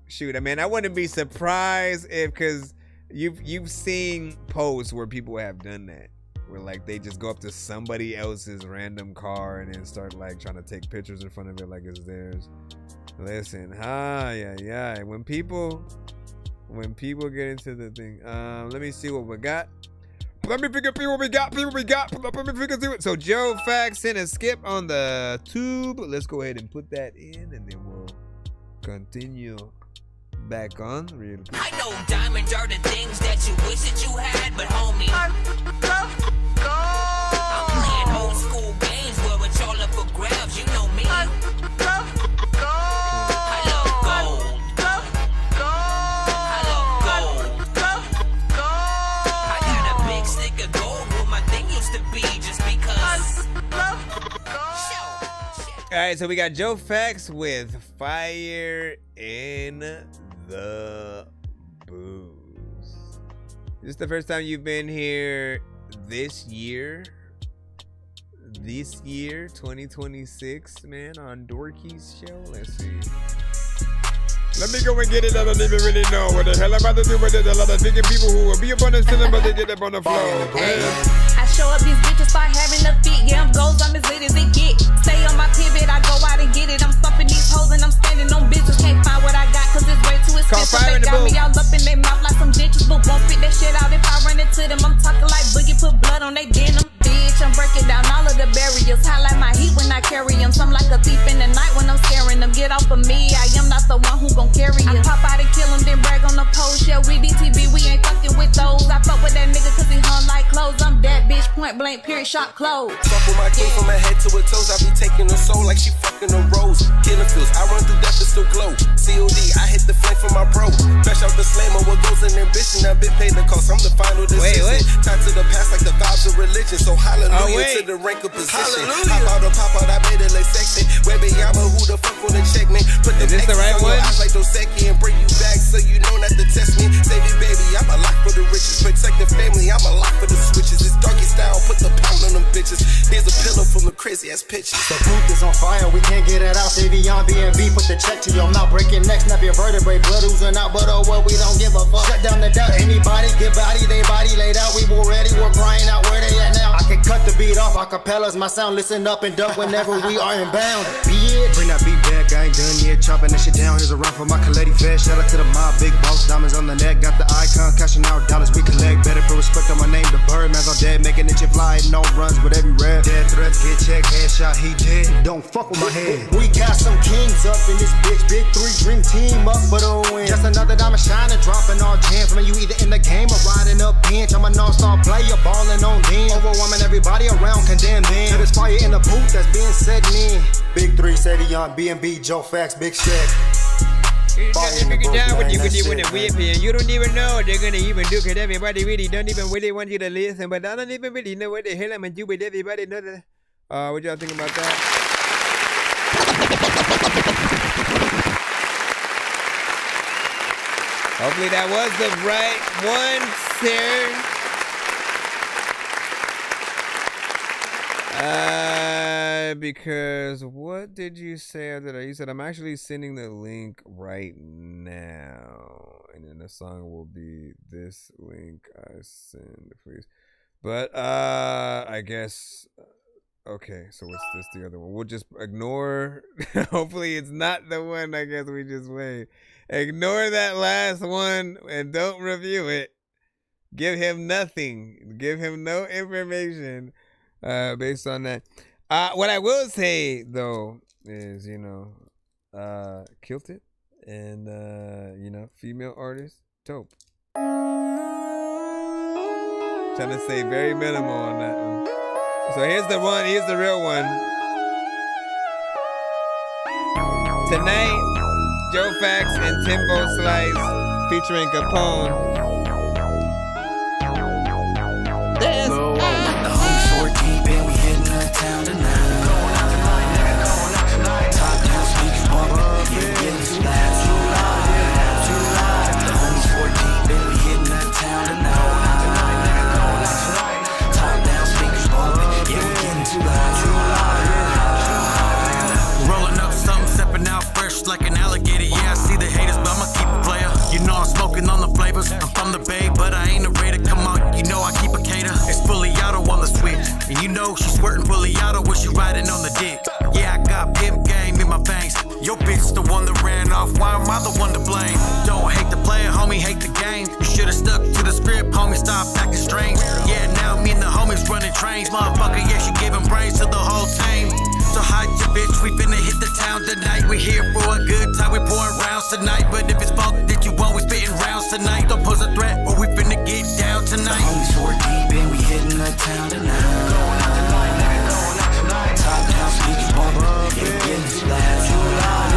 shoot. I mean, I wouldn't be surprised because you've seen posts where people have done that. Where like they just go up to somebody else's random car and then start like trying to take pictures in front of it like it's theirs. Listen, yeah. When people get into the thing, let me see what we got. Let me figure what we got. Let me figure through it. So Joe Fax sent a skip on the tube. Let's go ahead and put that in, and then we'll continue back on real quick. I know diamonds are the things that you wish that you had, but homie, I'm playing old school games where it's all up for grabs. You know me. I love gold. I love gold. I got a big stick of gold where my thing used to be just because. All right, so we got Joe Fax with Fire in the Booze. Is this the first time you've been here this year? This year, 2026, man, on Dorky's show? Let's see. Let me go and get it. I don't even really know what the hell I'm about to do, but there's a lot of thinking people who will be up on the ceiling, but they get up on the floor. Hey, I show up, these bitches start having a fit. Yeah, I'm goals, I'm as lit as it get. Stay on my pivot, I go out and get it. I'm stumping these hoes and I'm standing on business. Can't find what I got cause it's way too expensive. They got me all up in their mouth like some dentures, but won't fit that shit out if I run into them. I'm talking like Boogie, put blood on they denim. Bitch, I'm breaking down all of the barriers. Highlight my heat when I carry them. Some like a thief in the night when I'm scaring them. Get off of me, I am not the one who gon' carry you. I pop out and kill him, then brag on the post. Yeah, we DTB, we ain't fucking with those. I fuck with that nigga cause he hung like clothes. I'm that bitch, point blank, period, shot closed. Fuck with my king from my head to her toes. I be taking her soul like she fucking a rose. Killing feels, I run through death and still glow. COD, I hit the flame for my bro. Fresh out the slam of what goes in ambition. I've been paid the cost, I'm the final decision. Tied to the past like the vibes of religion. So hallelujah to the rank of position. Pop out, I made it like sexy. Webby Yama, who the fuck wanna check me? Put the X right on your eyes like Doseki and bring you back so you know not to test me. Save it, baby, I'm a lock for the riches. Protect the family, I'm a lock for the switches. It's Dorky style, put the pound on them bitches. Here's a pillow from the crazy ass pictures. The booth is on fire, we can't get it out. Savion B&B, put the check to your mouth. Break your neck, snap your vertebrae. Blood oozing out, but oh well, we don't give a fuck. Shut down the doubt, anybody get body, they body laid out. We were ready, we're crying out where they at now. I can cut the beat off, acapellas my sound. Listen up and duck whenever we are inbound. Bitch. Bring that beat back, I ain't done yet. Chopping that shit down, here's a round for my Coletti fest. Shout out to the mob, big boss, diamonds on the neck. Got the icon, cashing out dollars we collect. Better put respect on my name, the Birdman's all dead. Making it chip fly, no runs with every rap. Dead threats, get checked, headshot, he dead. Don't fuck with my head. We got some kings up in this bitch. Big three, dream team up for the win. Just another diamond shining, dropping all jams. Man, you either in the game or riding up bench. I'm a non-star player, balling on them. Overwhelming everybody around, condemned them. There's fire in the booth that's being set in. Big three, Savion, B&B, Joe Fax, Big Shack. You don't even know what they're gonna even do, because everybody really don't even really want you to listen. But I don't even really know what the hell I'm gonna do with everybody. Know that. What y'all think about that? Hopefully that was the right one, sir. Because what did you say after that? You said, I'm actually sending the link right now. And then the song will be this link I send, please. But, I guess, okay, so what's this, the other one? We'll just ignore, hopefully it's not the one, I guess we just wait. Ignore that last one and don't review it. Give him nothing. Give him no information. Based on that. What I will say though is, killed it, and female artist, dope. Trying to say very minimal on that one. So here's the one, here's the real one. Tonight, Joe Fax and Timbo Slice featuring Capone. There's town tonight. Going out tonight. Top down speakers bump up. Yeah, getting too loud. Too loud. The homies 14, then we hitting that town tonight. Going out tonight. Top down speakers bump. Yeah, we getting too loud. Rolling up something, stepping out fresh like an alligator. Yeah, I see the haters, but I'ma keep a player. You know I'm smoking on the flavors. I'm from the Bay, but I ain't a raider. Come on, you know I keep a cater. It's fully auto on the switch. And you know she's squirting fully auto when she riding on the dick. Yeah, I got pimp game in my veins. Your bitch the one that ran off. Why am I the one to blame? Don't hate the player, homie, hate the game. You should've stuck to the script, homie, stop acting strange. Yeah, now me and the homies running trains. Motherfucker, yeah, she giving brains to the whole team. So hide your bitch, we finna hit the town tonight. We here for a good time, we pouring rounds tonight. But if it's funk that you want, we spitting rounds tonight. Don't pose a threat or we finna get down tonight. The homies 4 deep and we hitting the town tonight. Going out tonight, nigga, going out tonight. Top down speakers bump up, yeah, getting too loud. Too loud.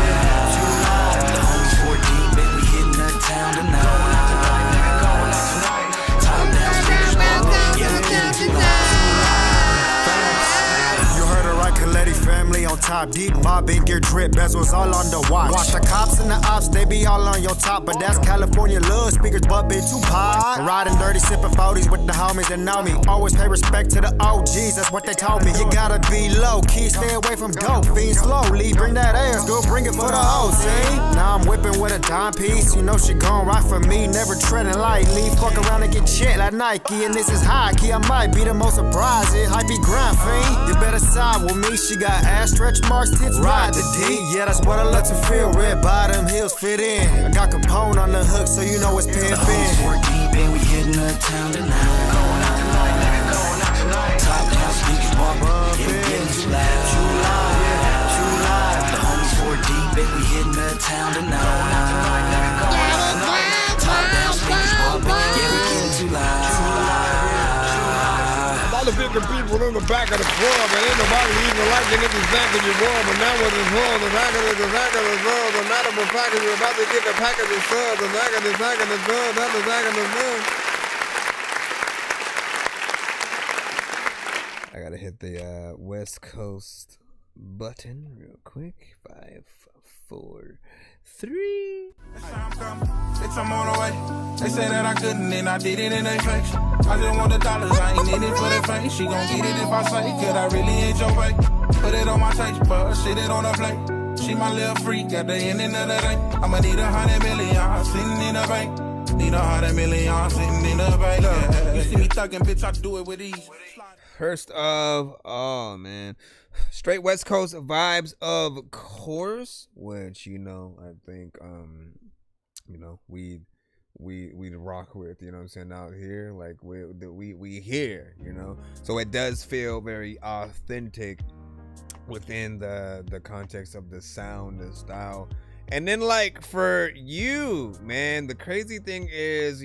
The homies 4 deep and we hitting the town tonight. Going out tonight, nigga, going out tonight. Top down speakers bump up, yeah, we getting too loud. Coletti family on top, deep mobbing, gear drip, bezels all on the watch. Watch the cops and the ops, they be all on your top, but that's California love, speakers bumping too pot. Riding dirty, sipping 40s with the homies that know me. Always pay respect to the OGs, that's what they told me. You gotta be low key, stay away from dope fiends slowly. Bring that ass, go bring it for the hoes, see? Now I'm whipping with a dime piece, you know she gon' ride for me, never treading lightly. Fuck around and get checked like Nike, and this is high key, I might be the most surprised. I be grind fiend, you better side with me. She got ass stretch marks, tits ride the D. Yeah, that's what I let you feel. Red bottom heels fit in. I got Capone on the hook, so you know it's pimpin'. The homies 4 deep and we hitting the town tonight. Going out tonight, nigga, going out tonight. Top down speakers bump up, yeah, we getting too loud. Too loud. The homies 4 deep and we hitting the town tonight. Going out tonight, nigga, going out tonight. Top down speakers bump, yeah, we getting too loud. All the different people in the back of the club, and ain't nobody even liking it exactly you want, but now what is wrong? The back of the club, the matter of fact is you're about to get the pack of the sub, the back of the club, that's the back of the club. I gotta hit the West Coast button real quick. 5, 4, 3. Bitch, I'm on the way. They said that I couldn't, and I did it in their face. I just want the dollars, I ain't in it for the fame. She gon' get it if I say, could I really ain't your way? Put it on my taste bud, sit it on her plate. She my little freak at the end of the day. I'ma need 100 million sitting in the bank. Need 100 million sitting in the bank. You see me thugging, bitch, I do it with ease. First of, oh man, straight West Coast vibes, of course, which I think we'd rock with, you know what I'm saying, out here, like we here, so it does feel very authentic within the context of the sound, the style. And then, like, for you, man, the crazy thing is,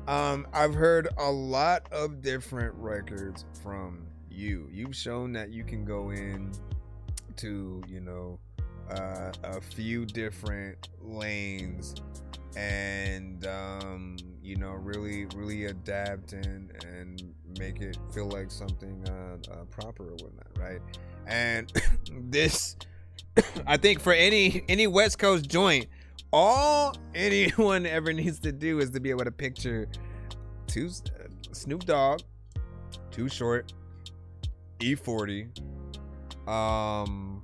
I've heard a lot of different records from you. You've shown that you can go in to, a few different lanes and really adapt and make it feel like something proper or whatnot, right? And this, I think for any West Coast joint, all anyone ever needs to do is to be able to picture Snoop Dogg, Too Short, E40, and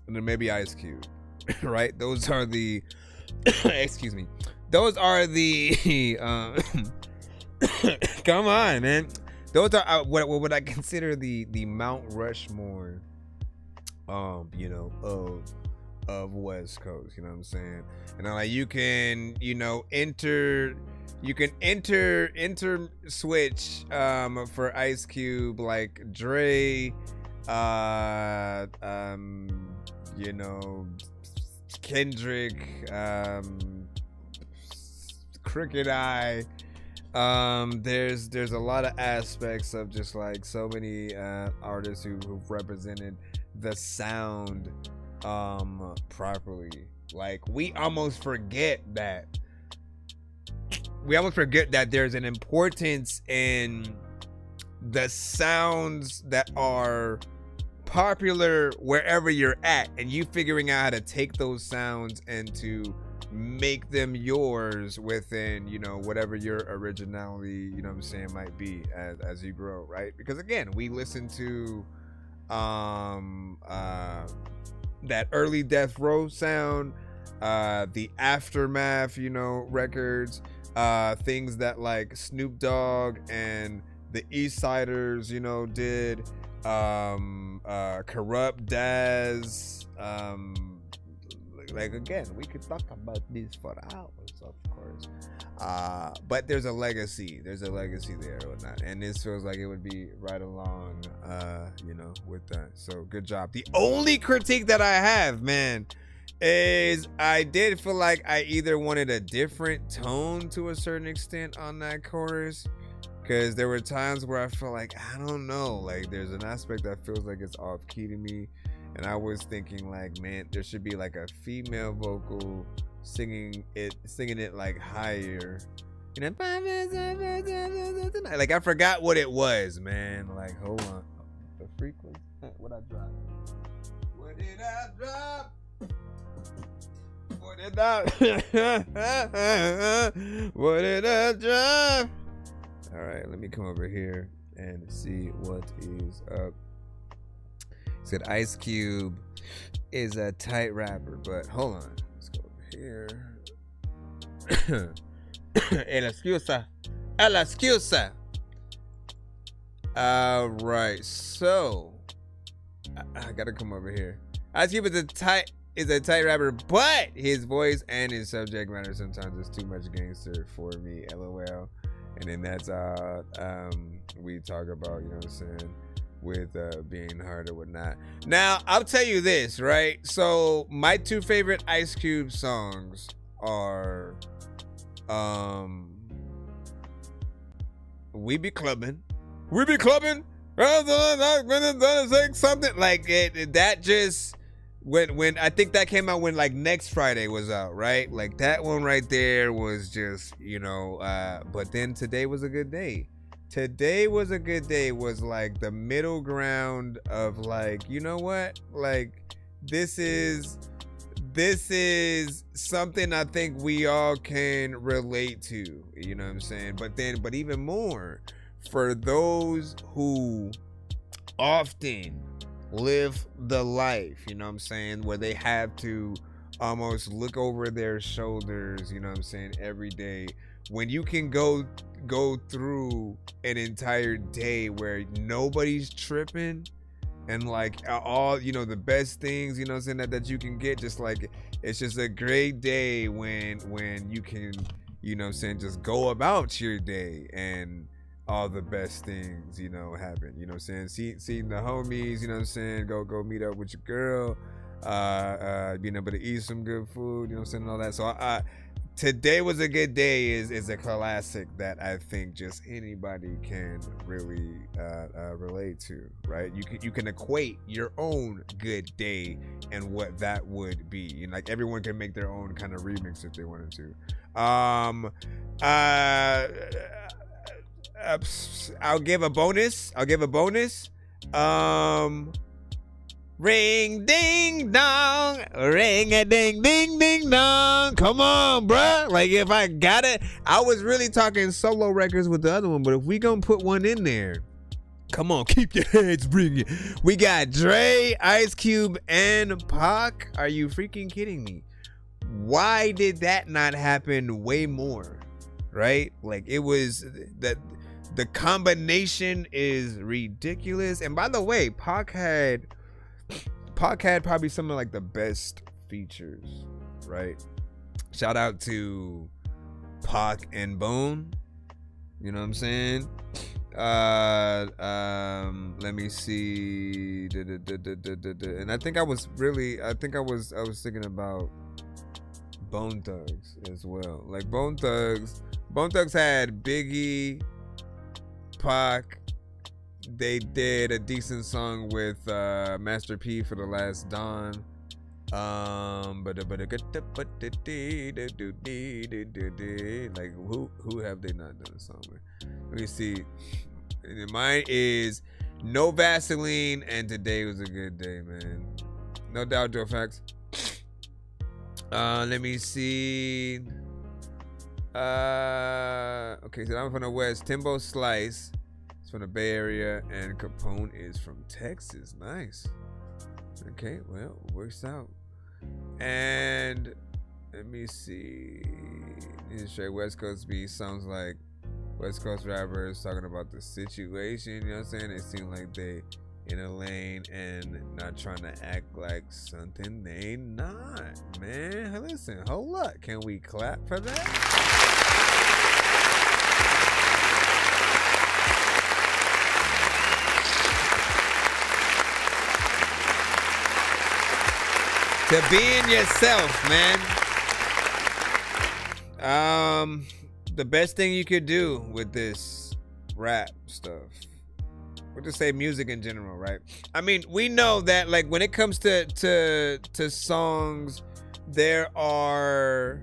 then maybe Ice Cube, right? Those are the excuse me. Those are the come on, man. Those are what would I consider the Mount Rushmore, of West Coast. You know what I'm saying? And like you can switch for Ice Cube like Dre, Kendrick, Crooked Eye. There's a lot of aspects of just like so many artists who've represented the sound properly. Like we almost forget that there's an importance in the sounds that are popular wherever you're at, and you figuring out how to take those sounds and to make them yours within whatever your originality might be as you grow, right? Because again, we listen to that early Death Row sound, the Aftermath records, things that like Snoop Dogg and the East Siders did, Corrupt Daz, like again, we could talk about this for hours, of course. But there's a legacy there or whatnot, and this feels like it would be right along, with that. So good job. The only critique that I have, man, is I did feel like I either wanted a different tone to a certain extent on that chorus, because there were times where I felt like, I don't know, like there's an aspect that feels like it's off key to me. And I was thinking like, man, there should be like a female vocal singing it like higher. Like I forgot what it was, man. Like, hold on. The frequency. What I drop? What did I drop? What did I What did I drop? All right, let me come over here and see what is up. Said Ice Cube is a tight rapper, but hold on. Let's go over here. El excusa. All right, so I gotta come over here. Ice Cube is a tight rapper, but his voice and his subject matter sometimes is too much gangster for me. LOL. And then that's we talk about, what I'm saying, with being hard or whatnot. Now, I'll tell you this, right? So my two favorite Ice Cube songs are We Be Clubbin'. Something like it. That just when I think that came out when like Next Friday was out, right? Like that one right there was just, but then Today Was a Good Day. Today Was a Good Day was like the middle ground of like, you know what? Like this is something I think we all can relate to, you know what I'm saying? But even more for those who often live the life, you know what I'm saying, where they have to almost look over their shoulders, you know what I'm saying, every day. When you can go through an entire day where nobody's tripping and like all, the best things, you know what I'm saying, that you can get, just like it's just a great day when you can, you know what I'm saying, just go about your day and all the best things, happen, you know what I'm saying, seeing the homies, you know what I'm saying, go meet up with your girl, being able to eat some good food, you know what I'm saying, and all that. So Today Was a Good Day is a classic that I think just anybody can really relate to, right? You can equate your own good day and what that would be. And like everyone can make their own kind of remix if they wanted to. I'll give a bonus. Ring ding dong, ring a ding ding ding dong. Come on, bruh. Like if I got it, I was really talking solo records with the other one, but if we gonna put one in there, come on, keep your heads ringing. We got Dre, Ice Cube, and Pac. Are you freaking kidding me? Why did that not happen way more? Right? Like it was that the combination is ridiculous. And by the way, Pac had probably some of like the best features, right? Shout out to Pac and Bone. You know what I'm saying? Let me see. And I think I was thinking about Bone Thugs as well. Like Bone Thugs had Biggie, Pac. They did a decent song with Master P for The Last Dawn. Like who have they not done a song with? Let me see. Mine is No Vaseline and Today Was a Good Day, man. No doubt, Joe Facts. Let me see. Okay, so I'm from the West. Timbo Slice from the Bay Area, and Capone is from Texas. Nice. Okay, well, works out. And let me see. Straight West Coast beat sounds like West Coast rappers talking about the situation. You know what I'm saying? They seem like they in a lane and not trying to act like something they not. Man, listen, hold up. Can we clap for that? To being yourself, man. The best thing you could do with this rap stuff, we'll just say music in general, right? I mean, we know that like when it comes to songs, there are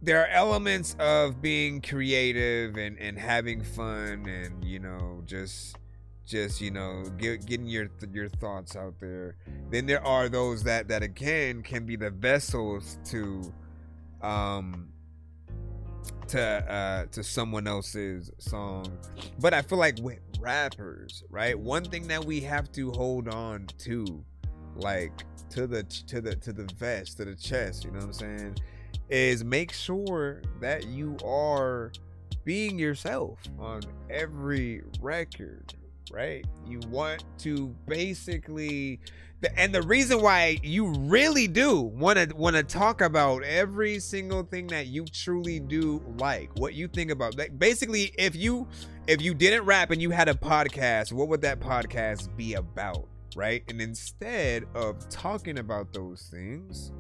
elements of being creative and having fun and, you know, just you know, getting your thoughts out there. Then there are those that again can be the vessels to someone else's song. But I feel like with rappers, right, one thing that we have to hold on to, like to the vest, to the chest, you know what I'm saying, is make sure that you are being yourself on every record. Right? You want to basically, and the reason why you really do want to talk about every single thing that you truly do like, what you think about. Like basically, if you didn't rap and you had a podcast, what would that podcast be about? Right? And instead of talking about those things,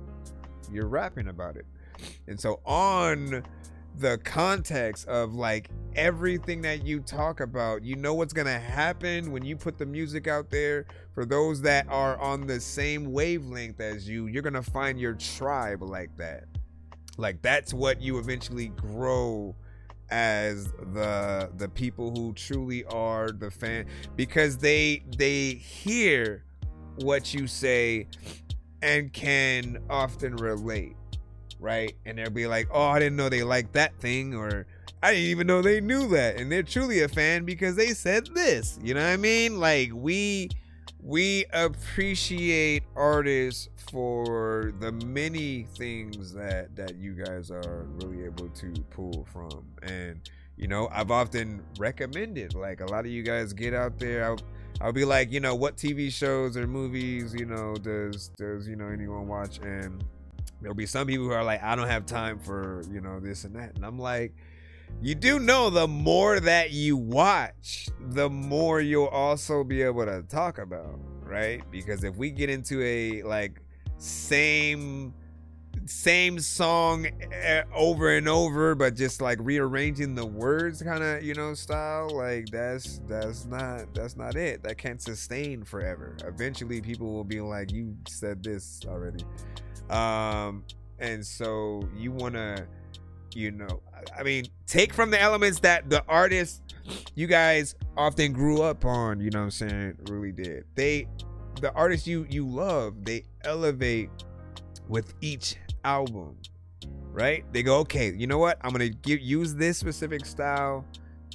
you're rapping about it. And so on the context of like everything that you talk about, you know what's gonna happen when you put the music out there. For those that are on the same wavelength as you, you're gonna find your tribe like that. Like that's what you eventually grow as the people who truly are the fan, because they hear what you say and can often relate. Right? And they'll be like, oh, I didn't know they liked that thing, or I didn't even know they knew that, and they're truly a fan because they said this. You know what I mean? Like we appreciate artists for the many things that you guys are really able to pull from. And you know, I've often recommended, like, a lot of you guys get out there. I'll be like, you know, what TV shows or movies, you know, does you know anyone watch? And there'll be some people who are like, I don't have time for, you know, this and that. And I'm like, you do know the more that you watch, the more you'll also be able to talk about, right? Because if we get into a like same same song over and over, but just like rearranging the words kind of, you know, style, like that's not it. That can't sustain forever. Eventually people will be like, you said this already. And so you want to, you know, I mean, take from the elements that the artists you guys often grew up on, you know what I'm saying, really did. The artists you love, they elevate with each album, right? They go, okay, you know what? I'm gonna use this specific style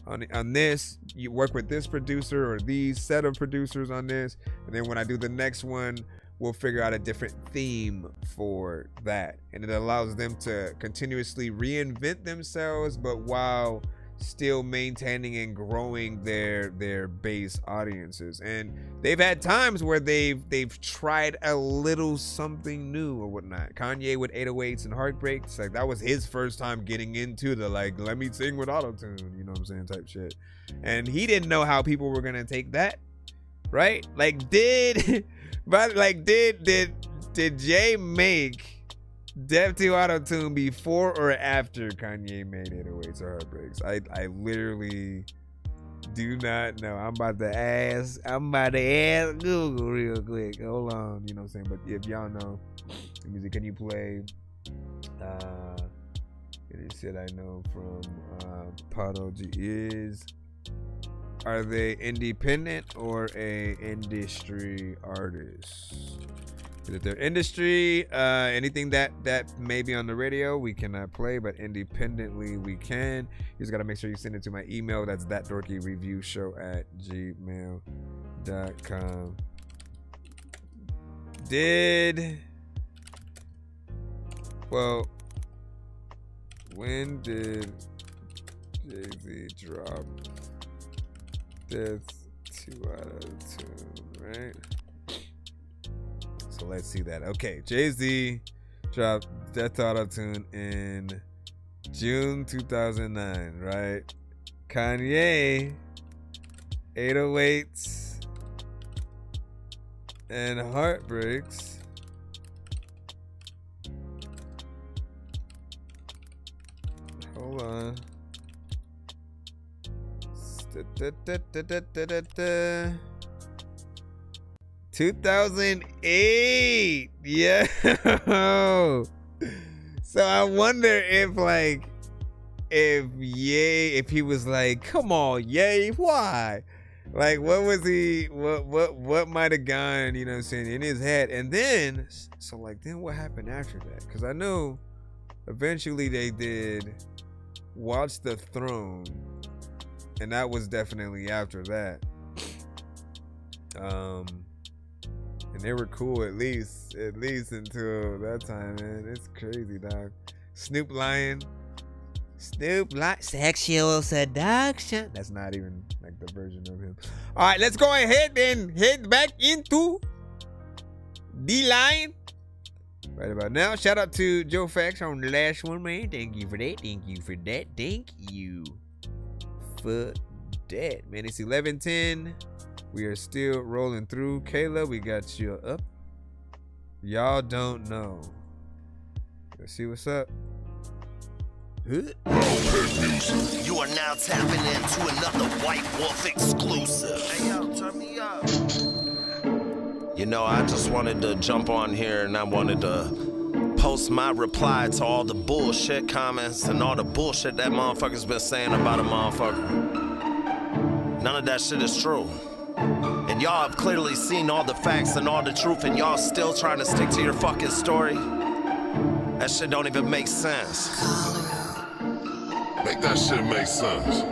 on this. You work with this producer or these set of producers on this, and then when I do the next one, we'll figure out a different theme for that. And it allows them to continuously reinvent themselves, but while still maintaining and growing their base audiences. And they've had times where they've tried a little something new or whatnot. Kanye with 808s and Heartbreaks, like that was his first time getting into the like, let me sing with auto-tune, you know what I'm saying, type shit. And he didn't know how people were gonna take that, right? Like did Jay make Def to Auto-Tune before or after Kanye made 808s or Heartbreaks? I literally do not know. I'm about to ask Google real quick. Hold on, you know what I'm saying? But if y'all know the music, can you play it shit I know from Pod OG are they independent or a industry artist? If they're industry, anything that may be on the radio, we cannot play, but independently we can. You just gotta make sure you send it to my email. That's thatDorkyReviewShow@gmail.com. When did Jay-Z drop Death to Auto-Tune, right? So let's see that. Okay, Jay-Z dropped Death to Auto-Tune in June 2009, right? Kanye, 808s and Heartbreaks. Hold on. 2008. Yeah. So I wonder if he was like, come on, Ye, why? Like, what was he, what might have gone, you know what I'm saying, in his head? And then, so like, then what happened after that? Because I know eventually they did Watch the Throne, and that was definitely after that. And they were cool at least until that time, man. It's crazy, dog. Snoop Lion, sexual seduction. That's not even like the version of him. All right, let's go ahead and head back into the line right about now. Shout out to Joe Fax on the last one, man. Thank you for that. Thank you for that. Thank you for that, man. It's 11:10. We are still rolling through. Kayla, we got you up. Y'all don't know. Let's see what's up. You are now tapping into another White Wolf exclusive. Hey, yo, turn me up. You know, I just wanted to jump on here and I wanted to post my reply to all the bullshit comments and all the bullshit that motherfucker's been saying about a motherfucker. None of that shit is true. And y'all have clearly seen all the facts and all the truth, and y'all still trying to stick to your fucking story? That shit don't even make sense. Make that shit make sense.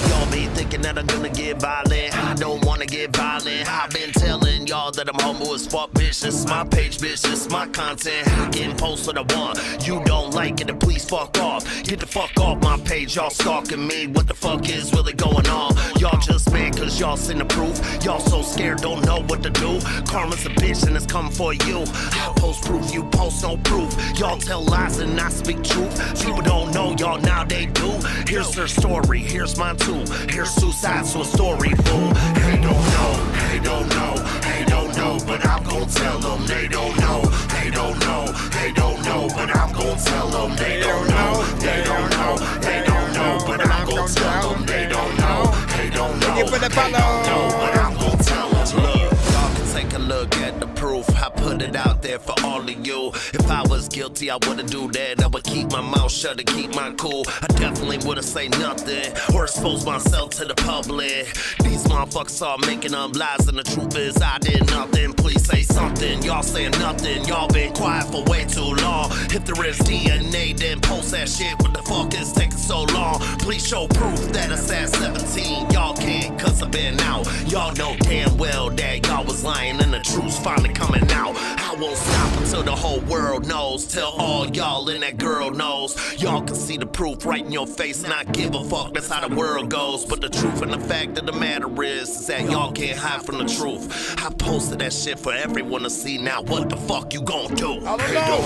Y'all be thinking that I'm gonna get violent. I don't wanna get violent. I've been telling y'all that I'm humble as fuck, bitch. This is my page, bitch. This is my content. I can post what I want. You don't like it, then please fuck off. Get the fuck off my page. Y'all stalking me. What the fuck is really going on? Y'all just mad cause y'all seen the proof. Y'all so scared, don't know what to do. Karma's a bitch and it's coming for you. I post proof, you post no proof. Y'all tell lies and I speak truth. People don't know y'all, now they do. Here's their story, here's mine too. Here's two sides to a story, fool. They don't know, they don't know, they don't know, but I'm gon' tell them. They don't know, they don't know, they don't know, but tell them they don't know. They don't know. They don't know. But I'm gon' tell them they don't know. They don't know. They don't know. But I'm gon' tell them. Look, y'all can take a look at the proof. I put it out there for all of you. If I was guilty, I wouldn't do that. I would keep my mouth shut and keep my cool. I definitely wouldn't say nothing or expose myself to the public. These motherfuckers are making up lies, and the truth is I did nothing. Please say something. Y'all saying nothing. Y'all been quiet for way too long. If there is DNA, then post that shit. What the fuck is taking so long? Please show proof that it's at 17. Y'all can't, cause I've been out. Y'all know damn well that y'all was lying and the truth's finally coming out. I won't stop until the whole world knows. Till all y'all and that girl knows. Y'all can see the proof right in your face, and I give a fuck, that's how the world goes. But the truth and the fact of the matter is that y'all can't hide from the truth. I posted that shit for everyone to see. Now what the fuck you gon' do? They don't know,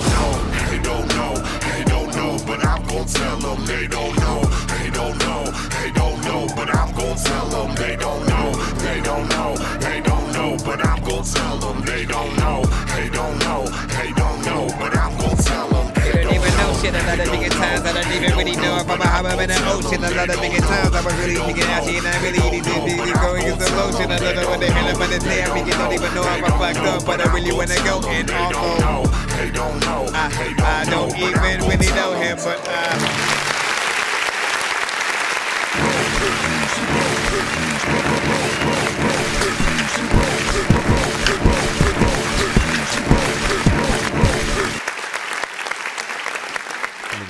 they don't know, they don't know. But I'm gon' tell them they don't know. They don't know, they don't know. But I'm gon' tell them they don't know. They don't know, they don't know. But I'm gon' tell them they don't know. They don't know, they don't know. But I'm gon' tell them they don't know. Shit, a lot of bigger times I don't even really know if I'm a hop up in the ocean. A lot of bigger times I was really thinking out here and I really need to go against the lotion. I don't know what the hell I'm gonna say. I think you don't even know if I'm fucked up, but I really wanna go. And also, they don't know. I don't even really know him, but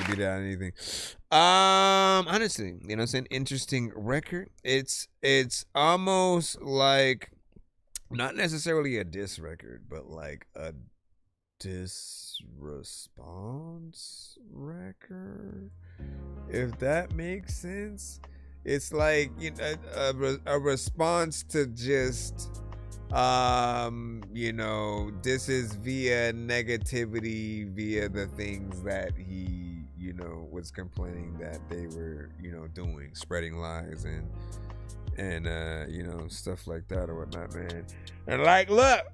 beat out anything. Honestly, you know, it's an interesting record. It's almost like not necessarily a diss record, but like a diss response record, if that makes sense. It's like, you know, a response to just you know, this is via negativity, via the things that he, you know, was complaining that they were, you know, doing, spreading lies and you know, stuff like that or whatnot, man. And like, look,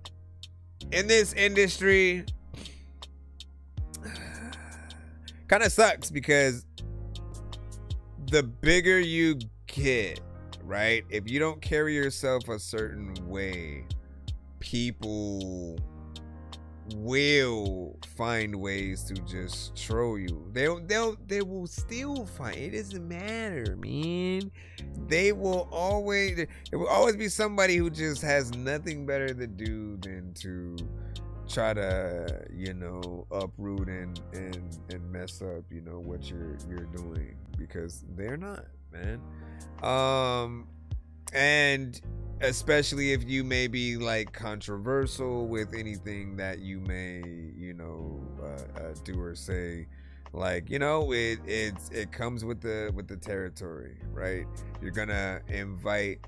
in this industry, kind of sucks because the bigger you get, right? If you don't carry yourself a certain way, people will find ways to just troll you. They will still find. It doesn't matter, man. There will always be somebody who just has nothing better to do than to try to, you know, uproot and mess up, you know, what you're doing, because they're not, man. And especially if you may be like controversial with anything that you may, you know, do or say, like, you know, it comes with the territory, right? You're gonna invite,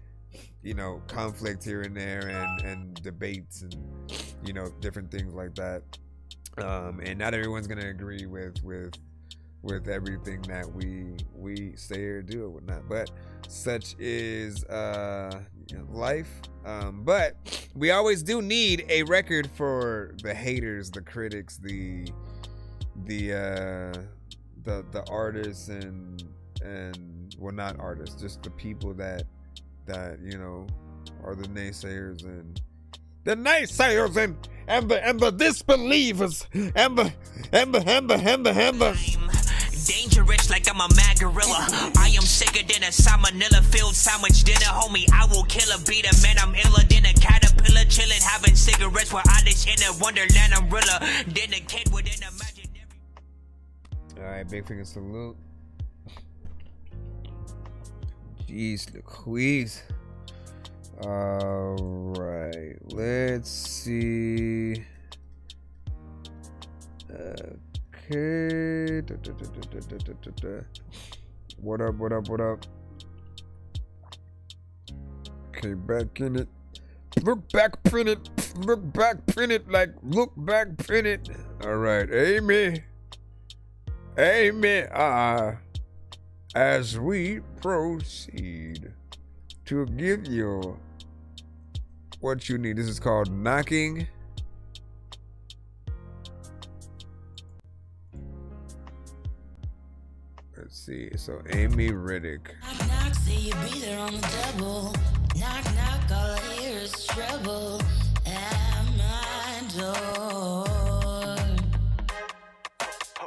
you know, conflict here and there and debates and, you know, different things like that. And not everyone's gonna agree with everything that we say or do or whatnot, but such is you know, life. But we always do need a record for the haters, the critics, the artists and well, not artists, just the people that you know are the naysayers and the disbelievers and the dangerous like I'm a mad gorilla. I am sicker than a salmonella filled sandwich dinner, homie. I will kill a beat a man. I'm iller than a caterpillar, chilling, having cigarettes while I dish in a wonderland umbrella. Then a kid within a imaginary. All right, big finger salute. Jeez Louise. All right, let's see. Okay. What up? Okay, back in it. Look back, print it. Like, look back, print it. All right, amen. As we proceed to give you what you need. This is called Knocking Let's see. So Amy Riddick. Knock, knock, say you be there on the double. Knock, knock, all I hear is trouble at my door.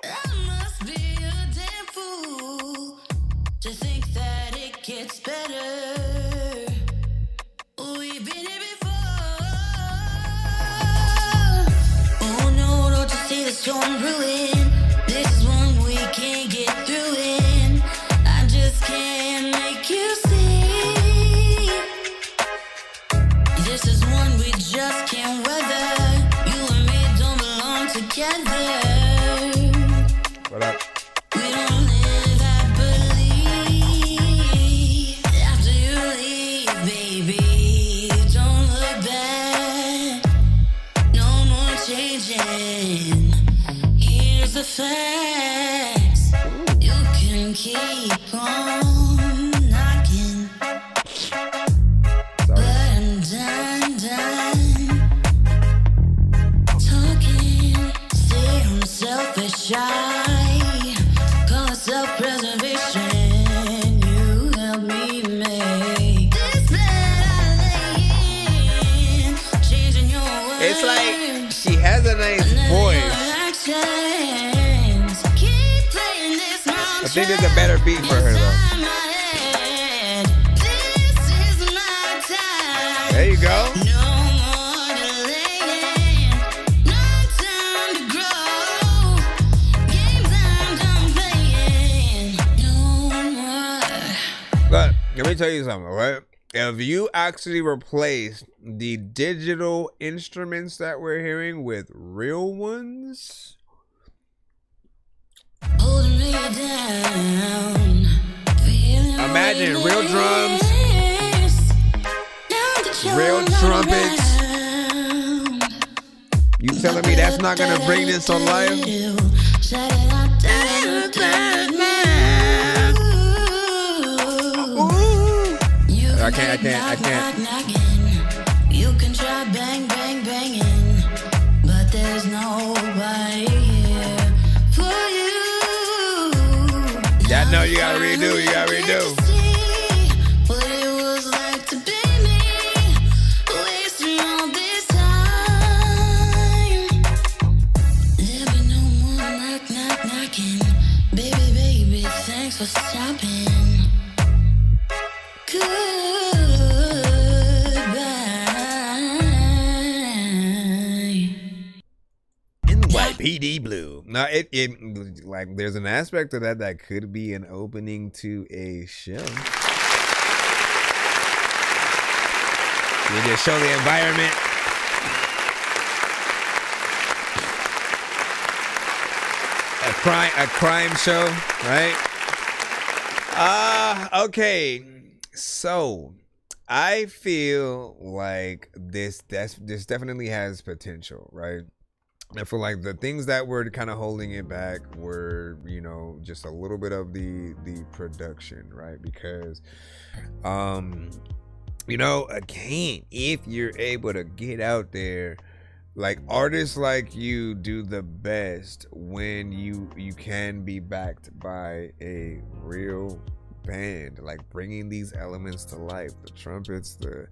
I must be a damn fool to think that it gets better. We've been here before. Oh no, don't you see the storm brewing? This is one we can't get through in. I just can't make you see. This is one we just can't weather. You and me don't belong together. What up? We don't live happily after you leave, baby. Don't look back. No more changing. Here's the facts. You can keep on knocking, but I'm done talking. Say I'm selfish, shy. Call it self-preservation. You help me make this bed I lay in. Changing your words. It's like she has a nice voice. I think there's a better beat for her though. There you go. But let me tell you something, right? If you actually replace the digital instruments that we're hearing with real ones, imagine real drums, real trumpets. You telling me that's not gonna bring this to life? I can't. You can try bang, bang, banging, but there's nobody here for you. Yeah, no, you gotta redo. What it was like to be me, wasting all this time. There'll be no more knocking. Baby, thanks for stopping. NYPD Blue. Now it like there's an aspect of that could be an opening to a show. You just show the environment. A crime show, right? Okay. So I feel like this definitely has potential, right? I feel like the things that were kind of holding it back were, you know, just a little bit of the production, right? Because, you know, again, if you're able to get out there, like artists like you do the best when you can be backed by a real band, like bringing these elements to life, the trumpets, the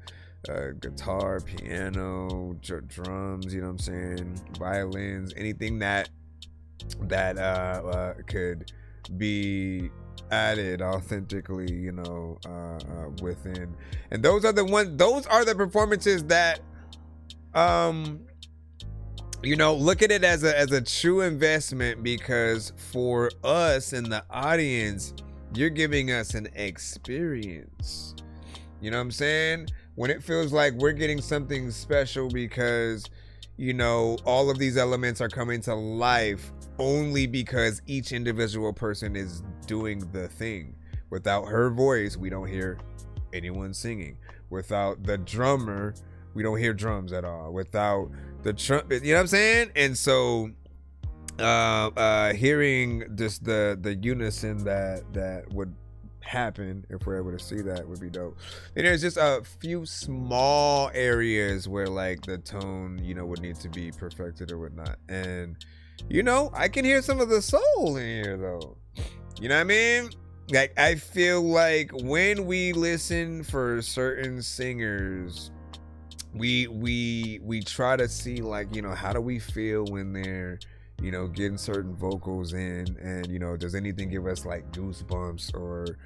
guitar, piano, drums, you know what I'm saying, violins, anything that could be added authentically, you know, within. And those are the performances that you know, look at it as a true investment, because for us in the audience, you're giving us an experience. You know what I'm saying? When it feels like we're getting something special because, you know, all of these elements are coming to life only because each individual person is doing the thing. Without her voice, we don't hear anyone singing. Without the drummer, we don't hear drums at all. Without the trumpet, you know what I'm saying? And so hearing just the unison that would happen if we're able to see that would be dope. And there's just a few small areas where like the tone, you know, would need to be perfected or whatnot. And you know, I can hear some of the soul in here though. You know what I mean? Like, I feel like when we listen for certain singers, we try to see, like, you know, how do we feel when they're, you know, getting certain vocals in, and, you know, does anything give us like goosebumps or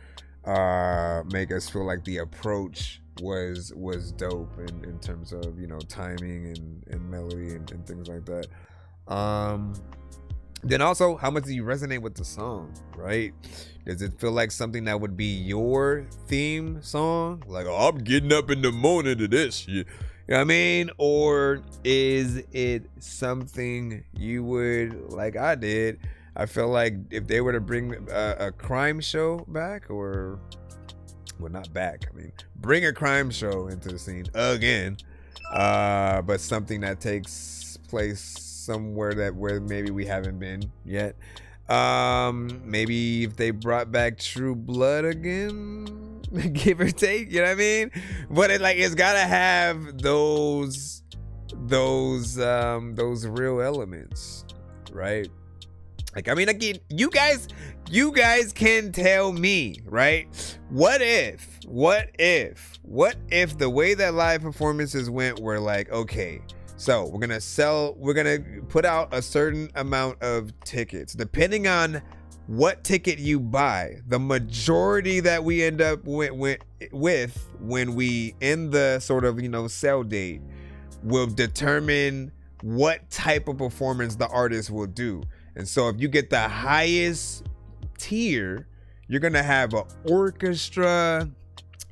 make us feel like the approach was dope in terms of, you know, timing and melody and things like that. Then also, how much do you resonate with the song, right? Does it feel like something that would be your theme song? Like, oh, I'm getting up in the morning to this shit. You know what I mean? Or is it something you would, like I did, I feel like if they were to bring a crime show back, or, well, not back, I mean, bring a crime show into the scene again, but something that takes place somewhere where maybe we haven't been yet. Maybe if they brought back True Blood again, give or take, you know what I mean? But it's gotta have those real elements, right? Like, I mean, again, you guys can tell me, right? What if the way that live performances went were like, okay, so we're gonna put out a certain amount of tickets. Depending on what ticket you buy, the majority that we end up with when we end the sort of, you know, sell date will determine what type of performance the artist will do. And so if you get the highest tier, you're gonna have an orchestra.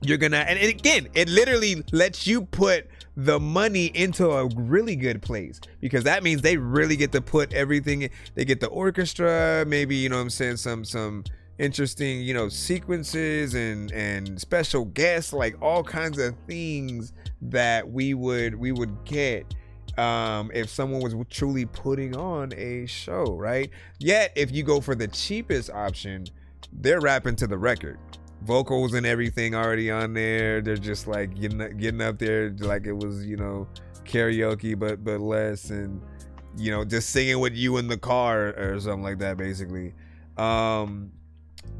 And again, it literally lets you put the money into a really good place, because that means they really get to put everything. They get the orchestra, maybe, you know what I'm saying, some interesting, you know, sequences and special guests, like all kinds of things that we would get if someone was truly putting on a show, right? Yet if you go for the cheapest option, they're rapping to the record, vocals and everything already on there. They're just like getting up there like it was, you know, karaoke but less, and, you know, just singing with you in the car or something like that, basically. The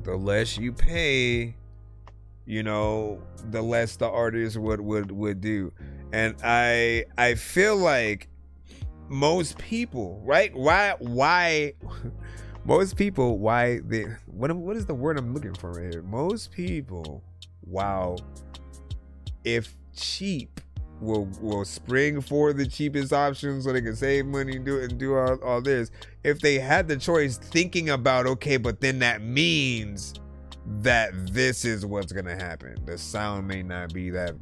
less you pay, you know, the less the artist would do. And I feel like most people, right? Why most people, what is the word I'm looking for right here? Most people, if cheap, will spring for the cheapest option so they can save money and do all this. If they had the choice, thinking about, okay, but then that means that this is what's gonna happen. The sound may not be that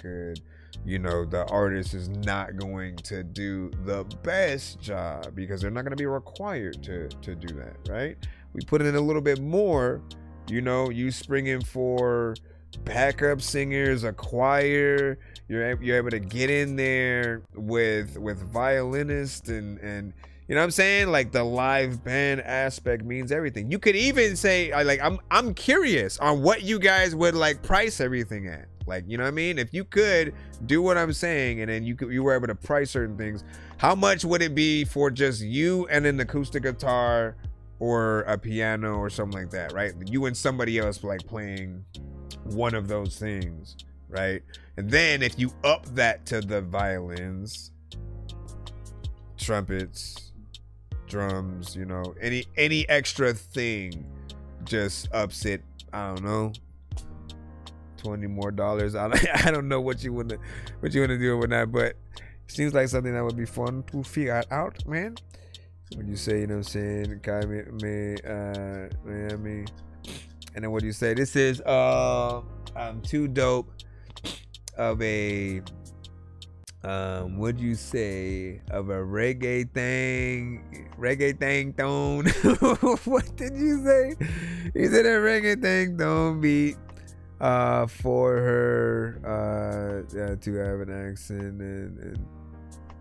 good. You know, the artist is not going to do the best job because they're not going to be required to do that, right? We put in a little bit more, you know, you spring in for backup singers, a choir, you're able to get in there with violinists and you know what I'm saying? Like, the live band aspect means everything. You could even say, I'm curious on what you guys would like price everything at. Like, you know what I mean? If you could do what I'm saying and then you were able to price certain things, how much would it be for just you and an acoustic guitar or a piano or something like that, right? You and somebody else like playing one of those things, right? And then if you up that to the violins, trumpets, drums, you know, any extra thing just ups it, I don't know, $20 more. I don't know what you wanna do with that, but it seems like something that would be fun to figure out, man. When you say, you know what I'm saying, Miami, and then what do you say? This is I'm too dope of a what'd you say, of a reggae thing tone. What did you say? You said a reggae thing tone beat for her to have an accent,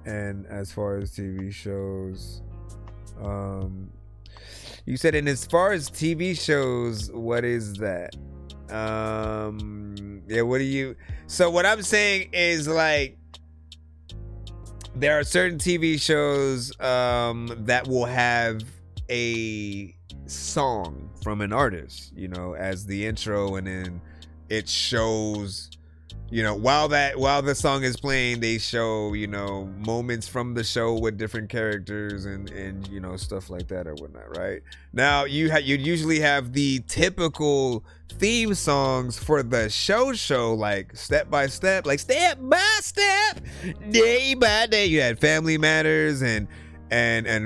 and as far as TV shows, you said, and as far as TV shows, what is that? Yeah, what do you, so what I'm saying is, like, there are certain TV shows that will have a song from an artist, you know, as the intro, and then it shows, you know, while the song is playing, they show, you know, moments from the show with different characters and you know, stuff like that or whatnot, right? Now you'd usually have the typical theme songs for the show, like step by step, day by day. You had Family Matters and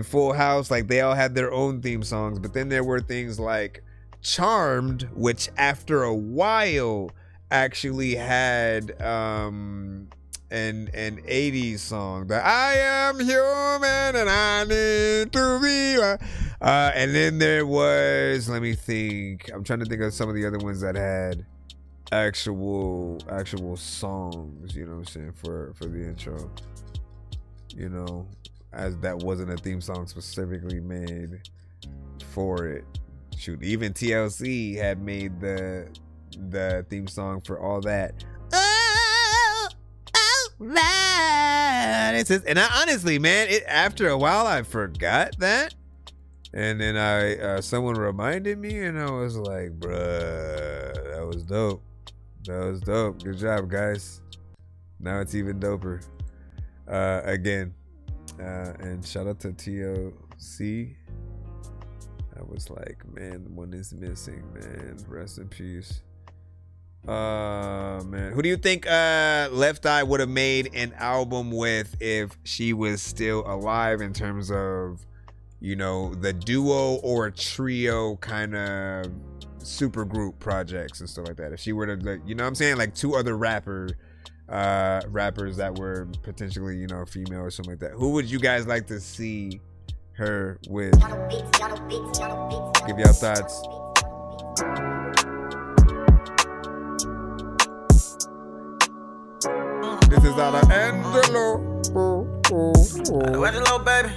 Full House, like they all had their own theme songs. But then there were things like Charmed, which after a while actually had an 80s song, that I am human and I need to be and then there was, let me think, I'm trying to think of some of the other ones that had actual songs, you know what I'm saying, for the intro, you know, as that wasn't a theme song specifically made for it. Shoot, even TLC had made the theme song for all that. And I honestly, man, after a while I forgot that, and then someone reminded me, and I was like, bruh, that was dope. Good job, guys. Now it's even doper. Again, and shout out to TLC. I was like, man, one is missing, man. Rest in peace. Man, who do you think Left Eye would have made an album with if she was still alive, in terms of, you know, the duo or trio kind of super group projects and stuff like that? If she were to, you know what I'm saying, like two other rappers that were potentially, you know, female or something like that, who would you guys like to see her with? Give y'all thoughts. This is Angelo. Angelo, baby.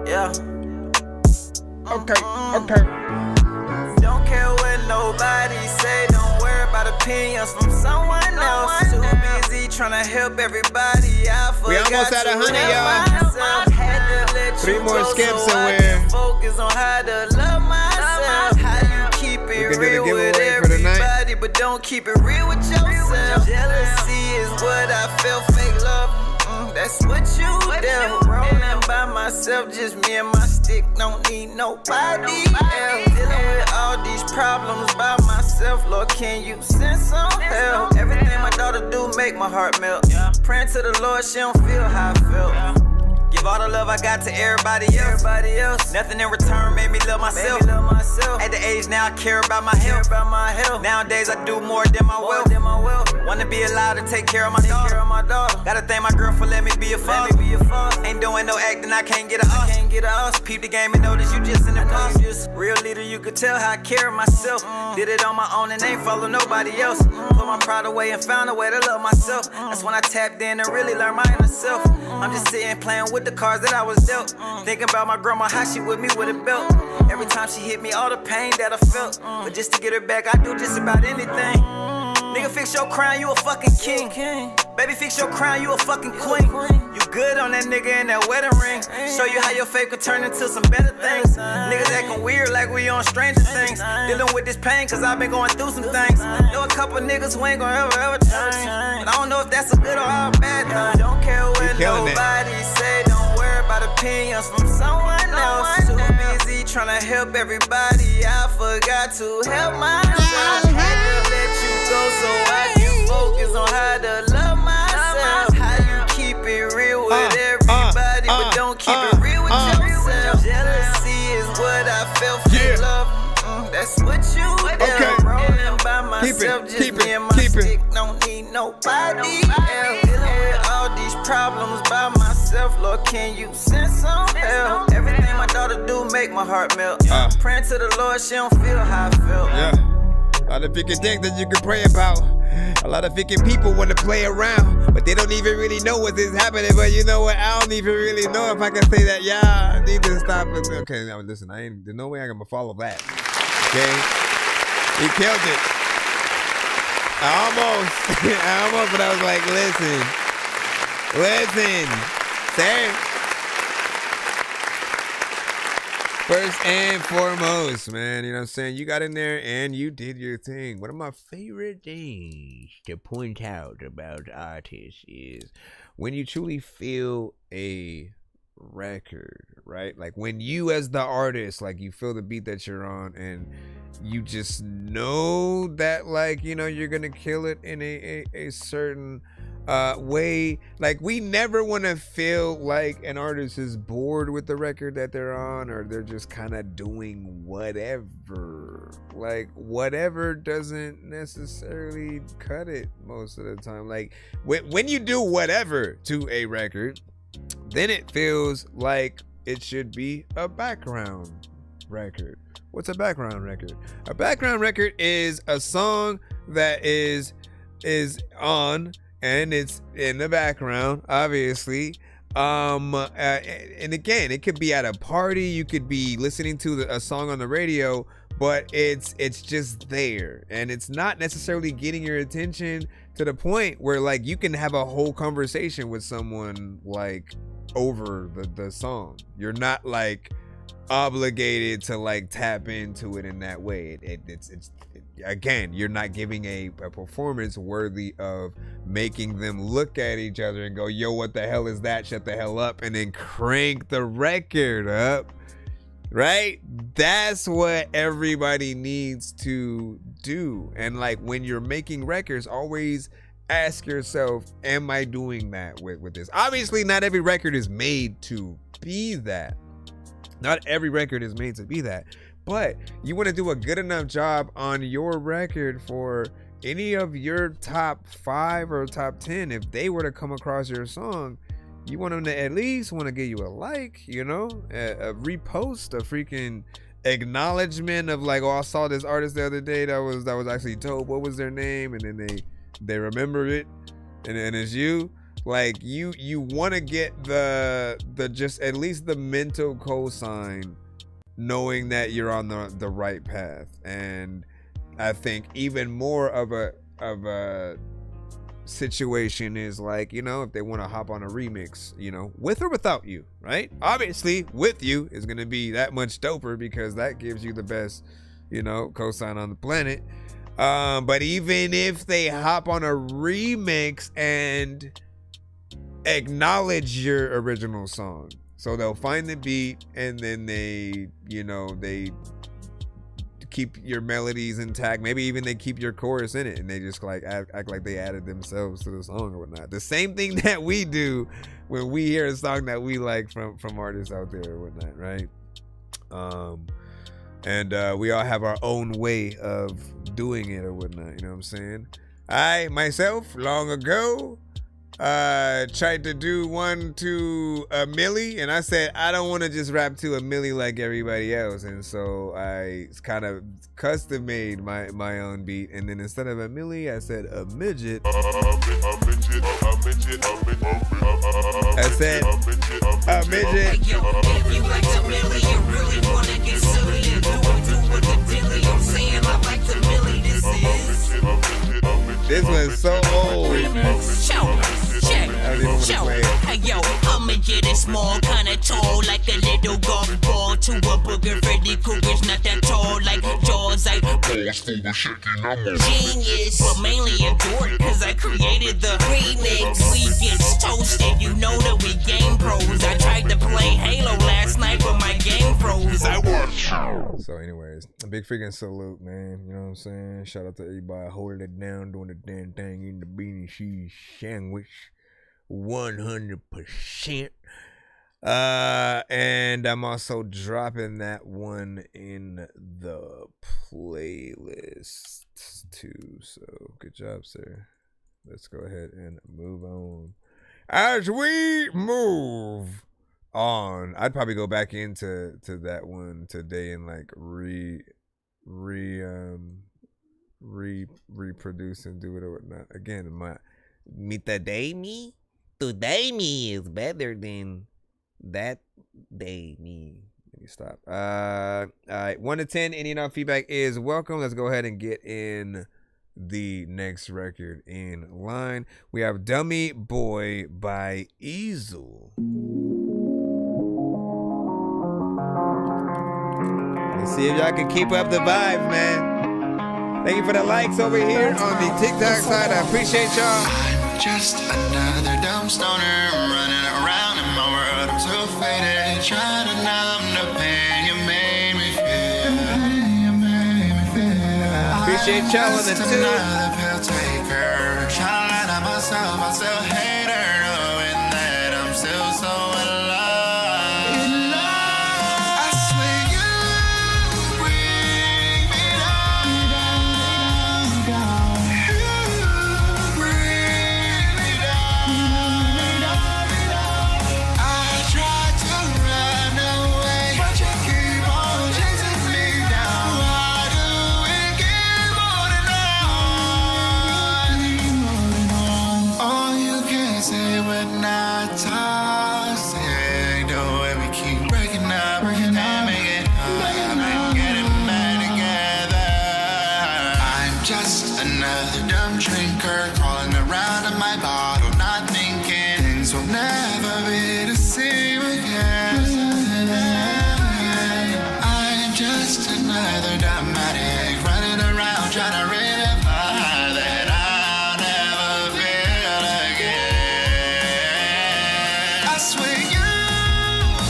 Yeah. Okay. Don't care what nobody say. Don't worry about opinions from someone else. Too busy trying to help everybody. I forgot. We almost at 100, y'all. Had to let 3 you more go skips so I somewhere. can focus on how to love myself. How you keep it real with everybody, but don't keep it real with yourself. Jealousy is what I feel. Fake love, that's what you do. Rolling by myself, just me and my stick. Don't need nobody else. Dealing with all these problems by myself. Lord, can you send some help? Everything my daughter do make my heart melt. Praying to the Lord, she don't feel how I felt. Give all the love I got to everybody else. Nothing in return made me love myself. At the age now, I care about my health. Nowadays, I do more than my wealth. Wanna be allowed to take care of my daughter. Gotta thank my girl for letting me be a father. Ain't doing no acting, I can't get a us. Peep the game and notice you just in the post. Real leader, you could tell how I care of myself. Did it on my own and ain't follow nobody else. Put my pride away and found a way to love myself. That's when I tapped in and really learned my inner self. I'm just sitting playing with the cards that I was dealt. Thinking about my grandma, how she with me with a belt. Every time she hit me, all the pain that I felt. But just to get her back, I do just about anything. Nigga, fix your crown, you a fucking king. Baby, fix your crown, you a fucking queen. You good on that nigga in that wedding ring. Show you how your faith could turn into some better things. Niggas acting weird like we on Stranger Things. Dealing with this pain, cause I've been going through some things. Know a couple niggas who ain't gonna ever change. But I don't know if that's a good or a bad thing. Don't care what nobody say. Don't worry about opinions from someone else. Too busy trying to help everybody. I forgot to help myself. Had to let you go so I can focus on how to love myself. How you keep it real with everybody, but don't keep it real with yourself. Jealousy is what I felt. Fake love, that's what you do. Rolling by myself, just me and my stick. Don't need nobody else. Dealing with all these problems by myself. Lord, can you send some help? Everything my daughter do make my heart melt. Praying to the Lord, she don't feel how I felt. A lot of freaking things that you can pray about. A lot of freaking people want to play around, but they don't even really know what is happening. But you know what? I don't even really know if I can say that. Yeah, I need to stop it. Okay, now listen, there's no way I'm gonna follow that. Okay, he killed it. I almost, but I was like, listen, sir. First and foremost, man, you know what I'm saying? You got in there and you did your thing. One of my favorite things to point out about artists is when you truly feel a record, right? Like when you as the artist, like you feel the beat that you're on and you just know that, like, you know, you're gonna kill it in a certain way. Like we never want to feel like an artist is bored with the record that they're on, or they're just kind of doing whatever. Like whatever doesn't necessarily cut it most of the time. Like when you do whatever to a record, then it feels like it should be a background record. What's a background record? A background record is a song that is on and it's in the background, obviously. And again, it could be at a party, you could be listening to a song on the radio, but it's just there, and it's not necessarily getting your attention to the point where like you can have a whole conversation with someone like over the song. You're not like obligated to like tap into it in that way. It's again, you're not giving a performance worthy of making them look at each other and go, yo, what the hell is that? Shut the hell up, and then crank the record up, right? That's what everybody needs to do. And like when you're making records, always ask yourself, am I doing that with this? Obviously, not every record is made to be that. Not every record is made to be that. But you want to do a good enough job on your record for any of your top 5 or top 10. If they were to come across your song, you want them to at least want to give you a like, you know, a repost, a freaking acknowledgement of like, oh, I saw this artist the other day that was actually dope. What was their name? And then they remember it, and it's you. Like you want to get the just at least the mental cosign, knowing that you're on the right path. And I think even more of a situation is like, you know, if they want to hop on a remix, you know, with or without you, right? Obviously with you is going to be that much doper because that gives you the best, you know, cosign on the planet. But even if they hop on a remix and acknowledge your original song, so they'll find the beat and then they, you know, they keep your melodies intact. Maybe even they keep your chorus in it and they just like act like they added themselves to the song or whatnot. The same thing that we do when we hear a song that we like from artists out there or whatnot, right? And we all have our own way of doing it or whatnot, you know what I'm saying? I myself long ago tried to do one to a Millie, and I said I don't want to just rap to a Millie like everybody else, and so I kind of custom made my own beat, and then instead of a Millie I said a midget. I said a midget. If you like a Millie, you really wanna get silly and do what the dilly. I'm saying I like the Millie. This was so old. Hey yo, I'ma get it small, kinda tall, like a little golf ball. To a booger, Freddy Krueger's not that tall, like Jaws, like genius, but mainly adored, cause I created the remix. We get toasted, you know that we game pros. I tried to play Halo last night, but my game froze. I won. So anyways, a big freaking salute, man. You know what I'm saying? Shout out to everybody holding it down, doing the damn thing in the beanie cheese sandwich. 100%. And I'm also dropping that one in the playlist too. So good job, sir. Let's go ahead and move on. As we move on, I'd probably go back into that one today and like reproduce and do it or whatnot. Again, meet the day me. Today me is better than that day me. Let me stop. All right, 1 to 10. Any and all feedback is welcome. Let's go ahead and get in the next record in line. We have Dummy Boy by Easel. Let's see if y'all can keep up the vibes, man. Thank you for the likes over here on the TikTok side. I appreciate y'all. I'm just another dumb stoner running around in my world. I'm so faded, trying to numb the pain you made me feel. Appreciate y'all on the Just another pill taker, trying to lie to myself. I still hate her, knowing that I'm still so alive. I swear you bring me down. You bring me down. I tried to run away, but you keep on chasing me down. Why do we keep holding on? All you can say but not toxic. The way we keep breaking up and making up and getting back together. I'm just another dumb drinker crawling around in my bottle, not thinking things will never be the same again. I'm just another dumb addict running around trying to rid of fire that I'll never feel again. I swear you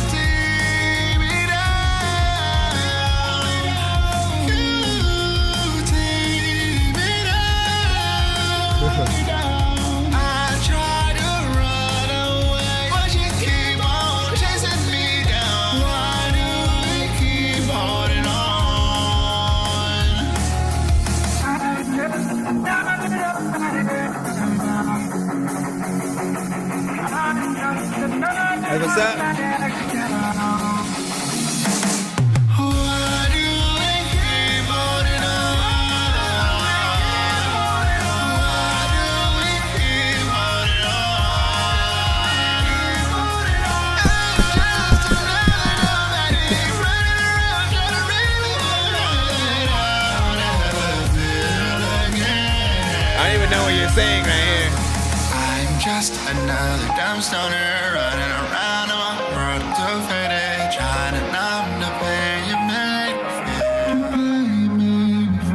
take me down. You take me down. I try to run away, but you keep on chasing me down. Why do we keep holding on? Hey, what's up? Why do we keep holding on? Why do we keep holding on? I don't even know what you're saying right here. I'm just another dumb stoner running around in my world. I'm so faded, trying to numb the pain you made me feel.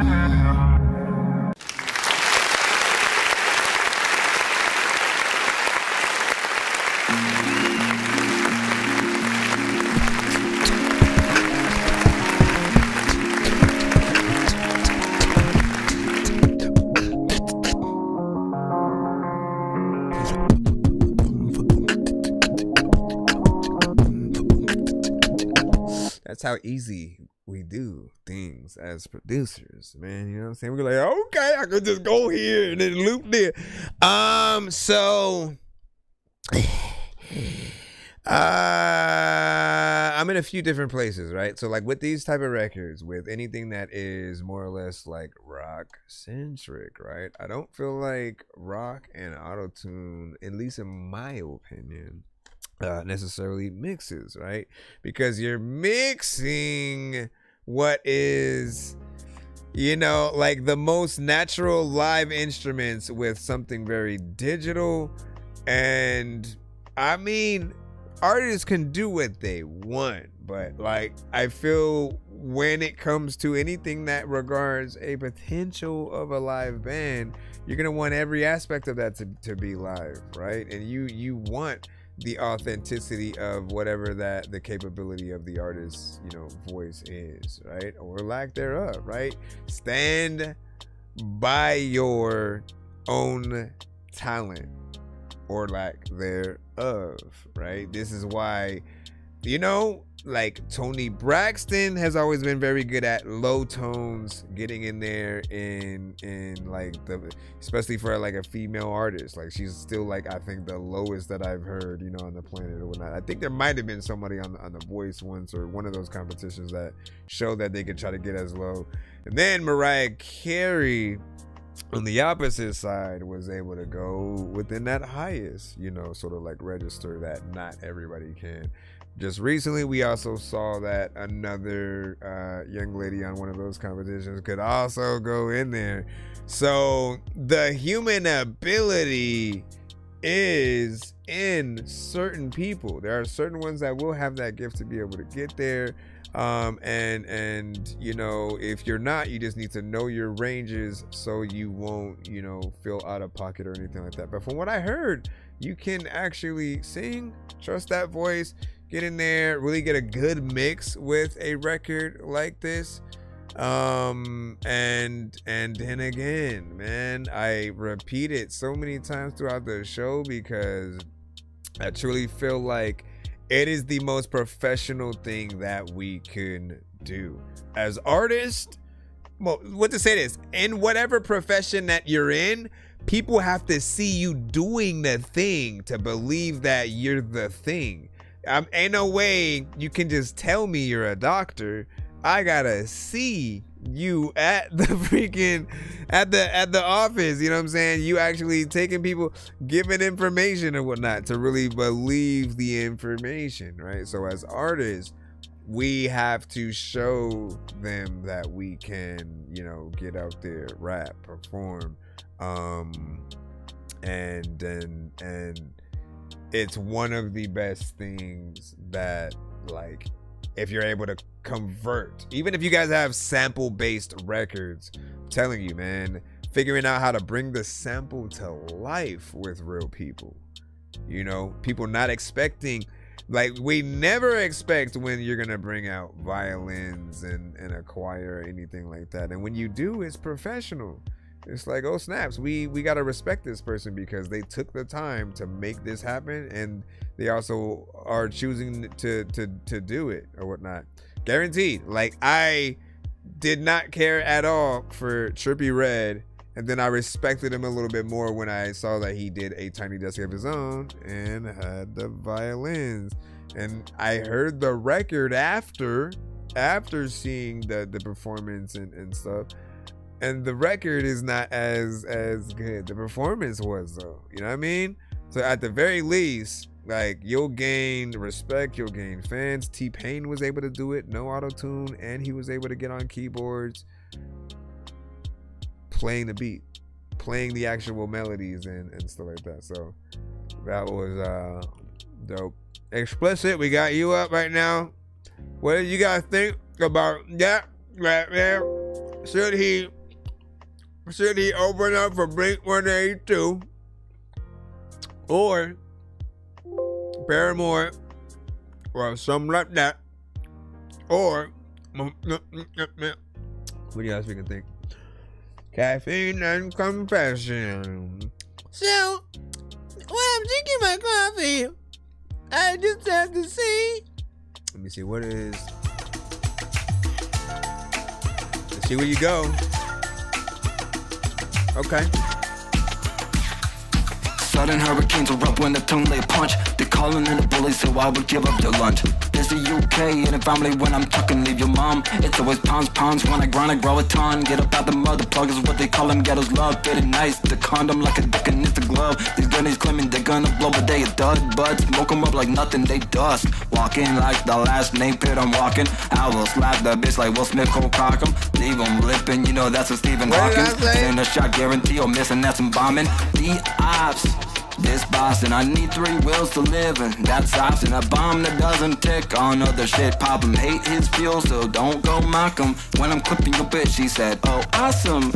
That's how easy we do things as producers, man. You know what I'm saying? We're like, okay, I could just go here and then loop there. So I'm in a few different places, right? So like with these type of records, with anything that is more or less like rock centric, right? I don't feel like rock and auto-tune, at least in my opinion, necessarily mixes, right? Because you're mixing what is, you know, like the most natural live instruments with something very digital. And I mean, artists can do what they want, but like I feel when it comes to anything that regards a potential of a live band, you're gonna want every aspect of that to be live, right? And you want the authenticity of whatever that the capability of the artist's, you know, voice is, right? Or lack thereof, right? Stand by your own talent or lack thereof, right? This is why, you know, like Toni Braxton has always been very good at low tones, getting in there in like the, especially for like a female artist. Like she's still like, I think the lowest that I've heard, you know, on the planet or whatnot. I think there might have been somebody on the Voice once or one of those competitions that showed that they could try to get as low. And then Mariah Carey on the opposite side was able to go within that highest, you know, sort of like register that not everybody can. Just recently, we also saw that another young lady on one of those competitions could also go in there. So the human ability is in certain people. There are certain ones that will have that gift to be able to get there. And you know, if you're not, you just need to know your ranges so you won't, you know, feel out of pocket or anything like that. But from what I heard, you can actually sing, trust that voice, get in there, really get a good mix with a record like this. And then again, man, I repeat it so many times throughout the show because I truly feel like it is the most professional thing that we can do as artists. Well, what to say this, in whatever profession that you're in, people have to see you doing the thing to believe that you're the thing. Ain't no way you can just tell me you're a doctor. I gotta see you at the freaking at the office, you know what I'm saying? You actually taking people, giving information and whatnot to really believe the information, right? So as artists, we have to show them that we can, you know, get out there, rap, perform, and it's one of the best things that, like, if you're able to convert, even if you guys have sample-based records, I'm telling you, man, figuring out how to bring the sample to life with real people, you know, people not expecting, like, we never expect when you're gonna bring out violins and a choir or anything like that, and when you do, it's professional. It's like, oh snaps, we gotta respect this person because they took the time to make this happen, and they also are choosing to do it or whatnot. Guaranteed. Like, I did not care at all for Trippie Redd, and then I respected him a little bit more when I saw that he did a tiny desk of his own and had the violins. And I heard the record after seeing the performance and stuff. And the record is not as good. The performance was, though. You know what I mean? So at the very least, like, you'll gain respect, you'll gain fans. T-Pain was able to do it, no auto-tune, and he was able to get on keyboards, playing the beat, playing the actual melodies and stuff like that. So that was dope. Explicit, we got you up right now. What do you guys think about that right there? Should he open up for Blink-182 or Paramore or something like that? Or what do you guys think? Caffeine and confession. So, while I'm drinking my coffee, I just have to see. Let me see, what is... Let's see where you go. Okay. Sudden hurricanes erupt when the tongue lay punch. They're calling in the bullies, so I would give up your lunch. It's the UK and the family when I'm tucking, leave your mom. It's always pounds. When I grind, I grow a ton. Get up out the mother plug is what they call them. Ghettos love, fitted nice. The condom like a dick and it's a glove. These gunnies claiming they're gonna blow, but they a dud. But smoke them up like nothing, they dust. Walking like the last name pit I'm walking. I will slap the bitch like Will Smith, Cole cock 'em. Leave them lipping, you know that's a Stephen Hawkins. Send a shot guarantee or missing, that's some bombing. The ops. This Boston, I need 3 wheels to live, and that's option. A bomb that doesn't tick on other shit. Pop him, hate his fuel, so don't go mock him. When I'm clipping your bitch, she said, oh, awesome.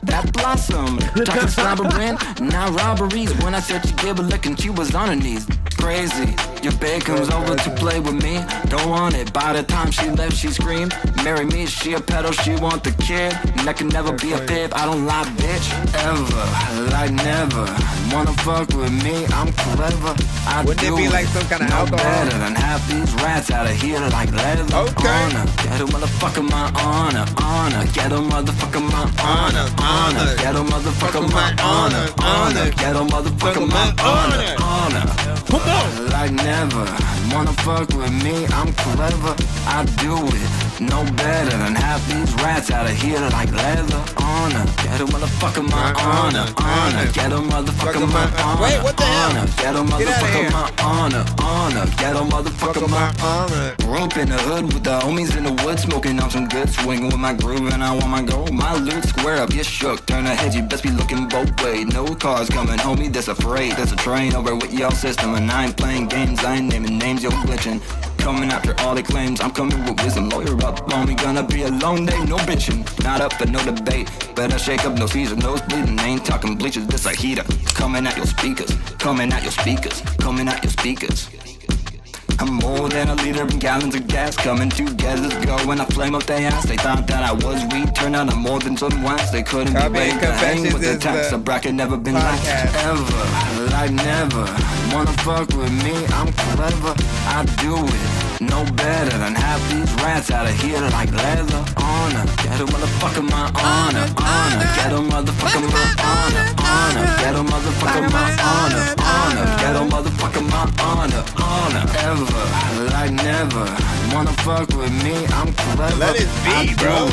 That blossom, talking slobbering, not robberies. When I said she gave a lick and she was on her knees. Crazy, your babe comes over to play with me. Don't want it, by the time she left she screamed. Marry me, she a pedo, she want the kid. And I can never be a fib, I don't lie, bitch. Ever, like never. Wanna fuck with me, I'm clever. Wouldn't it be like some kind of alcohol? Better than half these rats out of here like leather. Okay. Honor, get a motherfucker my honor. Get a motherfucker my honor. Get a motherfucker my honor. Get a motherfucker my honor. Come on. Like never wanna fuck with me, I'm clever, I do it no better than half these rats out of here like leather. Honor, get a motherfucker my honor. Get a motherfucker my honor. Wait, what the hell? Get a motherfucker my honor. Get a motherfucker my honor. Grew up in the hood with the homies in the woods, smoking on some good, swinging with my groove, and I want my gold. My loot square up, get shook, turn ahead, you best be looking both ways. No cars coming, homie, that's afraid. There's a train over with y'all system, and I ain't playing games, I ain't naming names, you're glitching. Coming after all the claims, I'm coming with wisdom. Lawyer up on me, gonna be a long day, no bitching. Not up for no debate, better shake up, no Caesar, nose bleeding. Ain't talking bleachers, this a heater. Coming at your speakers, coming at your speakers, coming at your speakers. I'm more than a liter in gallons of gas coming together go when I flame up their ass. They thought that I was weak, turned out I'm more than some wax. They couldn't be made to hang with the tax. A bracket never been like ever, like never. Wanna fuck with me? I'm clever, I do it no better than half these rats out of here like leather. Honor, get a motherfucker my honor. Get a motherfucker my honor. Get a motherfucker my honor. Get a motherfucker my honor. Ever, like never. Wanna fuck with me? I'm clever. Let it be, bro.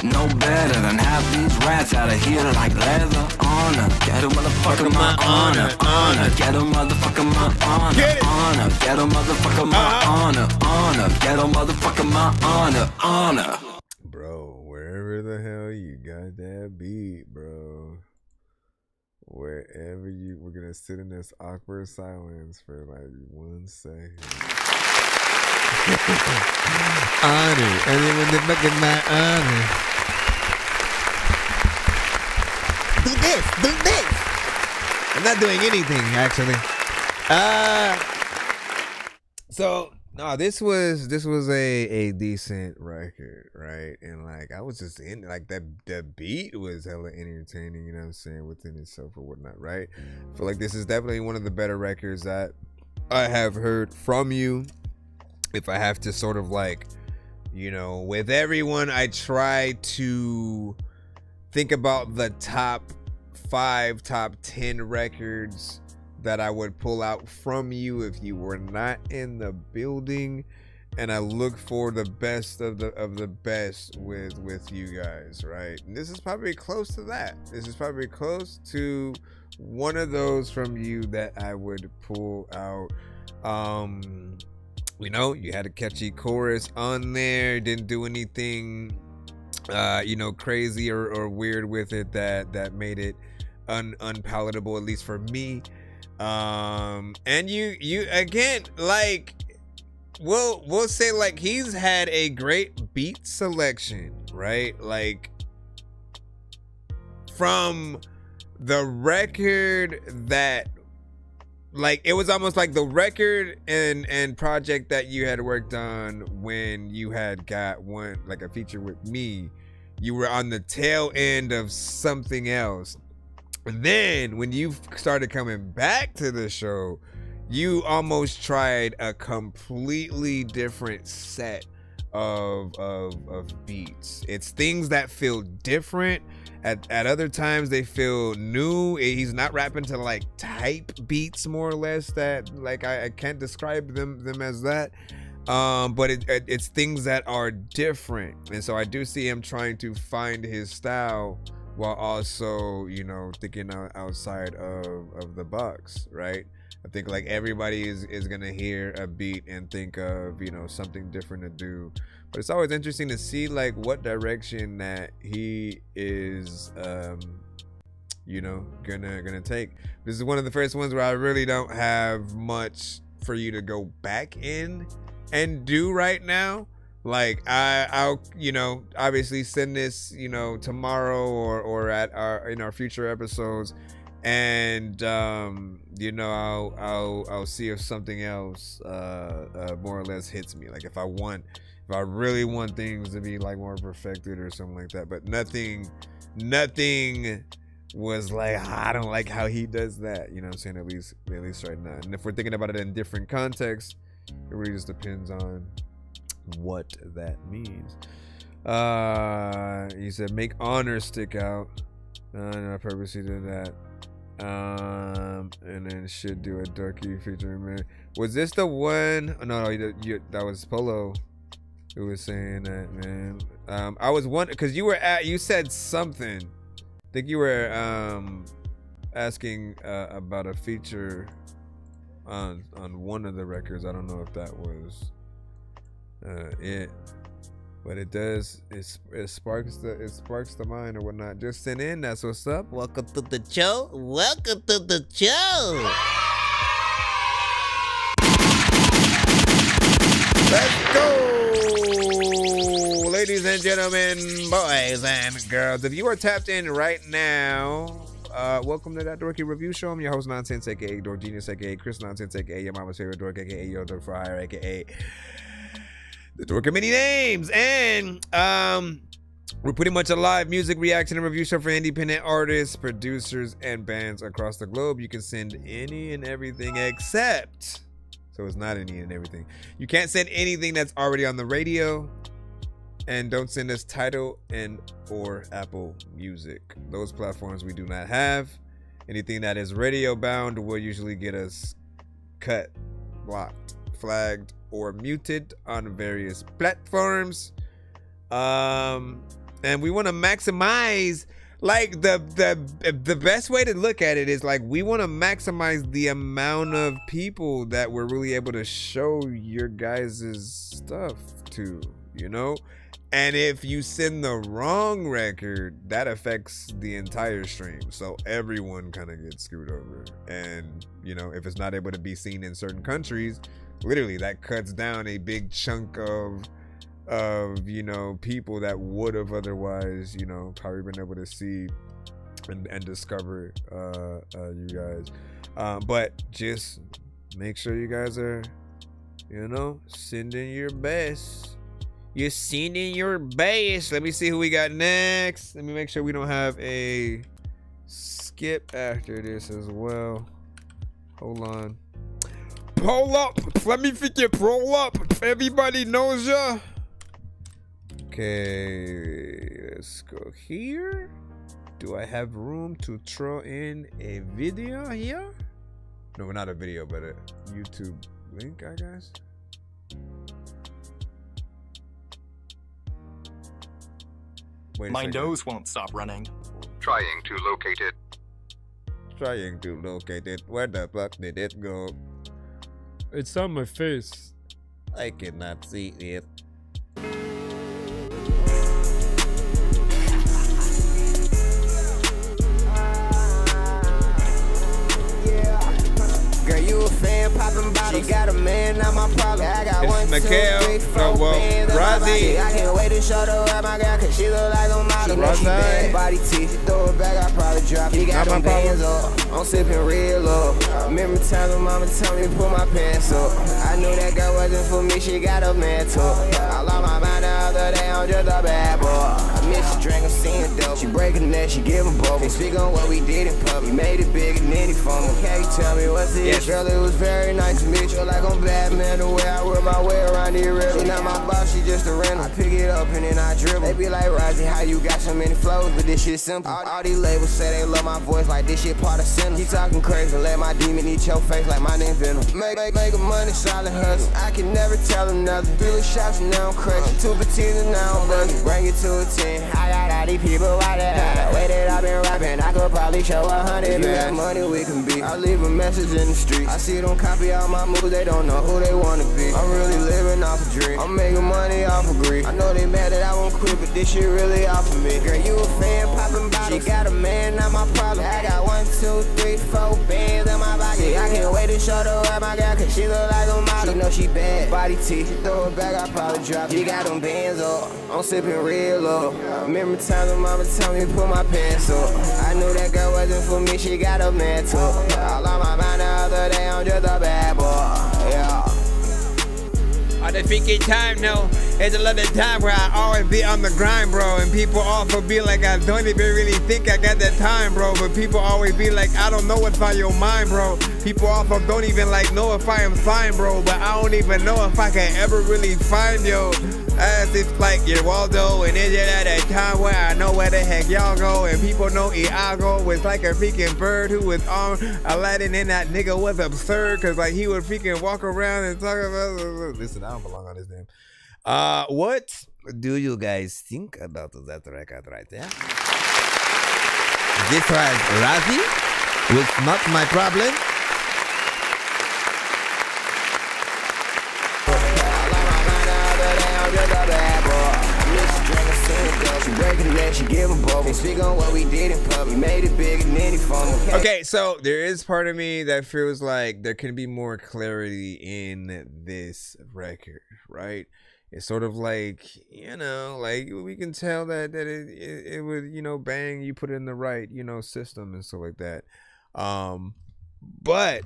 No better than half these rats out of here like leather. Honor, get a motherfucker my honor. Get a motherfucker my honor. Get a motherfucker my honor. Get a motherfucker my honor. Bro, wherever the hell you got that beat, bro. Wherever we're gonna sit in this awkward silence for like 1 second. Honor, everyone that fucking my honor. Do this. I'm not doing anything actually. So no, this was a decent record, right? And like I was just in like that beat was hella entertaining, you know what I'm saying, within itself or whatnot, right? I feel like this is definitely one of the better records that I have heard from you. If I have to sort of like, you know, with everyone, I try to think about the top 5, top 10 records that I would pull out from you if you were not in the building, and I look for the best of the best with you guys, right? And this is probably close to that. This is probably close to one of those from you that I would pull out. You know, you had a catchy chorus on there, didn't do anything you know, crazy or weird with it that made it unpalatable, at least for me. And you again, like we'll say, like, he's had a great beat selection, right? Like from the record that, like, it was almost like the record and project that you had worked on when you had got one, like a feature with me. You were on the tail end of something else. And then when you started coming back to the show, you almost tried a completely different set of beats. It's things that feel different. At other times they feel new. He's not rapping to like type beats, more or less, that like I can't describe them as that. But it's things that are different. And so I do see him trying to find his style while also, you know, thinking outside of the box, right? I think like everybody is gonna hear a beat and think of, you know, something different to do. But it's always interesting to see like what direction that he is you know, gonna take. This is one of the first ones where I really don't have much for you to go back in and do right now. Like I'll, you know, obviously send this, you know, tomorrow or at our future episodes, and you know, I'll see if something else more or less hits me. Like if I really want things to be like more perfected or something like that. But nothing was like, I don't like how he does that, you know what I'm saying, at least right now. And if we're thinking about it in different contexts, it really just depends on what that means. He said make honor stick out. No, I purposely did that. And then should do a Dorky featuring man. Was this the one? Oh, no, that was Bolow who was saying that, man. I was wondering because you said something. I think you were asking about a feature on one of the records. I don't know if that was it. But it does. It sparks the mind or whatnot. Just send in. That's what's up. Welcome to the show. Welcome to the show. Let's go, ladies and gentlemen, boys and girls. If you are tapped in right now, welcome to That Dorky Review Show. I'm your host, Nonsense, aka Dork Genius, aka Chris Nonsense, aka your mama's favorite dork, aka Yo Dork for Hire, aka the Dork of many names. And we're pretty much a live music reaction and review show for independent artists, producers, and bands across the globe. You can send any and everything except, so it's not any and everything. You can't send anything that's already on the radio, and don't send us Tidal and or Apple Music. Those platforms we do not have. Anything that is radio bound will usually get us cut, blocked, flagged, or muted on various platforms. And we want to maximize, like, the best way to look at it is like we want to maximize the amount of people that we're really able to show your guys' stuff to, you know? And if you send the wrong record, that affects the entire stream. So everyone kind of gets screwed over. And, you know, if it's not able to be seen in certain countries, literally that cuts down a big chunk of you know, people that would have otherwise, you know, probably been able to see and discover you guys. But just make sure you guys are, you know, sending your best. You're sending your best. Let me see who we got next. Let me make sure we don't have a skip after this as well. Hold on. Pull up. Let me figure roll up. Everybody knows ya. Okay, let's go here. Do I have room to throw in a video here? No, not a video, but a YouTube link, I guess. My nose won't stop running. Trying to locate it. Trying to locate it. Where the fuck did it go? It's on my face. I cannot see it. Girl, you a fan, popping bottles. She got a man, not my problem. I got one, two, three, four bands on my body. I can't wait to show the world my girl, cause she look like a model. She know she bad, body teeth. She throw it back, I probably drop it. She got them bands up, I'm sipping real low. Remember times when mama told me to pull my pants up. I knew that girl wasn't for me, she got a man too. I lost my mind the other day, I'm just a bad boy. I miss she drank, I'm seeing dope. She breaking that, she giving both. They speak on what we did in public. We made it big and then he phone. Can you tell me what's it? Girl, it was very nice to meet you. Like I'm Batman, the way I work my way around the river. She not my boss, she just a rental. I pick it up and then I dribble. They be like, Rozzy, how you got so many flows? But this shit simple. All these labels say they love my voice like this shit part of cinema. Keep talking crazy, let my demon eat your face like my name Venom. Make a money, solid hustle. I can never tell them nothing. 3 shots and now I'm crazy. 2 petite and now I'm buzzing. Bring it to a 10. I got all these people out there. The way that I've been rapping, I could probably show 100. If you got money, we can be. I leave a message in the street. I see them copy all my moves, they don't know who they wanna be. I'm really living off a dream. I'm making money off of greed. I know they mad that I won't quit, but this shit really off of me. Girl, you a fan, popping bottles. She got a man, not my problem. I got 1, 2, 3, 4 bands in my pocket. I can't wait to show the world my girl, cause she look like a model. She know she bad, body teeth. She throw it back, I probably drop it. She got them bands up, I'm sipping real low. Remember times when mama told me to put my pants up. I knew that girl wasn't for me, she got a man too. I lost my mind the other day, I'm just a bad boy, yeah. All the freaking time, no. It's a lot of time where I always be on the grind, bro. And people also be like, I don't even really think I got that time, bro. But people always be like, I don't know what's on your mind, bro. People also don't even like know if I am fine, bro. But I don't even know if I can ever really find yo. As if like you're Waldo, and it's just at a time where I know where the heck y'all go, and people know Iago was like a freaking bird who was on Aladdin, and that nigga was absurd, cause like he would freaking walk around and talk about. Listen, I don't belong on this damn. What do you guys think about that record right there? This was Razi with Not My Problem. Okay, so there is part of me that feels like there can be more clarity in this record, right? It's sort of like, you know, like we can tell that it would, you know, bang, you put it in the right, you know, system and stuff like that. But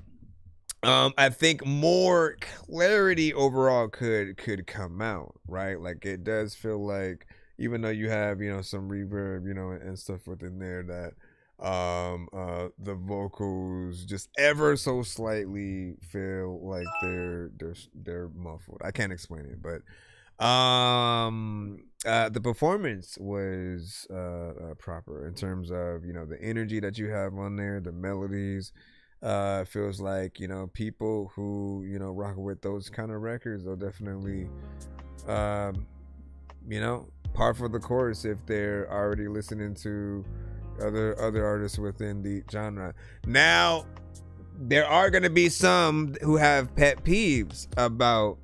I think more clarity overall could come out, right? Like it does feel like, even though you have, you know, some reverb, you know, and stuff within there, that the vocals just ever so slightly feel like they're muffled. I can't explain it, but the performance was proper in terms of, you know, the energy that you have on there, the melodies. Feels like, you know, people who, you know, rock with those kind of records, they'll definitely you know, par for the course if they're already listening to other artists within the genre. Now, there are going to be some who have pet peeves about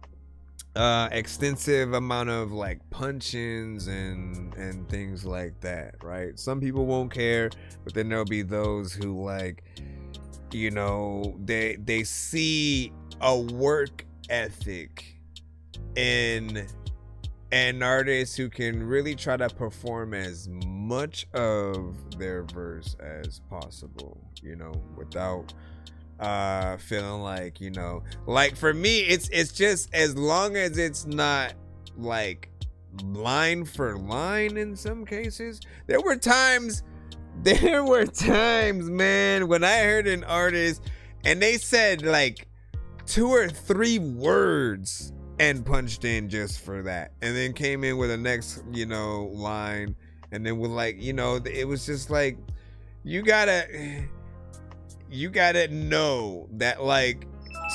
extensive amount of like punch-ins and things like that, right? Some people won't care, but then there'll be those who, like, you know, they see a work ethic in an artist who can really try to perform as much of their verse as possible, you know, without feeling like, you know, like for me, it's just as long as it's not like line for line. In some cases, there were times, man, when I heard an artist and they said like 2 or 3 words and punched in just for that, and then came in with the next, you know, line, and then with like, you know, it was just like, you gotta know that like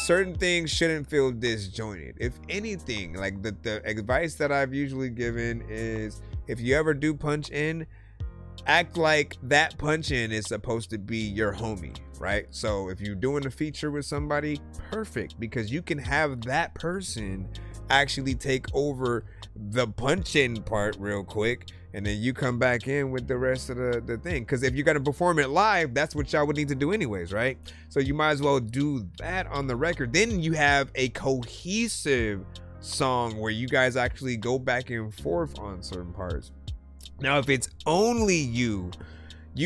certain things shouldn't feel disjointed. If anything, like the advice that I've usually given is, if you ever do punch in, act like that punch in is supposed to be your homie, right? So if you're doing a feature with somebody, perfect, because you can have that person actually take over the punch in part real quick, and then you come back in with the rest of the thing. Because if you're gonna perform it live, that's what y'all would need to do anyways, right? So you might as well do that on the record. Then you have a cohesive song where you guys actually go back and forth on certain parts. Now, if it's only you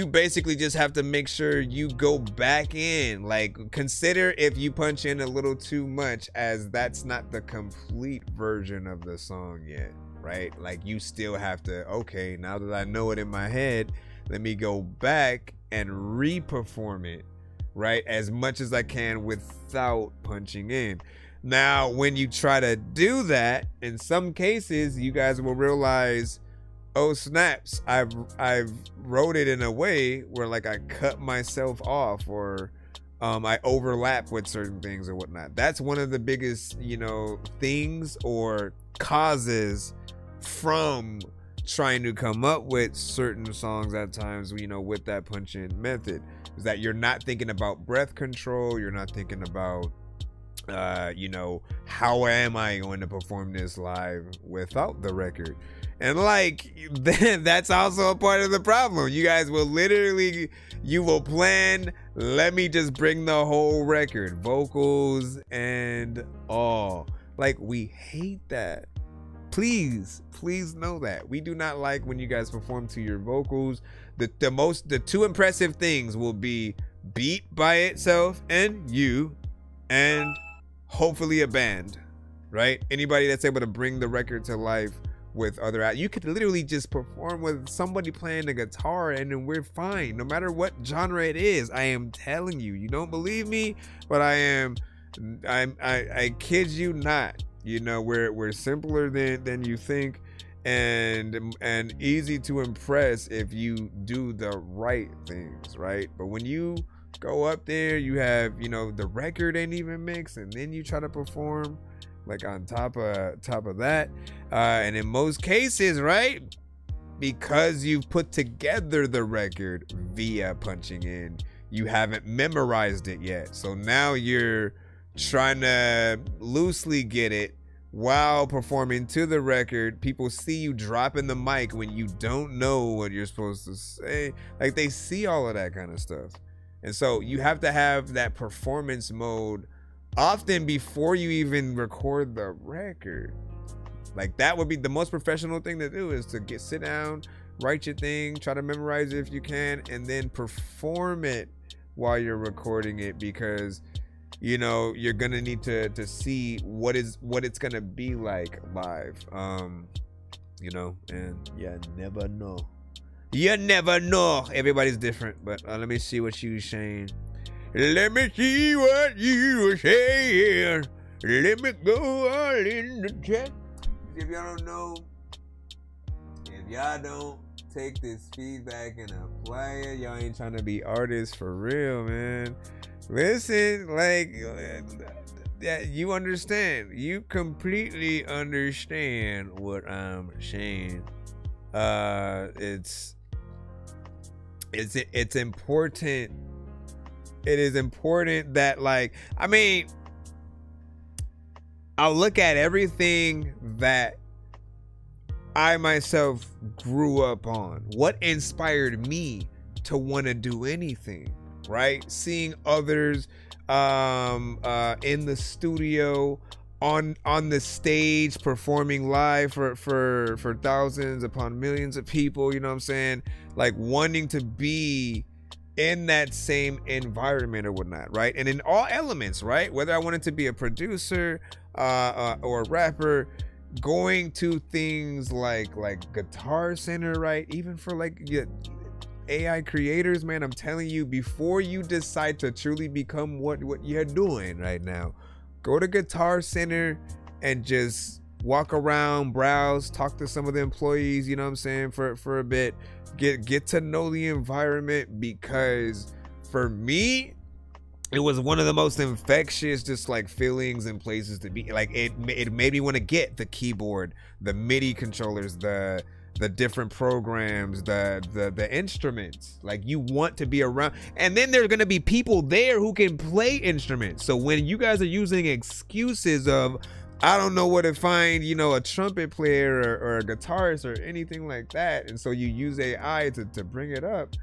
basically just have to make sure you go back in. Like, consider if you punch in a little too much, as that's not the complete version of the song yet, right? Like, you still have to, okay, now that I know it in my head, let me go back and re-perform it, right? As much as I can without punching in. Now, when you try to do that, in some cases, you guys will realize, oh snaps, I've wrote it in a way where like I cut myself off, or I overlap with certain things or whatnot. That's one of the biggest, you know, things or causes from trying to come up with certain songs at times, you know, with that punch-in method, is that you're not thinking about breath control, you're not thinking about you know, how am I going to perform this live without the record? And like, that's also a part of the problem. You guys will literally, you will plan, let me just bring the whole record, vocals and all. Like, we hate that. Please know that. We do not like when you guys perform to your vocals. The 2 impressive things will be beat by itself and you, and hopefully a band. right? Anybody that's able to bring the record to life with other, you could literally just perform with somebody playing the guitar and then we're fine, no matter what genre it is. I am telling you, you don't believe me, but I kid you not. You know, we're simpler than you think, and easy to impress if you do the right things, right? But when you go up there, you have, you know, the record ain't even mixed, and then you try to perform like on top of that, and in most cases, right, because you've put together the record via punching in, you haven't memorized it yet. So now you're trying to loosely get it while performing to the record. People see you dropping the mic when you don't know what you're supposed to say. Like, they see all of that kind of stuff. And so you have to have that performance mode often before you even record the record. Like, that would be the most professional thing to do, is to sit down, write your thing, try to memorize it if you can, and then perform it while you're recording it, because, you know, you're gonna need to see what it's gonna be like live. You know, and you never know. You never know. Everybody's different, but let me see what you saying. Let me see what you were saying. Let me go all in the chat. If y'all don't know, if y'all don't take this feedback and apply it, y'all ain't trying to be artists for real, man. Listen, like, you understand. You completely understand what I'm saying. It's important. It is important that, like, I mean, I'll look at everything that I myself grew up on. What inspired me to want to do anything, right? Seeing others in the studio, on the stage, performing live for thousands upon millions of people, you know what I'm saying? Like, wanting to be in that same environment or whatnot, right? And in all elements, right? Whether I wanted to be a producer or a rapper, going to things like Guitar Center, right? Even for like AI creators, man, I'm telling you, before you decide to truly become what you're doing right now, go to Guitar Center and just walk around, browse, talk to some of the employees, you know what I'm saying, for a bit. Get to know the environment, because for me, it was one of the most infectious just like feelings and places to be. Like, it made me want to get the keyboard, the MIDI controllers, the different programs, the instruments. Like, you want to be around, and then there's gonna be people there who can play instruments. So when you guys are using excuses of, I don't know where to find, you know, a trumpet player or a guitarist or anything like that, and so you use AI to bring it up,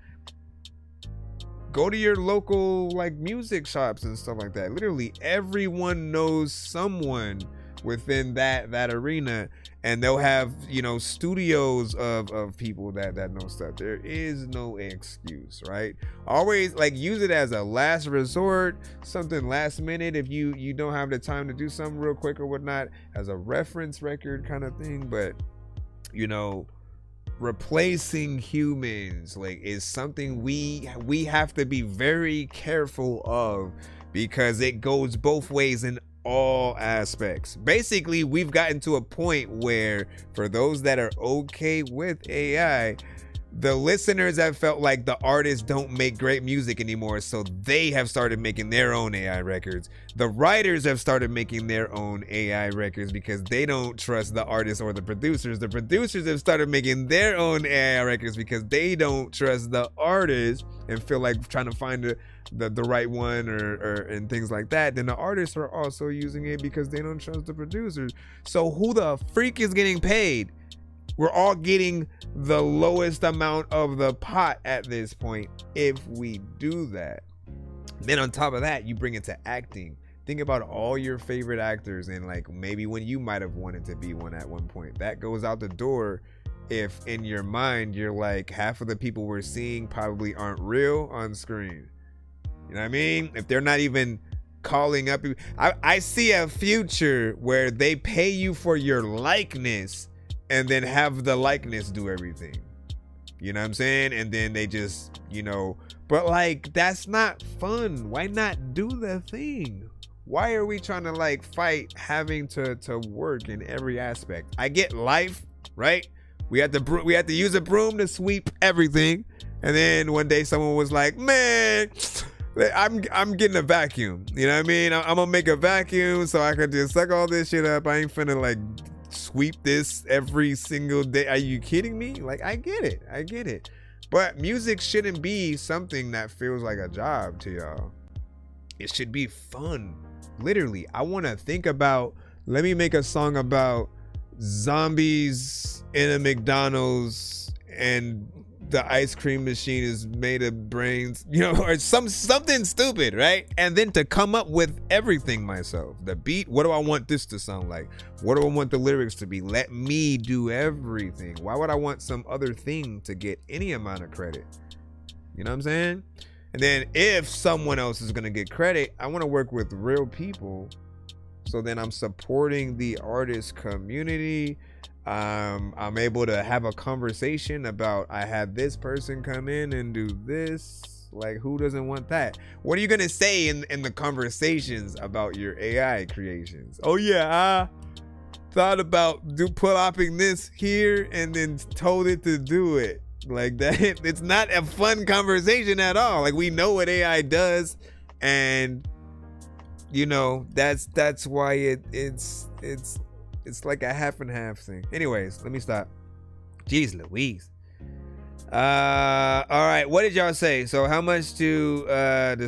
go to your local like music shops and stuff like that. Literally everyone knows someone within that arena, and they'll have, you know, studios of people that know stuff. There is no excuse, right? Always like use it as a last resort, something last minute if you don't have the time to do something real quick or whatnot, as a reference record kind of thing. But, you know, replacing humans like is something we have to be very careful of, because it goes both ways in all aspects. Basically, we've gotten to a point where, for those that are okay with AI, the listeners have felt like the artists don't make great music anymore, so they have started making their own AI records. The writers have started making their own AI records because they don't trust the artists or the producers. The producers have started making their own AI records because they don't trust the artists and feel like trying to find the right one or and things like that. Then the artists are also using it because they don't trust the producers. So who the freak is getting paid? We're all getting the lowest amount of the pot at this point if we do that. Then on top of that, you bring it to acting. Think about all your favorite actors and like maybe when you might have wanted to be one at one point. That goes out the door if in your mind you're like, half of the people we're seeing probably aren't real on screen. You know what I mean? If they're not even calling up. I see a future where they pay you for your likeness and then have the likeness do everything. You know what I'm saying? And then they just, you know, but like, that's not fun. Why not do the thing? Why are we trying to like fight having to work in every aspect? I get life, right? We had to use a broom to sweep everything. And then one day someone was like, man, I'm getting a vacuum. You know what I mean? I'm gonna make a vacuum so I can just suck all this shit up. I ain't finna like sweep this every single day. Are you kidding me? Like, I get it. But music shouldn't be something that feels like a job to y'all. It should be fun. Literally, I want to think about, let me make a song about zombies in a McDonald's and the ice cream machine is made of brains, you know, or something stupid, right? And then to come up with everything myself. The beat, what do I want this to sound like? What do I want the lyrics to be? Let me do everything. Why would I want some other thing to get any amount of credit? You know what I'm saying? And then if someone else is gonna get credit, I wanna work with real people. So then I'm supporting the artist community. I'm able to have a conversation about, I had this person come in and do this. Like, who doesn't want that? What are you gonna say in the conversations about your AI creations? Oh yeah, I thought about pull-upping this here and then told it to do it. Like that, it's not a fun conversation at all. Like, we know what AI does, and you know, that's why it's like a half and half thing. Anyways, let me stop. Jeez Louise. All right, what did y'all say? So how much to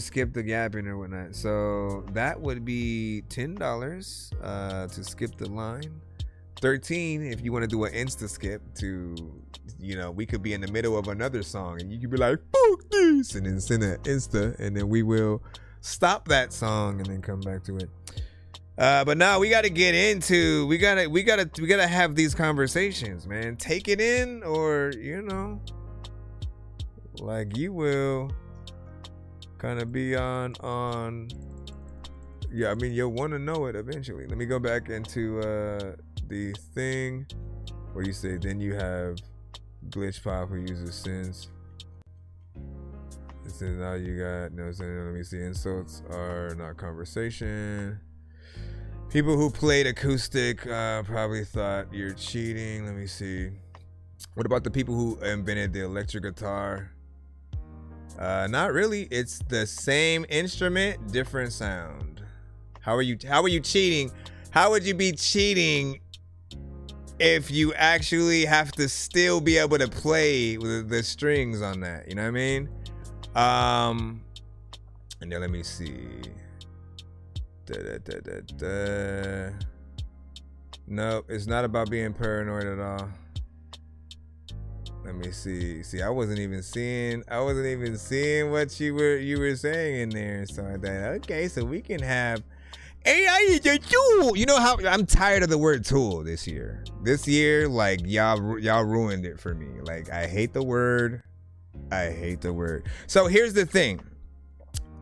skip the gapping or whatnot? So that would be $10 to skip the line. 13 if you want to do an insta skip to, you know, we could be in the middle of another song and you could be like, fuck this, and then send an insta, and then we will stop that song and then come back to it. But now we got to get into, we gotta have these conversations, man. Take it in, or, you know, like, you will kind of be on, yeah, I mean, you'll want to know it eventually. Let me go back into the thing where you say, then you have glitch pop who uses sins. This is all you got. No, let me see. Insults are not conversation. People who played acoustic probably thought you're cheating. Let me see. What about the people who invented the electric guitar? Not really. It's the same instrument, different sound. How are you cheating? How would you be cheating if you actually have to still be able to play with the strings on that? You know what I mean? And then let me see. No, it's not about being paranoid at all. Let me see. See, I wasn't even seeing what you were saying in there. So I thought, okay, so we can have AI is a tool. You know how I'm tired of the word tool this year. This year, like, y'all ruined it for me. Like, I hate the word. So here's the thing.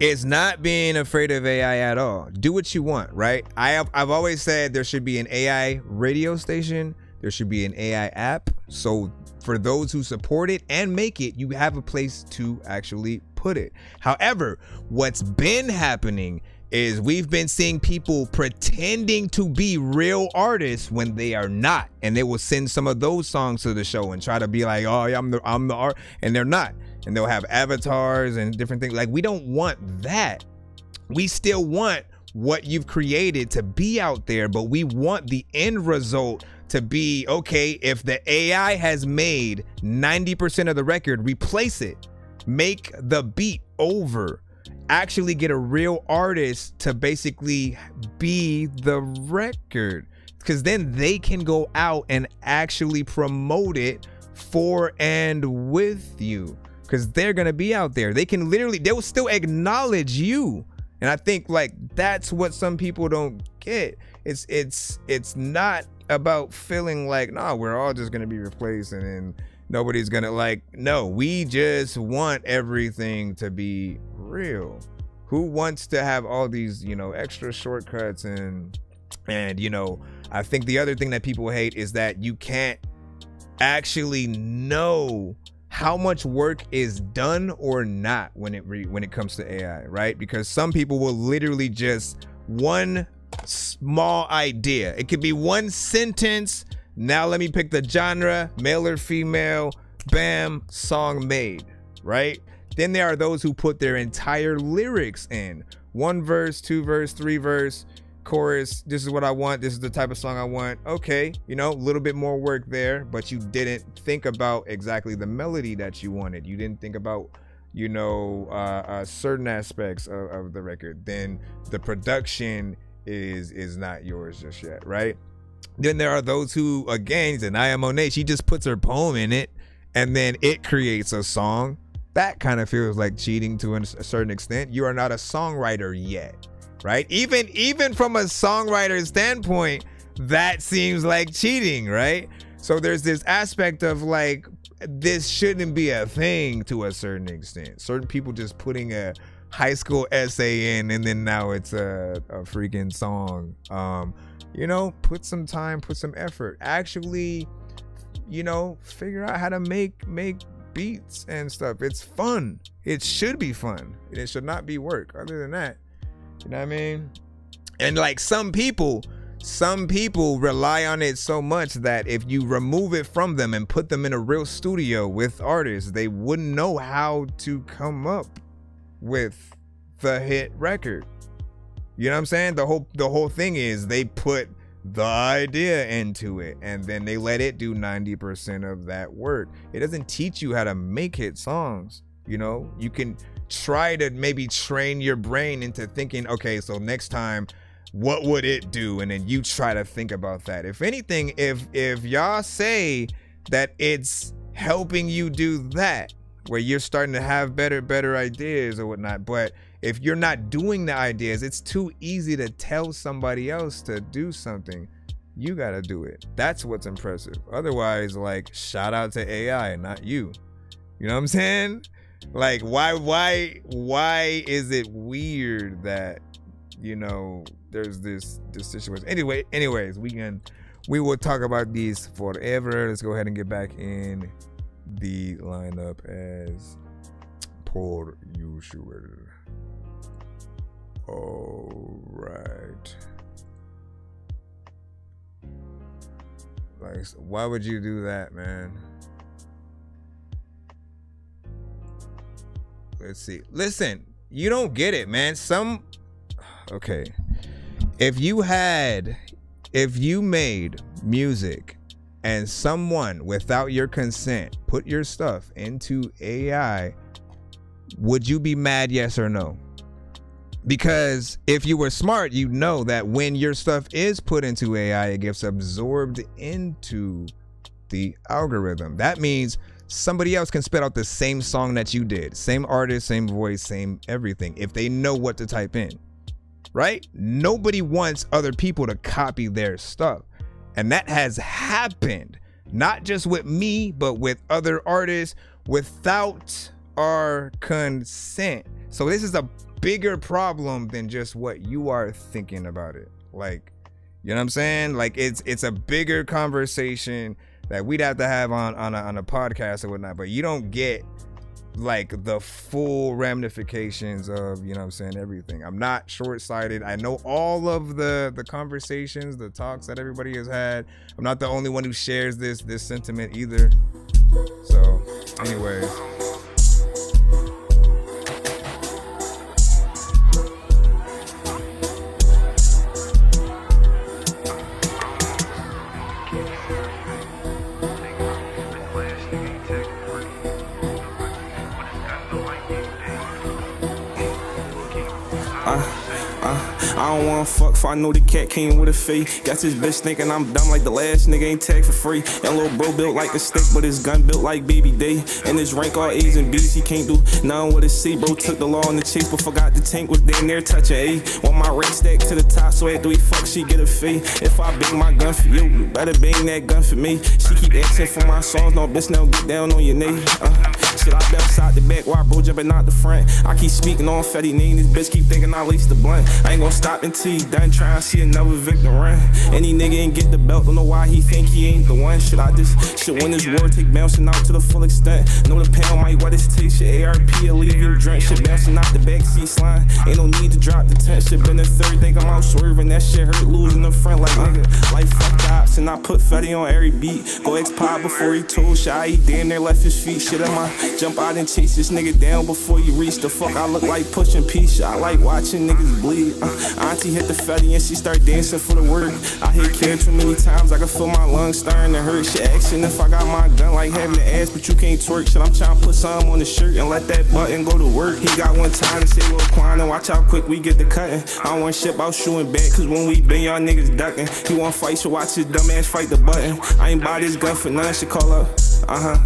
It's not being afraid of AI at all. Do what you want, right? I've always said there should be an AI radio station. There should be an AI app. So for those who support it and make it, you have a place to actually put it. However, what's been happening is we've been seeing people pretending to be real artists when they are not, and they will send some of those songs to the show and try to be like, oh yeah, I'm the art, and they're not, and they'll have avatars and different things. Like, we don't want that. We still want what you've created to be out there, but we want the end result to be, okay, if the AI has made 90% of the record, replace it, make the beat over. Actually get a real artist to basically be the record, because then they can go out and actually promote it for and with you, because they're gonna be out there. They will still acknowledge you. And I think, like, that's what some people don't get. It's not about feeling like, nah, we're all just gonna be replaced and then nobody's gonna, like, no, we just want everything to be real. Who wants to have all these, you know, extra shortcuts and you know, I think the other thing that people hate is that you can't actually know how much work is done or not when it comes to AI, right? Because some people will literally just one small idea. It could be one sentence. Now let me pick the genre, male or female, bam, song made, right? Then there are those who put their entire lyrics in. 1 verse, 2 verse, 3 verse, chorus, this is what I want, this is the type of song I want. Okay, you know, a little bit more work there, but you didn't think about exactly the melody that you wanted. You didn't think about, you know, certain aspects of the record. Then the production is not yours just yet, right? Then there are those who, again, Zanaya Monet, she just puts her poem in it and then it creates a song. That kind of feels like cheating to a certain extent. You are not a songwriter yet, right? Even from a songwriter standpoint, that seems like cheating, right? So there's this aspect of like, this shouldn't be a thing to a certain extent. Certain people just putting a high school essay in and then now it's a freaking song. You know, put some time, put some effort. Actually, you know, figure out how to make beats and stuff. It's fun. It should be fun. It should not be work. Other than that, you know what I mean? And like some people rely on it so much that if you remove it from them and put them in a real studio with artists, they wouldn't know how to come up with the hit record. You know what I'm saying? The whole thing is they put the idea into it and then they let it do 90% of that work. It doesn't teach you how to make hit songs. You know, you can try to maybe train your brain into thinking, okay, so next time what would it do? And then you try to think about that. If anything, if y'all say that it's helping you do that, where you're starting to have better ideas or whatnot, but if you're not doing the ideas, it's too easy to tell somebody else to do something. You gotta do it. That's what's impressive. Otherwise, like, shout out to AI, not you. You know what I'm saying? Like, why is it weird that, you know, there's this situation? Anyways, we will talk about these forever. Let's go ahead and get back in the lineup as per usual. All right. Like, why would you do that, man? Let's see. Listen, you don't get it, man. Okay. If you made music and someone without your consent put your stuff into AI, would you be mad, yes or no? Because if you were smart, you'd know that when your stuff is put into AI, it gets absorbed into the algorithm. That means somebody else can spit out the same song that you did. Same artist, same voice, same everything, if they know what to type in, right? Nobody wants other people to copy their stuff. And that has happened, not just with me, but with other artists without our consent. So this is a bigger problem than just what you are thinking about it. Like, you know what I'm saying? Like, it's a bigger conversation that we'd have to have on a podcast or whatnot, but you don't get like the full ramifications of, you know what I'm saying, everything. I'm not short-sighted. I know all of the conversations, the talks that everybody has had. I'm not the only one who shares this sentiment either. So anyways, I don't wanna fuck, for I know the cat came with a fee. Got this bitch thinking I'm dumb like the last nigga ain't tag for free. That little bro built like a stick, but his gun built like Baby Day. And his rank all A's and B's, he can't do nothing with his C. Bro took the law in the chase, but forgot the tank was damn near touching A. Want my rank stack to the top, so after we fuck, she get a fee. If I bang my gun for you, you better bang that gun for me. She keep asking for my songs, no bitch, now get down on your knee. Shit, I bounce out the back while bro jumping out the front. I keep speaking on Fetty name, this bitch keep thinking I lace the blunt. I ain't gon' stop until he done trying to see another victim run. Any nigga ain't get the belt, don't know why he think he ain't the one. Shit, I just shit win this war, take bouncing out to the full extent. Know the pound might wet his taste, shit ARP will leave you drunk. Shit bouncing out the backseat slime, ain't no need to drop the tent. Shit been the third, think I'm out swerving, that shit hurt losing the front like nigga. Like fuck the ops, and I put Fetty on every beat. Go X-Pop before he told shit, he damn near left his feet. Shit, I jump out and chase this nigga down before you reach the fuck. I look like pushing P-Shit, I like watching niggas bleed. Auntie hit the Fetty and she start dancing for the word. I hit Karen too many times, I can feel my lungs starting to hurt. Shit, asking if I got my gun like having the ass, but you can't twerk. Shit, I'm trying to put something on the shirt and let that button go to work. He got one time to say, Lil Quan, and watch how quick we get the cutting. I don't want shit about shooting back, cause when we been, y'all niggas ducking. He want fight, so watch his dumb ass fight the button. I ain't buy this gun for none, shit call up. I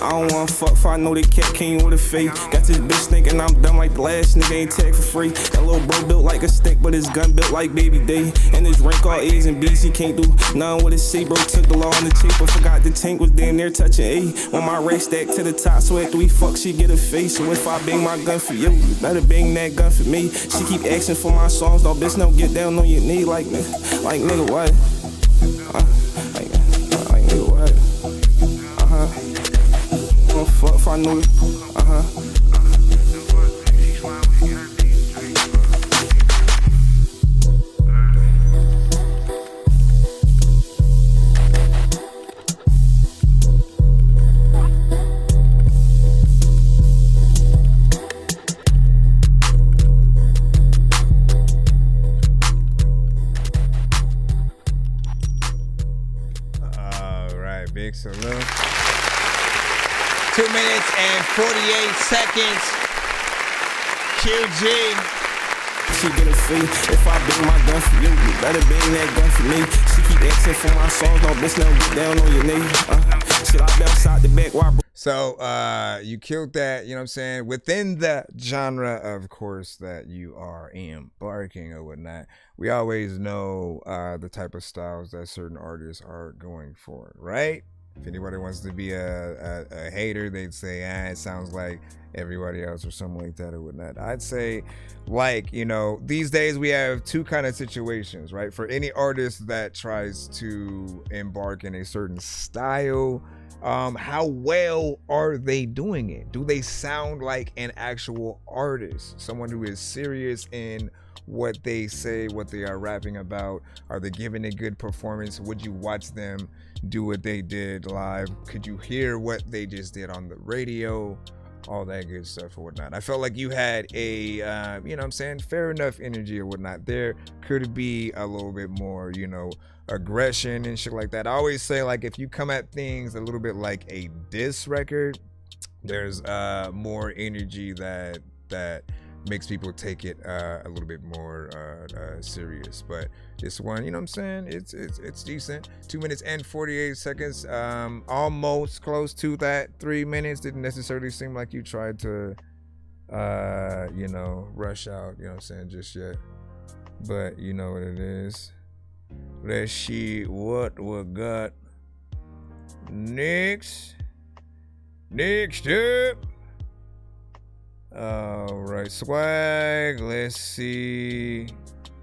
don't wanna fuck if I know the cat came with a fake. Got this bitch thinking I'm dumb like the last nigga ain't tag for free. That little bro built like a stick, but his gun built like baby day. And his rank all A's and B's, he can't do nothing with his C. Bro took the law on the tape, but forgot the tank was damn near touching A. When my rack stack to the top, so after we fuck, she get a face. So if I bang my gun for you, you better bang that gun for me. She keep asking for my songs, no bitch, no get down on your knee like nigga what? Like nigga what? Don't fuck if I know it. All right, big salute. 2 minutes and 48 seconds. QG. She get a fee if I bang my gun for you. You better bang that gun for me. She keep asking for my songs, no bitch, now get down on your knee. Shit, I bounce out the back while. So, you killed that, you know what I'm saying? Within the genre, of course, that you are embarking or whatnot, we always know the type of styles that certain artists are going for, right? If anybody wants to be a hater, they'd say, it sounds like everybody else or something like that or whatnot. I'd say, like, you know, these days we have two kind of situations, right? For any artist that tries to embark in a certain style, how well are they doing it? Do they sound like an actual artist? Someone who is serious in what they say, what they are rapping about? Are they giving a good performance? Would you watch them do what they did live? Could you hear what they just did on the radio? All that good stuff or whatnot. I felt like you had a, you know what I'm saying, fair enough energy or whatnot. There could be a little bit more, you know, aggression and shit like that. I always say, like, if you come at things a little bit like a diss record, there's more energy that makes people take it a little bit more serious. But this one, you know what I'm saying, it's decent. 2 minutes and 48 seconds, almost close to that 3 minutes. Didn't necessarily seem like you tried to you know, rush out, you know what I'm saying, just yet. But you know what it is. Let's see what we got next up. All right, swag. Let's see.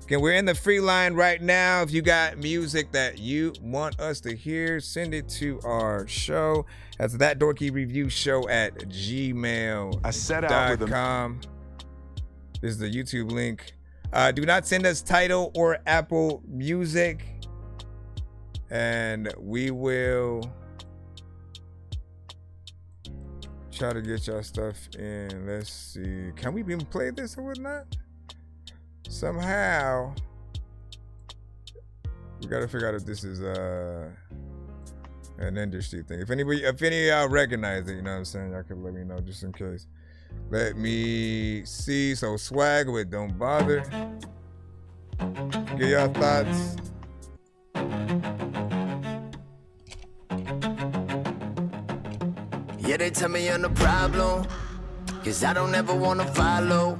Okay, we're in the free line right now. If you got music that you want us to hear, send it to our show. That's ThatDorkyReviewShow at gmail.com. I set out with them. This is the YouTube link. Do not send us Tidal or Apple Music, and we will try to get y'all stuff in. Let's see. Can we even play this or whatnot? Somehow we gotta figure out if this is an industry thing. If any of y'all recognize it, you know what I'm saying, y'all can let me know just in case. Let me see. So swag with Don't Bother. Get y'all thoughts. Yeah, they tell me I'm the problem, cause I don't ever wanna follow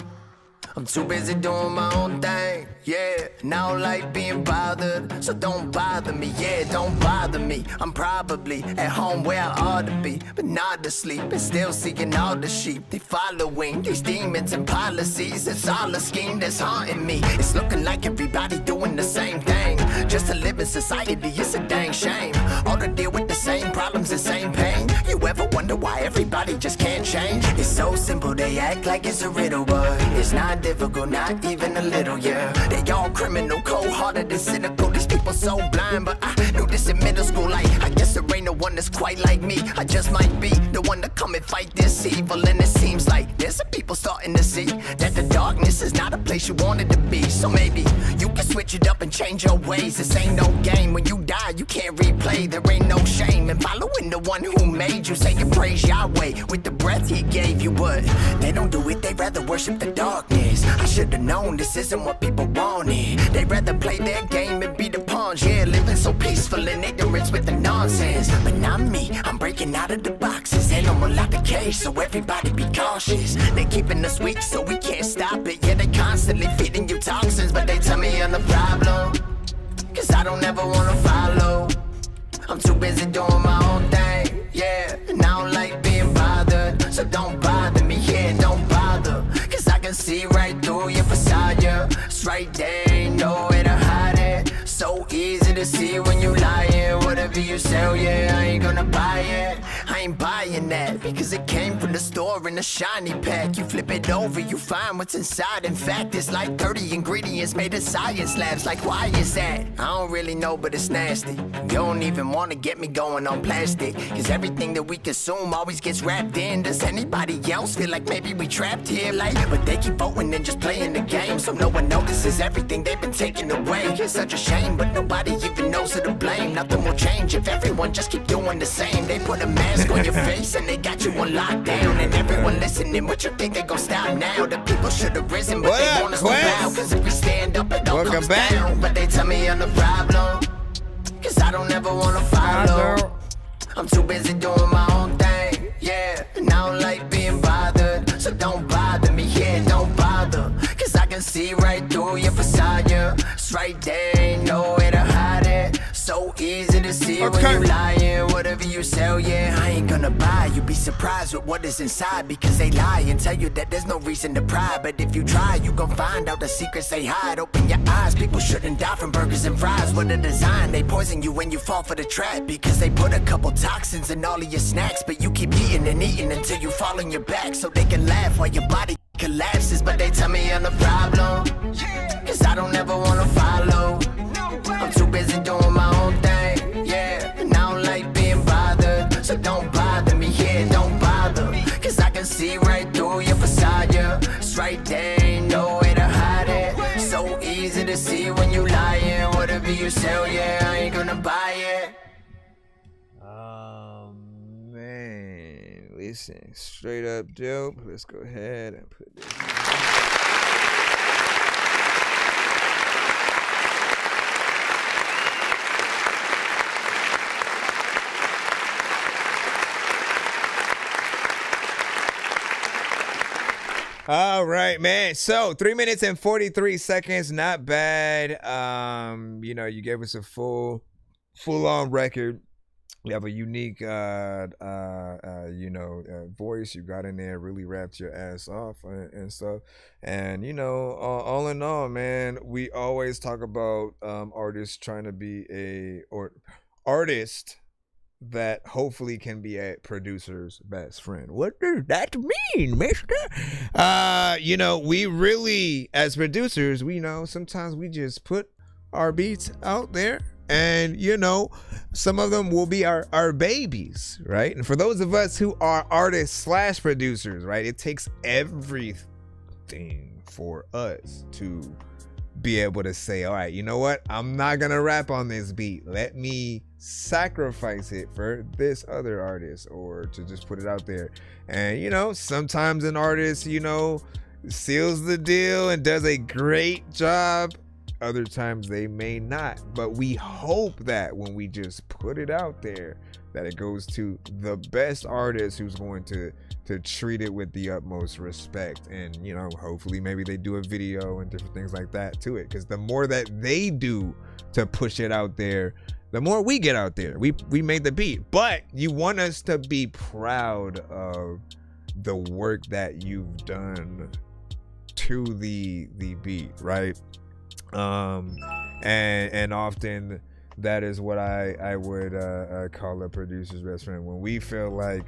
I'm too busy doing my own thing, yeah. And I don't like being bothered, so don't bother me, yeah, don't bother me. I'm probably at home where I ought to be, but not asleep and still seeing all the sheep. They following these demons and policies. It's all a scheme that's haunting me. It's looking like everybody doing the same thing. Just to live in society, it's a dang shame. All to deal with the same problems, the same pain. You ever wonder why everybody just can't change? It's so simple, they act like it's a riddle, but it's not difficult, not even a little, yeah. They all criminal, cold-hearted and cynical. These people so blind, but I knew this in middle school. Like, I guess there ain't no one that's quite like me. I just might be the one to come and fight this evil. And it seems like there's some people starting to see that the darkness is not a place you wanted to be. So maybe you can switch it up and change your ways. This ain't no game. When you die, you can't replay. There ain't no shame in following the one who made you. Say and praise Yahweh with the breath he gave you, but they don't do it. They rather worship the darkness. I should've known this isn't what people wanted. They rather play their game and be the pawns. Yeah, living so peaceful in ignorance with the nonsense. But not me, I'm breaking out of the boxes. And I'm out the cage, so everybody be cautious. They keeping us weak, so we can't stop it. Yeah, they constantly feeding you toxins, but they tell me I'm the problem. Cause I don't ever wanna follow. I'm too busy doing my own thing, yeah. And I don't like being bothered, so don't bother me, yeah, don't bother. Cause I can see right through your facade, yeah. It's right there, ain't nowhere to hide it. So easy to see when you lying. Whatever you sell, yeah, I ain't gonna buy it. I ain't buying that, because it came from the store in a shiny pack. You flip it over, you find what's inside. In fact, it's like 30 ingredients made in science labs. Like, why is that? I don't really know, but it's nasty. You don't even wanna get me going on plastic, cause everything that we consume always gets wrapped in. Does anybody else feel like maybe we trapped here? Like, but they keep voting and just playing the game, so no one notices everything they've been taking away. It's such a shame, but nobody even knows who to blame. Nothing will change if everyone just keep doing the same. They put a mask on your face and they got you on lockdown. And everyone listening, what you think they gon' stop now? The people should've risen, but they want us to bow. Cause if we stand up, it all comes down. But they tell me I'm the problem, cause I don't ever wanna follow. I'm too busy doing my own thing, yeah. And I don't like being bothered, so don't bother me, yeah, don't bother. Cause I can see right through your facade, yeah. It's right there, ain't nowhere to hide it. So easy to see when you lying. Whatever you sell, yeah, I ain't gonna buy. You be surprised with what is inside, because they lie and tell you that there's no reason to pry. But if you try, you gon' find out the secrets they hide. Open your eyes, people shouldn't die from burgers and fries. What a design, they poison you when you fall for the trap, because they put a couple toxins in all of your snacks. But you keep eating and eating until you fall on your back, so they can laugh while your body collapses. But they tell me I'm the problem, cause I don't ever wanna follow. I'm too busy doing my own thing, yeah. And I don't like being bothered, so don't bother me, yeah, don't bother. Cause I can see right through your facade, yeah. It's right there, ain't nowhere to hide it. So easy to see when you lying. Whatever you sell, yeah, I ain't gonna buy it. Oh man, listen, straight up dope. Let's go ahead and put this. All right, man. So 3 minutes and 43 seconds, not bad. You know, you gave us a full on record. You have a unique, voice. You got in there, really rapped your ass off and stuff. And, you know, all in all, man, we always talk about artists trying to be artist that hopefully can be a producer's best friend. What does that mean, mister? You know, we really, as producers, we know sometimes we just put our beats out there, and you know, some of them will be our babies, right? And for those of us who are artists / producers, right, it takes everything for us to be able to say, all right, you know what, I'm not gonna rap on this beat, let me sacrifice it for this other artist, or to just put it out there. And you know, sometimes an artist, you know, seals the deal and does a great job other times they may not. But we hope that when we just put it out there, that it goes to the best artist who's going to treat it with the utmost respect. And, you know, hopefully maybe they do a video and different things like that to it. Because the more that they do to push it out there, the more we get out there. We made the beat. But you want us to be proud of the work that you've done to the beat, right? And often that is what I would call a producer's best friend, when we feel like,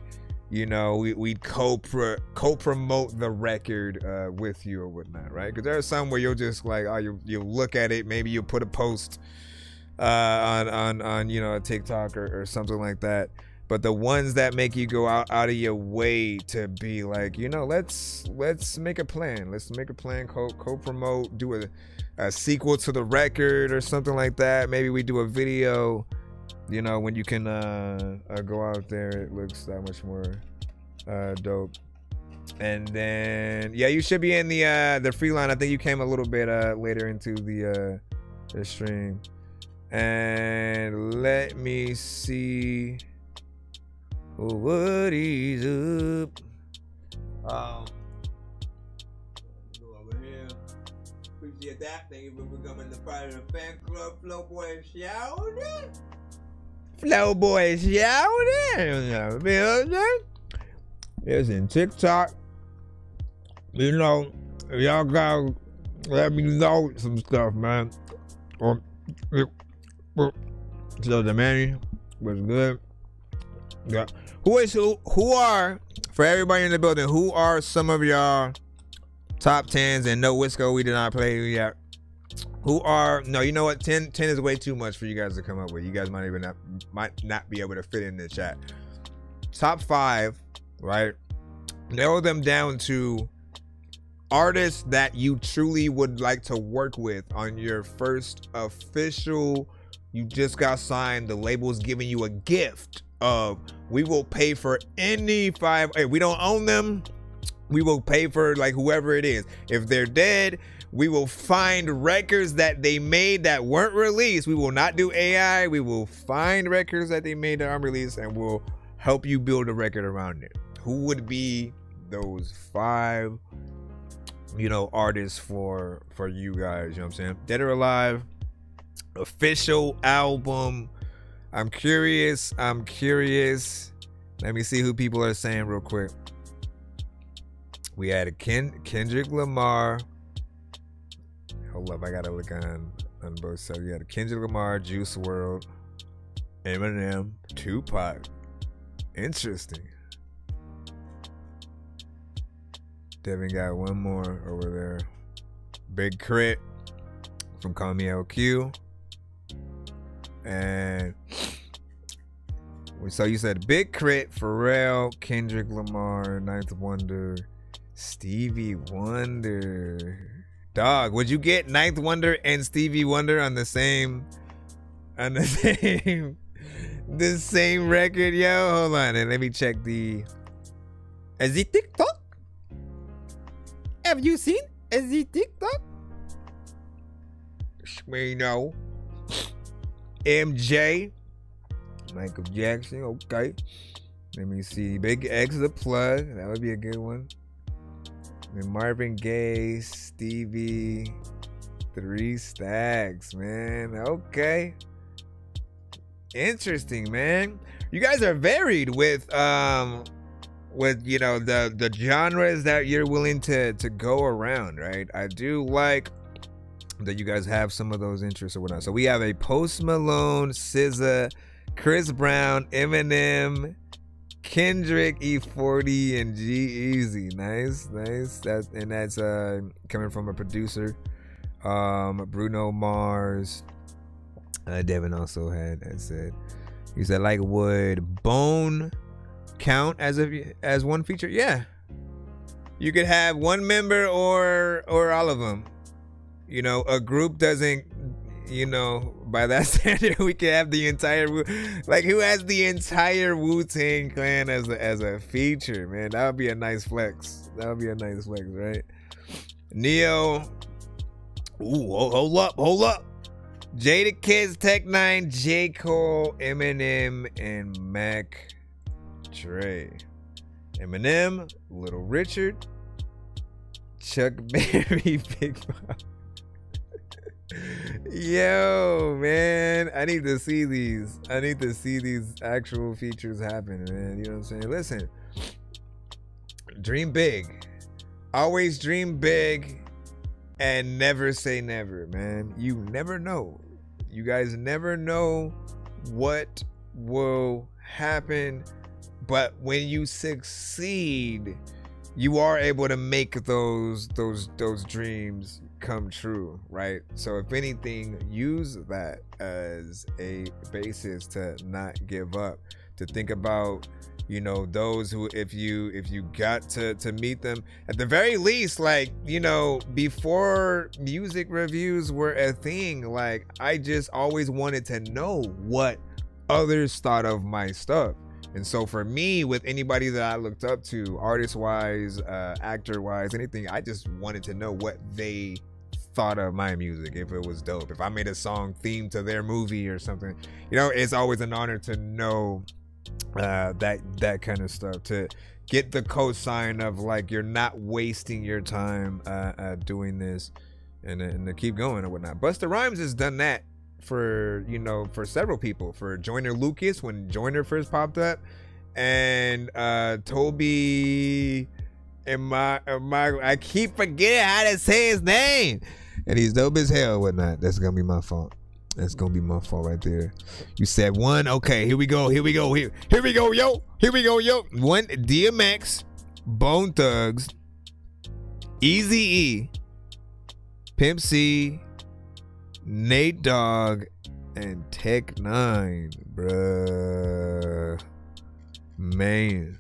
you know, we co-promote the record with you or whatnot, right? Because there are some where you'll just like, oh, you'll look at it, maybe you'll put a post on you know, a TikTok or something like that. But the ones that make you go out of your way to be like, you know, let's make a plan. Let's make a plan, co-promote, do a sequel to the record or something like that. Maybe we do a video. You know, when you can go out there, it looks that much more dope. And then, yeah, you should be in the free line. I think you came a little bit later into the stream. And let me see what is up. Go over here. Appreciate that. Thank you for becoming the part of the fan club. Flow Boy shouting. Flow Boy shouting. It's in TikTok. You know, y'all gotta let me know some stuff, man. So the man was good. Yeah. Who are, for everybody in the building, who are some of y'all top 10s? And no, Wisco, we did not play yet. Who are, no, you know what, 10 is way too much for you guys to come up with. You guys might not be able to fit in the chat. Top 5, right? Narrow them down to artists that you truly would like to work with on your first official, you just got signed, the label's giving you a gift of, we will pay for any 5, hey, we don't own them, we will pay for like whoever it is. If they're dead, we will find records that they made that weren't released. We will not do AI. We will find records that they made that aren't released, and we'll help you build a record around it. Who would be those 5, you know, artists for you guys? You know what I'm saying? Dead or Alive, official album. I'm curious. Let me see who people are saying real quick. We had a Kendrick Lamar. Hold up, I gotta look on both sides. We had a Kendrick Lamar, Juice WRLD, Eminem, Tupac. Interesting. Devin got one more over there. Big Crit from Call Me LQ. And so you said Big Crit, Pharrell, Kendrick Lamar, Ninth Wonder, Stevie Wonder. Dog, would you get Ninth Wonder and Stevie Wonder on the same the same record? Yo, hold on, and let me check the. Is it TikTok? Have you seen? Is it TikTok? We know. MJ, Michael Jackson. Okay. Let me see. Big X the plug. That would be a good one. And Marvin Gaye, Stevie, 3 Stacks, man. Okay. Interesting, man. You guys are varied with you know, the genres that you're willing to go around, right? I do like that you guys have some of those interests or whatnot. So we have a Post Malone, SZA, Chris Brown, Eminem, Kendrick, E40, and G-Eazy. Nice. That's coming from a producer. Bruno Mars. Devin also had said, he said, like, would Bone count as one feature? Yeah. You could have one member or all of them. You know, a group doesn't, you know, by that standard, we could have the entire, like, who has the entire Wu-Tang Clan as a feature, man? That would be a nice flex. Right? Neo, Ooh, hold up. Jada Kids, Tech 9, J. Cole, Eminem, and Mac Dre. Eminem, Little Richard, Chuck Berry, Big Pop. Yo, man, I need to see these. I need to see these actual features happen, man. You know what I'm saying? Listen, dream big. Always dream big and never say never, man. You never know. You guys never know what will happen, but when you succeed, you are able to make those dreams come true, right? So if anything, use that as a basis to not give up, to think about, you know, those who, if you got to meet them, at the very least, like, you know, before music reviews were a thing, like, I just always wanted to know what others thought of my stuff. And so for me, with anybody that I looked up to, artist-wise, actor-wise, anything, I just wanted to know what they thought of my music, if it was dope. If I made a song themed to their movie or something, you know, it's always an honor to know that kind of stuff, to get the cosign of, like, you're not wasting your time doing this, and to keep going and whatnot. Busta Rhymes has done that for, you know, for several people. For Joyner Lucas, when Joyner first popped up, and Toby and I keep forgetting how to say his name, and he's dope as hell, whatnot. That's gonna be my fault. That's gonna be my fault right there. You said one. Okay, here we go. Here we go, yo. Here we go, yo. One, DMX, Bone Thugs, Eazy-E, Pimp C, Nate Dogg, and Tech 9, bruh. Man.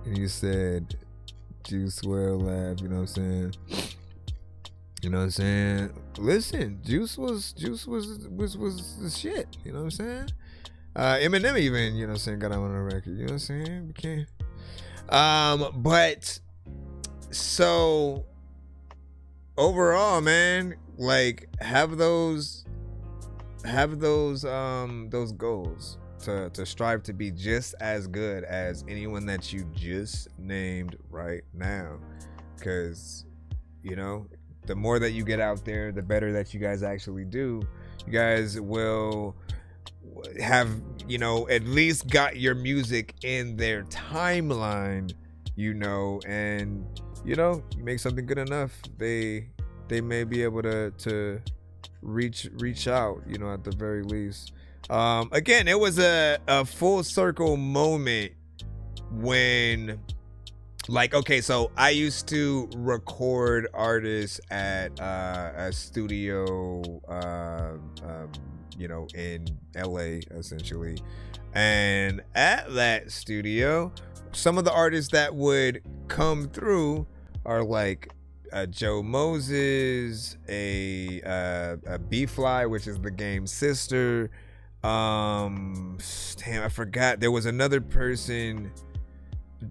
And you said Juice WRLD Laugh, you know what I'm saying? You know what I'm saying? Listen, Juice was the shit, you know what I'm saying? Eminem even, you know what I'm saying, got on the record, you know what I'm saying? We can't. But so overall, man, like, have those goals to strive to be just as good as anyone that you just named right now, because, you know, the more that you get out there, the better that you guys actually do. You guys will have, you know, at least got your music in their timeline, you know, and, you know, you make something good enough, they may be able to reach out, you know, at the very least. Again, it was a full circle moment when, like, okay, so I used to record artists at a studio, you know, in LA, essentially. And at that studio, some of the artists that would come through are like Joe Moses, a B-Fly, which is the game's sister. Damn, I forgot. There was another person.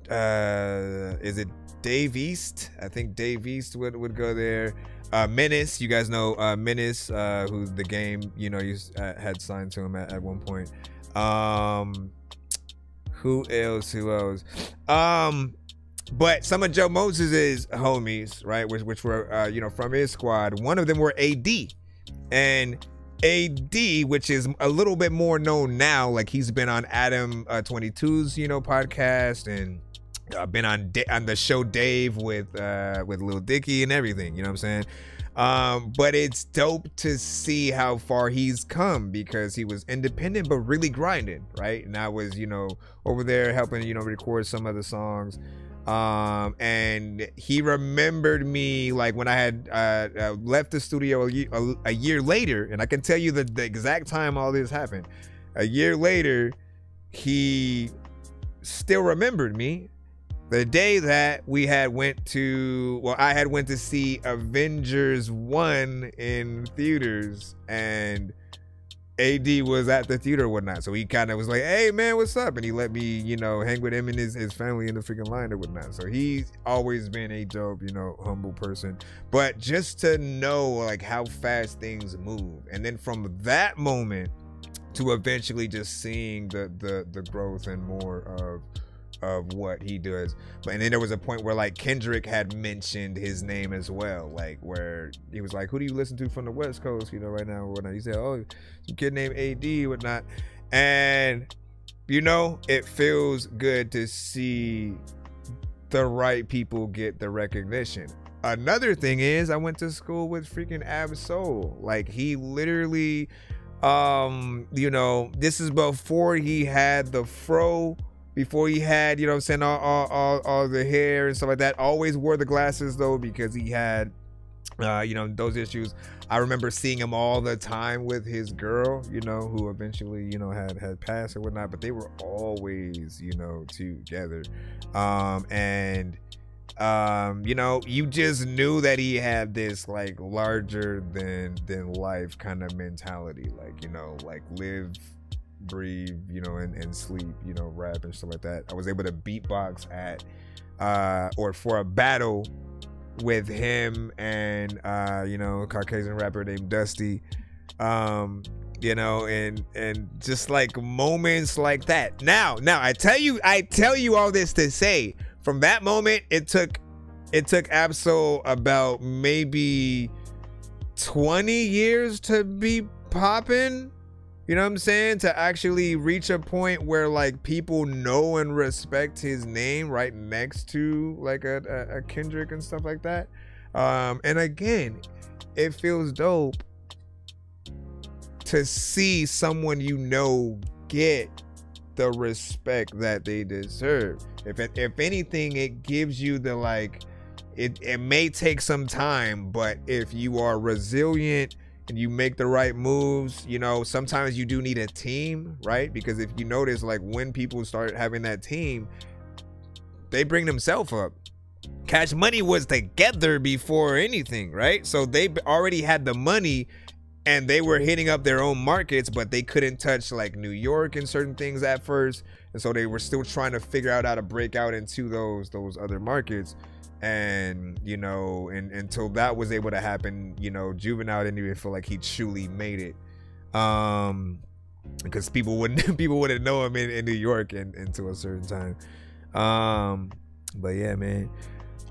Is it Dave East? I think Dave East would go there. Menace, you guys know Menace, who the game, you know, had signed to him at one point. Who else? But some of Joe Moses' homies, right, which were you know, from his squad, one of them were AD, and AD, which is a little bit more known now, like he's been on Adam 22's, you know, podcast, and been on the show Dave with Lil Dicky and everything, you know what I'm saying? But it's dope to see how far he's come, because he was independent but really grinding, right? And I was, you know, over there helping, you know, record some of the songs. And he remembered me, like, when I had left the studio a year later, and I can tell you the exact time all this happened. A year later, he still remembered me. The day that I had went to see Avengers 1 in theaters, and AD was at the theater or whatnot. So he kind of was like, hey man, what's up? And he let me, you know, hang with him and his family in the freaking line or whatnot. So he's always been a dope, you know, humble person. But just to know like how fast things move. And then from that moment to eventually just seeing the growth and more of what he does. And then there was a point where like Kendrick had mentioned his name as well, like where he was like, who do you listen to from the West Coast, you know, right now or whatnot? He said, oh, some kid named AD whatnot. And you know, it feels good to see the right people get the recognition. Another thing is I went to school with freaking Ab-Soul. Like he literally you know, this is before he had the fro, before he had, you know what I'm saying, all the hair and stuff like that. Always wore the glasses though, because he had, you know, those issues. I remember seeing him all the time with his girl, you know, who eventually, you know, had passed or whatnot, but they were always, you know, together. You know, you just knew that he had this like larger than life kind of mentality, like, you know, like live, breathe, you know, and sleep, you know, rap and stuff like that. I was able to beatbox at or for a battle with him and you know, Caucasian rapper named Dusty, you know, and just like moments like that. Now I tell you all this to say, from that moment it took Ab-Soul about maybe 20 years to be popping. You know what I'm saying? To actually reach a point where like people know and respect his name right next to like a Kendrick and stuff like that. And again, it feels dope to see someone you know get the respect that they deserve. If anything, it gives you the like, it may take some time, but if you are resilient and you make the right moves, you know, sometimes you do need a team, right? Because if you notice, like when people start having that team, they bring themselves up. Cash Money was together before anything, right? So they already had the money and they were hitting up their own markets, but they couldn't touch like New York and certain things at first. And so they were still trying to figure out how to break out into those other markets. And, you know, and until that was able to happen, you know, Juvenile didn't even feel like he truly made it. Because people wouldn't know him in New York until a certain time. But yeah, man.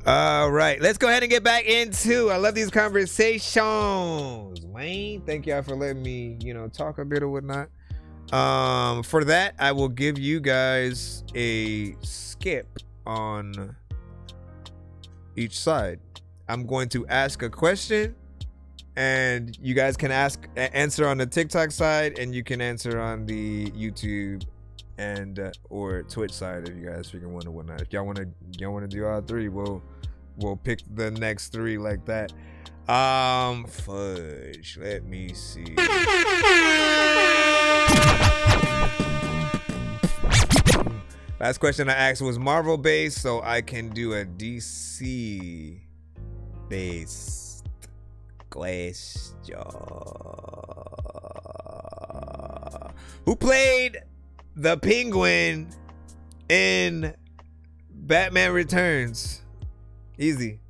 All right, let's go ahead and get back into, I love these conversations. Wayne, thank y'all for letting me, you know, talk a bit or whatnot. For that, I will give you guys a skip on each side. I'm going to ask a question and you guys can answer on the TikTok side, and you can answer on the YouTube and or Twitch side if you guys freaking want or whatnot. If y'all want to do all three, we'll pick the next three like that. Fudge, let me see. Last question I asked was Marvel based, so I can do a DC based question. Who played the Penguin in Batman Returns? Easy.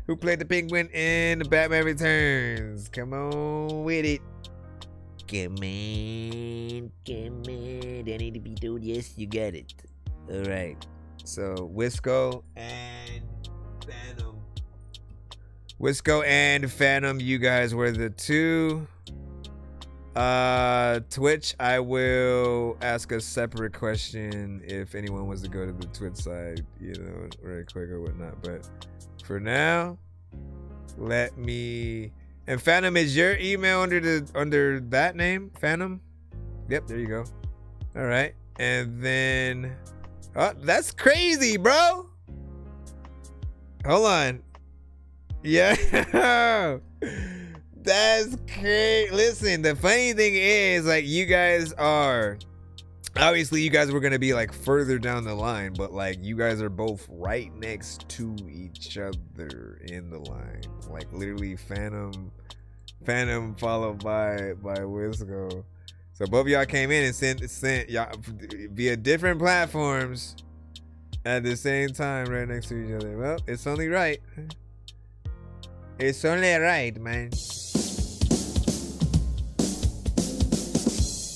Who played the Penguin in Batman Returns? Come on with it. Come on. That need to be told. Yes, you got it. All right. So Wisco and Phantom. Wisco and Phantom, you guys were the two. Twitch, I will ask a separate question if anyone wants to go to the Twitch side, you know, very quick or whatnot. But for now, let me. And Phantom, is your email under that name, Phantom? Yep, there you go. All right, and then, oh, that's crazy, bro. Hold on. Yeah. That's crazy. Listen, the funny thing is, like, you guys are obviously you guys were gonna be like further down the line, but like you guys are both right next to each other in the line, like literally Phantom followed by Wisco. So both of y'all came in and sent y'all via different platforms at the same time right next to each other. Well, it's only right. It's only right, man.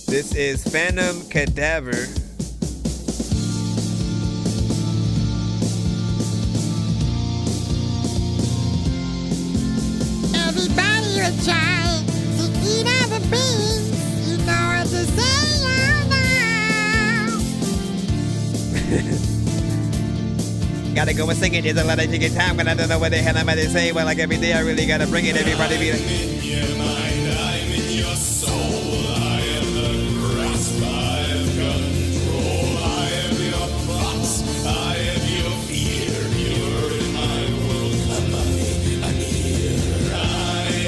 This is Phantom Cadaver. Everybody will try to eat all the beans. You know what to say, Gotta go and sing it. There's a lot of chicken time, but I don't know what the hell I'm about to say. Well, like every day I really gotta bring it. Everybody be like, I'm in your mind, I'm in your soul. I am the grasp, I have control. I am your thoughts, I am your fear. You're in my world, I'm here. I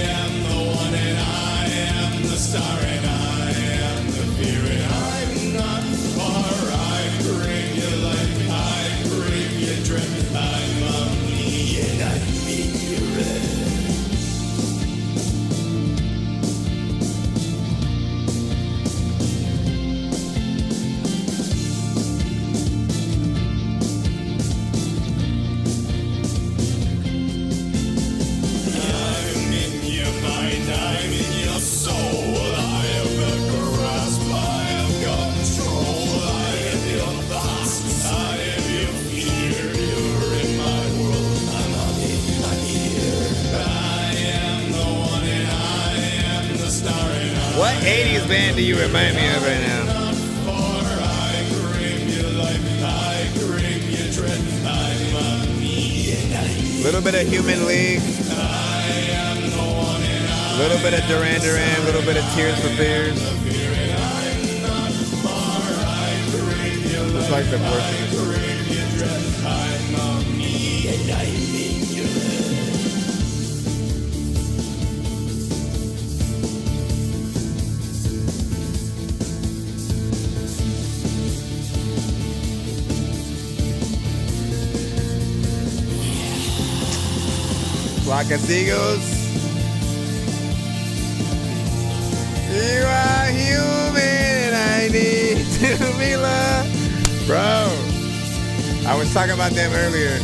am the one and I am the star and I am the fear. And I'm not far, I bring you life, I bring you dread. I'm on me and I'm in your red. I'm in your mind, I'm in your soul. I have the grasp, I have control. I am your thoughts, I am your fear. You're in my world, I'm on it, I'm here. I am the one and I am the star and I. what 80s band do you remind me of right now? I bring you life, I bring you dread. I'm on me and I'm Little bit of Human League. Little bit of Duran Duran. Little bit of Tears for Fears. Looks like the portion. Flock of seagulls. You are human and I need to be loved. Bro, I was talking about them earlier.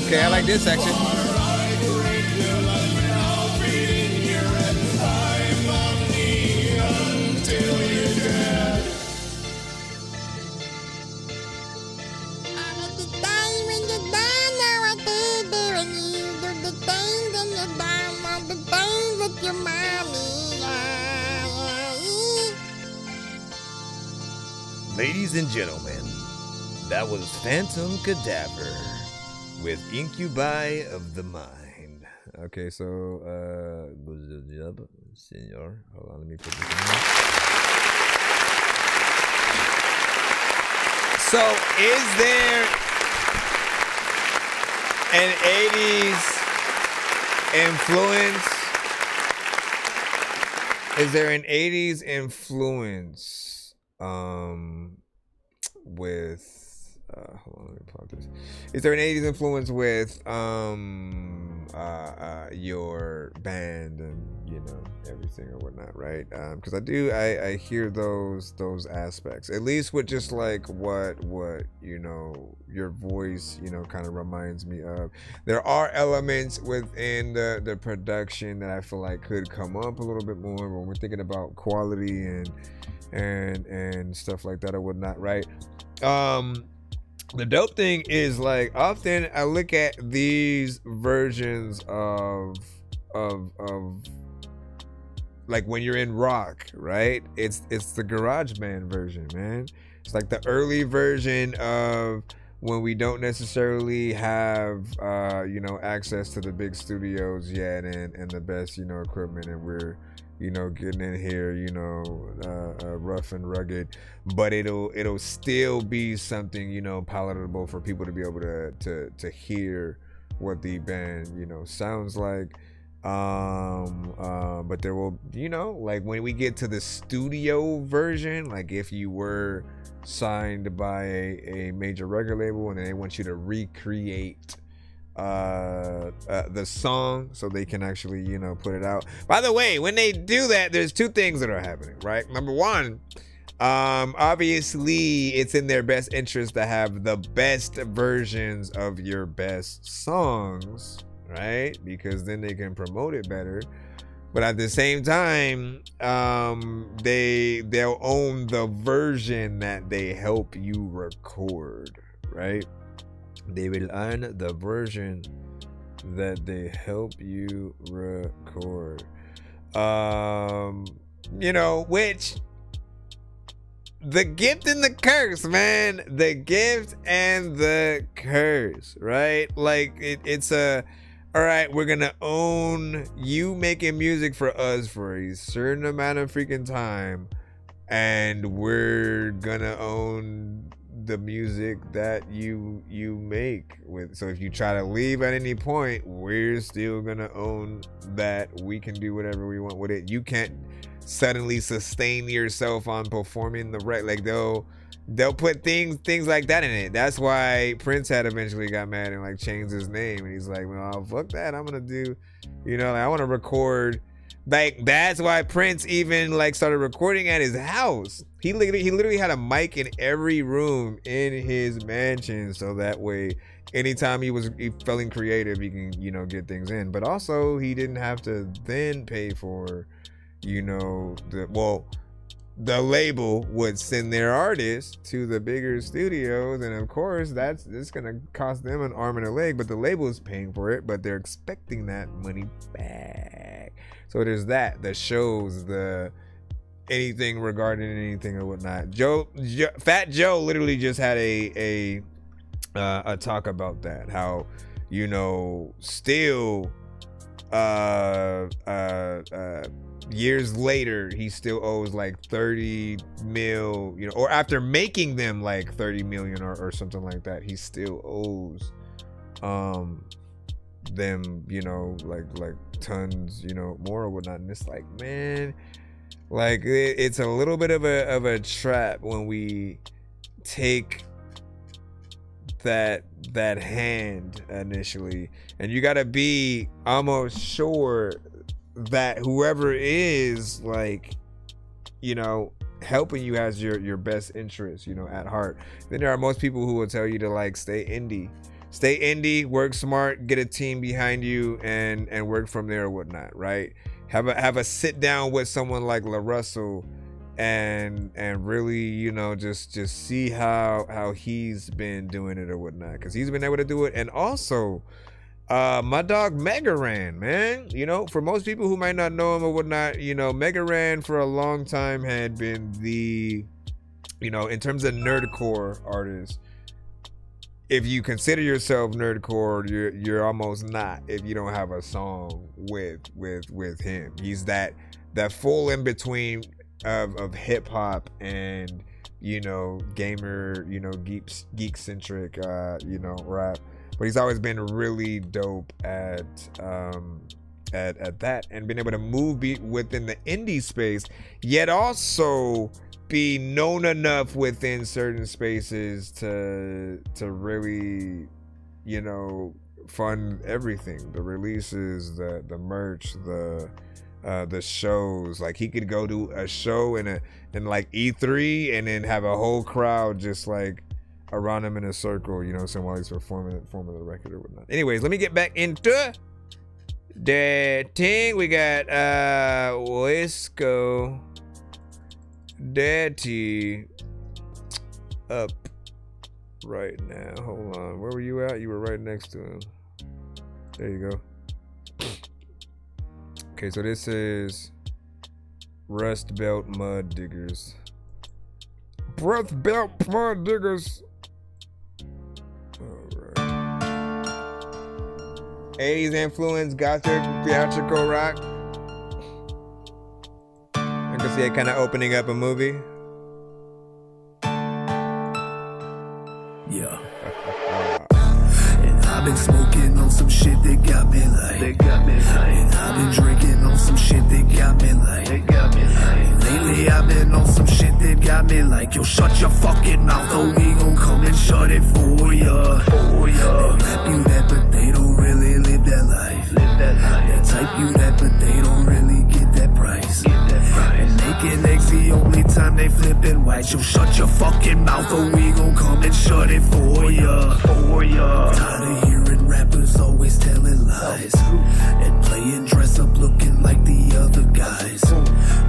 Okay, I like this section. Ladies and gentlemen, that was Phantom Cadaver with Incubi of the Mind. Okay, so, senor, hold on, let me put this in here. So, is there an 80s influence? Is there an 80s influence with hold on, let me plug this. Is there an 80s influence with your band and you know everything or whatnot, right? Because I hear those aspects, at least with just like what you know your voice kind of reminds me of. There are elements within the production that I feel like could come up a little bit more when we're thinking about quality and stuff like that or whatnot, right? the dope thing is, like, often I look at these versions of like when you're in rock, right? It's the GarageBand version, man. It's like the early version of when we don't necessarily have access to the big studios yet and the best equipment, and we're getting in here rough and rugged, but it'll still be something palatable for people to be able to hear what the band sounds like. But there will like when we get to the studio version, like if you were signed by a major record label and they want you to recreate the song so they can actually put it out. By the way, when they do that, there's two things that are happening, right? Number one, obviously it's in their best interest to have the best versions of your best songs, right? Because then they can promote it better. But at the same time, they'll own the version that they help you record, right? They will own the version that they help you record. Which, the gift and the curse, man. The gift and the curse, right? Like it's all right, we're gonna own you making music for us for a certain amount of freaking time, and we're gonna own the music that you make with. So if you try to leave at any point, we're still gonna own that. We can do whatever we want with it. You can't suddenly sustain yourself on performing the like they'll put things like that in it. That's why Prince had eventually got mad and like changed his name, and he's like, well, fuck that, I'm gonna do I want to record. Like, that's why Prince even like started recording at his house. He literally had a mic in every room in his mansion, so that way anytime he feeling creative, he can get things in. But also he didn't have to then pay for the label would send their artists to the bigger studios, and of course that's gonna cost them an arm and a leg, but the label is paying for it, but they're expecting that money back. So there's that, the shows, the anything regarding anything or whatnot. Fat Joe literally just had a talk about that, how still years later he still owes like 30 mil, or after making them like 30 million or something like that, he still owes them like tons more or whatnot. And it's like, man, like it's a little bit of a trap when we take that hand initially, and you gotta be almost sure that whoever is like helping you has your best interest at heart. Then there are most people who will tell you to like stay indie, work smart, get a team behind you, and work from there or whatnot, right? Have a sit down with someone like La Russell and really just see how he's been doing it or whatnot, because he's been able to do it. And also my dog Megaran, man, for most people who might not know him or whatnot, Megaran for a long time had been the in terms of nerdcore artists, if you consider yourself nerdcore, you're almost not if you don't have a song with him. He's that full in between of hip hop and gamer, geek centric rap. But he's always been really dope at that, and been able to move within the indie space, yet also be known enough within certain spaces to really fund everything, the releases, the merch, the shows. Like he could go to a show in like E3 and then have a whole crowd just like around him in a circle, so while he's performing the record or whatnot. Anyways, let me get back into the thing. We got Wisco Daddy up right now. Hold on. Where were you at? You were right next to him. There you go. Okay, so this is Rust Belt Mud Diggers. Rust Belt Mud Diggers. Alright. 80s influence, gothic, theatrical rock. I can see it kind of opening up a movie. Yeah. And I've been smoking on some shit that got me like. And I've been drinking on some shit that got me like. And lately I've been on some shit that got me like. Yo, shut your fucking mouth, or we gon' come and shut it for ya. They rap you that, but they don't really live that life. They type you that, but they don't really get that price. And making X the only time they flippin' white. Yo, shut your fucking mouth, or we gon' come and shut it for ya. Tired of hearing rappers always telling lies and playing dress up looking like the other guys.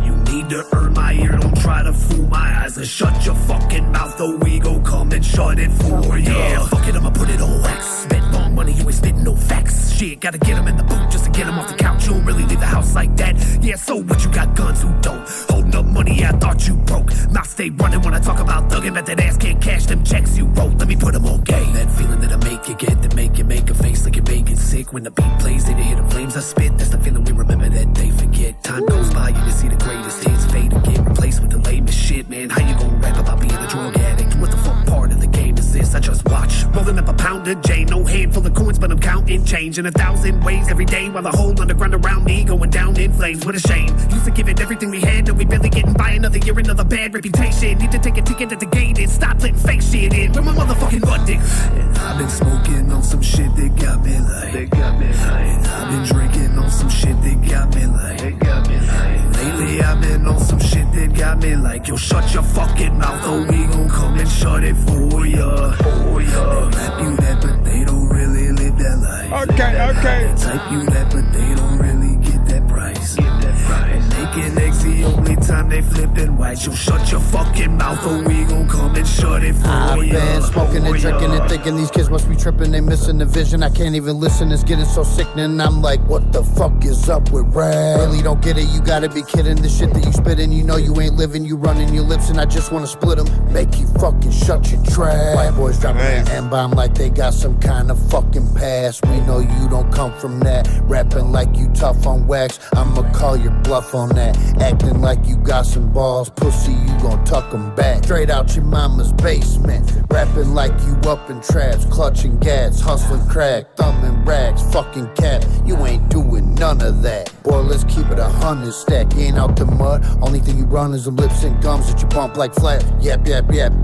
You need to earn my ear, don't try to fool my eyes. And shut your fucking mouth, or we gon' come and shut it for ya. Yeah, fuck it, I'ma put it on wax. Spend more money, you ain't spitting no facts. Shit, gotta get him in the boot just to get him off the couch. You don't really leave the house like that. Yeah, so what, you got guns, who don't? Holding up money, I thought you broke. Mouth stay running when I talk about thugging. Bet that ass can't cash them checks you wrote. Let me put them on game. That feeling that I make you get, that make you make a face like you make it sick. When the beat plays, they hear the flames I spit. That's the feeling we remember that they forget. Time goes by, you can see the greatest hits fade and get replaced with the lamest shit, man. How you gon' rap about being a drug addict? What the fuck part of the game is this? I just watch. Rolling up a pound of J, no handful of coins, but I'm counting change in 1,000 ways every day, while the whole underground around me going down in flames. What a shame. Used to give it everything we had, now we barely getting by. Another year, another bad reputation. Need to take a ticket at the gate and stop letting fake shit in. Where my motherfucking butt dick? And I've been smoking on some shit that got me like. And I've been drinking on some shit that got me like. And lately I've been on some shit that got me like. Yo, shut your fucking mouth, or we gon' come and shut it for ya. They rap you that, but they don't really live that life. Okay. They type you that, but they don't really get that price. And making X the only time they flippin' white. Yo, shut your fucking mouth, or we gon' come and shut it for I've ya. been smoking and drinking and thinking these kids must be tripping. They missing the vision. I can't even listen. It's getting so sickening. I'm like, what the fuck is up with rap? Really don't get it. You gotta be kidding. The shit that you spitting, you know you ain't living. You running your lips and I just wanna split them. Make you fucking shut your trap. White boys dropping an M-bomb like they got some kind of fucking pass. We know you don't come from that. Rapping like you tough on wax. I'ma call your bluff on that. Acting like you got some balls. Pussy, you gon' tuck them back. Straight out your mama's basement. Rapping like you up in traps. Clutching gas, hustling crack. Thumbing rags, fucking cat. You ain't doing none of that. Boy, let's keep it 100 stack. You ain't out the mud. Only thing you run is the lips and gums that you bump like flat. Yap.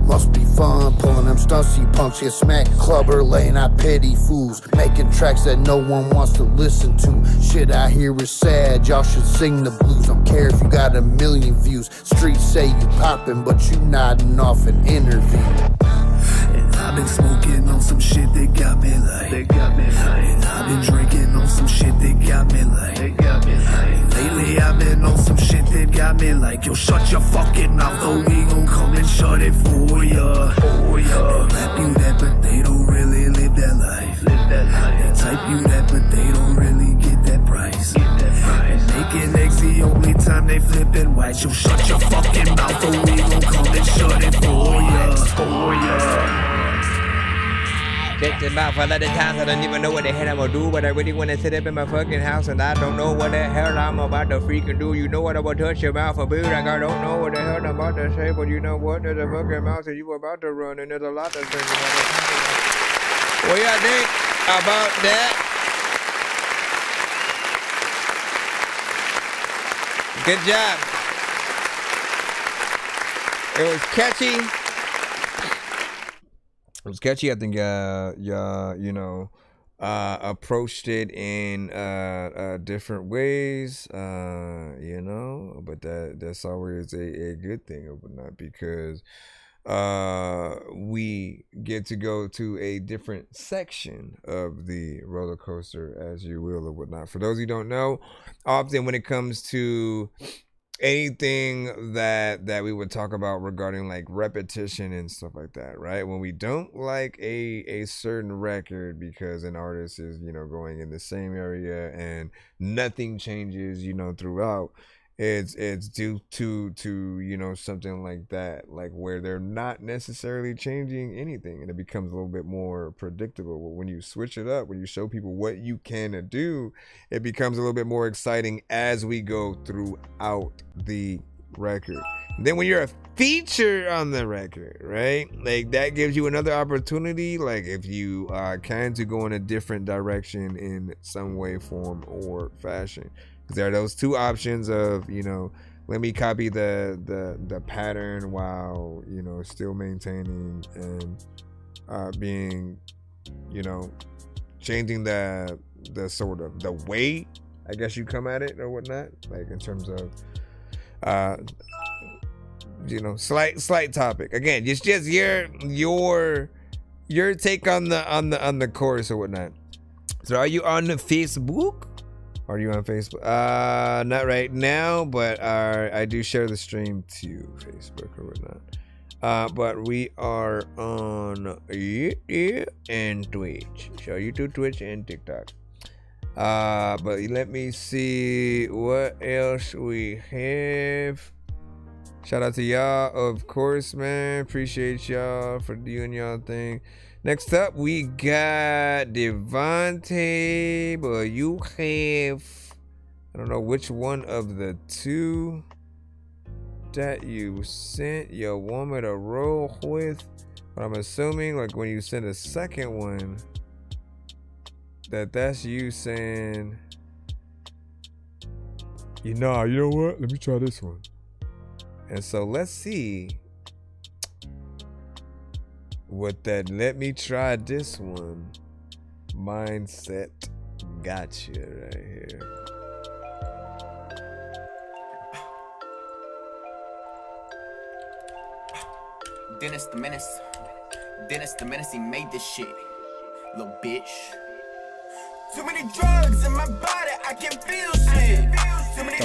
Must be fun. Pulling them stunts, you punks get smacked. Clubber lane, I pity fools. Making tracks that no one wants to listen to. Shit I hear is sad. Y'all should sing the blues. Don't care if you got 1 million views. Streets say you poppin', but you nodding off an interview. And I've been smoking on some shit that got me like. And I've been drinking on some shit that got me like. And lately I've been on some shit that got me like. Yo, shut your fucking mouth, or we gon' come and shut it for ya. They rap you that, but they don't really live that life. They type you that, but they don't really get that price. And making X the only time they flippin' white. Yo, shut your fucking mouth, or we gon' come and shut it for ya. Check this out for a lot of times I don't even know what the hell I'm gonna do, but I really wanna sit up in my fucking house and I don't know what the hell I'm about to freaking do. You know what, I'm gonna touch your mouth a bit, like I don't know what the hell I'm about to say, but you know what, there's a fucking mouth that you were about to run and there's a lot of things about it. What y'all think about that? Good job. It was catchy. It was catchy. I think approached it in different ways, but that's always a good thing or whatnot, because we get to go to a different section of the roller coaster, as you will, or whatnot. For those who don't know, often when it comes to anything that we would talk about regarding like repetition and stuff like that, right? When we don't like a certain record because an artist is, you know, going in the same area and nothing changes, you know, throughout, it's due to you know, something like that, like where they're not necessarily changing anything and it becomes a little bit more predictable. But when you switch it up, when you show people what you can do, it becomes a little bit more exciting as we go throughout the record. And then when you're a feature on the record, right, like that gives you another opportunity, like if you can, to go in a different direction in some way, form, or fashion. There are those two options of, you know, let me copy the pattern while, you know, still maintaining and being, you know, changing the sort of the way I guess you come at it or whatnot, like in terms of you know, slight topic. Again, it's just your take on the chorus or whatnot. So are you on Facebook? Are you on Facebook? Not right now, but I do share the stream to Facebook or whatnot. But we are on YouTube and Twitch. So YouTube, Twitch, and TikTok. But let me see what else we have. Shout out to y'all, of course, man. Appreciate y'all for doing y'all thing. Next up, we got Devontae, but you have, I don't know which one of the two that you sent your woman to roll with, but I'm assuming like when you send a second one, that's you saying, you know what? Let me try this one. And so let's see what that let me try this one mindset got you right here. Dennis the Menace, he made this shit, little bitch. Too many drugs in my body, I can feel shit.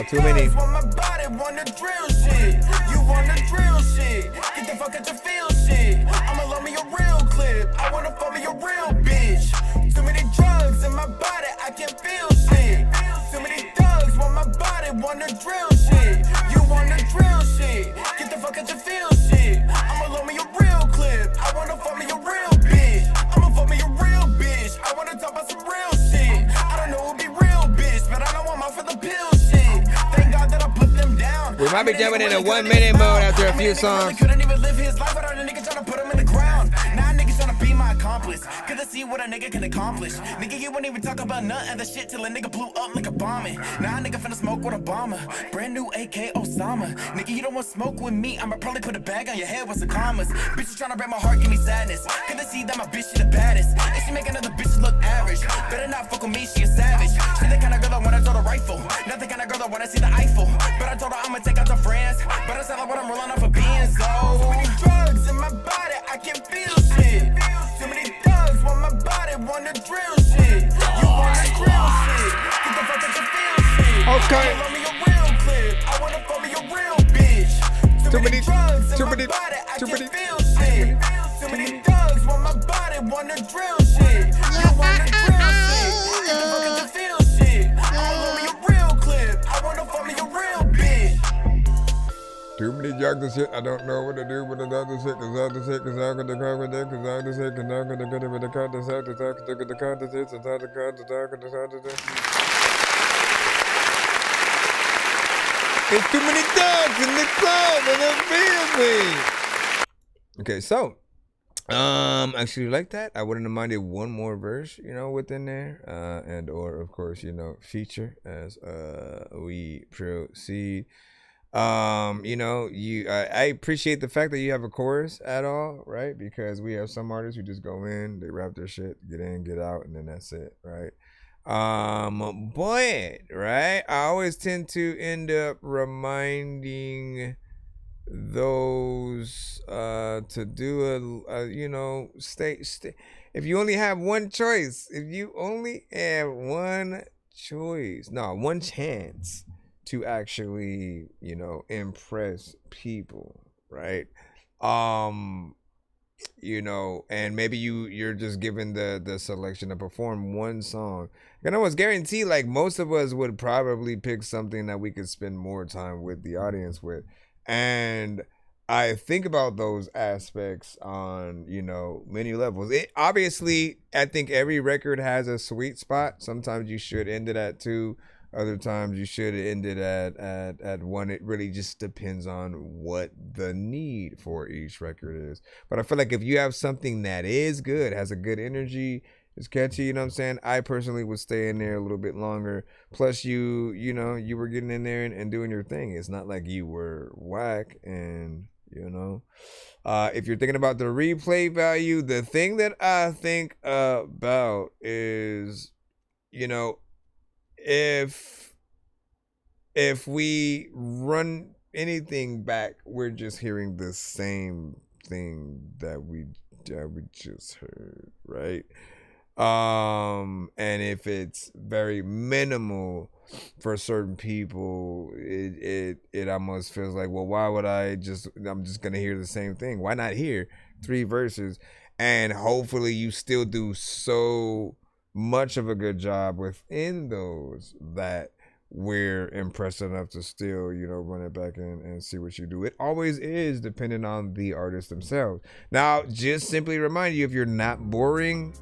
Too many drugs want my body, wanna drill shit. You wanna drill shit, get the fuck out your field shit. I'ma love me a real clip, I wanna fuck me a real bitch. Too many drugs in my body, I can feel shit. Too many thugs want my body, wanna drill shit. You wanna drill shit, get the fuck out your field shit. I'ma love me a real clip, I wanna fuck me a real bitch. I'ma fuck me a real bitch, I wanna talk about some real shit. I don't know who'll be real bitch, but I know I'm out for the pill shit. Thank God that I put them down. We might be jumping in a 1 minute mode after a few songs. Couldn't even live his life without a nigga trying to put him in the ground. Now niggas trying to be my accomplice, cause I see what a nigga can accomplish. Nigga, you wouldn't even talk about none of the shit till a nigga blew up like a bombing. Now a nigga finna smoke with Obama, brand new AK Osama. Nigga, you don't want smoke with me, I'ma probably put a bag on your head with some commas. Bitches trying to break my heart, give me sadness, cause I see that my bitch, she the baddest. And she make another bitch look average. Better not fuck with me, she a savage. She the kind of girl that wanna throw the rifle, not the kind of girl that wanna see the Eiffel. But I told her I'ma take out the friends, but I sound like what I'm rolling off a Benzo. Too many drugs in my body, I can feel shit. Too many thugs want my body, wanna drill shit. You wanna drill shit, get the fuck out your field shit. Okay. I me a real clip, I wanna fuck me a real bitch. Too many drugs in my body, I can feel shit. Too many thugs want my body, wanna drill shit. You wanna drill shit, get the fuck out your field shit. I'ma love me a real clip, I wanna fuck me a real bitch. Too many drugs and shit. I don't know what to do with the other shit. Cause I'm the shit. Cause I'm gonna go with it. Cause I'm the shit. Cause I'm gonna go with the content. Cause I'm gonna go with the content. Cause I'm gonna go with the It's too many dogs in the club and it feels me. Okay, so actually like that. I wouldn't have minded one more verse, you know, within there. And or of course, you know, feature as we proceed. You know, I appreciate the fact that you have a chorus at all, right? Because we have some artists who just go in, they rap their shit, get in, get out, and then that's it, right? But right, I always tend to end up reminding those to do a you know, stay if you only have one choice, if you only have one chance to actually, you know, impress people, right? You know, and maybe you're just given the selection to perform one song. And I was guaranteed, like, most of us would probably pick something that we could spend more time with the audience with. And I think about those aspects on, you know, many levels. Obviously, I think every record has a sweet spot. Sometimes you should end it at 2. Other times you should end it at 1. It really just depends on what the need for each record is. But I feel like if you have something that is good, has a good energy, is catchy, you know what I'm saying? I personally would stay in there a little bit longer. Plus you know, you were getting in there and doing your thing. It's not like you were whack. And, you know, if you're thinking about the replay value, the thing that I think about is, you know, if we run anything back, we're just hearing the same thing that we just heard, right? And if it's very minimal for certain people, it almost feels like, well, why would I'm just gonna hear the same thing? Why not hear 3 verses? And hopefully you still do so much of a good job within those that we're impressed enough to still, you know, run it back and see what you do. It always is dependent on the artist themselves. Now, just simply remind you, if you're not boring,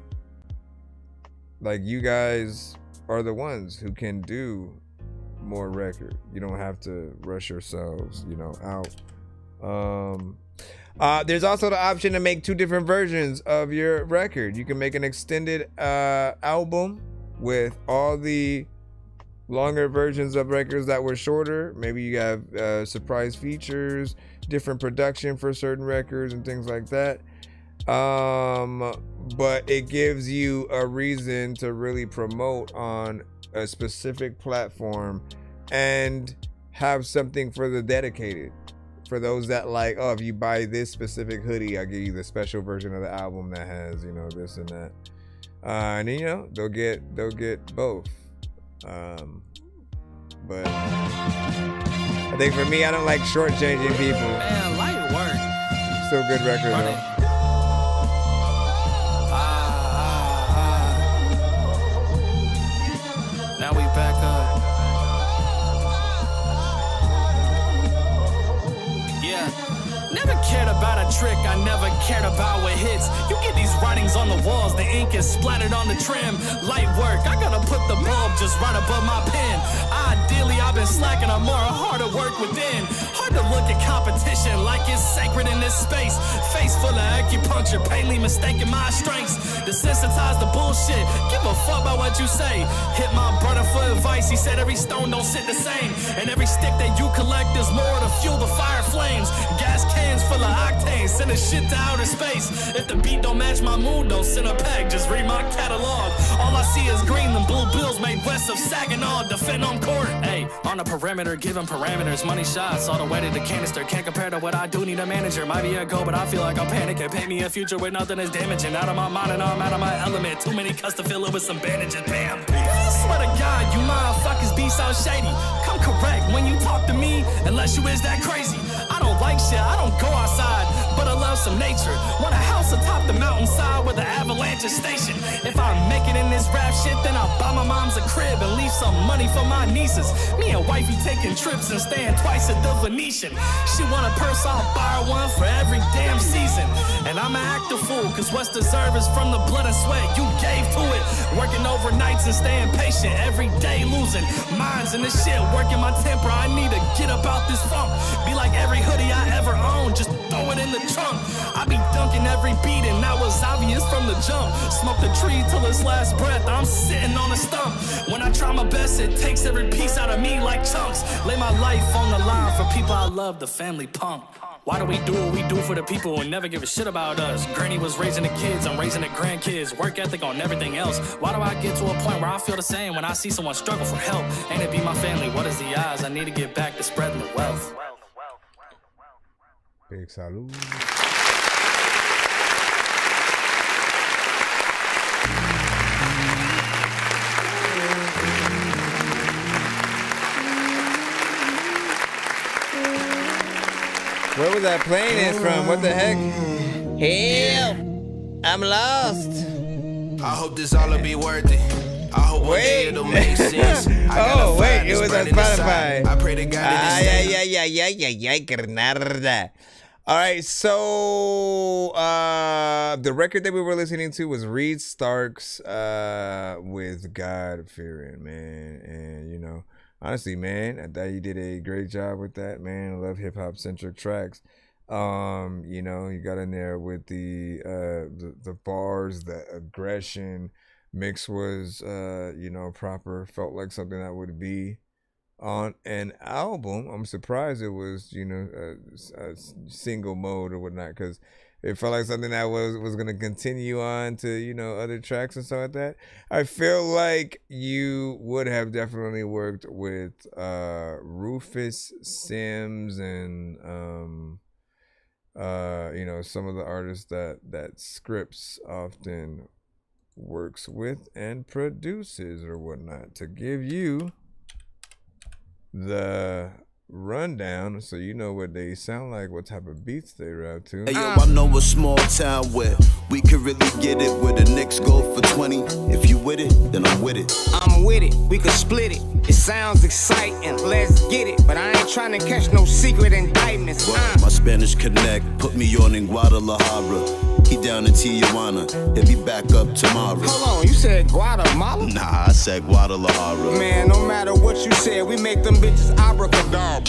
like, you guys are the ones who can do more record. You don't have to rush yourselves, you know, out. There's also the option to make 2 different versions of your record. You can make an extended album with all the longer versions of records that were shorter. Maybe you have surprise features, different production for certain records and things like that. But it gives you a reason to really promote on a specific platform and have something for the dedicated. For those that like, oh, if you buy this specific hoodie, I'll give you the special version of the album that has, you know, this and that. And then, you know, they'll get both. But I think for me, I don't like shortchanging people. Man, light work. Still good record though. Now we back up. Yeah. Never cared about a trick, I never cared about what hits. You get these writings on the walls, the ink is splattered on the trim. Light work, I gotta put the bulb just right above my pen. Ideally, I've been slacking, I'm more hard to work within. Hard to look at competition like it's sacred in this space. Face full of acupuncture, painfully mistaking my strengths. Desensitize the bullshit, give a fuck about what you say. Hit my brother for advice, he said every stone don't sit the same. And every stick that you collect is more to fuel the fire flames. Gas cans full of octane, send a shit to outer space. If the beat don't match my mood, don't send a peg, just read my catalog. All I see is green and blue bills made west of Saginaw, defend on court. Hey, on the perimeter, giving parameters, money shots, all the way to the canister. Can't compare to what I do, need a manager. Might be a go, but I feel like I'm panicking. Paint me a future with nothing is damaging. Out of my mind and I'm out of my element. Too many cuts to fill it with some bandages, bam. I swear to God, you motherfuckers be so shady. Come correct when you talk to me, unless you is that crazy. I don't like shit, I don't go outside, but I love some nature. Want a house atop the mountainside with an avalanche station. If I make it in this rap shit, then I'll buy my mom's a crib and leave some money for my nieces. Me and wifey taking trips and staying twice at the Venetian. She want a purse, I'll buy her one for every damn season. And I'ma act a fool, cause what's deserved is from the blood and sweat you gave to it. Working overnights and staying patient, every day losing minds in this shit, working my temper. I need to get up out this funk. Be like every hoodie I ever owned, just throw it in the trunk. I be dunking every beat and that was obvious from the jump. Smoke the tree till its last breath, I'm sitting on a stump. When I try my best, it takes every piece out of me like chunks. Lay my life on the line for people I love, the family punk. Why do we do what we do for the people and never give a shit about us? Granny was raising the kids, I'm raising the grandkids. Work ethic on everything else. Why do I get to a point where I feel the same when I see someone struggle for help? Ain't it be my family? What is the odds? I need to get back to spreading the wealth. Big salute. Where was that playing this from? What the heck? Help! I'm lost. I hope this all'll be worth it. I hope one day it'll make sense. Oh, wait, it was on Spotify. I pray to God that yeah. All right, so the record that we were listening to was Reed Stark's with God Fearing, man. And, you know, honestly, man, I thought you did a great job with that, man. I love hip-hop centric tracks. You know, you got in there with the bars, the aggression. Mix was, you know, proper. Felt like something that would be on an album. I'm surprised it was, you know, a single mode or whatnot, because it felt like something that was going to continue on to, you know, other tracks and stuff like that. I feel like you would have definitely worked with Rufus Sims and, you know, some of the artists that Scripps often works with and produces or whatnot, to give you the rundown so you know what they sound like, what type of beats they rap to. Hey yo, I know a small town where we could really get it, where the Knicks go for 20. If you with it, then I'm with it. I'm with it, we could split it. It sounds exciting, let's get it. But I ain't trying to catch no secret indictments. My Spanish connect put me on in Guadalajara. He down in Tijuana, he'll be back up tomorrow. Hold on, you said Guatemala? Nah, I said Guadalajara. Man, no matter what you said, we make them bitches abracadabra.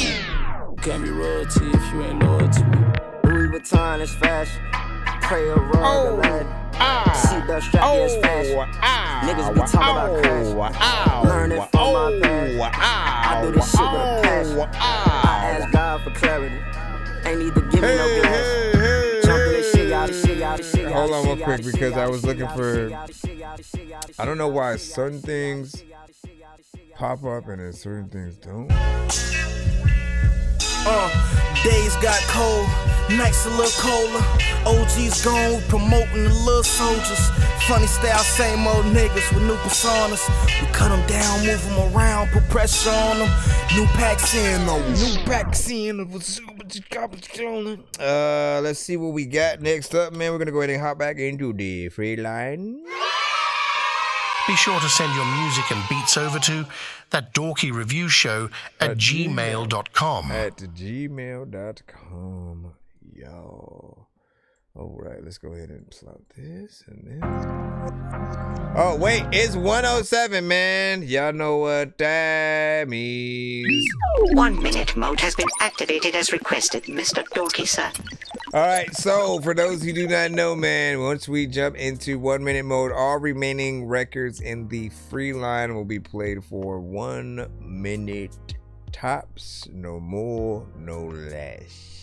Can't be royalty if you ain't loyal to me. Louis Vuitton is fashion. Pray a rug, seatbelt strap is fashion. Niggas be talking about cash. Learn it from my past. I do this shit with a passion. I ask God for clarity. Ain't need to give me no gas. Jumping this shit out of shit out of shit. Hold on real quick, because I was looking for, I don't know why certain things pop up and then certain things don't. Days got cold, nights a little colder. OG's gone, we promoting the little soldiers. Funny style, same old niggas with new personas. We cut them down, move them around, put pressure on them. New packs in, let's see what we got next up, man. We're gonna go ahead and hop back into the free line. Be sure to send your music and beats over to ThatDorkyReviewShow at gmail.com. At gmail.com, y'all. All right, let's go ahead and plot this and then. Oh, wait, it's 107, man. Y'all know what that means. 1 minute mode has been activated as requested, Mr. Dorky, sir. All right, so for those who do not know, man, once we jump into 1 minute mode, all remaining records in the free line will be played for 1 minute tops. No more, no less.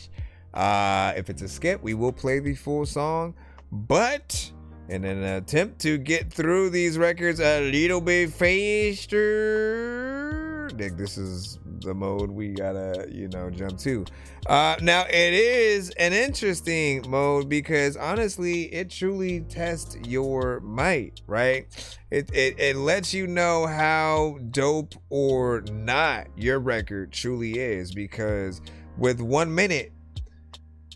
If it's a skip, we will play the full song, but in an attempt to get through these records a little bit faster, this is the mode we gotta, you know, jump to. Now it is an interesting mode because honestly, it truly tests your might, right? It lets you know how dope or not your record truly is, because with 1 minute,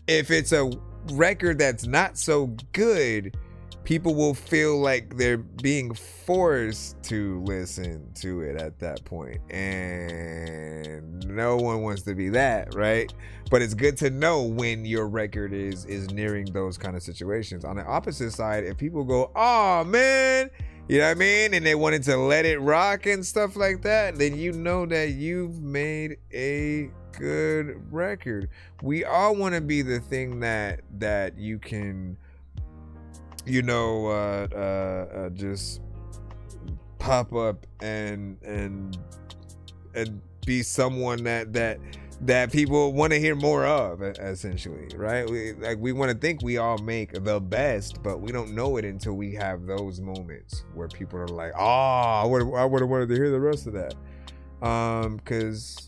if it's a record that's not so good, people will feel like they're being forced to listen to it at that point. And no one wants to be that, right? But it's good to know when your record is nearing those kind of situations. On the opposite side, if people go, oh man, you know what I mean? And they wanted to let it rock and stuff like that, then you know that you've made a good record. We all want to be the thing that you can, you know, just pop up and be someone that people want to hear more of, essentially, right? We want to think we all make the best, but we don't know it until we have those moments where people are like, oh, I would have wanted to hear the rest of that, because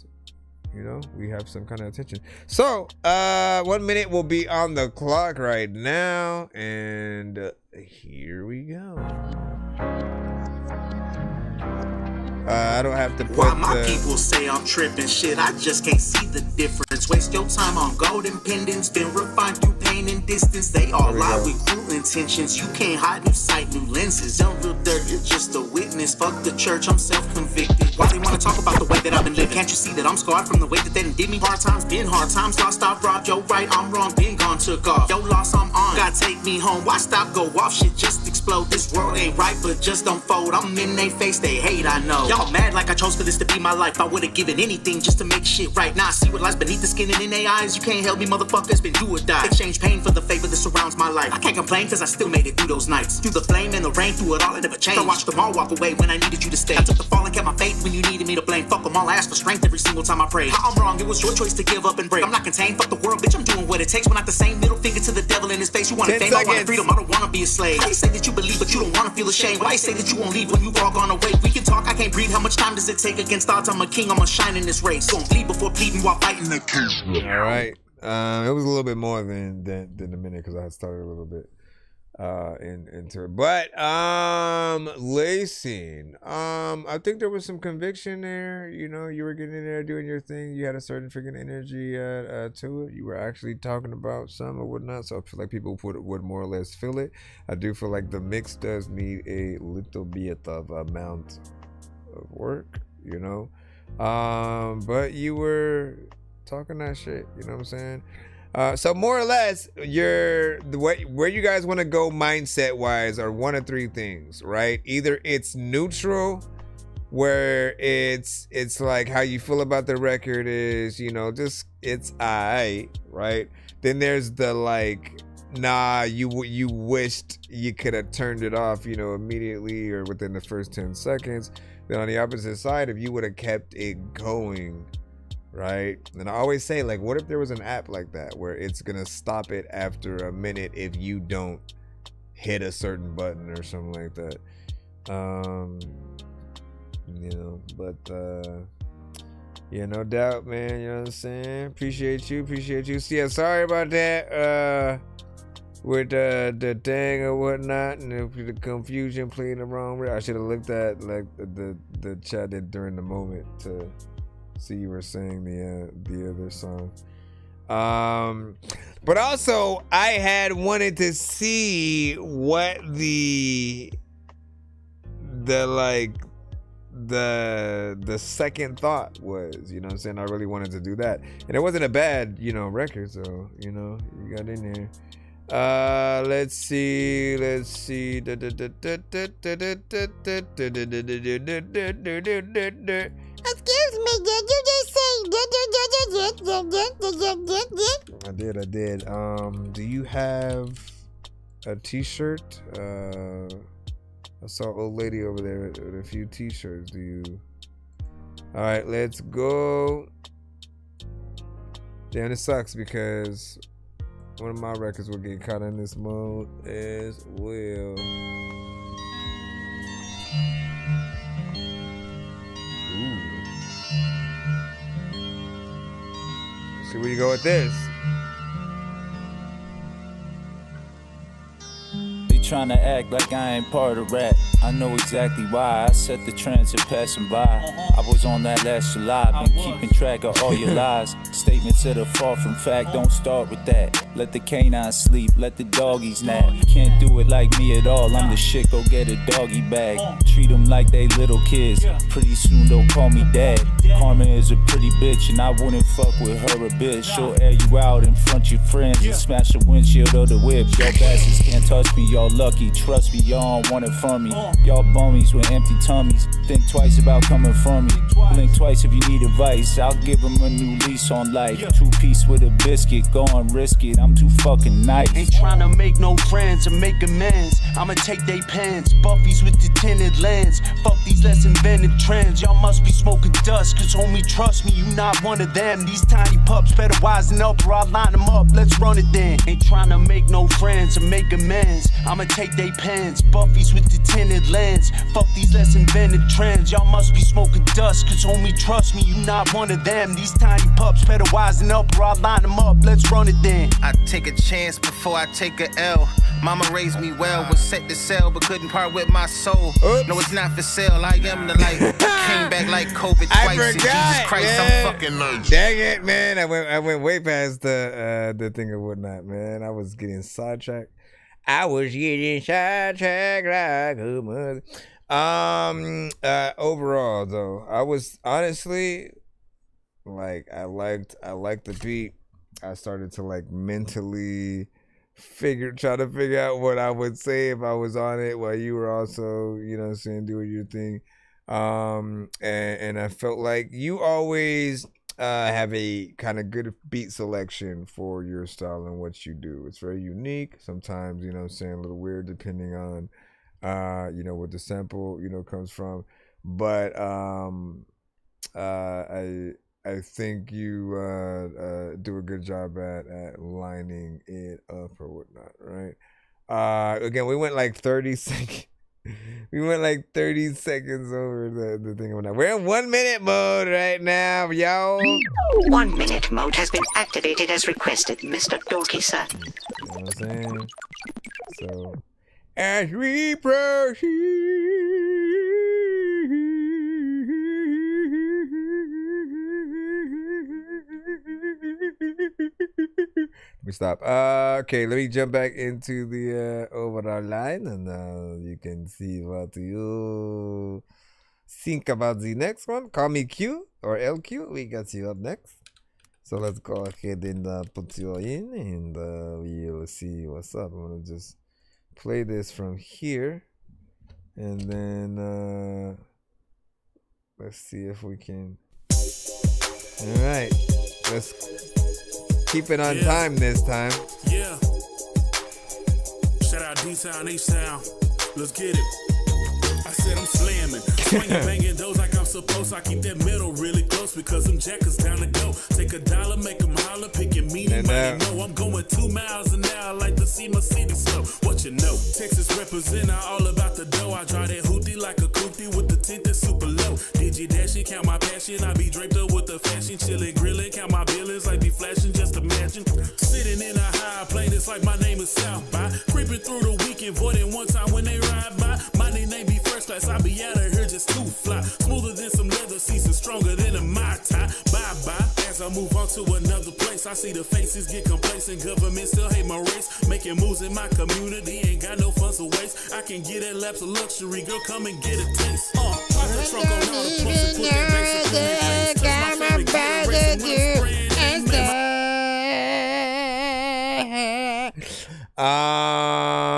you know, we have some kind of attention. So 1 minute will be on the clock right now, and here we go. I I don't have to put Why my people say I'm tripping shit, I just can't see the difference. Waste your time on golden pendants, been refined through pain and distance. They all lie with cruel intentions. You can't hide new sight, new lenses. Young real dirt, you're just a witness. Fuck the church, I'm self-convicted. Why they wanna talk about the way that I've been living? Can't you see that I'm scarred from the way that they done did me? Hard times, been hard times, lost, I've robbed. Yo right, I'm wrong, been gone, took off. Yo lost, I'm on. God take me home, why stop, go off? Shit just explode. This world ain't right, but just don't fold. I'm in they face, they hate, I know. Y'all mad like I chose for this to be my life. I would've given anything just to make shit right. Now I see what lies beneath the skin and in their eyes. You can't help me, motherfuckers, been do or die. Exchange pain for the favor that surrounds my life. I can't complain cause I still made it through those nights. Through the flame and the rain, through it all, it never changed. I watched them all walk away when I needed you to stay. I took the fall and kept my faith when you needed me to blame. Fuck them all, I asked for strength every single time I prayed. How I'm wrong, it was your choice to give up and break. I'm not contained, fuck the world, bitch, I'm doing what it takes. When not the same middle finger to the devil in his face. You want fame, I want freedom, I don't wanna be a slave. Why you say that you believe but you don't wanna feel ashamed? Why you say that you won't leave when you all gone away? We can talk, I can't breathe, how much time does it take? Against odds, I'm a king, I'ma shine in this race. Don't bleed before pleading while fighting the king. Alright. It was a little bit more than a minute because I had started a little bit into it. But lacing. I think there was some conviction there. You know, you were getting in there doing your thing. You had a certain freaking energy to it. You were actually talking about some or whatnot. So I feel like people would more or less feel it. I do feel like the mix does need a little bit of amount of work, you know. But you were talking that shit, you know what I'm saying? So more or less, where you guys want to go mindset wise are one of three things, right? Either it's neutral, where it's like how you feel about the record is, you know, just it's alright, right? Then there's the like, nah, you wished you could have turned it off, you know, immediately or within the first 10 seconds. Then on the opposite side, if you would have kept it going, right? And I always say, like, what if there was an app like that where it's gonna stop it after a minute if you don't hit a certain button or something like that? You know, but yeah, no doubt, man. You know what I'm saying? Appreciate you. So yeah, sorry about that. With the thing or whatnot, and the confusion playing the wrong way. I should have looked at like the chat during the moment to see you were saying the other song. But also I had wanted to see what the second thought was, you know what I'm saying? I really wanted to do that, and it wasn't a bad, you know, record, so you know, you got in there. Let's see. Excuse me, did you just say? I did. Do you have a t-shirt? I saw an old lady over there with a few t-shirts. Do you? All right, let's go. Damn, it sucks because one of my records will get caught in this mode as well. Ooh. See where you go with this. Trying to act like I ain't part of rap. I know exactly why. I set the trends and passing by. I was on that last July. Been keeping track of all your lies. Statements that are far from fact. Don't start with that. Let the canines sleep. Let the doggies nap. Can't do it like me at all. I'm the shit. Go get a doggy bag. Treat them like they little kids. Pretty soon they'll call me dad. Carmen is a pretty bitch and I wouldn't fuck with her a bit. She'll air you out in front of your friends and smash the windshield of the whip. Y'all bastards can't touch me. Y'all lucky. Trust me, y'all don't want it from me. Y'all bummies with empty tummies. Think twice about coming from me. Blink twice if you need advice. I'll give them a new lease on life. 2-piece with a biscuit. Go and risk it. I'm too fucking nice. Ain't trying to make no friends or make amends. I'ma take they pens. Buffies with the tinted lens. Fuck these less inventive trends. Y'all must be smoking dust. Cause homie, trust me, you not one of them. These tiny pups better wisen up or I'll line them up. Let's run it then. Ain't trying to make no friends or make amends. I'ma take they pens. Buffies with the tinted lens. Fuck these less inventive trends. Y'all must be smoking dust. Cause homie, trust me, you not one of them. These tiny pups better wisen up or I'll line them up. Let's run it then. I I take a chance before I take a L. Mama raised me well, was set to sell, but couldn't part with my soul. No, it's not for sale. I am the light. Came back like COVID twice. And Jesus Christ, I'm fucking nice. Dang it, man! I went way past the thing or whatnot, man. I was getting sidetracked. Like a mother. Overall though, I was honestly like I liked the beat. I started to like mentally try to figure out what I would say if I was on it while you were also, you know what I'm saying, doing your thing. And I felt like you always have a kind of good beat selection for your style and what you do. It's very unique. Sometimes, you know what I'm saying, a little weird depending on you know, what the sample, you know, comes from. But I think you do a good job at lining it up or whatnot, right? Again, we went like 30 seconds. We went like 30 seconds over the thing or whatnot. We're in 1 minute mode right now, y'all. 1 minute mode has been activated as requested, Mr. Dorky, sir. You know what I'm saying? So, as we proceed. Let me stop. Okay, let me jump back into the overall line, and you can see what you think about the next one. Call me Q or LQ. We got you up next. So let's go ahead and put you in, and we'll see what's up. I'm gonna just play this from here, and then let's see if we can. All right, let's keep it on time this time. Yeah. Shout out D-Town, H-Town. Let's get it. I said I'm slamming, swinging, banging those like I'm supposed. I keep that middle really close because them jackers down to go. Take a dollar, make them holler, picking meanie money. No, I'm going 2 miles an hour, like to see my city slow. What you know? Texas represent, I all about the dough. I drive that hoopty like a coopty with the tint that's super low. Digi dashing, count my passion. I be draped up with the fashion, chilling, grilling, count my billings like be flashing. Just imagine sitting in a high plane. It's like my name is South by creeping through the weekend, voiding one time when they ride by. My name be first class. I be out of here just too fly, smoother than some leather seats and stronger than a Mai Tai. Bye bye. As I move on to another place, I see the faces get complacent. Government still hate my race, making moves in my community. Ain't got no funds to waste. I can get that lapse of luxury, girl. Come and get a taste. Pop the trunk on all the plus and put that bass up in your face. Touch my family, get a race and win a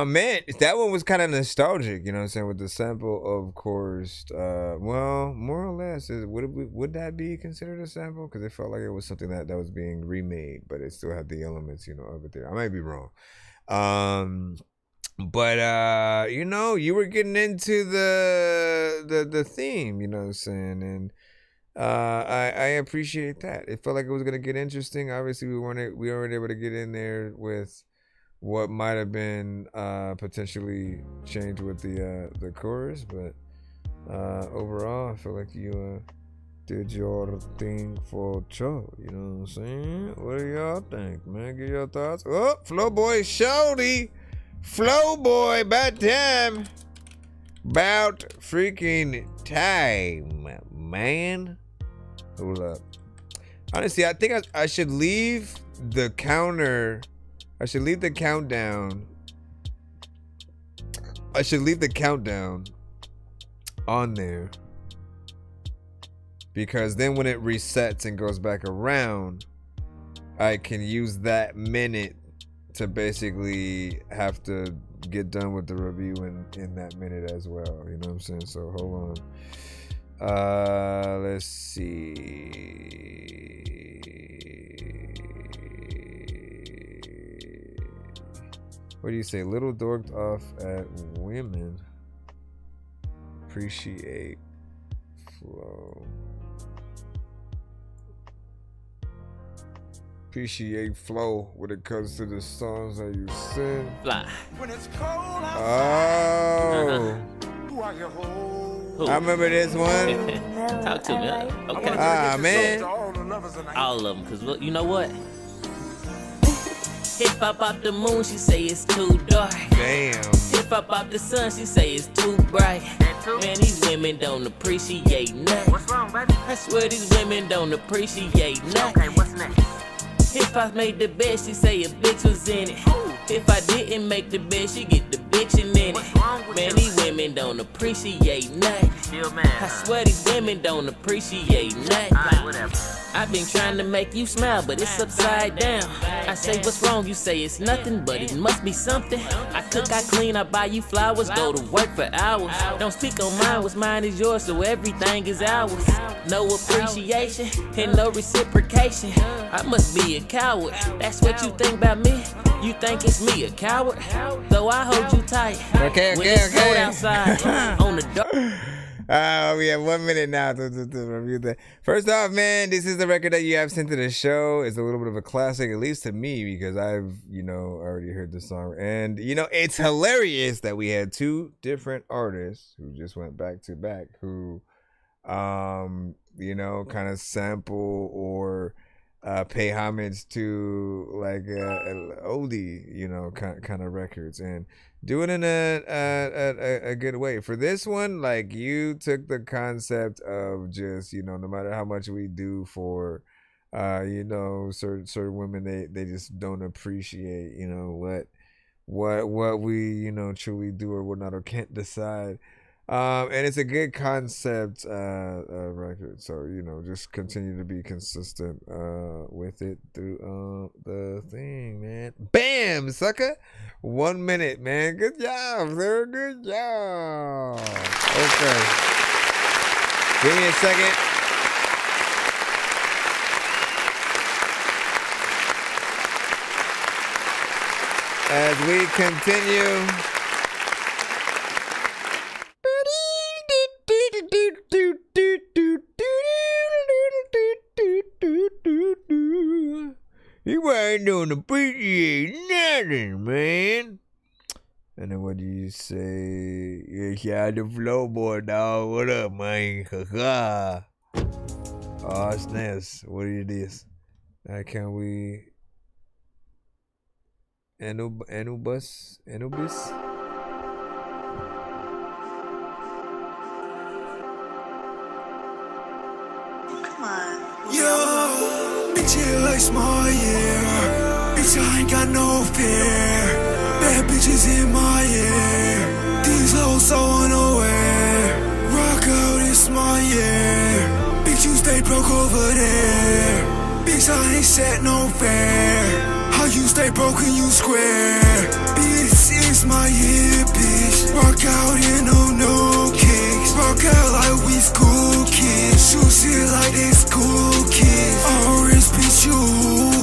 Man, that one was kind of nostalgic, you know what I'm saying, with the sample, of course. Well, more or less, would that be considered a sample? Because it felt like it was something that was being remade, but it still had the elements, you know, of it there. I might be wrong. But you know, you were getting into the theme, you know what I'm saying, and I appreciate that. It felt like it was gonna get interesting. Obviously, we weren't able to get in there with what might have been potentially changed with the chorus, but overall, I feel like you did your thing for sure. You know what I'm saying? What do y'all think, man? Give your thoughts. Oh, Flow Boy Shorty, Flow Boy, about time, about freaking time, man. Hold up. Honestly, I think I should leave the counter. I should leave the countdown. On there, because then when it resets and goes back around, I can use that minute to basically have to get done with the review in that minute as well. You know what I'm saying? So hold on. Let's see. What do you say? Little dorked off at women. Appreciate flow. Appreciate flow when it comes to the songs that you sing. Fly. Oh. I remember this one. Talk to me. Okay. Man. All of them, because you know what? If I pop the moon, she say it's too dark. Damn. If I pop the sun, she say it's too bright. Man, these women don't appreciate nothing. What's wrong, baby? I swear these women don't appreciate nothing. Okay, what's next? If I made the bed, she say a bitch was in it. If I didn't make the bed, she get the bitchin' in it. Man, these women don't appreciate nothing. I swear these women don't appreciate nothing. I've been trying to make you smile, but it's upside down. I say what's wrong, you say it's nothing, but it must be something. I cook, I clean, I buy you flowers, go to work for hours. Don't speak on mine, what's mine is yours, so everything is ours. No appreciation and no reciprocation. I must be a coward. That's what you think about me. You think it's me, a coward? Though I hold you tight. Okay. When it's cold outside, on the dark. We have 1 minute now to review that. First off, man, this is the record that you have sent to the show. It's a little bit of a classic, at least to me, because I've, already heard the song. And, it's hilarious that we had two different artists who just went back to back who, kind of sample or pay homage to like oldie, kind of records and do it in a good way. For this one, like you took the concept of just no matter how much we do for certain women, they just don't appreciate what we truly do or whatnot or can't decide. And it's a good concept record, so just continue to be consistent with it through the thing, man. Bam, sucker. 1 minute, man. Good job, sir. Good job. Okay, give me a second. As we continue. You ain't don't appreciate nothing, man. And then what do you say? Yeah, the flow boy, dog. What up, man? Ha. Oh, snaps. What is this? Can we? Anubis? Yo, bitch, it like small, yeah. Bitch, I ain't got no fear. Bad bitches in my ear. These hoes so unaware. Rock out in small, yeah. Bitch, you stay broke over there. Bitch, I ain't set no fair. How you stay broke and you square? Bitch, it's my year, bitch. Rock out in no kicks. Rock out like we school kids. Shoot shit like they school kids. Orange bitch, you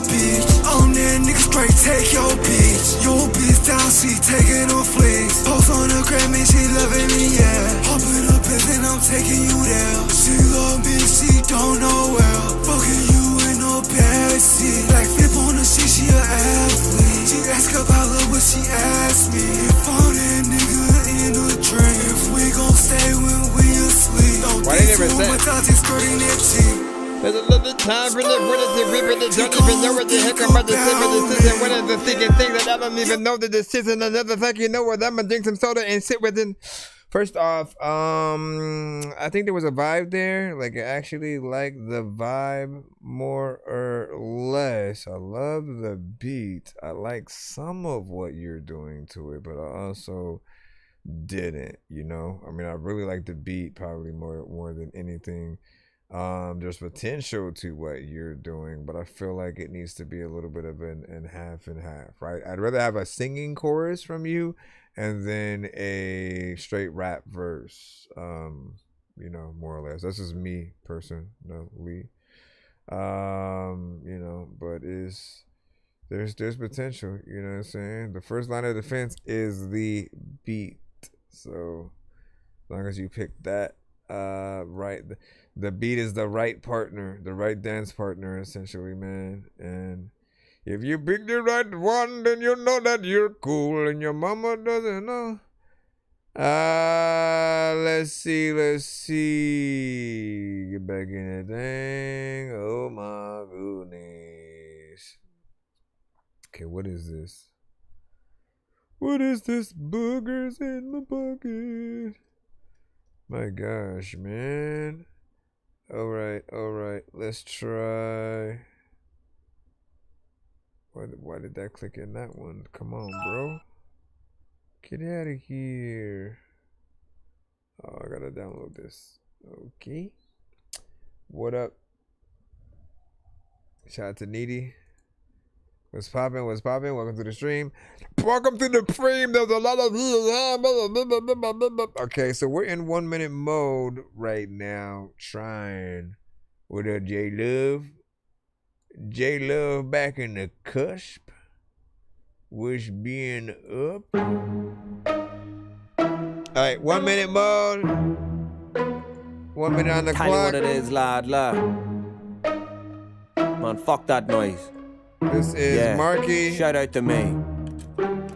bitch. On that nigga straight, take your bitch. Your bitch down, she taking on flicks. Post on the gram and she loving me, yeah. Hopping up and I'm taking you there. She love me, she don't know well. Fucking you in no backseat. Like flip on the shit, she an athlete. She ask about love, but she asked me if I'm that nigga in a dream. If we gon' stay when we asleep. Don't think too much, I just skirting that cheek. There's a little time for the rip it, don't even know what the heck I'm about to say, but this isn't one of the thinking things that I don't even know that this isn't another thing. You know what? I'm gonna drink some soda and sit with it. First off, I think there was a vibe there. Like I actually like the vibe more or less. I love the beat. I like some of what you're doing to it, but I also didn't. I mean, I really like the beat probably more than anything. There's potential to what you're doing, but I feel like it needs to be a little bit of an half and half, right? I'd rather have a singing chorus from you and then a straight rap verse, more or less. That's just me personally. But there's potential, you know what I'm saying? The first line of defense is the beat. So as long as you pick that right, the beat is the right partner, the right dance partner, essentially, man. And if you pick the right one, then you know that you're cool, and your mama doesn't know. Let's see. Get back in the thing. Oh my goodness. Okay, what is this? What is this? Boogers in the bucket. My gosh, man. All right. Let's try. Why did that click in that one? Come on, bro. Get out of here. Oh, I gotta download this. Okay. What up? Shout out to Needy. What's poppin'? Welcome to the stream. Welcome to the stream. There's a lot of... Okay, so we're in 1 minute mode right now. Trying. What up, J-Love? J-Love back in the cusp. What's being up? Alright, 1 minute mode. 1 minute on the Tell you clock. what it is, lad. Man, fuck that noise. This is Marky. Shout out to me.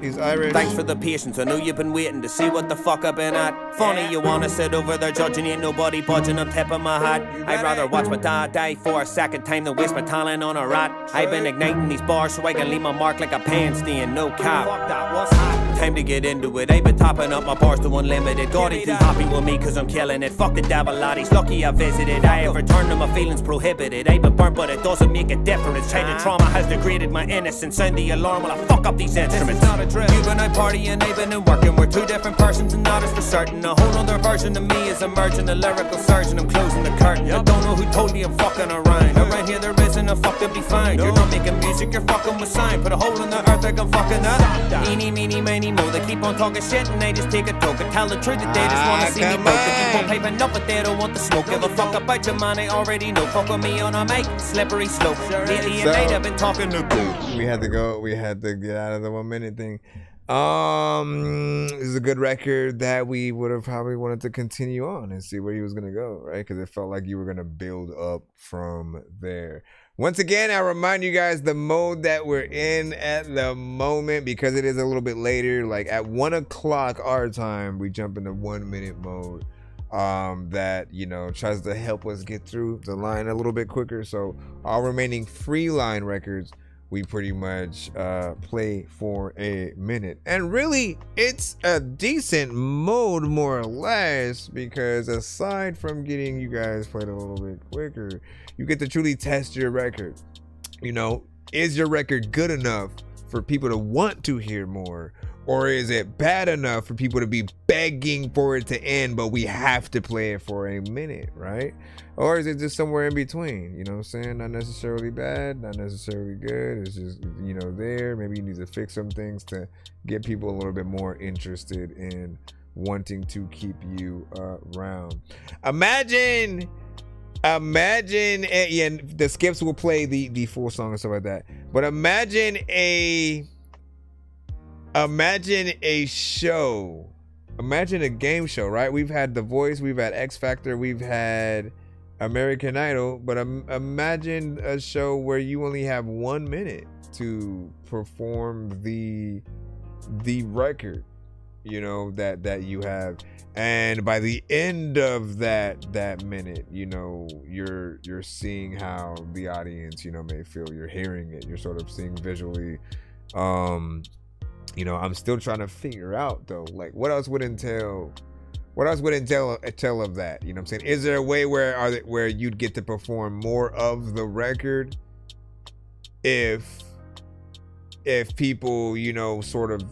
He's Irish. Thanks for the patience. I know you've been waiting to see what the fuck I've been at. Funny, you wanna sit over there judging, ain't nobody budging, I'm tipping my hat. I'd rather watch my dad die for a second time than waste my talent on a rat. I've been igniting these bars so I can leave my mark like a pan stain, no cap. Fuck that, what's hot? Time to get into it. I've been topping up my bars to unlimited. God ain't too happy with me cause I'm killing it. Fuck the devil, lad, he's lucky I visited. I have returned to my feelings prohibited. I've been burnt but it doesn't make a difference. Childhood trauma has degraded my innocence. Sound the alarm while I fuck up these instruments. This is not a drill. You've been out partying, I've been in working. We're two different persons and that is for certain. A whole other version of me is emerging. A lyrical surgeon, I'm closing the curtain. I don't know who told me I'm fucking around. Around here there isn't a fuck to be found. You're not making music, you're fucking with sign. Put a hole in the earth like I'm fucking up. Eeny, meeny, miny, mo. They keep on talking shit and they just take a toke. And tell the truth that they just wanna see me broke. They keep on piping up but they don't want the smoke. Give a fuck about your man, I already know. Fuck with me on a mic, slippery slope. Lately at night I've been talking to go. We had to get out of the 1 minute thing. This is a good record that we would have probably wanted to continue on and see where he was gonna go, right? Because it felt like you were gonna build up from there. Once again, I remind you guys the mode that we're in at the moment, because it is a little bit later, like at 1 o'clock our time, we jump into 1 minute mode. That, you know, tries to help us get through the line a little bit quicker. So all remaining free line records, we pretty much play for a minute. And really, it's a decent mode, more or less, because aside from getting you guys played a little bit quicker, you get to truly test your record. You know, is your record good enough for people to want to hear more? Or is it bad enough for people to be begging for it to end, but we have to play it for a minute, right? Or is it just somewhere in between? You know what I'm saying? Not necessarily bad, not necessarily good. It's just, you know, there. Maybe you need to fix some things to get people a little bit more interested in wanting to keep you around. Imagine, yeah, the skips will play the full song and stuff like that. But imagine a show, imagine a game show, right? We've had The Voice, we've had X Factor, we've had American Idol, but imagine a show where you only have 1 minute to perform the record, you know, that you have. And by the end of that minute, you know, you're seeing how the audience, you know, may feel. You're hearing it, you're sort of seeing visually. You know, I'm still trying to figure out though, like what else would entail of that? You know what I'm saying? Is there a way where you'd get to perform more of the record if people, you know, sort of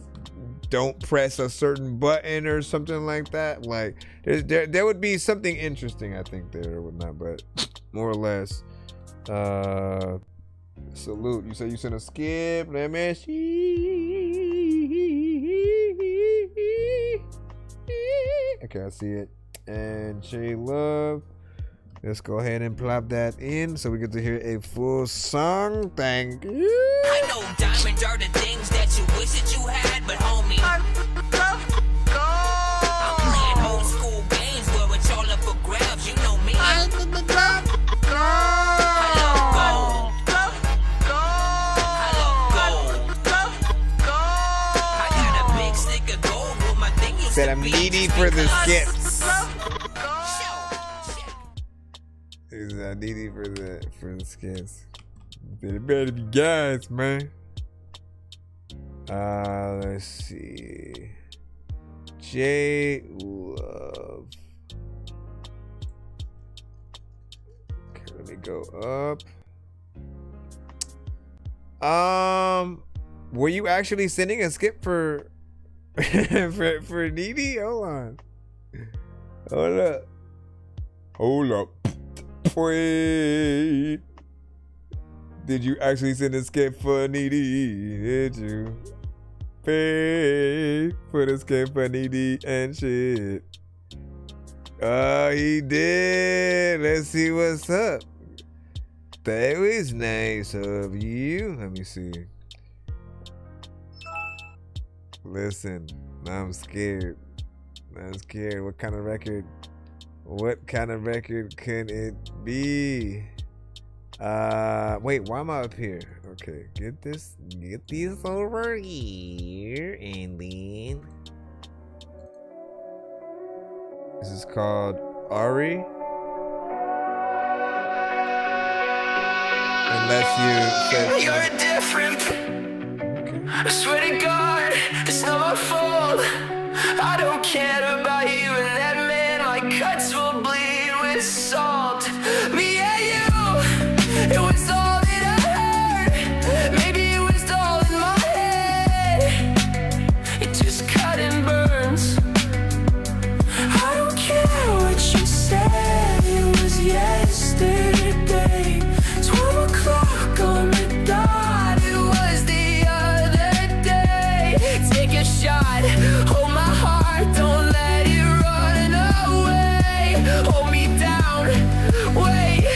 don't press a certain button or something like that? Like there would be something interesting, I think, there or whatnot, but more or less, salute. You say you sent a skip. Let me see. Okay, I see it. And Shay Love. Let's go ahead and plop that in so we get to hear a full song. Thank you. I know diamonds are the things that you wish that you had, but homie, I'm playing old school games where it's all up for grabs. You know me. I got a big stick of gold with my thing. Said I'm needy for the skips. Is that needy for the skips? It better be guys, man. Let's see. J Love. Okay, let me go up. Were you actually sending a skip for for Needy? Hold on. Hold up. Wait. Did you actually send a skip for Needy? Did you? Pay for the skip for Needy and shit. He did. Let's see what's up. That was nice of you. Let me see. Listen, I'm scared. I'm scared. What kind of record? What kind of record can it be? Wait, why am I up here? Okay, get this over here, and then this is called Ari. Unless you You're different. I swear to God, it's not my fault. I don't care about you and that man. My cuts will bleed with salt. Me and you, it was all that I heard. Maybe it was all in my head. It just cut and burns. I don't care what you said. It was yesterday. 12 o'clock on the dot. It was the other day. Take a shot. Hold my heart. Don't let it run away. Hold me down. Wait.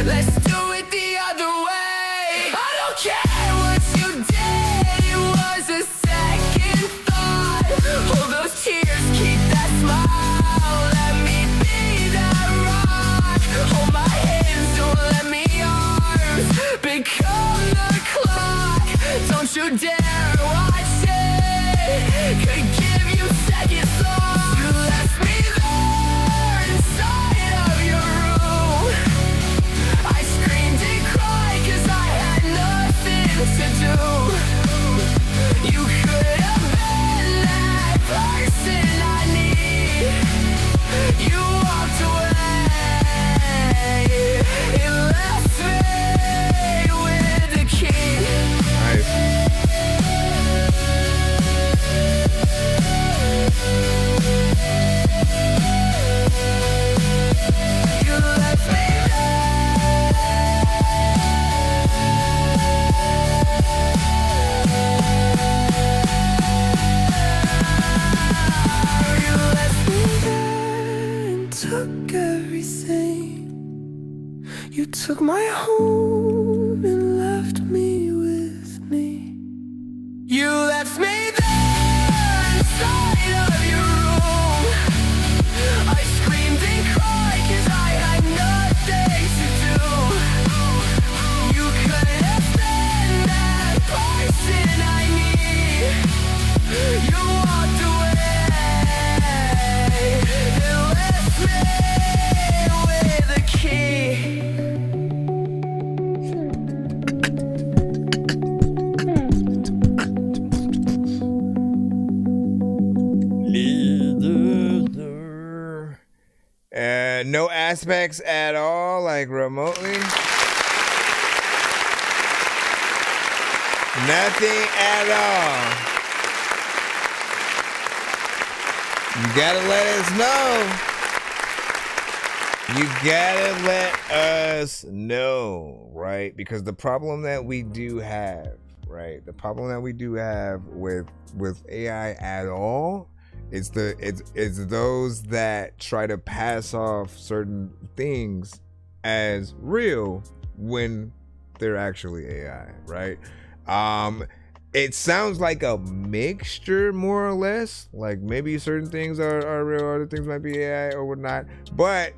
Let's do it the other way. I don't care what you did. It was a second thought. Hold those tears. Keep that smile. Let me be that rock. Hold my hands. Don't let me arms become the clock. Don't you dare watch it. Could give you second thought. You left me there inside of your room. I screamed and cried 'cause I had nothing to do. You could have been that person I need. You walked away. It left me with the key. Nice. You left me You left me there and took everything. You took my home and left me with me. You left me there inside of your room. I screamed and cried 'cause I had nothing to do. You could have been that person I need. You walked away. You left me with the key. No aspects at all, like remotely. Nothing at all. You gotta let us know. You gotta let us know, right? Because the problem that we do have, right? The problem that we do have with AI at all, it's those that try to pass off certain things as real when they're actually AI, right? It sounds like a mixture, more or less. Like maybe certain things are real, other things might be AI or whatnot. But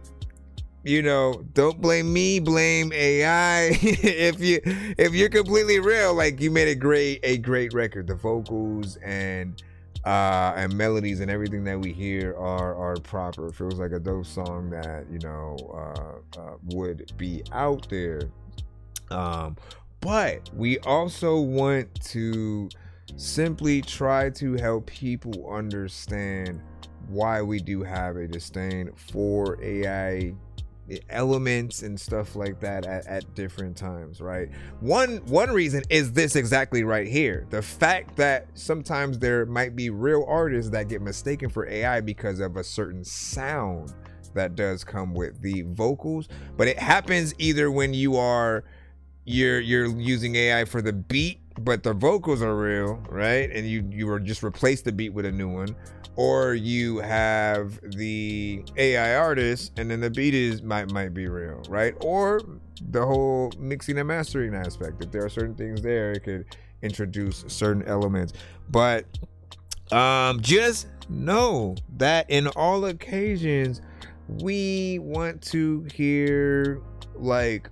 you know, don't blame me, blame AI. if you're completely real, like you made a great record. The vocals and melodies and everything that we hear are proper. It feels like a dope song that, you know, would be out there. But we also want to simply try to help people understand why we do have a disdain for AI elements and stuff like that at different times, right? One reason is this exactly right here. The fact that sometimes there might be real artists that get mistaken for AI because of a certain sound that does come with the vocals, but it happens either when you're using AI for the beat, but the vocals are real, right? And you are just replace the beat with a new one, or you have the AI artist and then the beat might be real, right? Or the whole mixing and mastering aspect. If there are certain things there, it could introduce certain elements. But just know that in all occasions, we want to hear like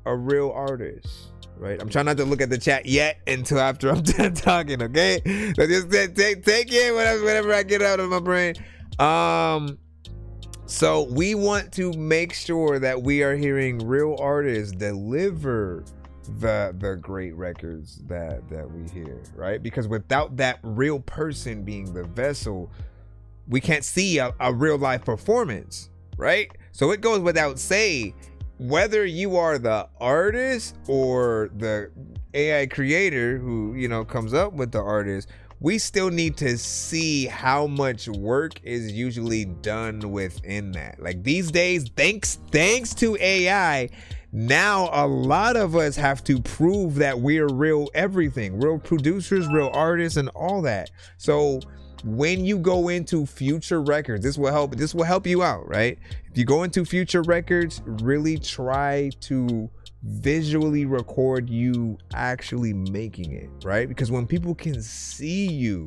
a real artist, right? I'm trying not to look at the chat yet until after I'm done talking, okay? So just take in whatever I get out of my brain. So we want to make sure that we are hearing real artists deliver the great records that we hear, right? Because without that real person being the vessel, we can't see a real life performance, right? So it goes without saying, whether you are the artist or the AI creator who, you know, comes up with the artist, we still need to see how much work is usually done within that. Like these days, thanks to AI, now a lot of us have to prove that we're real everything, real producers, real artists, and all that. So when you go into future records, this will help you out, right? If you go into future records, really try to visually record you actually making it, right? Because when people can see you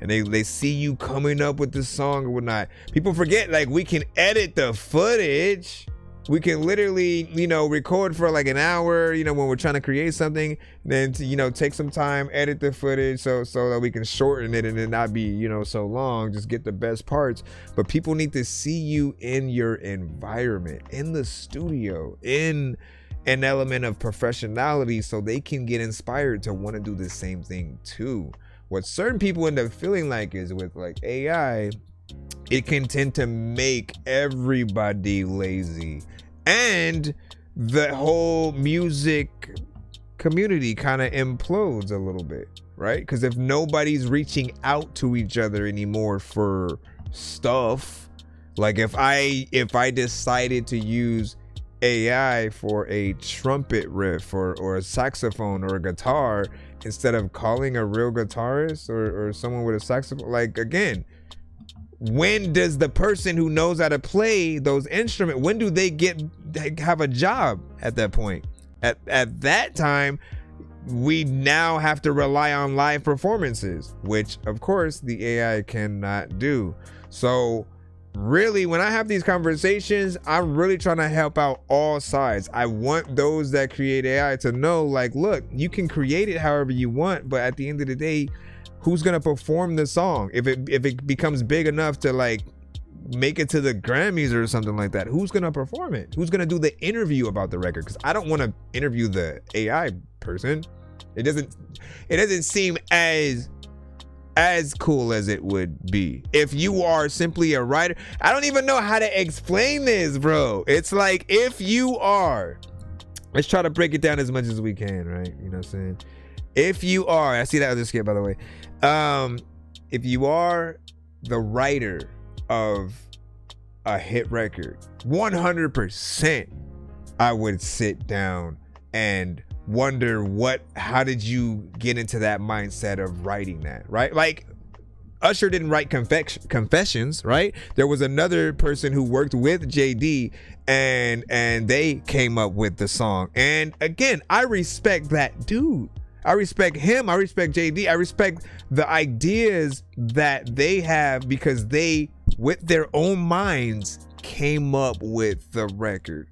and they see you coming up with the song or whatnot, people forget, like, we can edit the footage. We can literally, you know, record for like an hour, you know, when we're trying to create something, then to, you know, take some time, edit the footage so that we can shorten it and it not be, you know, so long, just get the best parts. But people need to see you in your environment, in the studio, in an element of professionality, so they can get inspired to want to do the same thing too. What certain people end up feeling like is with like AI, it can tend to make everybody lazy, and the whole music community kind of implodes a little bit, right? Because if nobody's reaching out to each other anymore for stuff, like if I decided to use AI for a trumpet riff or a saxophone or a guitar instead of calling a real guitarist or someone with a saxophone, like, again, when does the person who knows how to play those instruments, when do they have a job at that point? At that time, we now have to rely on live performances, which of course the AI cannot do. So really, when I have these conversations, I'm really trying to help out all sides. I want those that create AI to know, like, look, you can create it however you want, but at the end of the day, who's gonna perform the song? If it becomes big enough to like make it to the Grammys or something like that, who's gonna perform it? Who's gonna do the interview about the record? Because I don't want to interview the AI person. It doesn't seem as cool as it would be. If you are simply a writer, I don't even know how to explain this, bro. It's like, if you are, let's try to break it down as much as we can, right? You know what I'm saying? If you are, I see that other skit, by the way. If you are the writer of a hit record, 100%, I would sit down and wonder how did you get into that mindset of writing that, right? Like, Usher didn't write Confessions, right? There was another person who worked with JD and they came up with the song. And again, I respect that dude. I respect him. I respect JD. I respect the ideas that they have, because they, with their own minds, came up with the record.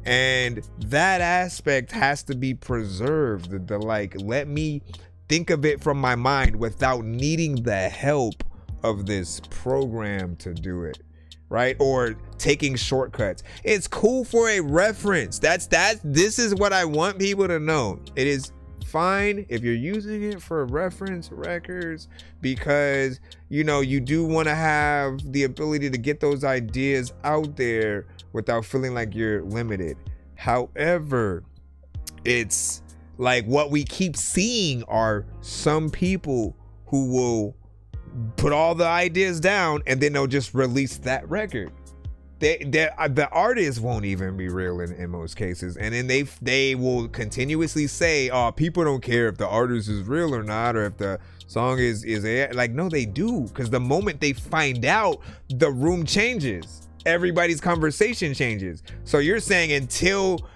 And that aspect has to be preserved. The like, let me think of it from my mind without needing the help of this program to do it, right? Or taking shortcuts. It's cool for a reference. This is what I want people to know. It is fine if you're using it for reference records, because you know you do want to have the ability to get those ideas out there without feeling like you're limited. However, it's like what we keep seeing are some people who will put all the ideas down and then they'll just release that record. The artists won't even be real in most cases, and then they will continuously say, "Oh, people don't care if the artist is real or not, or if the song is like." No, they do, because the moment they find out, the room changes. Everybody's conversation changes. So you're saying until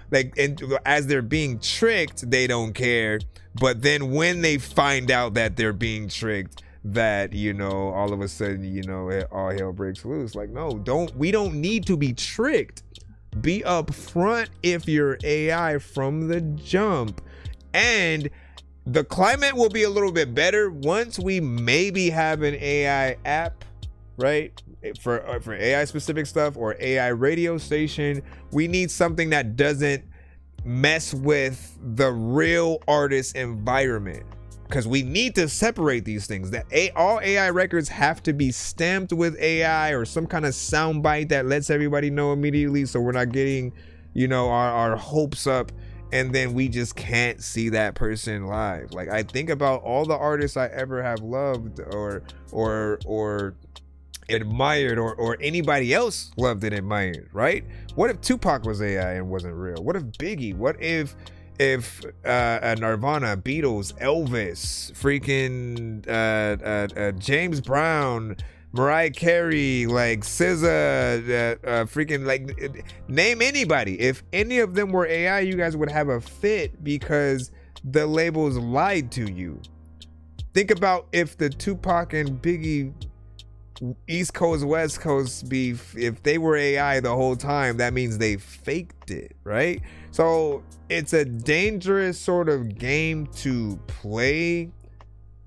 as they're being tricked, they don't care, but then when they find out that they're being tricked, that, you know, all of a sudden, you know, all hell breaks loose. Like, no, we don't need to be tricked. Be upfront if you're AI from the jump. And the climate will be a little bit better once we maybe have an AI app, right? For AI specific stuff, or AI radio station. We need something that doesn't mess with the real artist environment, because we need to separate these things. That all AI records have to be stamped with AI or some kind of soundbite that lets everybody know immediately, so we're not getting, you know, our hopes up and then we just can't see that person live. Like, I think about all the artists I ever have loved or admired, or anybody else loved and admired, right? What if Tupac was AI and wasn't real? What if Biggie? What if Nirvana, Beatles, Elvis, freaking James Brown, Mariah Carey, like SZA, freaking, like, name anybody. If any of them were AI, you guys would have a fit because the labels lied to you. Think about if the Tupac and Biggie East Coast, West Coast beef, if they were AI the whole time, that means they faked it, right? So it's a dangerous sort of game to play,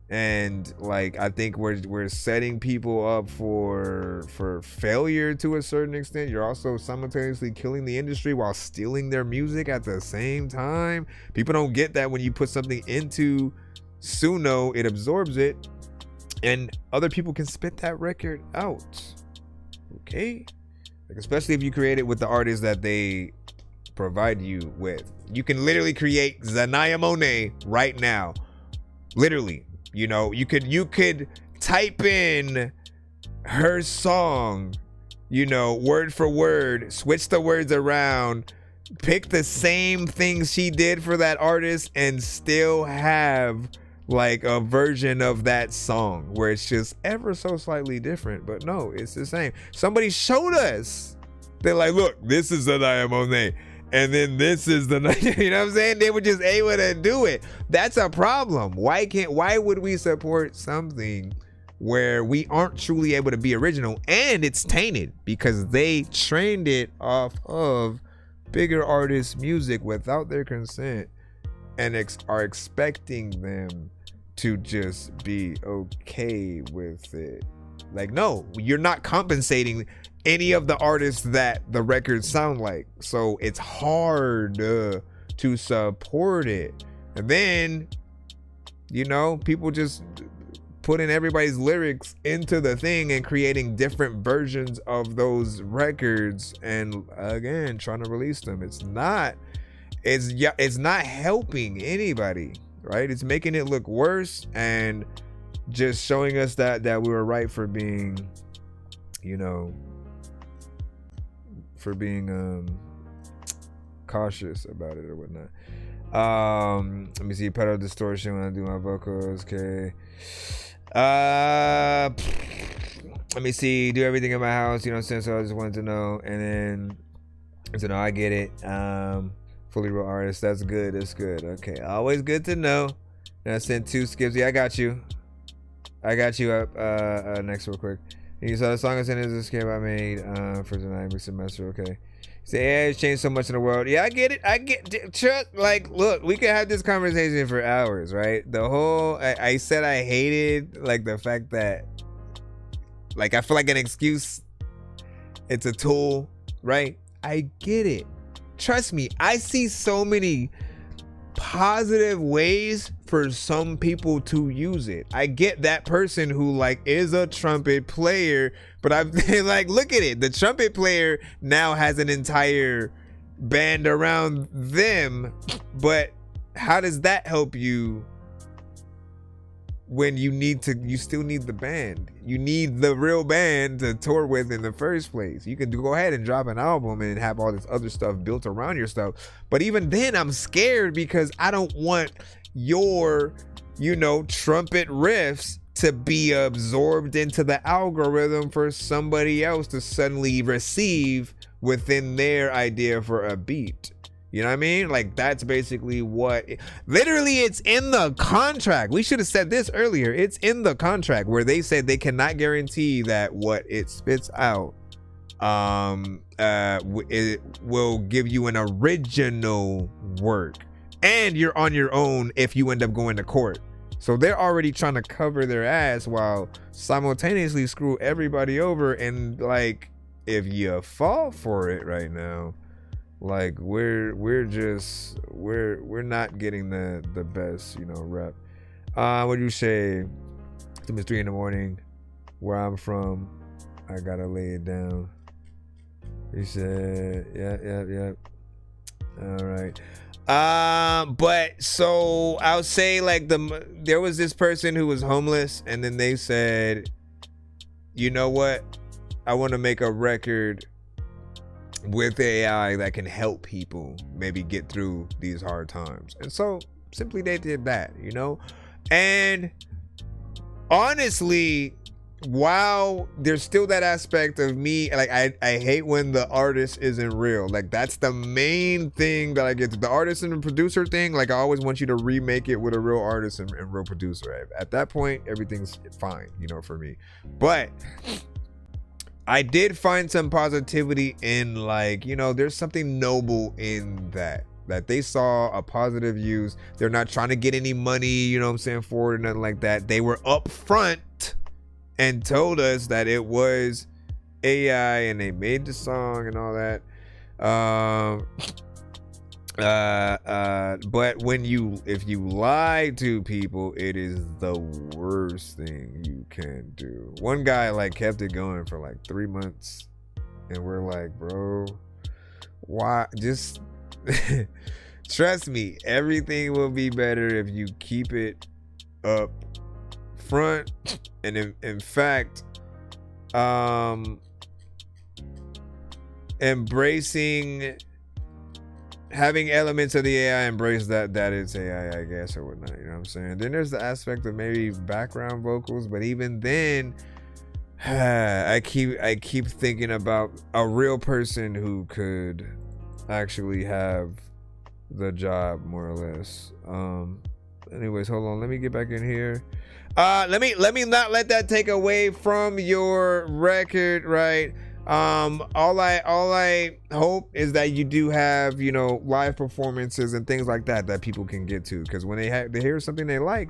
and like, I think we're setting people up for failure to a certain extent. You're also simultaneously killing the industry while stealing their music at the same time. People don't get that when you put something into Suno, it absorbs it, and other people can spit that record out. Okay? Like, especially if you create it with the artists that they provide you with. You can literally create Zanaya Monet right now. Literally. You know, you could type in her song, you know, word for word, switch the words around, pick the same things she did for that artist, and still have like a version of that song where it's just ever so slightly different, but no, it's the same. Somebody showed us. They're like, look, this is Zanaya Monet, and then this is the, you know what I'm saying? They were just able to do it. That's a problem. Why would we support something where we aren't truly able to be original, and it's tainted because they trained it off of bigger artists' music without their consent, and are expecting them to just be okay with it? Like, no, you're not compensating any of the artists that the records sound like, so it's hard to support it. And then, you know, people just putting everybody's lyrics into the thing and creating different versions of those records, and again, trying to release them. It's not helping anybody, right? It's making it look worse, and just showing us that we were right for being, you know, for being cautious about it or whatnot. Let me see, pedal distortion when I do my vocals. Okay. Let me see, do everything in my house, you know what I'm saying? So I just wanted to know, and then so no, I get it. Fully real artist, that's good. Okay, always good to know. And I sent 2 skips. Yeah, I got you up next real quick. You saw the song I sent is a skip I made for tonight, big semester. Okay. Say, yeah, it's changed so much in the world. Yeah, I get it. Trust, like, look, we could have this conversation for hours, right? The whole, I said I hated, like, the fact that, like, I feel like an excuse. It's a tool, right? I get it. Trust me, I see so many positive ways for some people to use it. I get that person who like is a trumpet player, but I'm like, look at it. The trumpet player now has an entire band around them, but how does that help you when you still need the band? You need the real band to tour with in the first place. You can go ahead and drop an album and have all this other stuff built around your stuff. But even then, I'm scared because I don't want your, trumpet riffs to be absorbed into the algorithm for somebody else to suddenly receive within their idea for a beat. You know what I mean? Like, that's basically literally it's in the contract. We should have said this earlier. It's in the contract where they said they cannot guarantee that what it spits out it will give you an original work, and you're on your own if you end up going to court. So they're already trying to cover their ass while simultaneously screw everybody over. And like, if you fall for it right now, like we're not getting the best rep. What do you say? It's 3 a.m. where I'm from. I gotta lay it down. He said, yeah. All right. But so I'll say like there was this person who was homeless, and then they said, you know what? I want to make a record with AI that can help people maybe get through these hard times. And so simply they did that, and honestly, while there's still that aspect of me, like I hate when the artist isn't real. Like, that's the main thing that I get to. The artist and the producer thing, like I always want you to remake it with a real artist and real producer. At that point, everything's fine, for me. But I did find some positivity in, like, there's something noble in that they saw a positive use. They're not trying to get any money, for it or nothing like that. They were upfront and told us that it was AI, and they made the song and all that. But if you lie to people, it is the worst thing you can do. One guy like kept it going for like 3 months, and we're like, bro, why? Just trust me, everything will be better if you keep it up front. And in fact, having elements of the AI embrace that it's AI, I guess, or whatnot, you know what I'm saying? Then there's the aspect of maybe background vocals, but even then, I keep thinking about a real person who could actually have the job, more or less. Anyways, hold on, let me get back in here. Let me not let that take away from your record, right? All I hope is that you do have, live performances and things like that people can get to, because when they hear something they like,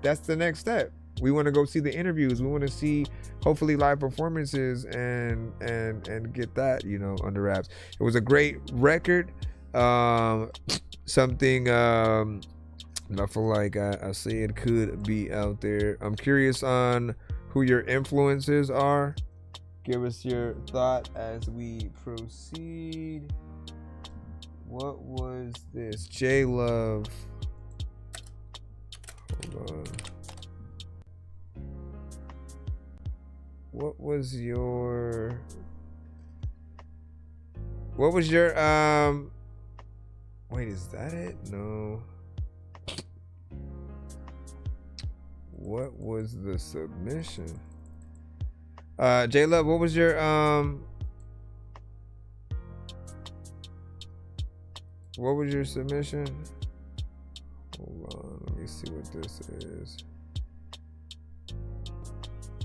that's the next step. We want to go see the interviews. We want to see hopefully live performances and get that, under wraps. It was a great record. Something I feel like I say it could be out there. I'm curious on who your influences are. Give us your thought as we proceed. What was this? J Love. Hold on. What was your wait, is that it? No. What was the submission? J Love, what was your submission? Hold on, let me see what this is.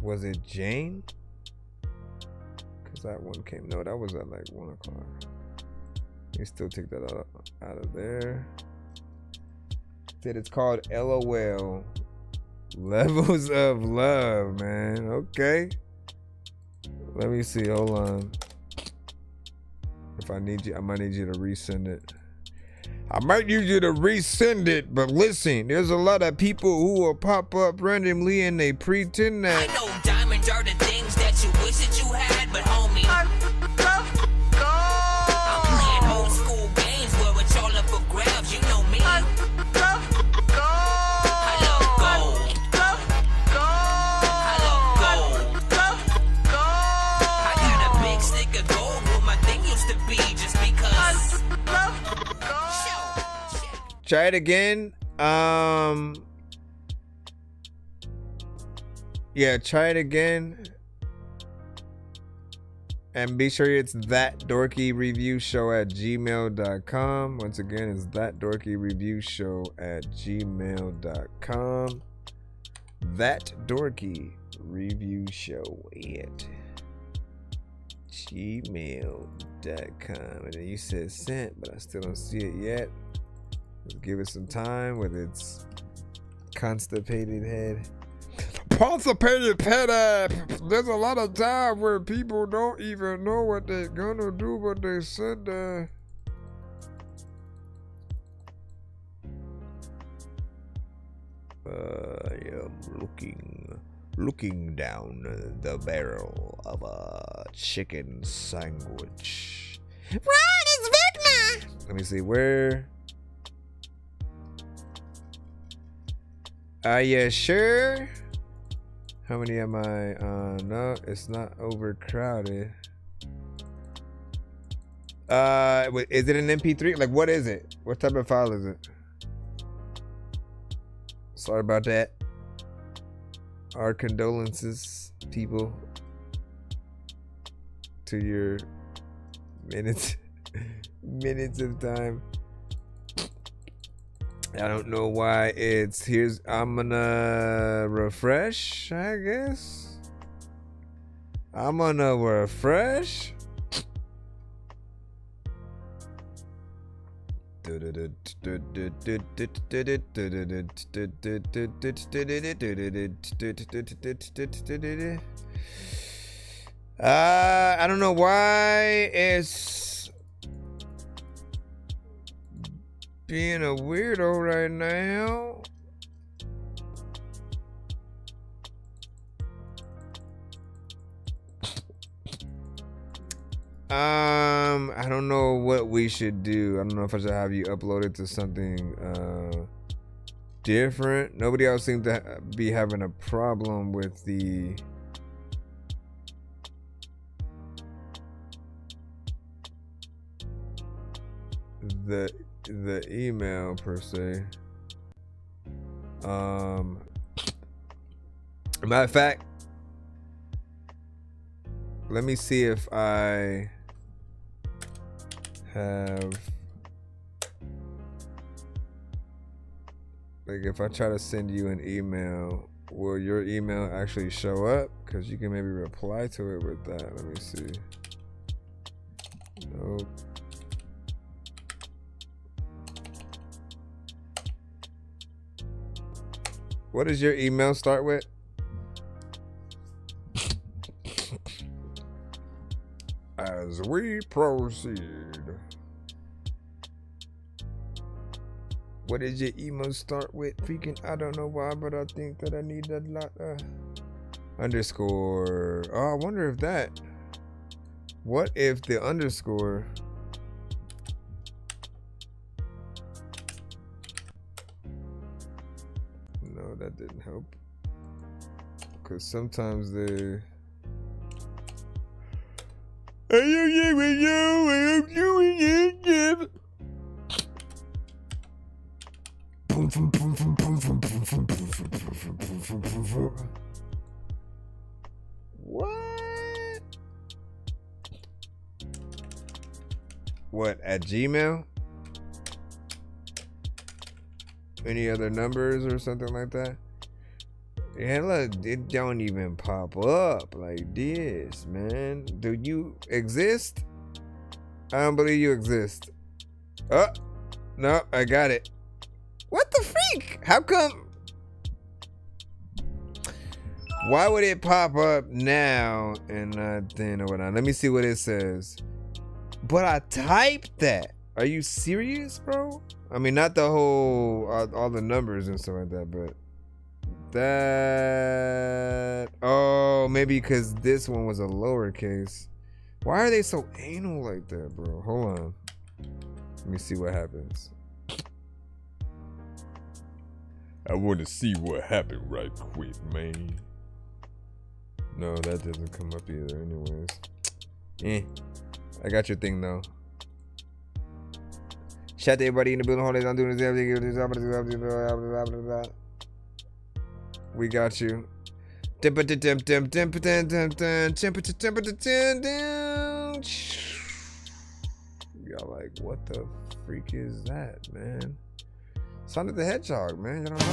Was it Jane? Because that one came. No, that was at like 1 o'clock. You still take that out of there. Said it's called LOL. Levels of Love, man. Okay. Let me see. Hold on. If I need you, I might need you to resend it. I might need you to resend it, but listen, there's a lot of people who will pop up randomly and they pretend that. I know diamonds are the things that you wish that you had, but homie, I'm playing old school games where it's all up for grabs. You know me. I love gold. I love gold. I got a big stick of gold where my thing used to be just because. Try it again. Yeah, try it again. And be sure it's ThatDorkyReviewShow@gmail.com. Once again, it's ThatDorkyReviewShow@gmail.com. ThatDorkyReviewShow@gmail.com. And then you said sent, but I still don't see it yet. Let's give it some time with its constipated head. Constipated head. There's a lot of time where people don't even know what they're gonna do, but they said I am looking down the barrel of a chicken sandwich. Run, it's Vecna! Let me see, where? Are you sure? How many am I on? No, it's not overcrowded. Is it an MP3? Like, what is it? What type of file is it? Sorry about that. Our condolences, people, to your minutes of time. I don't know why it's I'm gonna refresh, I guess. I'm gonna refresh. I don't know why it's being a weirdo right now. I don't know what we should do. I don't know if I should have you upload it to something different. Nobody else seems to be having a problem with the email per se. Matter of fact, let me see if I have, like, if I try to send you an email, will your email actually show up? Because you can maybe reply to it with that. Let me see. Nope. What does your email start with? As we proceed. What does your email start with? Freaking, I don't know why, but I think that I need a lot underscore. Oh, I wonder if that. What if the underscore? No, that didn't help. Because sometimes the What, at Gmail? Any other numbers or something like that? Yeah, look, it don't even pop up like this, man. Do you exist? I don't believe you exist. Oh, no, I got it. What the freak? How come? Why would it pop up now and not then or whatnot? Let me see what it says. But I typed that. Are you serious, bro? I mean, not the whole, all the numbers and stuff like that, but that. Oh, maybe because this one was a lowercase. Why are they so anal like that, bro? Hold on. Let me see what happens. I want to see what happened right quick, man. No, that doesn't come up either, anyways. I got your thing, though. Shout out to everybody in the building. Hold it, I'm doing this. We got you. Y'all like, what the freak is that, man? Sonic the Hedgehog, man. You don't know?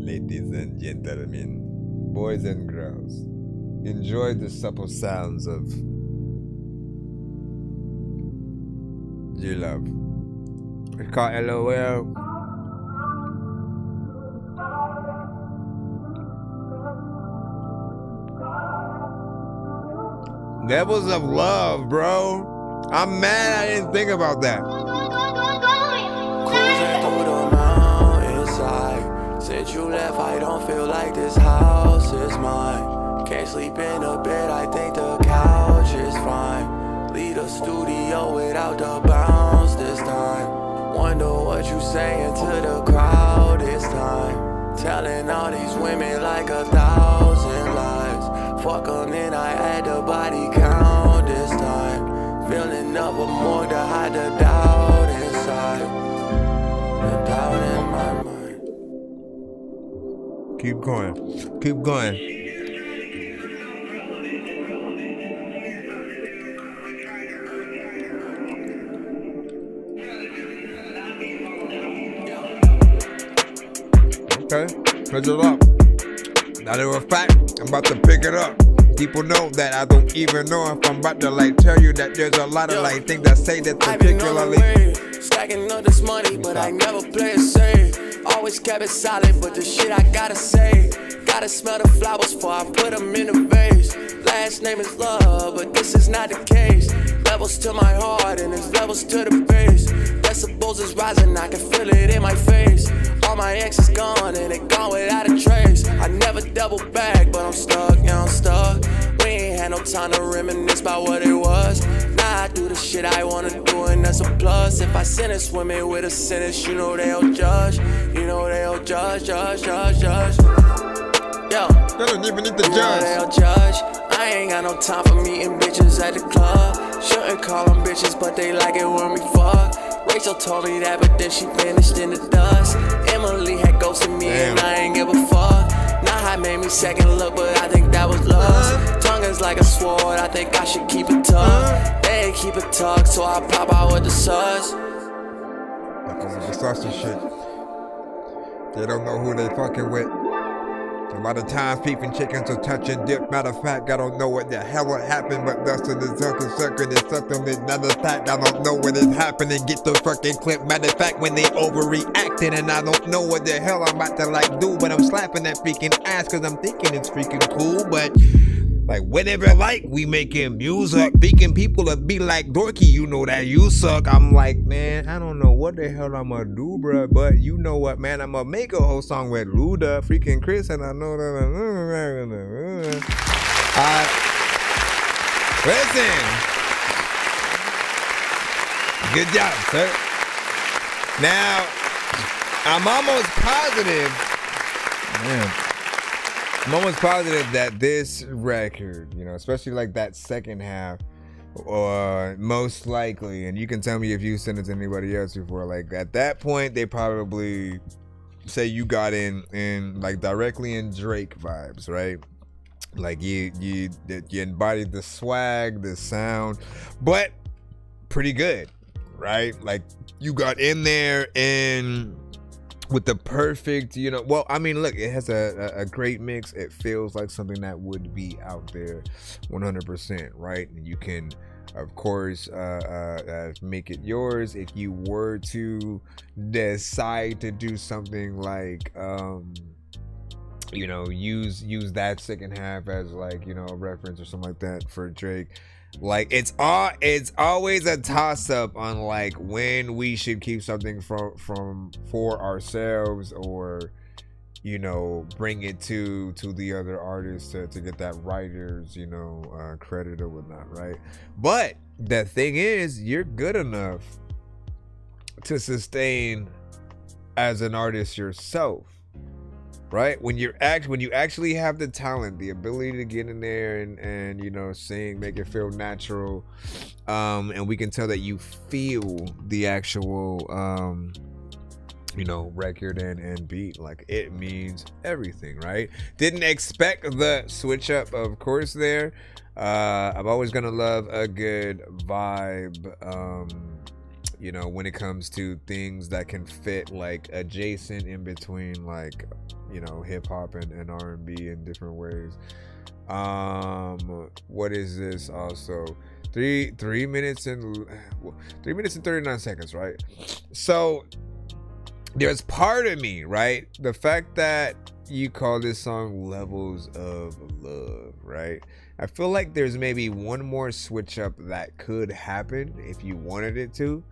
Ladies and gentlemen, boys and girls, enjoy the supple sounds of G-Love. It's called LOL. Levels of love, bro. I'm mad I didn't think about that. Cruising through the mountainside. Since you left, I don't feel like this house is mine. Can't sleep in the bed, I think the couch is fine. Leave the studio without the bounce this time. Wonder what you saying to the crowd this time. Telling all these women like 1,000 lies. Fuck 'em, then I had the body count this time. Feeling up a more to hide the doubt inside. The doubt in my mind. Keep going. Keep going. Okay, catch it up. Matter of fact, I'm about to pick it up. People know that I don't even know if I'm about to like tell you that there's a lot of like things that say that particularly. Stacking up this money, but I never play it safe. Always kept it solid, but the shit I gotta say. Gotta smell the flowers before I put them in a vase. Last name is love, but this is not the case. Levels to my heart and there's levels to the base. Decibels is rising, I can feel it in my face. All my ex is gone and it gone without a trace. I never double back, but I'm stuck, yeah I'm stuck. We ain't had no time to reminisce about what it was. Now I do the shit I wanna do and that's a plus. If I sentence women with a sentence, you know they'll judge. You know they'll judge. Yo, they don't even need to judge. They'll judge. I ain't got no time for meeting bitches at the club. Shouldn't call them bitches, but they like it when we fuck. Rachel told me that, but then she vanished in the dust. Emily had ghosted me and I ain't give a fuck. Now I made me second look, but I think that was lust. Tongue is like a sword, I think I should keep it tucked. They ain't keep it tucked, so I pop out with the sus. Because of the sus and shit. They don't know who they fucking with. A lot of times peeping chickens will touch and dip. Matter of fact, I don't know what the hell would happen, but Dustin is sucking and suck them. Matter of fact, I don't know what is happening. Get the fucking clip. Matter of fact, when they overreacting and I don't know what the hell I'm about to like do, but I'm slapping that freaking ass because I'm thinking it's freaking cool, but like whatever, like we making music, thinking people will be like, Dorky, you know that you suck. I'm like, man, I don't know what the hell I'm gonna do, bro, but you know what, man, I'm gonna make a whole song with Luda, freaking Chris, and I know that. Listen, good job, sir. Now, I'm almost positive. Man. I'm almost positive that this record, you know, especially like that second half, or most likely, and you can tell me if you sent it to anybody else before, like at that point, they probably say you got in like directly in Drake vibes, right? Like you embodied the swag, the sound, but pretty good, right? Like you got in there and with the perfect, you know, well, I mean, look, it has a great mix. It feels like something that would be out there 100%, right? And you can, of course, make it yours if you were to decide to do something like, you know, use that second half as like, you know, a reference or something like that for Drake. Like it's always a toss up on like when we should keep something for ourselves, or you know, bring it to the other artists to get that writer's, you know, credit or whatnot, right? But the thing is, you're good enough to sustain as an artist yourself, right? When you actually have the talent, the ability to get in there and you know, sing, make it feel natural, and we can tell that you feel the actual you know, record and beat, like it means everything, right? Didn't expect the switch up, of course, there. I'm always gonna love a good vibe, you know, when it comes to things that can fit like adjacent in between, like, you know, hip-hop and R&B in different ways. What is this also? 3 minutes and 39 seconds, right? So there's part of me, right? The fact that you call this song Levels of Love, right? I feel like there's maybe one more switch up that could happen if you wanted it to.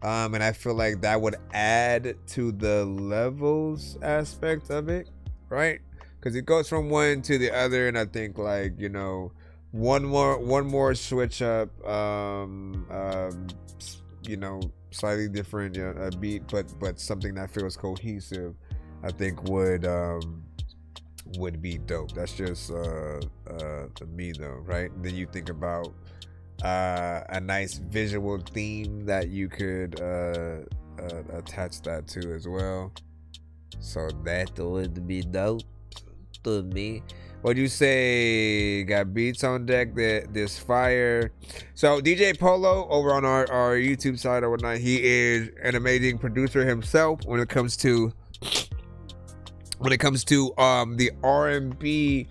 And I feel like that would add to the levels aspect of it, right? Because it goes from one to the other, and I think, like, you know, one more switch up, you know, slightly different, you know, a beat, but something that feels cohesive, I think would be dope. That's just me though, right? And then you think about a nice visual theme that you could attach that to as well. So that would be dope to me. What'd you say? Got beats on deck, this fire. So DJ Bolow over on our YouTube side or whatnot, he is an amazing producer himself when it comes to the R&B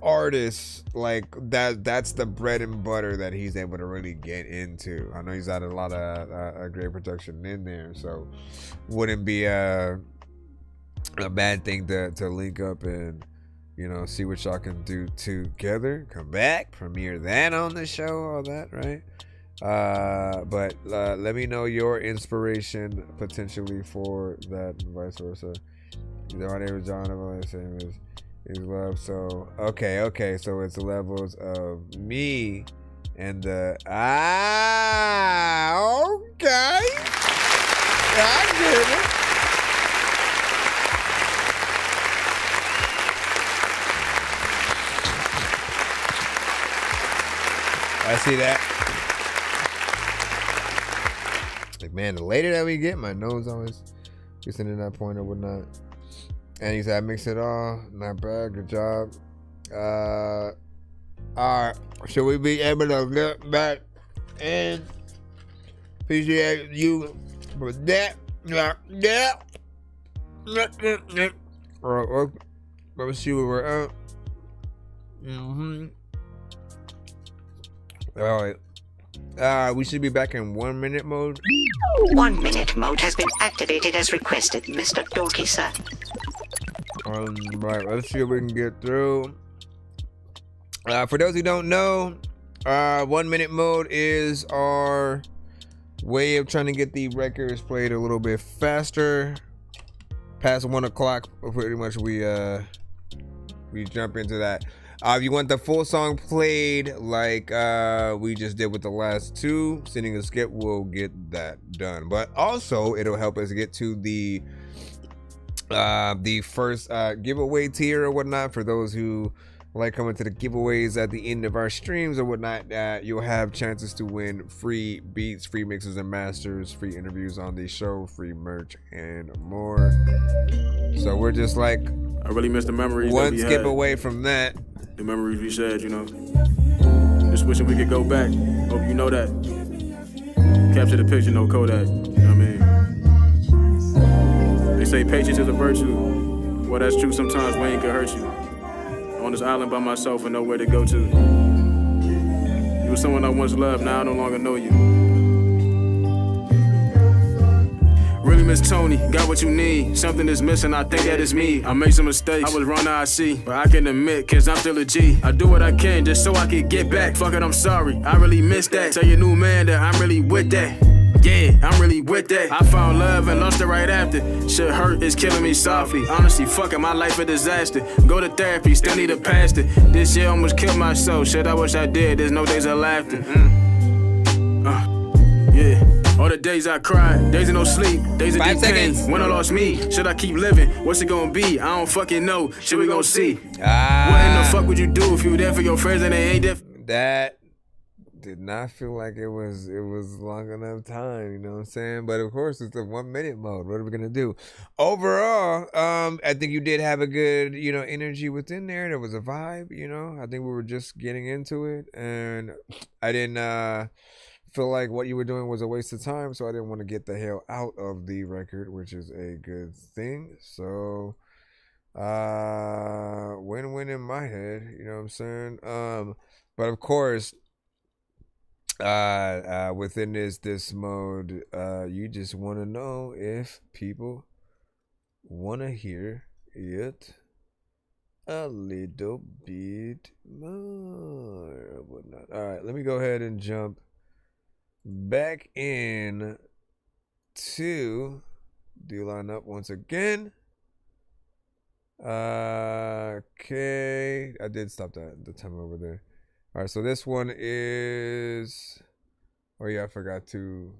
artists. Like that's the bread and butter that he's able to really get into. I know he's had a lot of great production in there, so wouldn't be a bad thing to link up and, you know, see what y'all can do together. Come back, premiere that on the show, all that, right? But let me know your inspiration potentially for that, and vice versa. My name is John, same is love. So okay, so it's levels of me and the okay, I get it. I see that. Like, man, the later that we get, my nose always gets into that point or whatnot. And he said, I mix it all. Not bad. Good job. Alright. Should we be able to get back and appreciate you for that? Yeah. Let's see where we're at. Alright. We should be back in 1 minute mode. 1 minute mode has been activated as requested, Mr. Dorky, sir. Right, let's see if we can get through. For those who don't know, 1 minute mode is our way of trying to get the records played a little bit faster. Past 1 o'clock, pretty much we jump into that. If you want the full song played like we just did with the last two, sending a skip will get that done. But also it'll help us get to the first giveaway tier or whatnot. For those who like coming to the giveaways at the end of our streams or whatnot, you'll have chances to win free beats, free mixes and masters, free interviews on the show, free merch, and more. So we're just like, I really miss the memories. One skip away from that. The memories we shared, you know. Just wishing we could go back. Hope you know that. Capture the picture, no Kodak. You know what I mean? They say patience is a virtue. Well, that's true. Sometimes Wayne can hurt you. On this island by myself and nowhere to go to. You were someone I once loved, now I no longer know you. really miss Tony. Got what you need. Something is missing, I think that is me. I made some mistakes, I was wrong, now I see. But I can admit, cause I'm still a G. I do what I can just so I can get back. Fuck it, I'm sorry, I really missed that. Tell your new man that I'm really with that. Yeah, I'm really with that. I found love and lost it right after. Shit hurt, it's killing me softly. Honestly, fucking my life a disaster. Go to therapy, still need a pastor. This year almost killed myself. Shit, I wish I did. There's no days of laughter. Yeah. All the days I cried, days of no sleep, days of deep pain. When I lost me, should I keep living? What's it gonna be? I don't fucking know. Shit, we gon' see. What in the fuck would you do if you were there for your friends and they ain't there? That did not feel like it was long enough time, you know what I'm saying? But of course, it's a 1 minute mode. What are we gonna do? Overall, I think you did have a good, energy within there. There was a vibe, I think we were just getting into it, and I didn't feel like what you were doing was a waste of time, so I didn't want to get the hell out of the record, which is a good thing. So win-win in my head, you know what I'm saying? But of course, within this mode, you just want to know if people want to hear it a little bit more or whatnot. All right, let me go ahead and jump back in to the lineup once again. Okay, I did stop the timer over there. All right, so this one is, oh yeah, I forgot to.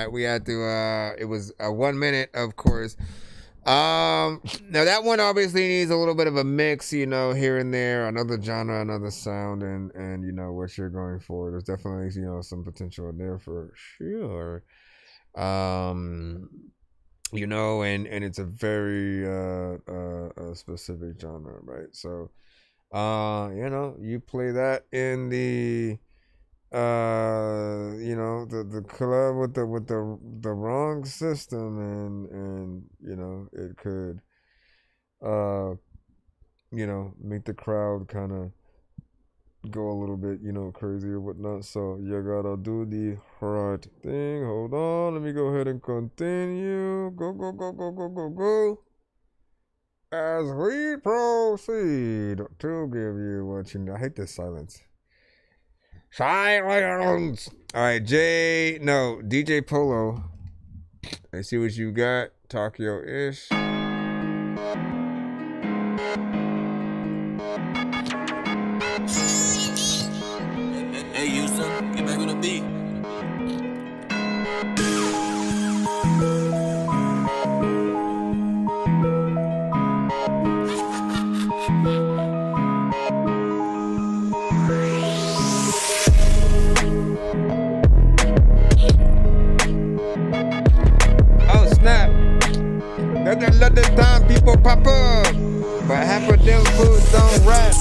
We had to it was 1 minute, of course. Now that one obviously needs a little bit of a mix, here and there, another genre, another sound, and what you're going for. There's definitely some potential there for sure. And it's a very specific genre, right? So you play that in the the club with the wrong system, and it could make the crowd kind of go a little bit crazy or whatnot. So you gotta do the right thing. Hold on, let me go ahead and continue. Go as we proceed to give you what you need. I hate this silence. Silence. All right, DJ Bolow. I see what you got. Tokyo-ish. Hey, Houston, get back on the beat. Let the time people pop up, but half of them fools don't rap.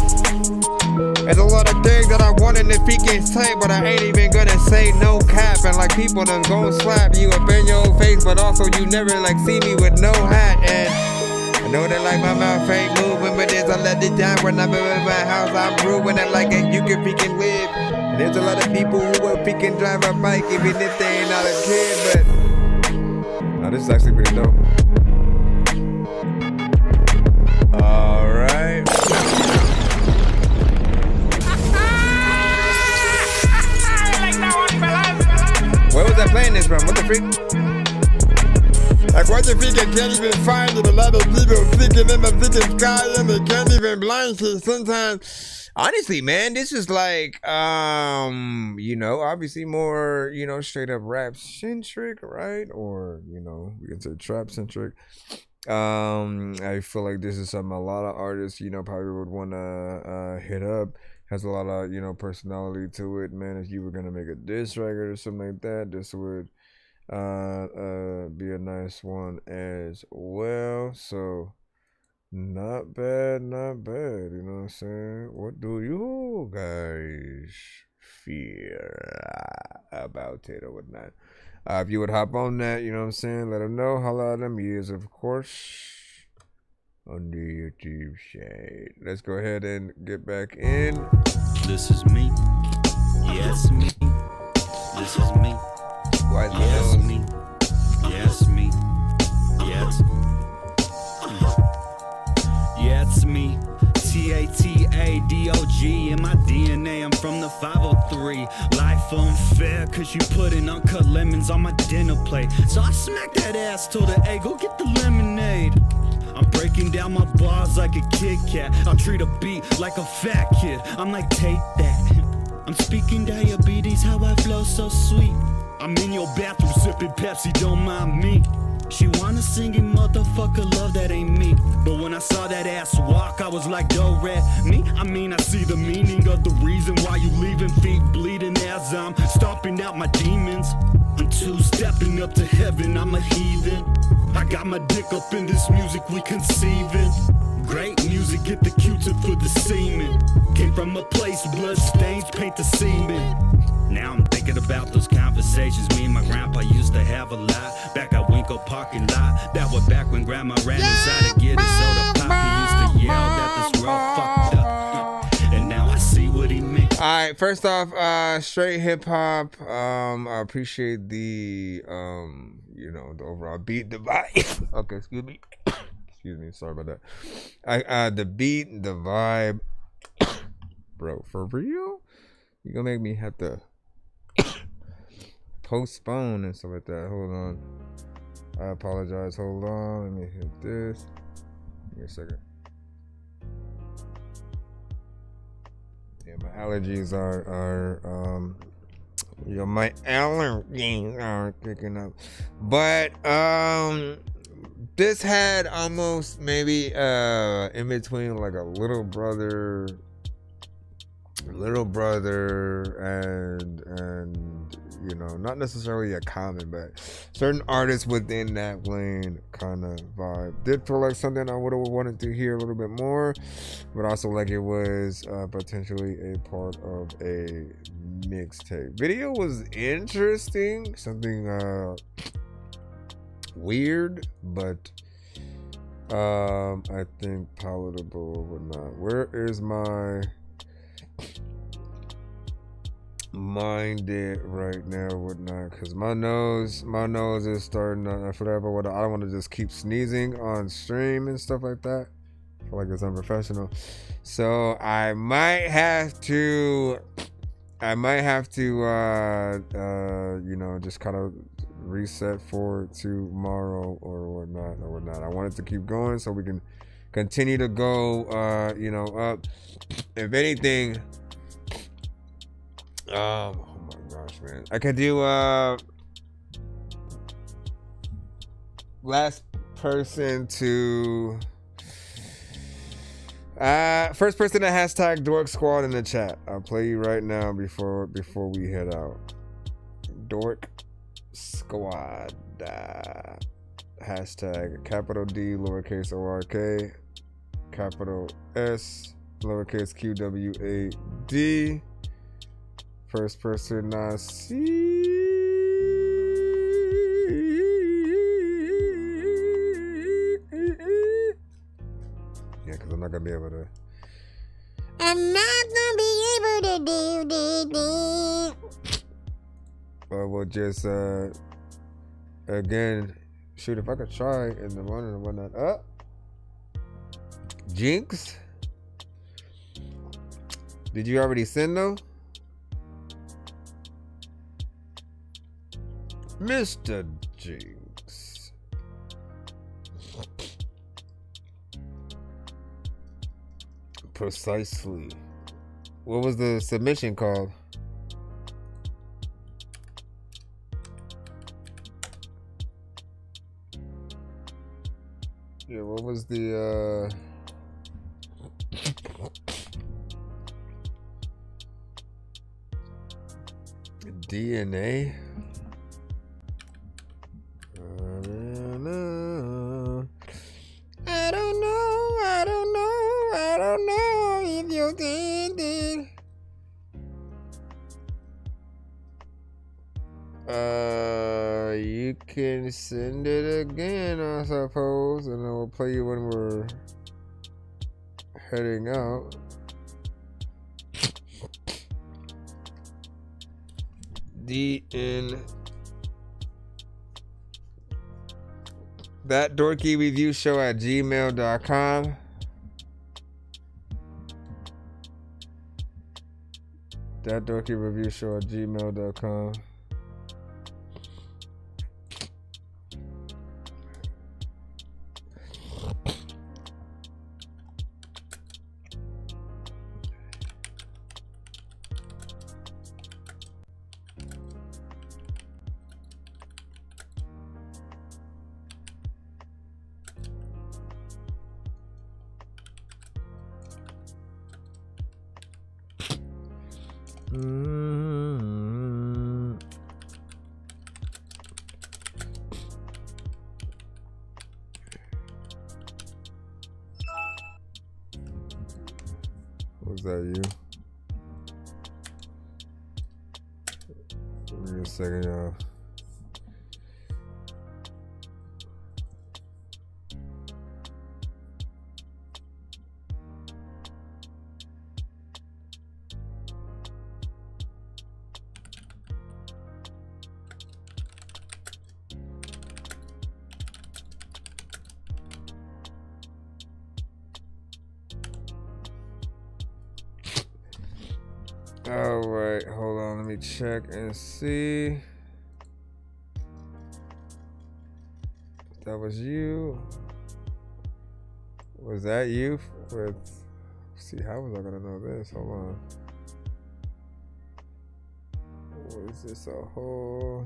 There's a lot of things that I wanted to speak and say, but I ain't even gonna say no cap. And like people done gon' slap you up in your face, but also you never see me with no hat. And I know that my mouth ain't moving, but there's a lot of time when I'm in my house, I'm brewing it like you can freaking live. And there's a lot of people who will freaking drive a bike even if they ain't not a kid, but this is actually pretty dope. Alright. this from? What the freak? Like, what the freak? I can't even find it. A lot of people thinking in the freaking sky and they can't even blind shit sometimes. Honestly, man, this is like, you know, obviously more, you know, straight up rap centric, right? Or, you know, we can say trap centric. I feel like this is something a lot of artists, you know, probably would want to hit up. Has a lot of, you know, personality to it, man. If you were gonna make a diss record or something like that, this would be a nice one as well. So not bad, not bad. You know what I'm saying? What do you guys feel about it or whatnot? If you would hop on that, you know what I'm saying, let them know. Holla at them. Years, of course, on the YouTube shade. Let's go ahead and get back in. This is me. Yes, me. This is me. Why yes, me. Yes, me. Yes. Yeah, it's me. TATADOG in my DNA. I'm from the 503. Life unfair, cause you putting uncut lemons on my dinner plate. So I smack that ass, told her, hey, go get the lemonade. I'm breaking down my bars like a Kit Kat. I'll treat a beat like a fat kid. I'm like, take that. I'm speaking diabetes, how I flow so sweet. I'm in your bathroom sipping Pepsi, don't mind me. She wanna singing motherfucker love, that ain't me. But when I saw that ass walk, I was like, do red me. I mean, I see the meaning of the reason why you leaving, feet bleeding as I'm stomping out my demons. I'm two-stepping up to heaven, I'm a heathen. I got my dick up in this music we conceiving. Great music, get the Q-tip for the semen. Came from a place blood stains paint the semen. Now I'm thinking about those conversations me and my grandpa used to have a lot. Back at Winkle parking lot. That was back when grandma ran inside to get his soda pop. He used to yell that this world fucked up. And now I see what he meant. Alright, first off, straight hip hop. I appreciate the you know, the overall beat, the vibe. Okay, excuse me. Excuse me, sorry about that. The beat, the vibe. Bro, for real? You gonna make me have to postpone and stuff like that. Hold on. I apologize. Hold on. Let me hit this. Give me a second. Yeah, my allergies are you know, my allergies are kicking up. But this had almost maybe in between like a little brother and you know, not necessarily a common, but certain artists within that lane kind of vibe. Did feel like something I would have wanted to hear a little bit more, but also like it was potentially a part of a mixtape. Video was interesting, something weird, but I think palatable or whatnot. Where is my minded right now, whatnot? Because my nose is starting to forever. I don't want to just keep sneezing on stream and stuff like that. I feel like it's unprofessional. So I might have to you know, just kind of reset for tomorrow or whatnot. I wanted to keep going so we can continue to go you know, up. If anything, oh my gosh, man, I could do last person to first person to hashtag Dork Squad in the chat. I'll play you right now before we head out. Dork Squad, hashtag capital D lowercase ORK capital S lowercase QWAD. First person I see. Yeah, because I'm not gonna be able to. I'm not gonna be able to do. Or we'll just again, shoot, if I could try in the morning and whatnot. Jinx, did you already send though? Mr. Jinx. Precisely. What was the submission called? Yeah, what was the DNA? I don't know if you did it. You can send it again, I suppose, and I will play you when we're heading out. DN ThatDorkyReviewShow@gmail.com. ThatDorkyReviewShow@gmail.com. Was that you? Give me a second, y'all. All right, hold on. Let me check and see. That was you. Was that you? With, see, how was I gonna know this? Hold on. Was this a whole?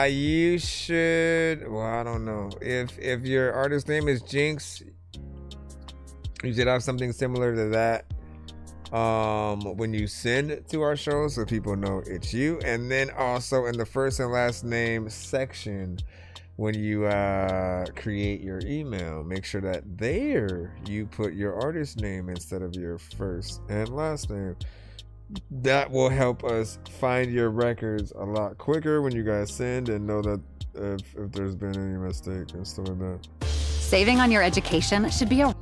You should. Well, I don't know. If your artist name is Jinx, you should have something similar to that. When you send it to our show, so people know it's you. And then also in the first and last name section, when you create your email, make sure that there you put your artist name instead of your first and last name. That will help us find your records a lot quicker when you guys send, and know that if there's been any mistake and stuff like that. Saving on your education should be a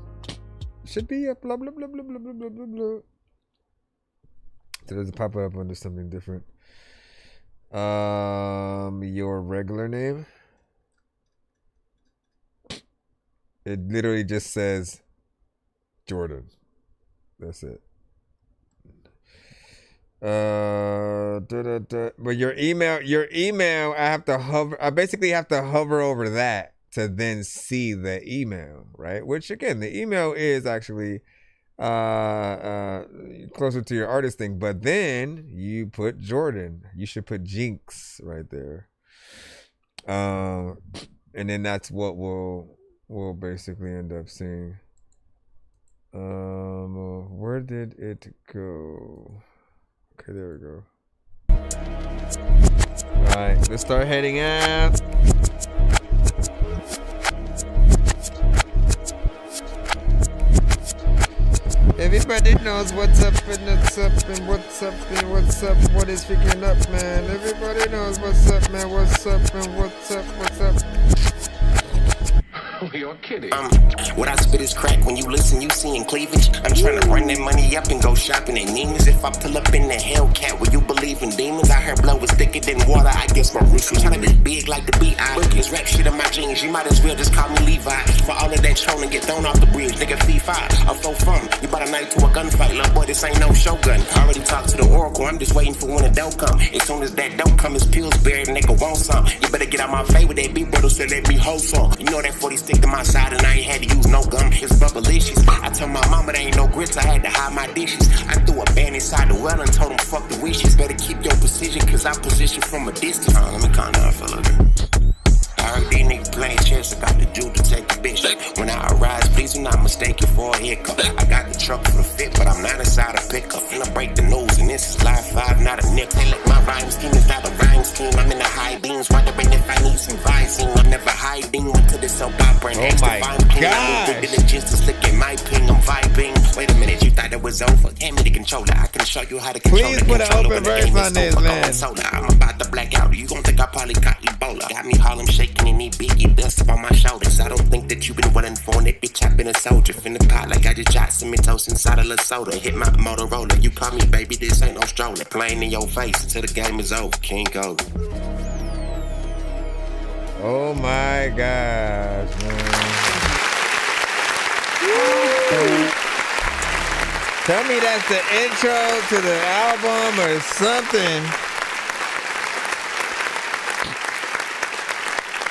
blah blah blah blah blah blah blah blah blah. Does it pop up under something different? Your regular name. It literally just says Jordan. That's it. But your email, I basically have to hover over that to then see the email, right? Which again, the email is actually closer to your artist thing, but then you put Jordan. You should put Jinx right there. And then that's what we'll basically end up seeing. Where did it go? Okay, there we go. Alright, let's start heading out. Everybody knows what's up and what's up and what's up and what's up, what is picking up, man. Everybody knows what's up, man. What's up and what's up, what's up. Oh, you're kidding. What I spit is crack. When you listen, you seeing cleavage. I'm trying to run that money up and go shopping at Neiman's. If up till up in the Hellcat. Will you believe in demons? I heard blood was thicker than water. I guess my roots was trying to be big like the B.I. Bookings, rap shit in my jeans. You might as well just call me Levi. For all of that trolling, get thrown off the bridge. Nigga, fee 5. I'm so fun. You bought a night to a gunfight. Little boy, this ain't no shogun. I already talked to the Oracle. I'm just waiting for when the dough come. As soon as that dough come, his pills buried, nigga want some. You better get out my face with that big brother, so let me hold some. You know that 40 stick to my side and I ain't had to use no gum. It's bubblicious. I told my mama there ain't no grits. I had to hide my dishes. I threw a band inside the well and told him fuck the wishes. Better keep your precision, cause I position from a distance. Let me calm down, fella. I heard these niggas playing chess. I got the juice to take a bitch. When I arise, please do not mistake it for a hiccup. I got the truck for the fit, but I'm not inside a pickup. Finna break the news, and this is live 5, not a nickel. My rhyme scheme is not a rhyme scheme. I'm in the high beams, wondering if I need some Visine. I'm never hiding, went to the soap opera and asked to find ping. I'm with diligence to slick in my ping. I'm vibing. Wait a minute, you thought it was over? Hand me the controller. I can show you how to control it. Please put an open verse on this, man. I'm about to black out. You gon' think I probably got Ebola. Got me Harlem shaking and need biggie dust up on my shoulders. I don't think that you been running for it, bitch. I've been a soldier. Finna pot like I just shot cement toast inside a little soda. Hit my Motorola. You call me baby, this ain't no stroller. Playing in your face until the game is over. King Gold. Oh my gosh, man. Tell me that's the intro to the album or something.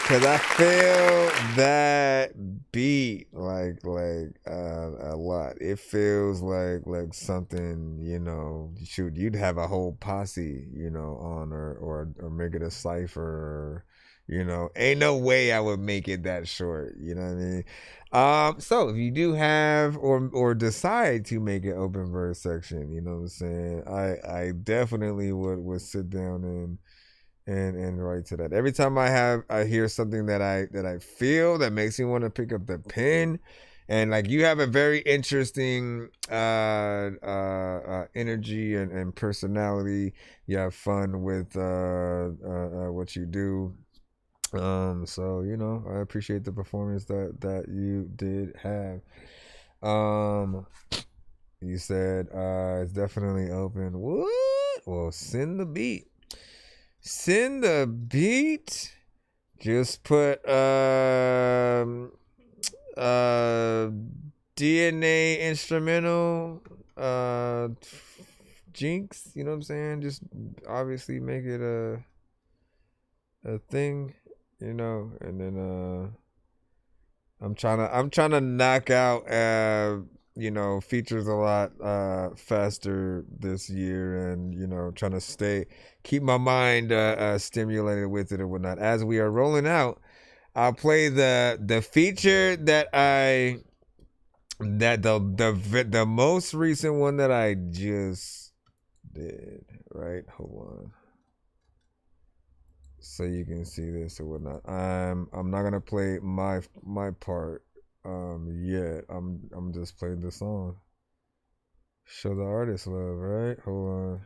Cause I feel that beat like a lot. It feels like something, you know, shoot, you'd have a whole posse, you know, on or make it a cipher, or, you know, ain't no way I would make it that short, you know what I mean? So if you do have or decide to make an open verse section, you know what I'm saying, I definitely would sit down and write to that. Every time I hear something that I feel that makes me want to pick up the pen, and like you have a very interesting energy and personality. You have fun with what you do. So you know, I appreciate the performance that you did have. You said it's definitely open. What? Well, send the beat. Send the beat. Just put DNA instrumental Jinx, you know what I'm saying? Just obviously make it a thing, you know, and then I'm trying to knock out you know, features a lot faster this year, and you know, trying to keep my mind stimulated with it and whatnot. As we are rolling out, I'll play the feature that the most recent one that I just did. Right, hold on, so you can see this or whatnot. I'm not gonna play my part yet. I'm just playing the song. Show the artist love, right? Hold on.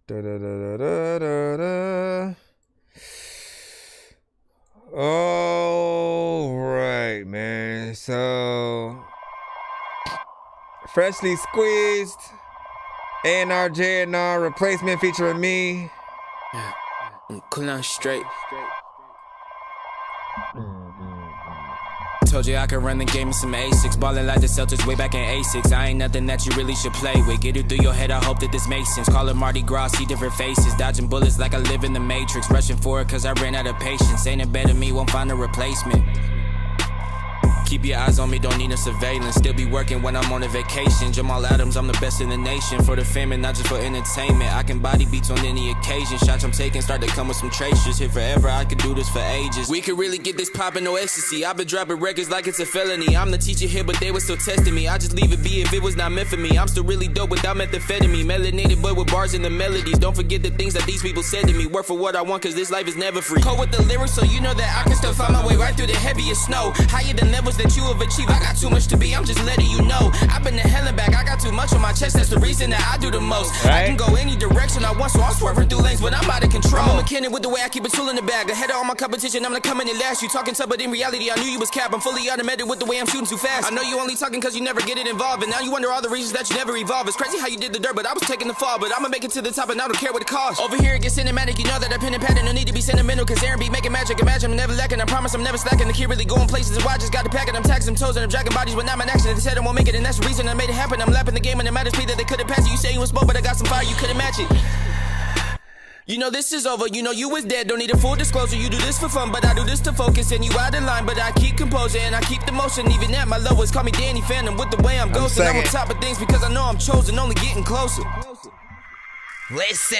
Da da da da da da. All right, man. So freshly squeezed A&R J&R replacement featuring me. Yeah, I'm coolin' straight. Told you I could run the game in some A6. Ballin' like the Celtics way back in A6. I ain't nothing that you really should play with. Get it through your head, I hope that this makes sense. Call it Mardi Gras, see different faces. Dodging bullets like I live in the Matrix. Rushing for it cause I ran out of patience. Ain't it better me, won't find a replacement. Keep your eyes on me, don't need no surveillance. Still be working when I'm on a vacation. Jamal Adams, I'm the best in the nation. For the fame and not just for entertainment. I can body beats on any occasion. Shots I'm taking start to come with some traces. Here forever, I could do this for ages. We could really get this poppin', no ecstasy. I've been dropping records like it's a felony. I'm the teacher here, but they were still testing me. I just leave it be if it was not meant for me. I'm still really dope without methamphetamine. Melanated boy with bars in the melodies. Don't forget the things that these people said to me. Work for what I want, cause this life is never free. Cold with the lyrics, so you know that I can still find my way right through the heaviest snow. Higher than levels that you have achieved. I got too much to be, I'm just letting you know. I've been to hell and back, I got too much on my chest, that's the reason that I do the most. I can go any direction I want, so I'm swerving through lanes, but I'm out of control. I'm a McKinnon with the way I keep a tool in the bag. Ahead of all my competition, I'm gonna come in and last. You talking tough, but in reality, I knew you was cap. I'm fully automated with the way I'm shooting too fast. I know you only talking cause you never get it involved, and now you wonder all the reasons that you never evolve. It's crazy how you did the dirt, but I was taking the fall. But I'ma make it to the top, and I don't care what it costs. Over here it gets cinematic, you know that I pen and pattern. No need to be sentimental, cause Aaron be making magic. Imagine I'm never lacking, I promise I'm never slacking. The kid really going places, and why I just got to pack it. I'm taxing toes and I'm dragging bodies, but now I'm in action. They said I won't make it, and that's the reason I made it happen. I'm lapping the game, and it matters me that they couldn't pass it. You say you was spoke, but I got some fire, you couldn't match it. You know this is over, you know you was dead, don't need a full disclosure. You do this for fun, but I do this to focus, and you out of line, but I keep composure and I keep the motion. Even at my lowest, call me Danny Phantom with the way I'm ghosting. I'm on top of things because I know I'm chosen, only getting closer. Listen.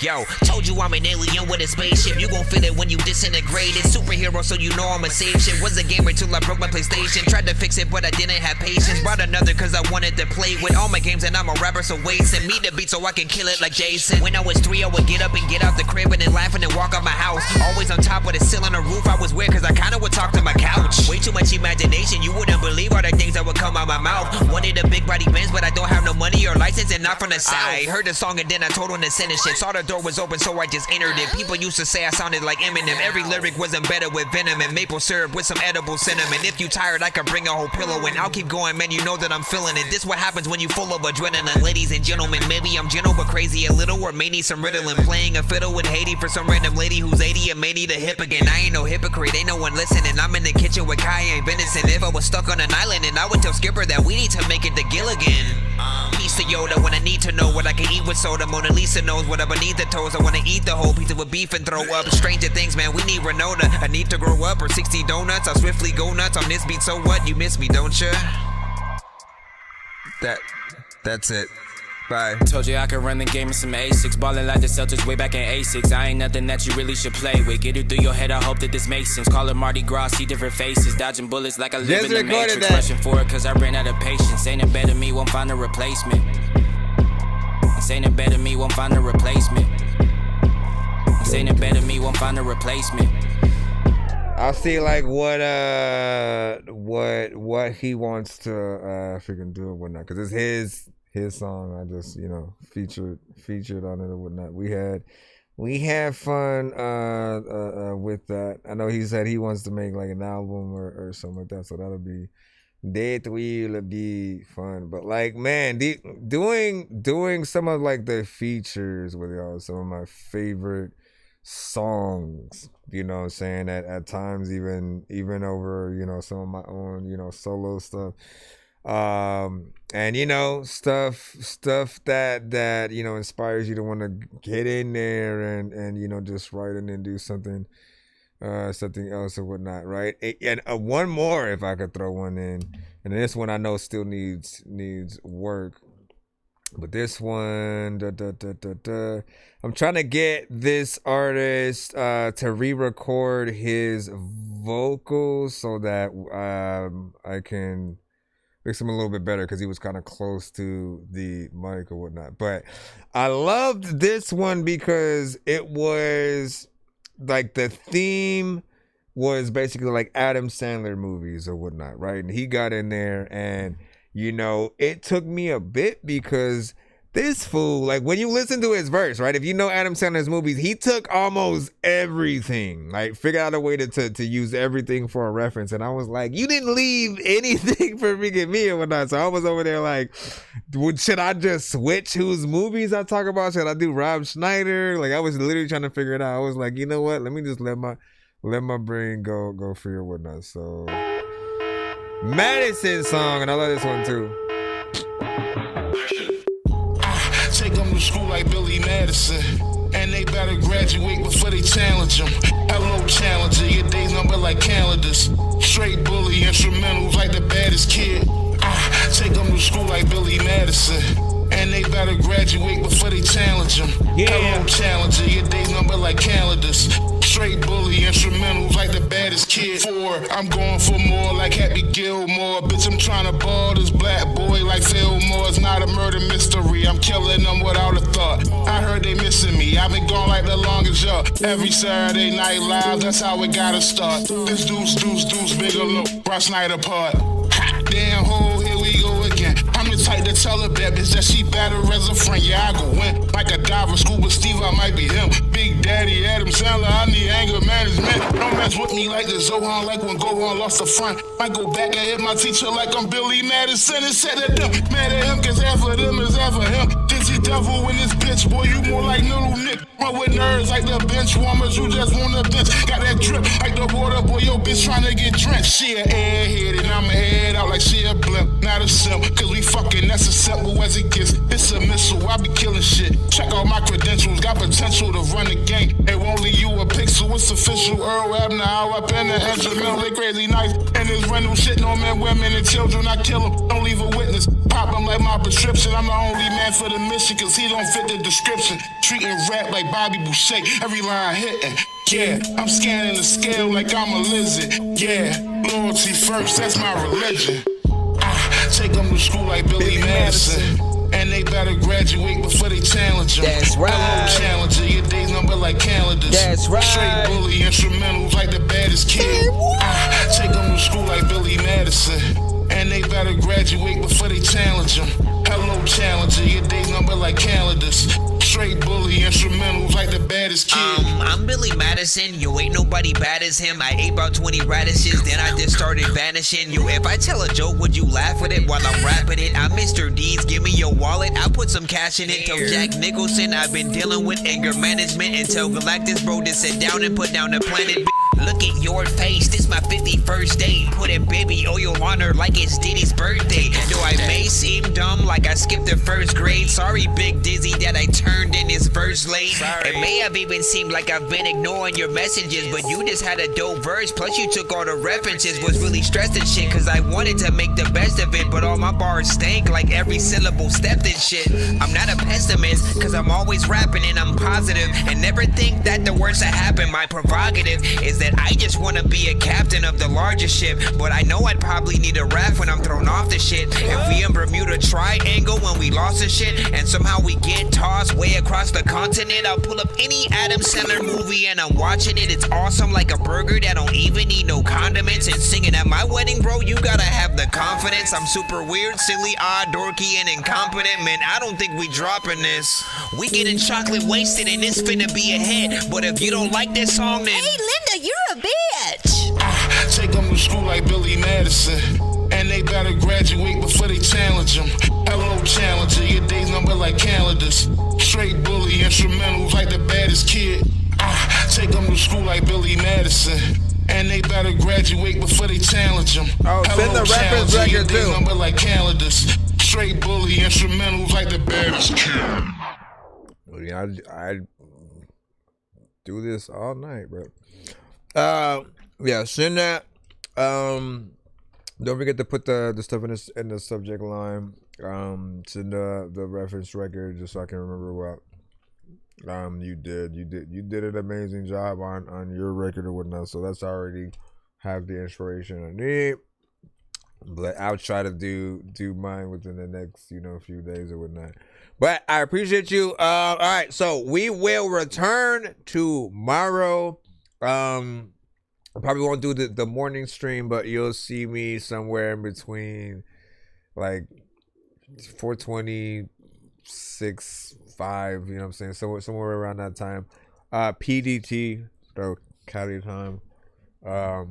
Yo, told you I'm an alien with a spaceship. You gon' feel it when you disintegrated. Superhero, so you know I'ma save shit. Was a gamer till I broke my PlayStation. Tried to fix it, but I didn't have patience. Brought another cause I wanted to play with all my games, and I'm a rapper, so wasting me the beat so I can kill it like Jason. When I was 3, I would get up and get out the crib and then laughing and walk out my house. Always on top with a sill on the roof. I was weird cause I kinda would talk to my couch. Way too much imagination, you wouldn't believe all the things that would come out my mouth. Wanted a big body Benz, but I don't have no money or license, and not from the south. I heard the song and then I told him to send it shit. Saw the door was open, so I just entered it. People used to say I sounded like Eminem. Every lyric wasn't better with venom and maple syrup with some edible cinnamon. If you tired, I can bring a whole pillow and I'll keep going, man. You know that I'm feeling it. This what happens when you full of adrenaline. Ladies and gentlemen, maybe I'm gentle but crazy a little, or may need some Ritalin. Playing a fiddle with Haiti for some random lady who's 80 and may need a hip again. I ain't no hypocrite, ain't no one listening. I'm in the kitchen with Kaya and venison. If I was stuck on an island, and I would tell Skipper that we need to make it to Gilligan. Peace to Yoda when I need to know what I can eat with soda. Mona Lisa knows what I beneath the toes. I wanna eat the whole pizza with beef and throw up. Stranger things, man, we need Renona. I need to grow up, or 60 donuts. I'll swiftly go nuts on this beat, so what? You miss me, don't ya? That's it. Bye. Told you I could run the game in some A6. Ballin' like the Celtics way back in A6. I ain't nothing that you really should play with. Get it through your head, I hope that this makes sense. Call it Mardi Gras, see different faces. Dodging bullets like I live in the Matrix. Rushing for it cause I ran out of patience. Ain't it better me, won't find a replacement. Ain't it better me, won't find a replacement. Ain't it better me, won't find a replacement. I'll see like what he wants to freaking do or whatnot, cause it's his song. I just, you know, featured on it or whatnot. We had fun with that. I know he said he wants to make like an album or something like that, so that'll be fun. But like, man, doing some of like the features with y'all, some of my favorite songs, you know what I'm saying, at times even over, you know, some of my own, you know, solo stuff. And you know, stuff that you know inspires you to want to get in there and you know, just write in and do something else or whatnot, right? And one more, if I could throw one in, and this one I know still needs work, but this one, I'm trying to get this artist to re-record his vocals so that I can mix him a little bit better, because he was kind of close to the mic or whatnot. But I loved this one because it was like the theme was basically like Adam Sandler movies or whatnot, right? And he got in there, and you know, it took me a bit because this fool, like when you listen to his verse, right? If you know Adam Sandler's movies, he took almost everything, like figured out a way to use everything for a reference. And I was like, you didn't leave anything for freaking me or whatnot. So I was over there like, should I just switch whose movies I talk about? Should I do Rob Schneider? Like I was literally trying to figure it out. I was like, you know what? Let me just let my brain go free or whatnot. So Madison song, and I love this one too. Take them to school like Billy Madison, and they better graduate before they challenge them. Hello, challenger, your days number like calendars. Straight bully instrumentals like the baddest kid. Take them to school like Billy Madison, and they better graduate before they challenge them. Hello, challenger, your days number like calendars. Straight bully instrumentals like the baddest kid. 4, I'm going for more like Happy Gilmore. Bitch, I'm trying to ball this black boy like Fillmore. It's not a murder mystery, I'm killing them without a thought. I heard they missing me, I've been gone like the longest y'all. Every Saturday night live, that's how it gotta start. This deuce, Bigelow, Rob Schneider part. Damn hole, here we go again. I'm the the type to tell a bad bitch that she better as a friend. Yeah, I go in like a diver, scuba Steve, I might be him. Big Daddy Adam Sandler, I need anger management. Don't mess with me like the Zohan, like when Gohan lost the front. Might go back and hit my teacher like I'm Billy Madison and said at them. Mad at him cause half of them is half of him. Dizzy devil in this bitch, boy, you more like little Nick. Run with nerds like the bench warmers, you just wanna bench. Got that drip like the water, boy, your bitch tryna get drenched. She a airhead and I'ma head out like she a blimp. Not a simp, cause we fucking, that's as simple as it gets. It's a missile, I be killing shit. Check out my credentials, got potential to run the game. They won't leave you a pixel, it's official. Earl Abner, all up in the instrumental, they crazy nice. And this rental shit, no men, women, and children, I kill them. Don't leave a witness, pop them like my prescription. I'm the only man for the mission, cause he don't fit the description. Treating rap like Bobby Boucher, every line hitting. Yeah, I'm scanning the scale like I'm a lizard. Yeah, loyalty first, that's my religion. Take them to school like Billy Madison. And they better graduate before they challenge them. That's right. Hello, challenger, your day's number like calendars. That's right. Straight bully instrumentals like the baddest kid. Take them to school like Billy Madison. And they better graduate before they challenge them. Hello, challenger, your day's number like calendars. Straight bully instrumentals like the baddest kid. I'm Billy Madison, you ain't nobody bad as him. I ate about 20 radishes, then I just started vanishing. You, if I tell a joke, would you laugh at it while I'm rapping it? I'm Mr. Deeds, give me your wallet, I'll put some cash in it. Tell Jack Nicholson I've been dealing with anger management. And tell Galactus bro to sit down and put down the planet. Look at your face, this my 51st date. Put it baby oil on her like it's Diddy's birthday. Though I may seem dumb like I skipped the first grade. Sorry Big Dizzy that I turned in this verse late. Sorry. It may have even seemed like I've been ignoring your messages, but you just had a dope verse, plus you took all the references. Was really stressed and shit, cause I wanted to make the best of it. But all my bars stank like every syllable stepped and shit. I'm not a pessimist, cause I'm always rapping and I'm positive. And never think that the worst that happened. My prerogative is that I just wanna be a captain of the largest ship. But I know I'd probably need a raft when I'm thrown off the shit. If we in Bermuda Triangle when we lost the shit, and somehow we get tossed way across the continent, I'll pull up any Adam Sandler movie and I'm watching it. It's awesome like a burger that don't even need no condiments. And singing at my wedding, bro, you gotta have the confidence. I'm super weird, silly, odd, dorky, and incompetent. Man, I don't think we dropping this. We getting chocolate wasted and it's finna be a hit. But if you don't like this song, then hey Linda, you're a bitch. Take them to school like Billy Madison. And they better graduate before they challenge them. Hello, challenger, your day's number like calendars. Straight bully instrumentals like the baddest kid. Take them to school like Billy Madison. And they better graduate before they challenge them. Oh, send the reference record your day's too. number like calendars. Straight bully instrumentals like the baddest kid. Yeah, I do this all night, bro. Yeah, send that. Don't forget to put the stuff in the subject line. Send the reference record just so I can remember what you did. You did an amazing job on your record or whatnot. So that's already have the inspiration I need. But I'll try to do mine within the next few days or whatnot. But I appreciate you. All right, so we will return tomorrow. I probably won't do the morning stream, but you'll see me somewhere in between like 4:20, 6, 5, you know what I'm saying? Somewhere around that time. PDT, so Cali time. What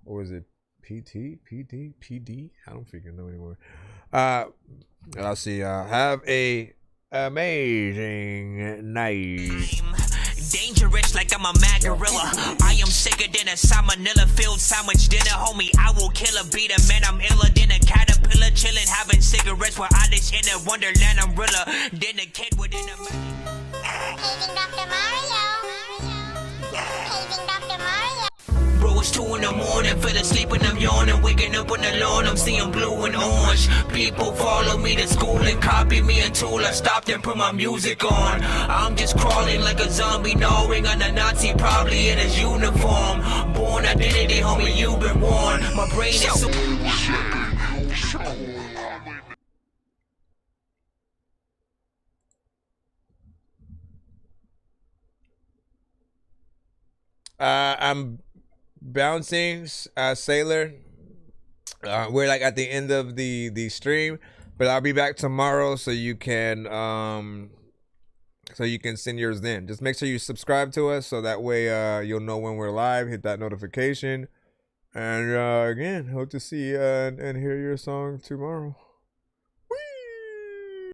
was it? PT? PD? PD? I don't freaking know anymore. I'll see y'all. Have a amazing night. Dangerous like I'm a mad gorilla. I am sicker than a salmonella filled sandwich dinner, homie. I will kill a beat a man. I'm iller than a caterpillar, chilling, having cigarettes while I live in a wonderland umbrella. Then a kid within a Paging Dr. Mario. Paging Dr. Mario. Bro, it's 2 in the morning, fell asleep and I'm yawning, waking up on the lawn, I'm seeing blue and orange. People follow me to school and copy me until I stopped and put my music on. I'm just crawling like a zombie, gnawing on a Nazi, probably in his uniform. Born identity, homie, you've been warned. My brain is so... I'm bouncing, Sailor. We're like at the end of the stream. But I'll be back tomorrow, so you can send yours then. Just make sure you subscribe to us, so that way you'll know when we're live. Hit that notification, and again, hope to see and hear your song tomorrow.